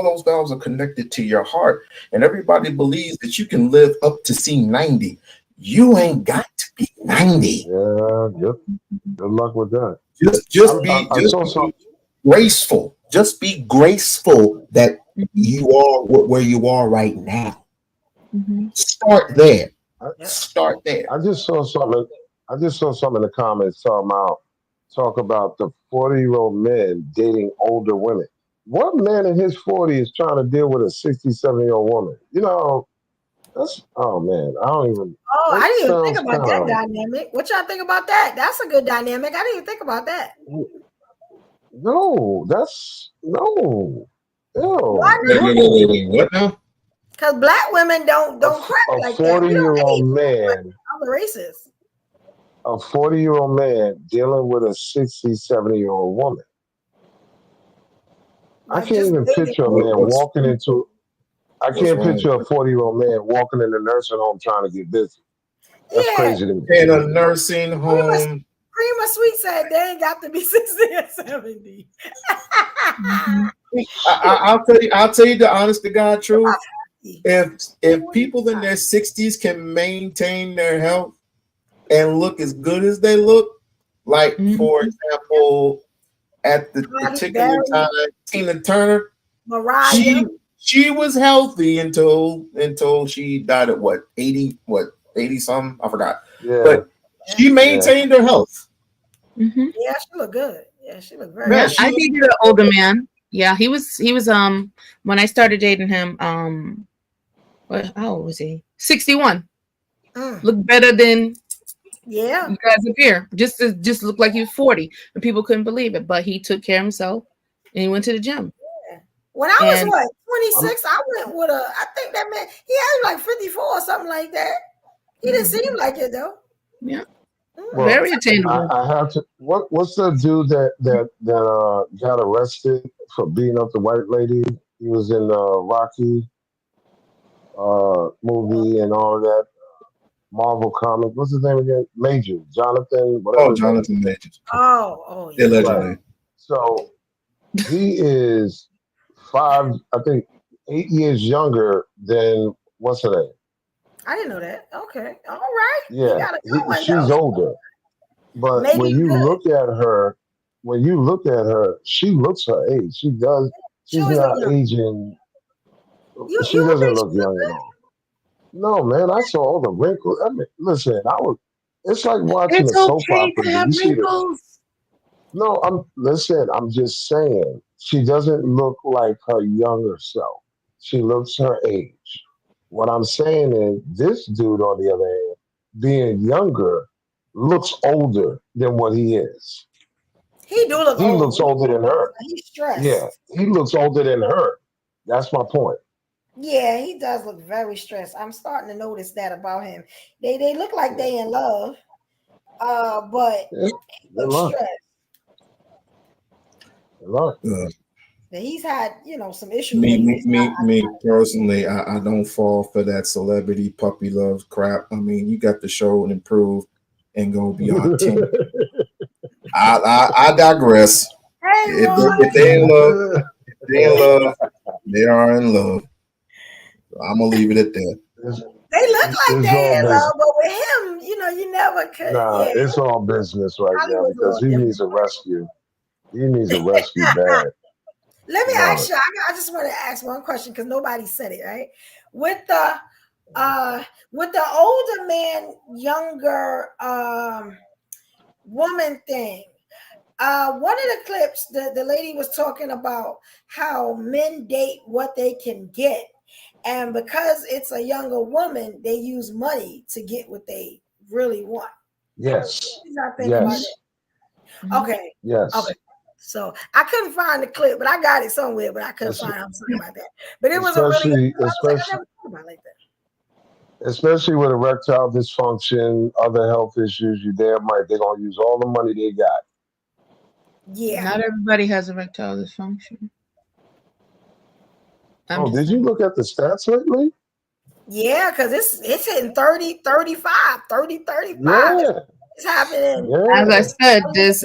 those valves are connected to your heart. And everybody believes that you can live up to see 90. You ain't got to be 90. Yeah, good luck with that. Just be graceful. Just be graceful that you are where you are right now. Start there. Start there. I just saw something. I just saw something in the comments talk about the 40-year-old men dating older women. What man in his 40s is trying to deal with a 67-year-old woman? You know, that's oh man, I don't even. Oh, I That didn't even think sounds about kind that of. dynamic. What y'all think about that? That's a good dynamic. I didn't even think about that. No, that's no. Why Ew. not? Wait. What now? Because black women don't A crack like that. We don't 40-year-old age man, other races. a 40-year-old man dealing with a 60, 70-year-old woman. I Like can't just even dating. picture a man walking into. I What's can't wrong picture a with 40-year-old man walking in the nursing home trying to get busy. That's Yeah. crazy to me. in a nursing home? Creamer Sweet said they ain't got to be 60 or 70. I'll tell you the honest to God truth. If people in their 60s can maintain their health and look as good as they look, like for example, at the particular time, Tina Turner, Mariah. she was healthy until she died at 80 something, I forgot. Yeah. But she maintained her health. Yeah, she looked good. Yeah, she looked very Yeah, good. I dated an older man. Yeah, he was when I started dating him, how old was he? 61. Looked better than Yeah. you guys up here. Just looked like he was 40. And people couldn't believe it. But he took care of himself and he went to the gym. When I was And 26, I went with I think that man, he had like 54 or something like that. He didn't seem like it though. Yeah. Well, Very attainable. I have to. What's the dude that got arrested for beating up the white lady? He was in the Rocky movie and all of that. Marvel comic. What's his name again? Major Jonathan. Whatever. Oh, Jonathan Majors. Oh, yeah. Allegedly. So he is 8 years younger than what's her name? I didn't know that. Okay. All right. Yeah, You got a good one, she's though. older. But Maybe when you good. look at her, she looks her age. She does. She She's always look not young. aging. She You doesn't agree look she look young at all. No, man. I saw all the wrinkles. I mean, listen. It's like watching a It's soap okay opera. to have You see the. wrinkles. No, I'm just saying. She doesn't look like her younger self. She looks her age. What I'm saying is, this dude, on the other hand, being younger, looks older than what he is. He do look He old. looks older than her. He's stressed. Yeah, he looks older than her. That's my point. Yeah, he does look very stressed. I'm starting to notice that about him. They look like they in love, but Yeah, he looks stressed. That he's had, some issues. Me personally, I don't fall for that celebrity puppy love crap. I mean, you got to show and improve and go beyond 10. I digress. If they in love, they are in love. I'm gonna leave it at that. They look like they in love, but with him, you never could. Nah, it's all business right now because he needs a rescue. He needs a rescue bad. Let me ask you. I just want to ask one question because nobody said it, right? With the older man, younger woman thing. One of the clips, the lady was talking about how men date what they can get, and because it's a younger woman, they use money to get what they really want. Yes. Yes. Okay. Yes. Okay. So I couldn't find the clip, but I got it somewhere, but I couldn't find it. I'm sorry about that. But it was a really good, I never thought about it like that. Especially with erectile dysfunction, other health issues, they're gonna use all the money they got. Yeah. Not everybody has erectile dysfunction. Did you look at the stats lately? Yeah, because it's hitting 30, 35, 30, 35. Yeah. It's happening. Yeah. As I said, there's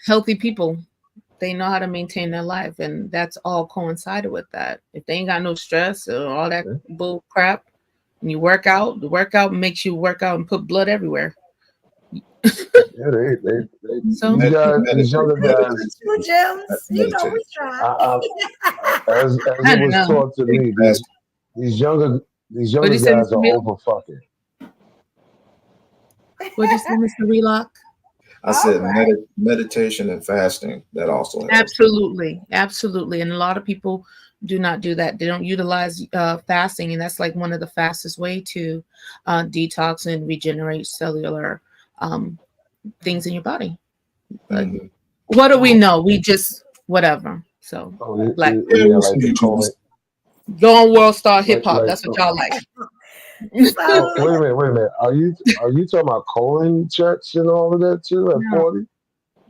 healthy people. They know how to maintain their life, and that's all coincided with that. If they ain't got no stress or all that bull crap, and you work out, the workout makes you work out and put blood everywhere. Yeah, these younger guys. We try. As it was taught to me, these younger guys are over fucking. What'd you say, Mr. Relock? I said meditation and fasting. That also helps. Absolutely, absolutely. And a lot of people do not do that. They don't utilize fasting, and that's like one of the fastest way to detox and regenerate cellular things in your body. But what do we know? We just whatever. So like go on World Star Hip Hop. That's what y'all like. Wait a minute. Are you talking about colon checks and all of that too at 40?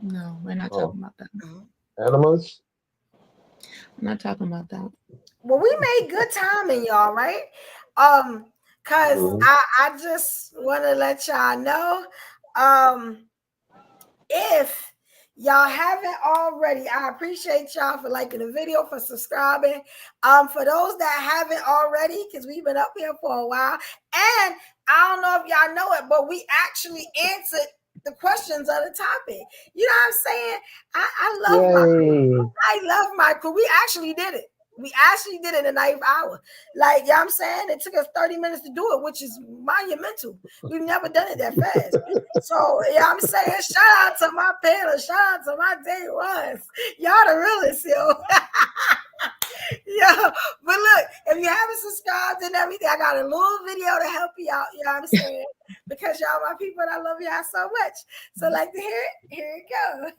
No, we're not talking about that. Animals? I'm not talking about that. Well, we made good timing, y'all, right? Cause I just want to let y'all know, if y'all haven't already, I appreciate y'all for liking the video, for subscribing. For those that haven't already, because we've been up here for a while, and I don't know if y'all know it, but we actually answered the questions of the topic. You know what I'm saying? I love my crew. I love my crew. We actually did it. We actually did it in the 9th hour. Like, you know what I'm saying? It took us 30 minutes to do it, which is monumental. We've never done it that fast. So, yeah, I'm saying shout out to my panel. Shout out to my day ones. Y'all the realest, yo. Yeah, but look, if you haven't subscribed and everything, I got a little video to help you out. You know what I'm saying? Because y'all my people and I love y'all so much. So, like to hear it? Here it goes.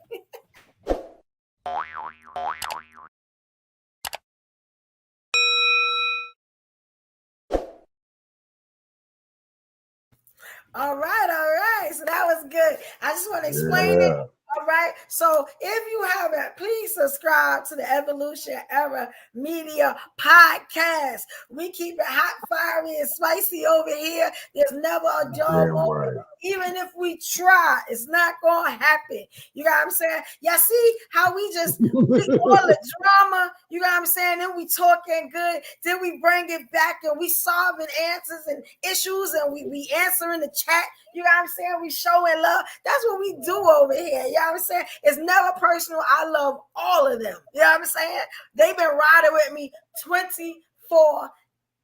All right. So that was good. I just want to explain it. All right. So if you haven't, please subscribe to the Evolution Era Media Podcast. We keep it hot, fiery, and spicy over here. There's never a dull moment. Even if we try, it's not going to happen. You know what I'm saying? Y'all see how we just all the drama, you know what I'm saying? Then we talking good. Then we bring it back and we solving answers and issues and we answering the chat. You know what I'm saying? We showing love. That's what we do over here. You know what I'm saying? It's never personal. I love all of them. You know what I'm saying? They've been riding with me 24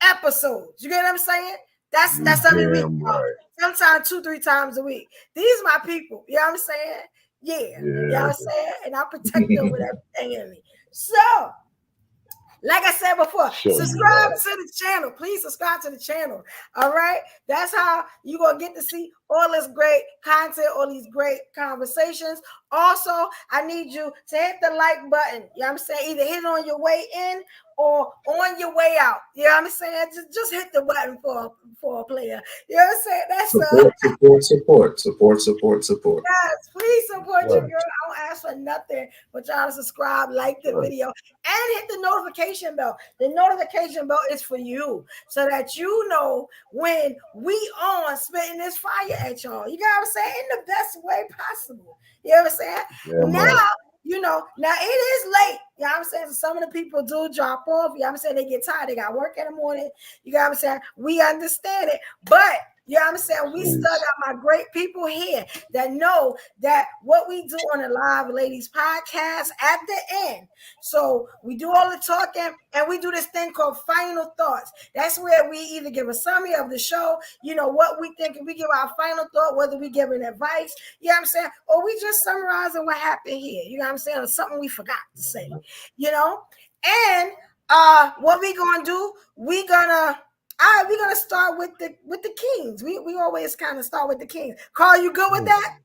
episodes. You get what I'm saying? That's every week. Sometimes 2-3 times a week. These are my people. You know what I'm saying? Yeah. You know what I'm saying? And I protect them with everything in me. So, like I said before, subscribe to the channel. Please subscribe to the channel. All right. That's how you're going to get to see all this great content, all these great conversations. Also, I need you to hit the like button. You know what I'm saying? Either hit it on your way in or on your way out. You know what I'm saying? Just hit the button for a player. You know what I'm saying? That's support. Yes, please support your girl. I don't ask for nothing but y'all to subscribe, like the video, and hit the notification bell. The notification bell is for you so that you know when we on spitting this fire at y'all. You know what I'm saying? In the best way possible. You know what I'm saying? Now, you know, now it is late. You know what I'm saying? So some of the people do drop off. You know what I'm saying? They get tired. They got work in the morning. You know what I'm saying? We understand it. But you know what I'm saying? We still got my great people here that know that what we do on the Live Ladies podcast at the end. So we do all the talking and we do this thing called Final Thoughts. That's where we either give a summary of the show, you know, what we think, and we give our final thought, whether we give an advice, you know what I'm saying? Or we just summarizing what happened here, you know what I'm saying? Or something we forgot to say, you know? And what we gonna do, we're gonna start with the Kings. We always kind of start with the Kings. Carl, you good with that?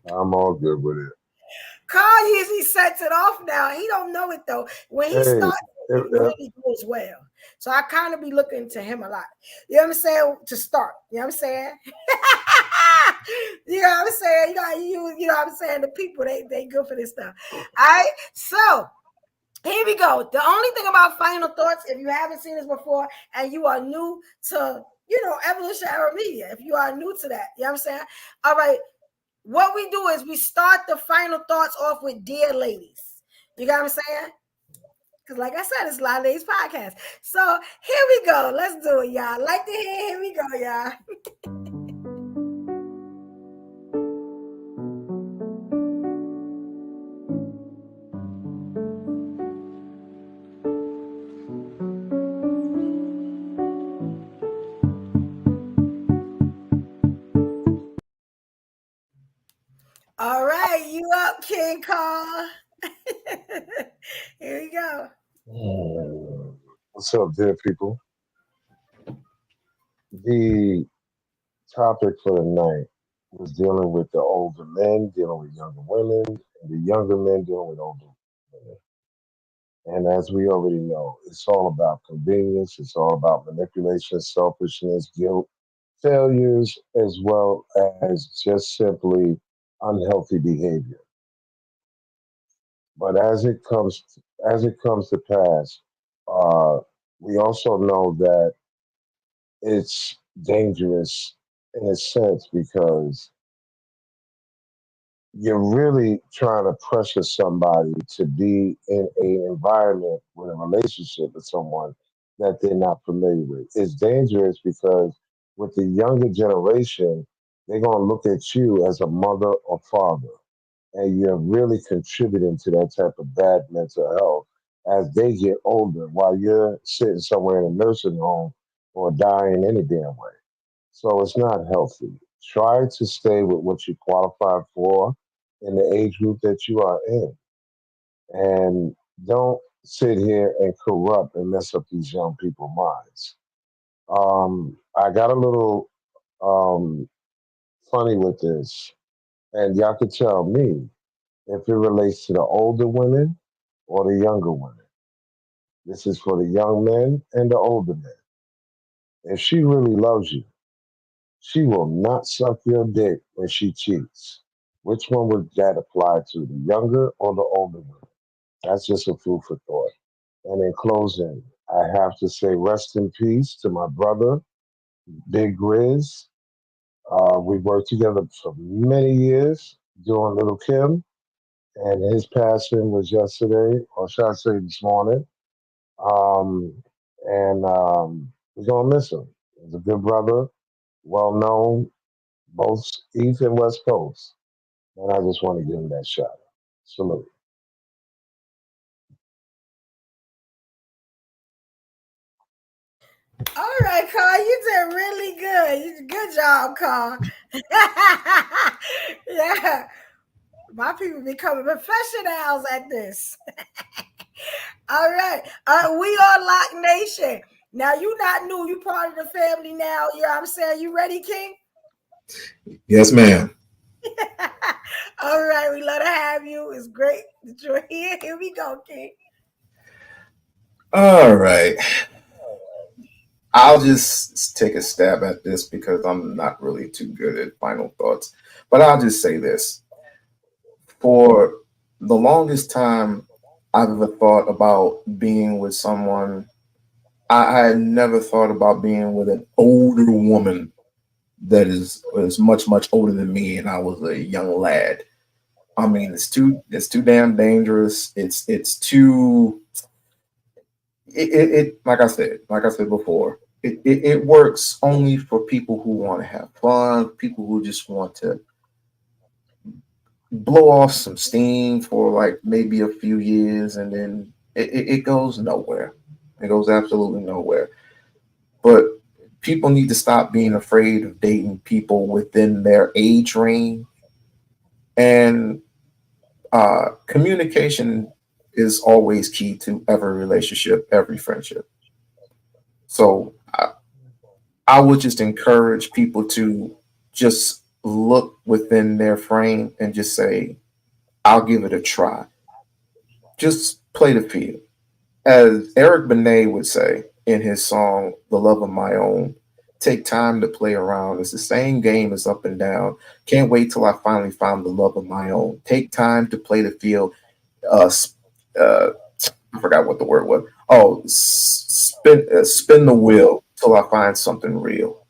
I'm all good with it. Carl usually sets it off now. He don't know it though. When he starts, it really goes well. So I kind of be looking to him a lot. You know what I'm saying? To start. You know what I'm saying? You know what I'm saying? You know what I'm saying? The people, they good for this stuff. All right. So here we go. The only thing about Final Thoughts, if you haven't seen this before and you are new to, you know, Evolution Era Media, if you are new to that, you know what I'm saying? All right. What we do is we start the Final Thoughts off with Dear Ladies. You got what I'm saying? Because like I said, it's Live Ladies Podcast. So here we go. Let's do it, y'all. Like to hear, here we go, y'all. Here we go. What's up, dear people? The topic for the night was dealing with the older men, dealing with younger women, and the younger men dealing with older women. And as we already know, it's all about convenience, it's all about manipulation, selfishness, guilt, failures, as well as just simply unhealthy behavior. But as it comes to pass, uh, we also know that it's dangerous in a sense because you're really trying to pressure somebody to be in an environment with a relationship with someone that they're not familiar with. It's dangerous because with the younger generation, they're going to look at you as a mother or father, and you're really contributing to that type of bad mental health as they get older while you're sitting somewhere in a nursing home or dying any damn way. So it's not healthy. Try to stay with what you qualify for in the age group that you are in. And don't sit here and corrupt and mess up these young people's minds. I got a little um, funny with this, and y'all could tell me if it relates to the older women or the younger women. This is for the young men and the older men. If she really loves you, she will not suck your dick when she cheats. Which one would that apply to, the younger or the older women? That's just a food for thought. And in closing, I have to say rest in peace to my brother, Big Grizz. We worked together for many years doing Little Kim, and his passing was yesterday, or should I say this morning. Um, and we're going to miss him. He's a good brother, well known, both East and West Coast. And I just want to give him that shout out. Salute. All right, Carl, you did really good. Good job, Carl. Yeah, my people becoming professionals at this. All right, we are Lock Nation. Now you not new, you part of the family now. You know what I'm saying? You ready, King? Yes, ma'am. All right, we love to have you. It's great that you're here. Here we go, King. All right. I'll just take a stab at this because I'm not really too good at final thoughts. But I'll just say this. For the longest time I've ever thought about being with someone, I had never thought about being with an older woman that is much, much older than me, and I was a young lad. I mean, it's too damn dangerous. It's too it like I said before, it works only for people who want to have fun, people who just want to blow off some steam for like maybe a few years, and then it goes nowhere. It goes absolutely nowhere. But people need to stop being afraid of dating people within their age range, and communication is always key to every relationship, every friendship. So I would just encourage people to just look within their frame and just say, I'll give it a try. Just play the field. As Eric Benet would say in his song, The Love of My Own, take time to play around. It's the same game as up and down. Can't wait till I finally found the love of my own. Take time to play the field. I forgot what the word was. Oh, spin the wheel till I find something real.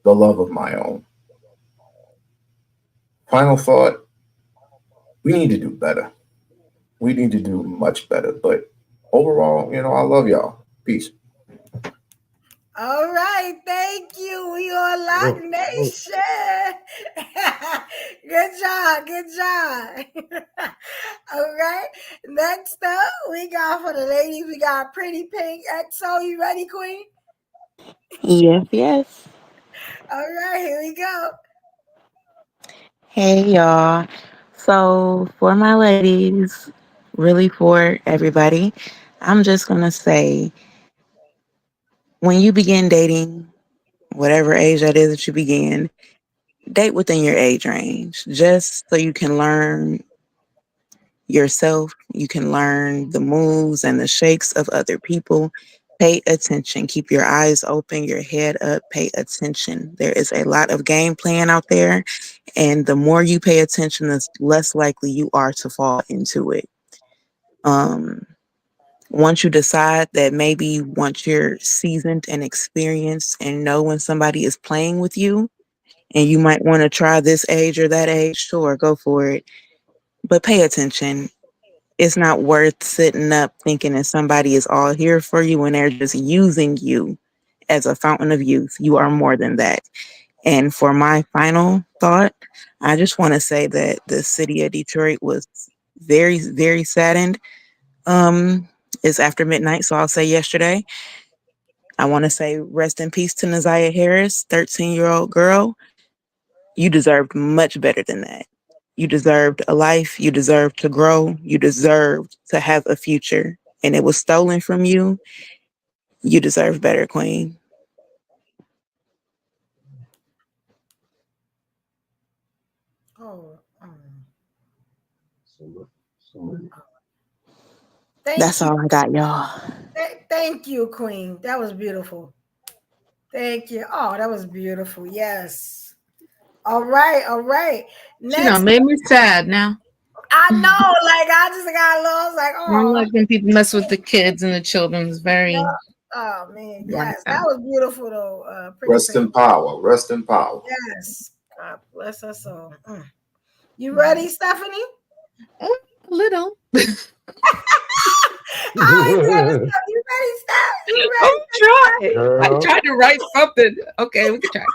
The love of my own. Final thought, we need to do better. We need to do much better. But overall, I love y'all. Peace. All right, thank you. We are Lock Nation. Good job, good job. All right, next up, we got for the ladies, we got Pretty Pink XO. You ready, Queen? Yes. All right, here we go. Hey, y'all. So, for my ladies, really for everybody. I'm just going to say, when you begin dating, whatever age that is that you begin, date within your age range, just so you can learn yourself. You can learn the moves and the shakes of other people. Pay attention. Keep your eyes open, your head up. Pay attention. There is a lot of game playing out there, and the more you pay attention, the less likely you are to fall into it. Once you decide that maybe once you're seasoned and experienced and know when somebody is playing with you, and you might want to try this age or that age, sure, go for it. But pay attention. It's not worth sitting up thinking that somebody is all here for you when they're just using you as a fountain of youth. You are more than that. And for my final thought, I just want to say that the city of Detroit was very, very saddened. It's after midnight, so I'll say yesterday. I want to say rest in peace to Naziah Harris, 13-year-old girl. You deserved much better than that. You deserved a life. You deserved to grow. You deserved to have a future. And it was stolen from you. You deserve better, Queen. Oh, That's all I got, y'all. Thank you, Queen. That was beautiful. Thank you. Oh, that was beautiful. Yes. All right. All right. She done made me sad now. I know. Like, I just got lost. Like, I don't oh. like when people mess with the kids and the children. It's very. Yeah. Oh, man. like Yes. That was beautiful, though. Rest in power. Rest in power. Yes. God bless us all. You ready, Stephanie? A little. You ready, Steph? You ready? I tried to write something. Okay, we can try.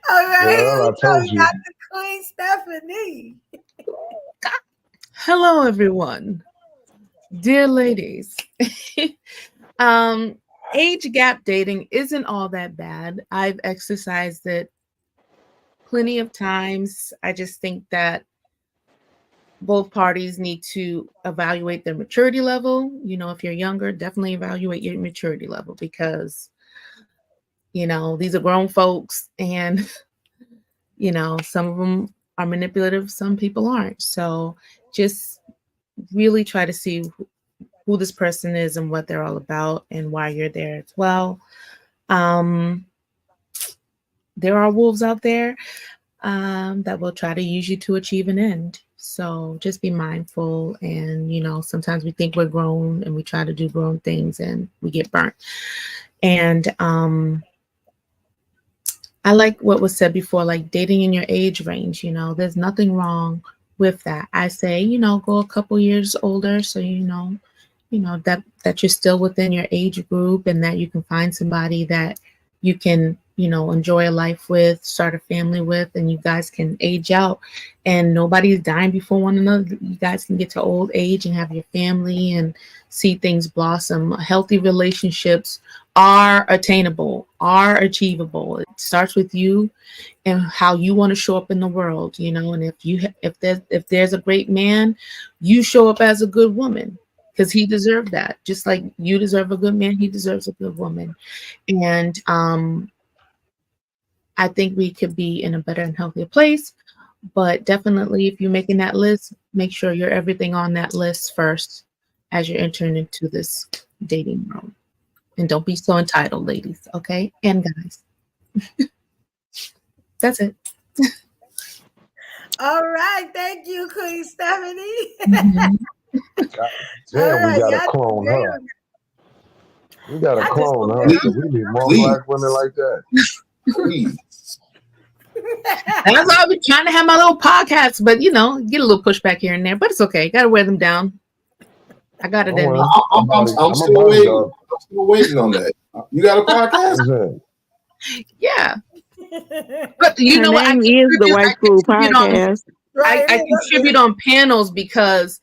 All right. Girl, I told We you. got the Queen Stephanie. Hello, everyone. Dear ladies. Age gap dating isn't all that bad. I've exercised it plenty of times. I just think that both parties need to evaluate their maturity level. You know, if you're younger, definitely evaluate your maturity level because, you know, these are grown folks and, you know, some of them are manipulative, some people aren't. So just really try to see who this person is and what they're all about and why you're there as well. There are wolves out there that will try to use you to achieve an end. So just be mindful. And, you know, sometimes we think we're grown and we try to do grown things and we get burnt. And I like what was said before, like dating in your age range, you know, there's nothing wrong with that. I say, you know, go a couple years older. So, you know, that you're still within your age group and that you can find somebody that you can, you know, enjoy a life with, start a family with, and you guys can age out and nobody's dying before one another. You guys can get to old age and have your family and see things blossom. Healthy relationships are attainable, are achievable. It starts with you and how you want to show up in the world, you know, and if there's a great man, you show up as a good woman. Because he deserved that. Just like you deserve a good man, he deserves a good woman. And I think we could be in a better and healthier place. But definitely, if you're making that list, make sure you're everything on that list first as you're entering into this dating world. And don't be so entitled, ladies, okay? And guys. That's it. All right. Thank you, Queen Stephanie. Damn, we gotta clone her. We gotta clone her. We need more black women like that. That's why I've been trying to have my little podcast, but you know, get a little pushback here and there, but it's okay. Gotta wear them down. I got it in me. I'm still waiting. I'm still waiting on that. You got a podcast? Yeah. But you know what? Her name is the White School Podcast. I contribute on panels because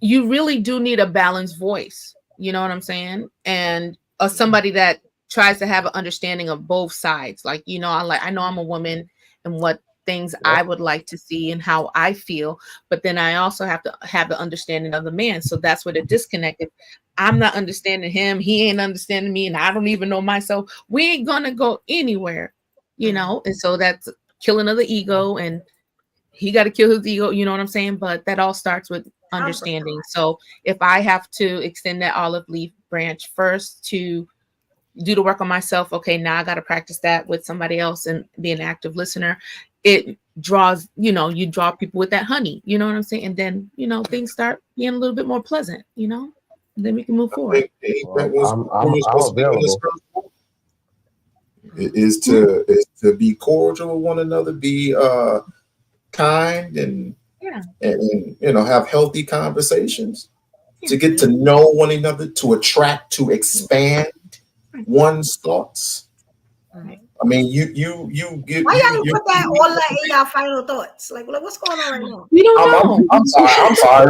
you really do need a balanced voice. You know what I'm saying? And somebody that tries to have an understanding of both sides. Like, you know, I know I'm a woman and what things I would like to see and how I feel. But then I also have to have the understanding of the man. So that's where the disconnect is. I'm not understanding him. He ain't understanding me. And I don't even know myself. We ain't going to go anywhere, you know? And so that's killing of the ego, and he got to kill his ego. You know what I'm saying? But that all starts with understanding. So if I have to extend that olive leaf branch first to do the work on myself, okay, now I got to practice that with somebody else and be an active listener. It draws, you know, you draw people with that honey, you know what I'm saying? And then, you know, things start being a little bit more pleasant, you know, and then we can move forward. I'm available. Is to be cordial with one another, be kind, and you know, have healthy conversations, to get to know one another, to attract, to expand one's thoughts. I mean, you get. Why y'all put that all that in y'all final thoughts? Like what's going on right now? We don't know. I'm sorry.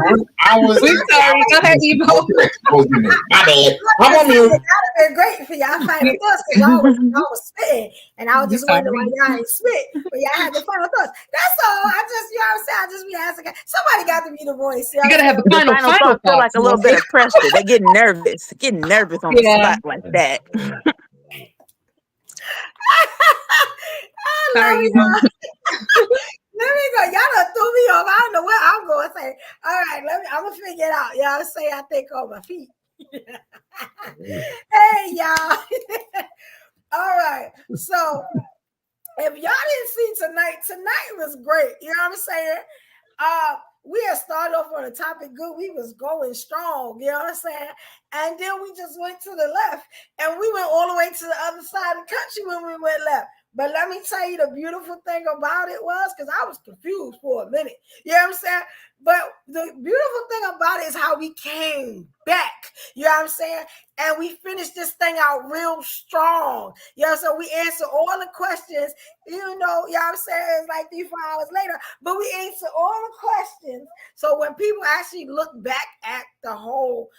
We're sorry. Go ahead, Evo. My bad. I'm on mute. That would have been great for y'all final thoughts, because I was spitting, and I was just wondering why y'all ain't spit, but y'all had the final thoughts. That's all. I just, you know what I'm saying? I just be asking. Somebody got to be the voice. You gotta have the final thoughts. Feel like a little bit of pressure. They're getting nervous. On the spot like that. Sorry, you know. Let me go. Y'all done threw me off. I don't know where I'm going to say. All right, I'm going to figure it out. Y'all say I think on my feet. Hey, y'all. All right. So if y'all didn't see tonight was great. You know what I'm saying? We had started off on a topic good. We was going strong, you know what I'm saying? And then we just went to the left, and we went all the way to the other side of the country when we went left. But let me tell you, the beautiful thing about it was, because I was confused for a minute, you know what I'm saying? But the beautiful thing about it is how we came back, you know what I'm saying? And we finished this thing out real strong, you know, so we answered all the questions, you know what I'm saying? It's like 3-4 hours later, but we answered all the questions. So when people actually look back at the whole,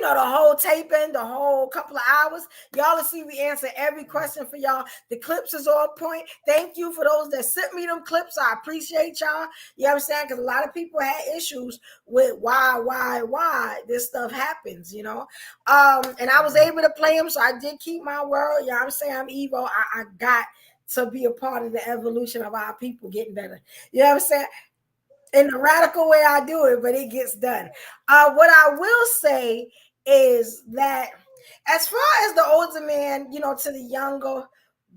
the whole taping, the whole couple of hours, y'all will see we answer every question for y'all. The clips is on point. Thank you for those that sent me them clips. I appreciate y'all. You know what I'm saying? Because a lot of people had issues with why this stuff happens, you know? And I was able to play them, so I did keep my word. You know what I'm saying? I'm Evo. I got to be a part of the evolution of our people getting better. You know what I'm saying? In the radical way I do it, but it gets done. What I will say is that as far as the older man, you know, to the younger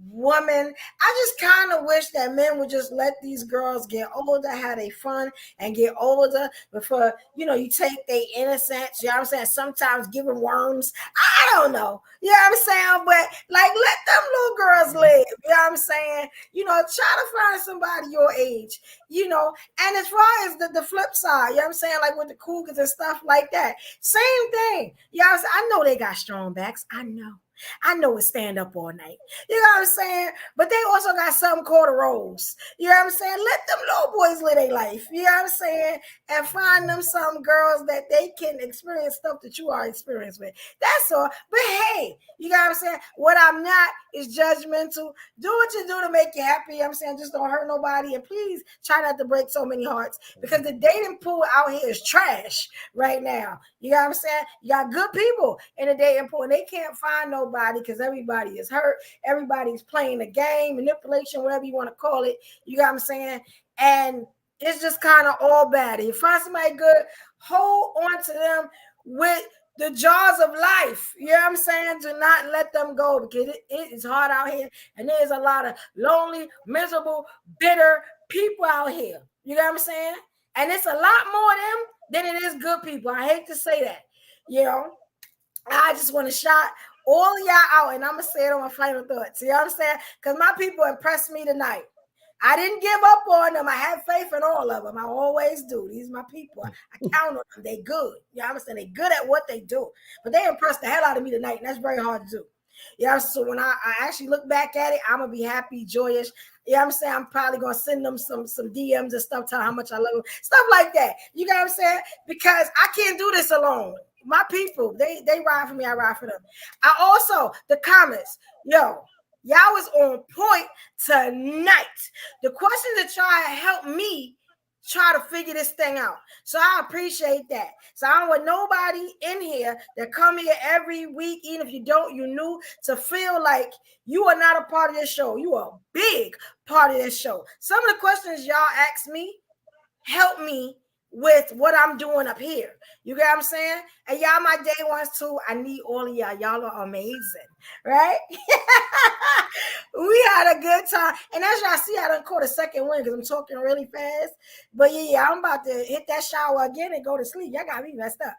woman, I just kind of wish that men would just let these girls get older, have their fun, and get older before, you know, you take their innocence, you know what I'm saying? Sometimes give them worms. I don't know, you know what I'm saying? But like, let them little girls live, you know what I'm saying? You know, try to find somebody your age, you know. And as far as the flip side, you know what I'm saying? Like with the cougars and stuff like that, same thing. You know what I'm saying? I know they got strong backs. I know it's stand up all night. You know what I'm saying? But they also got some corduroys. You know what I'm saying? Let them little boys live their life. You know what I'm saying? And find them some girls that they can experience stuff that you are experienced with. That's all. But hey, you know what I'm saying? What I'm not is judgmental. Do what you do to make you happy. You know what I'm saying? Just don't hurt nobody. And please try not to break so many hearts, because the dating pool out here is trash right now. You know what I'm saying? You got good people in the dating pool, and they can't find nobody because everybody is hurt. Everybody's playing a game, manipulation, whatever you want to call it. You know what I'm saying? And it's just kind of all bad. If you find somebody good, hold on to them with the jaws of life. You know what I'm saying? Do not let them go, because it is hard out here. And there's a lot of lonely, miserable, bitter people out here. You know what I'm saying? And it's a lot more of them than it is good people. I hate to say that. You know, I just want to shout all of y'all out, and I'm going to say it on my final thoughts. You know what I'm saying? Because my people impressed me tonight. I didn't give up on them. I have faith in all of them. I always do. These are my people. I count on them. They good. You know what I'm saying? They good at what they do. But they impressed the hell out of me tonight, and that's very hard to do. Yeah, so when I actually look back at it, I'm going to be happy, joyous. You know what I'm saying? I'm probably going to send them some DMs and stuff, tell them how much I love them. Stuff like that. You know what I'm saying? Because I can't do this alone. My people, they ride for me, I ride for them. I also, the comments, yo, Y'all was on point tonight. The questions that y'all helped me try to figure this thing out. So I appreciate that. So I don't want nobody in here that come here every week, even if you don't, you new, to feel like you are not a part of this show. You are a big part of this show. Some of the questions y'all asked me help me with what I'm doing up here. You get what I'm saying? And y'all my day ones too. I need all of y'all. Y'all are amazing, right? We had a good time. And as y'all see, I done caught a second one because I'm talking really fast. But yeah, I'm about to hit that shower again and go to sleep. Y'all got me messed up.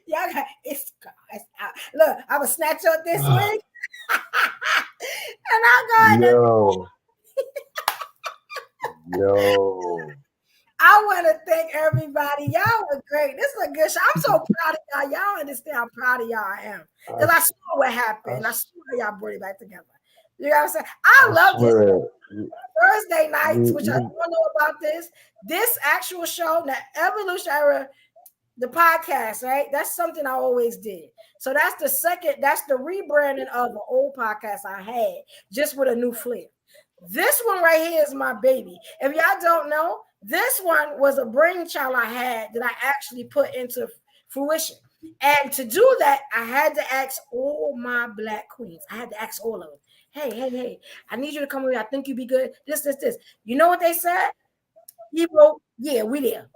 Y'all got it's out. Look, I will snatch up this wig. And I'm going Yo. I want to thank everybody. Y'all were great. This is a good show. I'm so proud of y'all. Y'all understand how proud of y'all I am. Because I saw what happened. I saw y'all brought it back together. You know what I'm saying? I love this. Thursday nights, which I don't know about this actual show, the Evolution Era, the podcast, right? That's something I always did. So that's the rebranding of the old podcast I had, just with a new flair. This one right here is my baby. If y'all don't know, this one was a brainchild I had that I actually put into fruition. And to do that, I had to ask all my Black queens. I had to ask all of them, hey, I need you to come with me. I think you'd be good. This. You know what they said? He wrote, yeah, we there.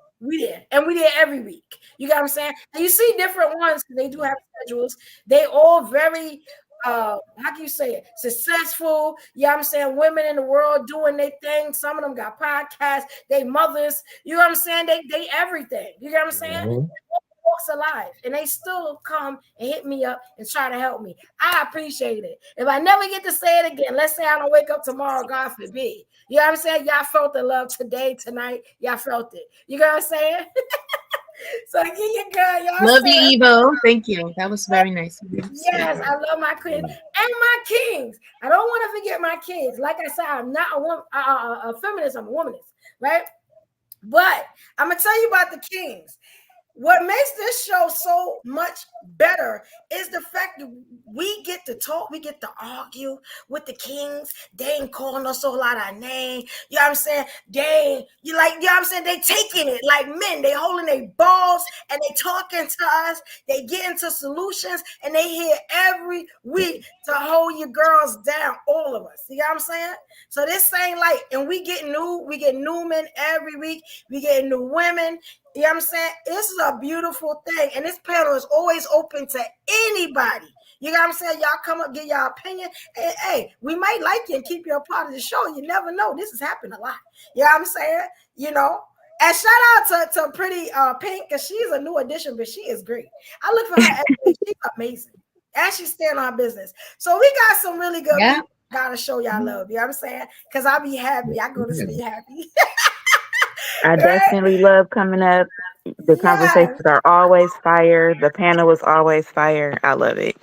And we there every week. You got what I'm saying? And you see different ones because they do have schedules. They all very how can you say it? Successful, you know what I'm saying? Women in the world doing their thing. Some of them got podcasts, they mothers, you know what I'm saying? They everything. You know what I'm saying? Walks alive, and they still come and hit me up and try to help me. I appreciate it. If I never get to say it again, let's say I don't wake up tomorrow, God forbid. You know what I'm saying? Y'all felt the love today, tonight. Y'all felt it. You know what I'm saying? So give you good. Y'all love you, Evo. Thank you. That was very nice of you. Yes, I love my queens and my kings. I don't want to forget my kids. Like I said, I'm not a feminist. I'm a womanist, right? But I'm gonna tell you about the kings. What makes this show so much better is the fact that we get to talk, we get to argue with the kings. They ain't calling us all out our name. You know what I'm saying? You know what I'm saying? They taking it like men. They holding their balls and they talking to us. They get into solutions and they here every week to hold your girls down, all of us. You know what I'm saying? So this ain't like, and we get new men every week. We get new women. You know what I'm saying? This is a beautiful thing. And this panel is always open to anybody. You know what I'm saying? Y'all come up, give y'all opinion. Hey, we might like you and keep you a part of the show. You never know. This has happened a lot. You know what I'm saying? You know? And shout out to Pretty Pink, because she's a new addition, but she is great. I look for her every day. She's amazing. And she's staying on business. So we got some really good people. Gotta show y'all love. You know what I'm saying? Because I'll be happy. I go to sleep happy. I definitely love coming up. The conversations are always fire. The panel is always fire. I love it.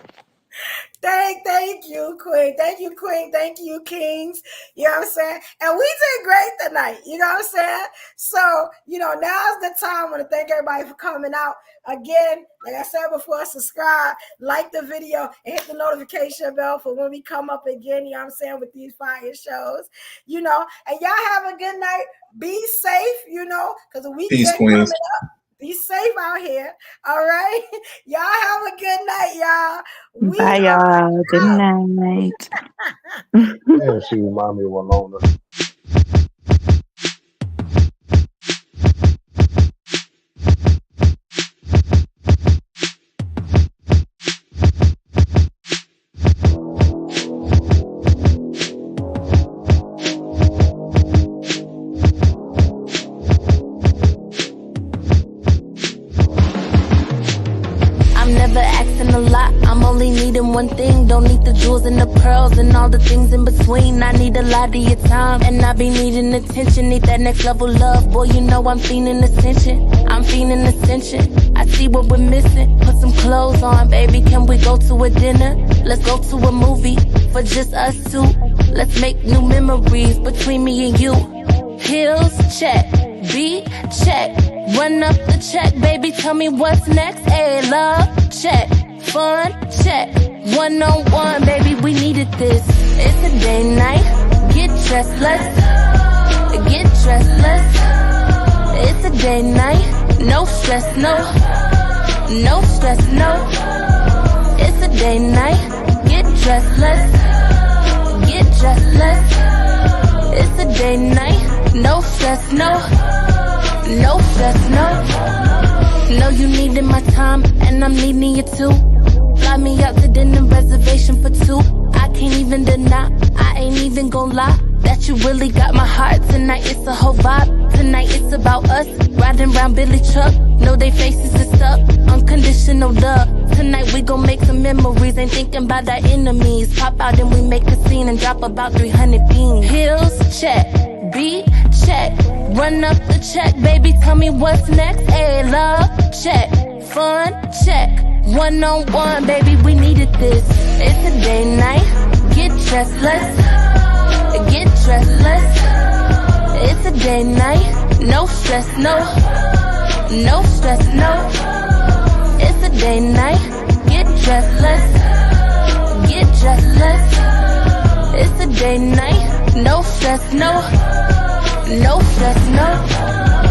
Thank you, Queen. Thank you, Queen. Thank you, Kings. You know what I'm saying? And we did great tonight. You know what I'm saying? So, now's the time. I want to thank everybody for coming out. Again, like I said before, subscribe, like the video, and hit the notification bell for when we come up again, you know what I'm saying, with these fire shows. And y'all have a good night. Be safe, because the weekend coming up. Be safe out here. All right. Y'all have a good night, y'all. Bye, y'all. Good night. Yeah, she remind me of Walona. One thing, don't need the jewels and the pearls and all the things in between. I need a lot of your time, and I be needing attention. Need that next level love, boy. You know I'm feeling ascension. I'm feeling ascension. I see what we're missing. Put some clothes on, baby. Can we go to a dinner? Let's go to a movie for just us two. Let's make new memories between me and you. Pills, check. Beat, check. Run up the check, baby. Tell me what's next. Hey, love, check. Fun, check. One-on-one, baby, we needed this. It's a day night. Get dressed, let's get dressed, let's. It's a day night. No stress, no. No stress, no. It's a day night. Get dressed, let's get dressed, let's. It's a day night. No stress, no. No stress, no. Know you needed my time, and I'm needing you too. Fly me out to dinner, reservation for two. I can't even deny, I ain't even gon' lie, that you really got my heart. Tonight it's a whole vibe. Tonight it's about us, riding round Billy truck. Know they faces is stuck, unconditional love. Tonight we gon' make some memories, ain't thinking about our enemies. Pop out and we make a scene and drop about 300 beans. Hills, check. Beat, check. Run up the check, baby, tell me what's next. Hey, love, check. Fun, check. One-on-one, baby, we needed this. It's a day night. Get dressed, let's get dressed, let's. It's a day night. No stress, no. No stress, no. It's a day night. Get dressed, let's get dressed, let's. It's a day night. No stress, no. No stress, no.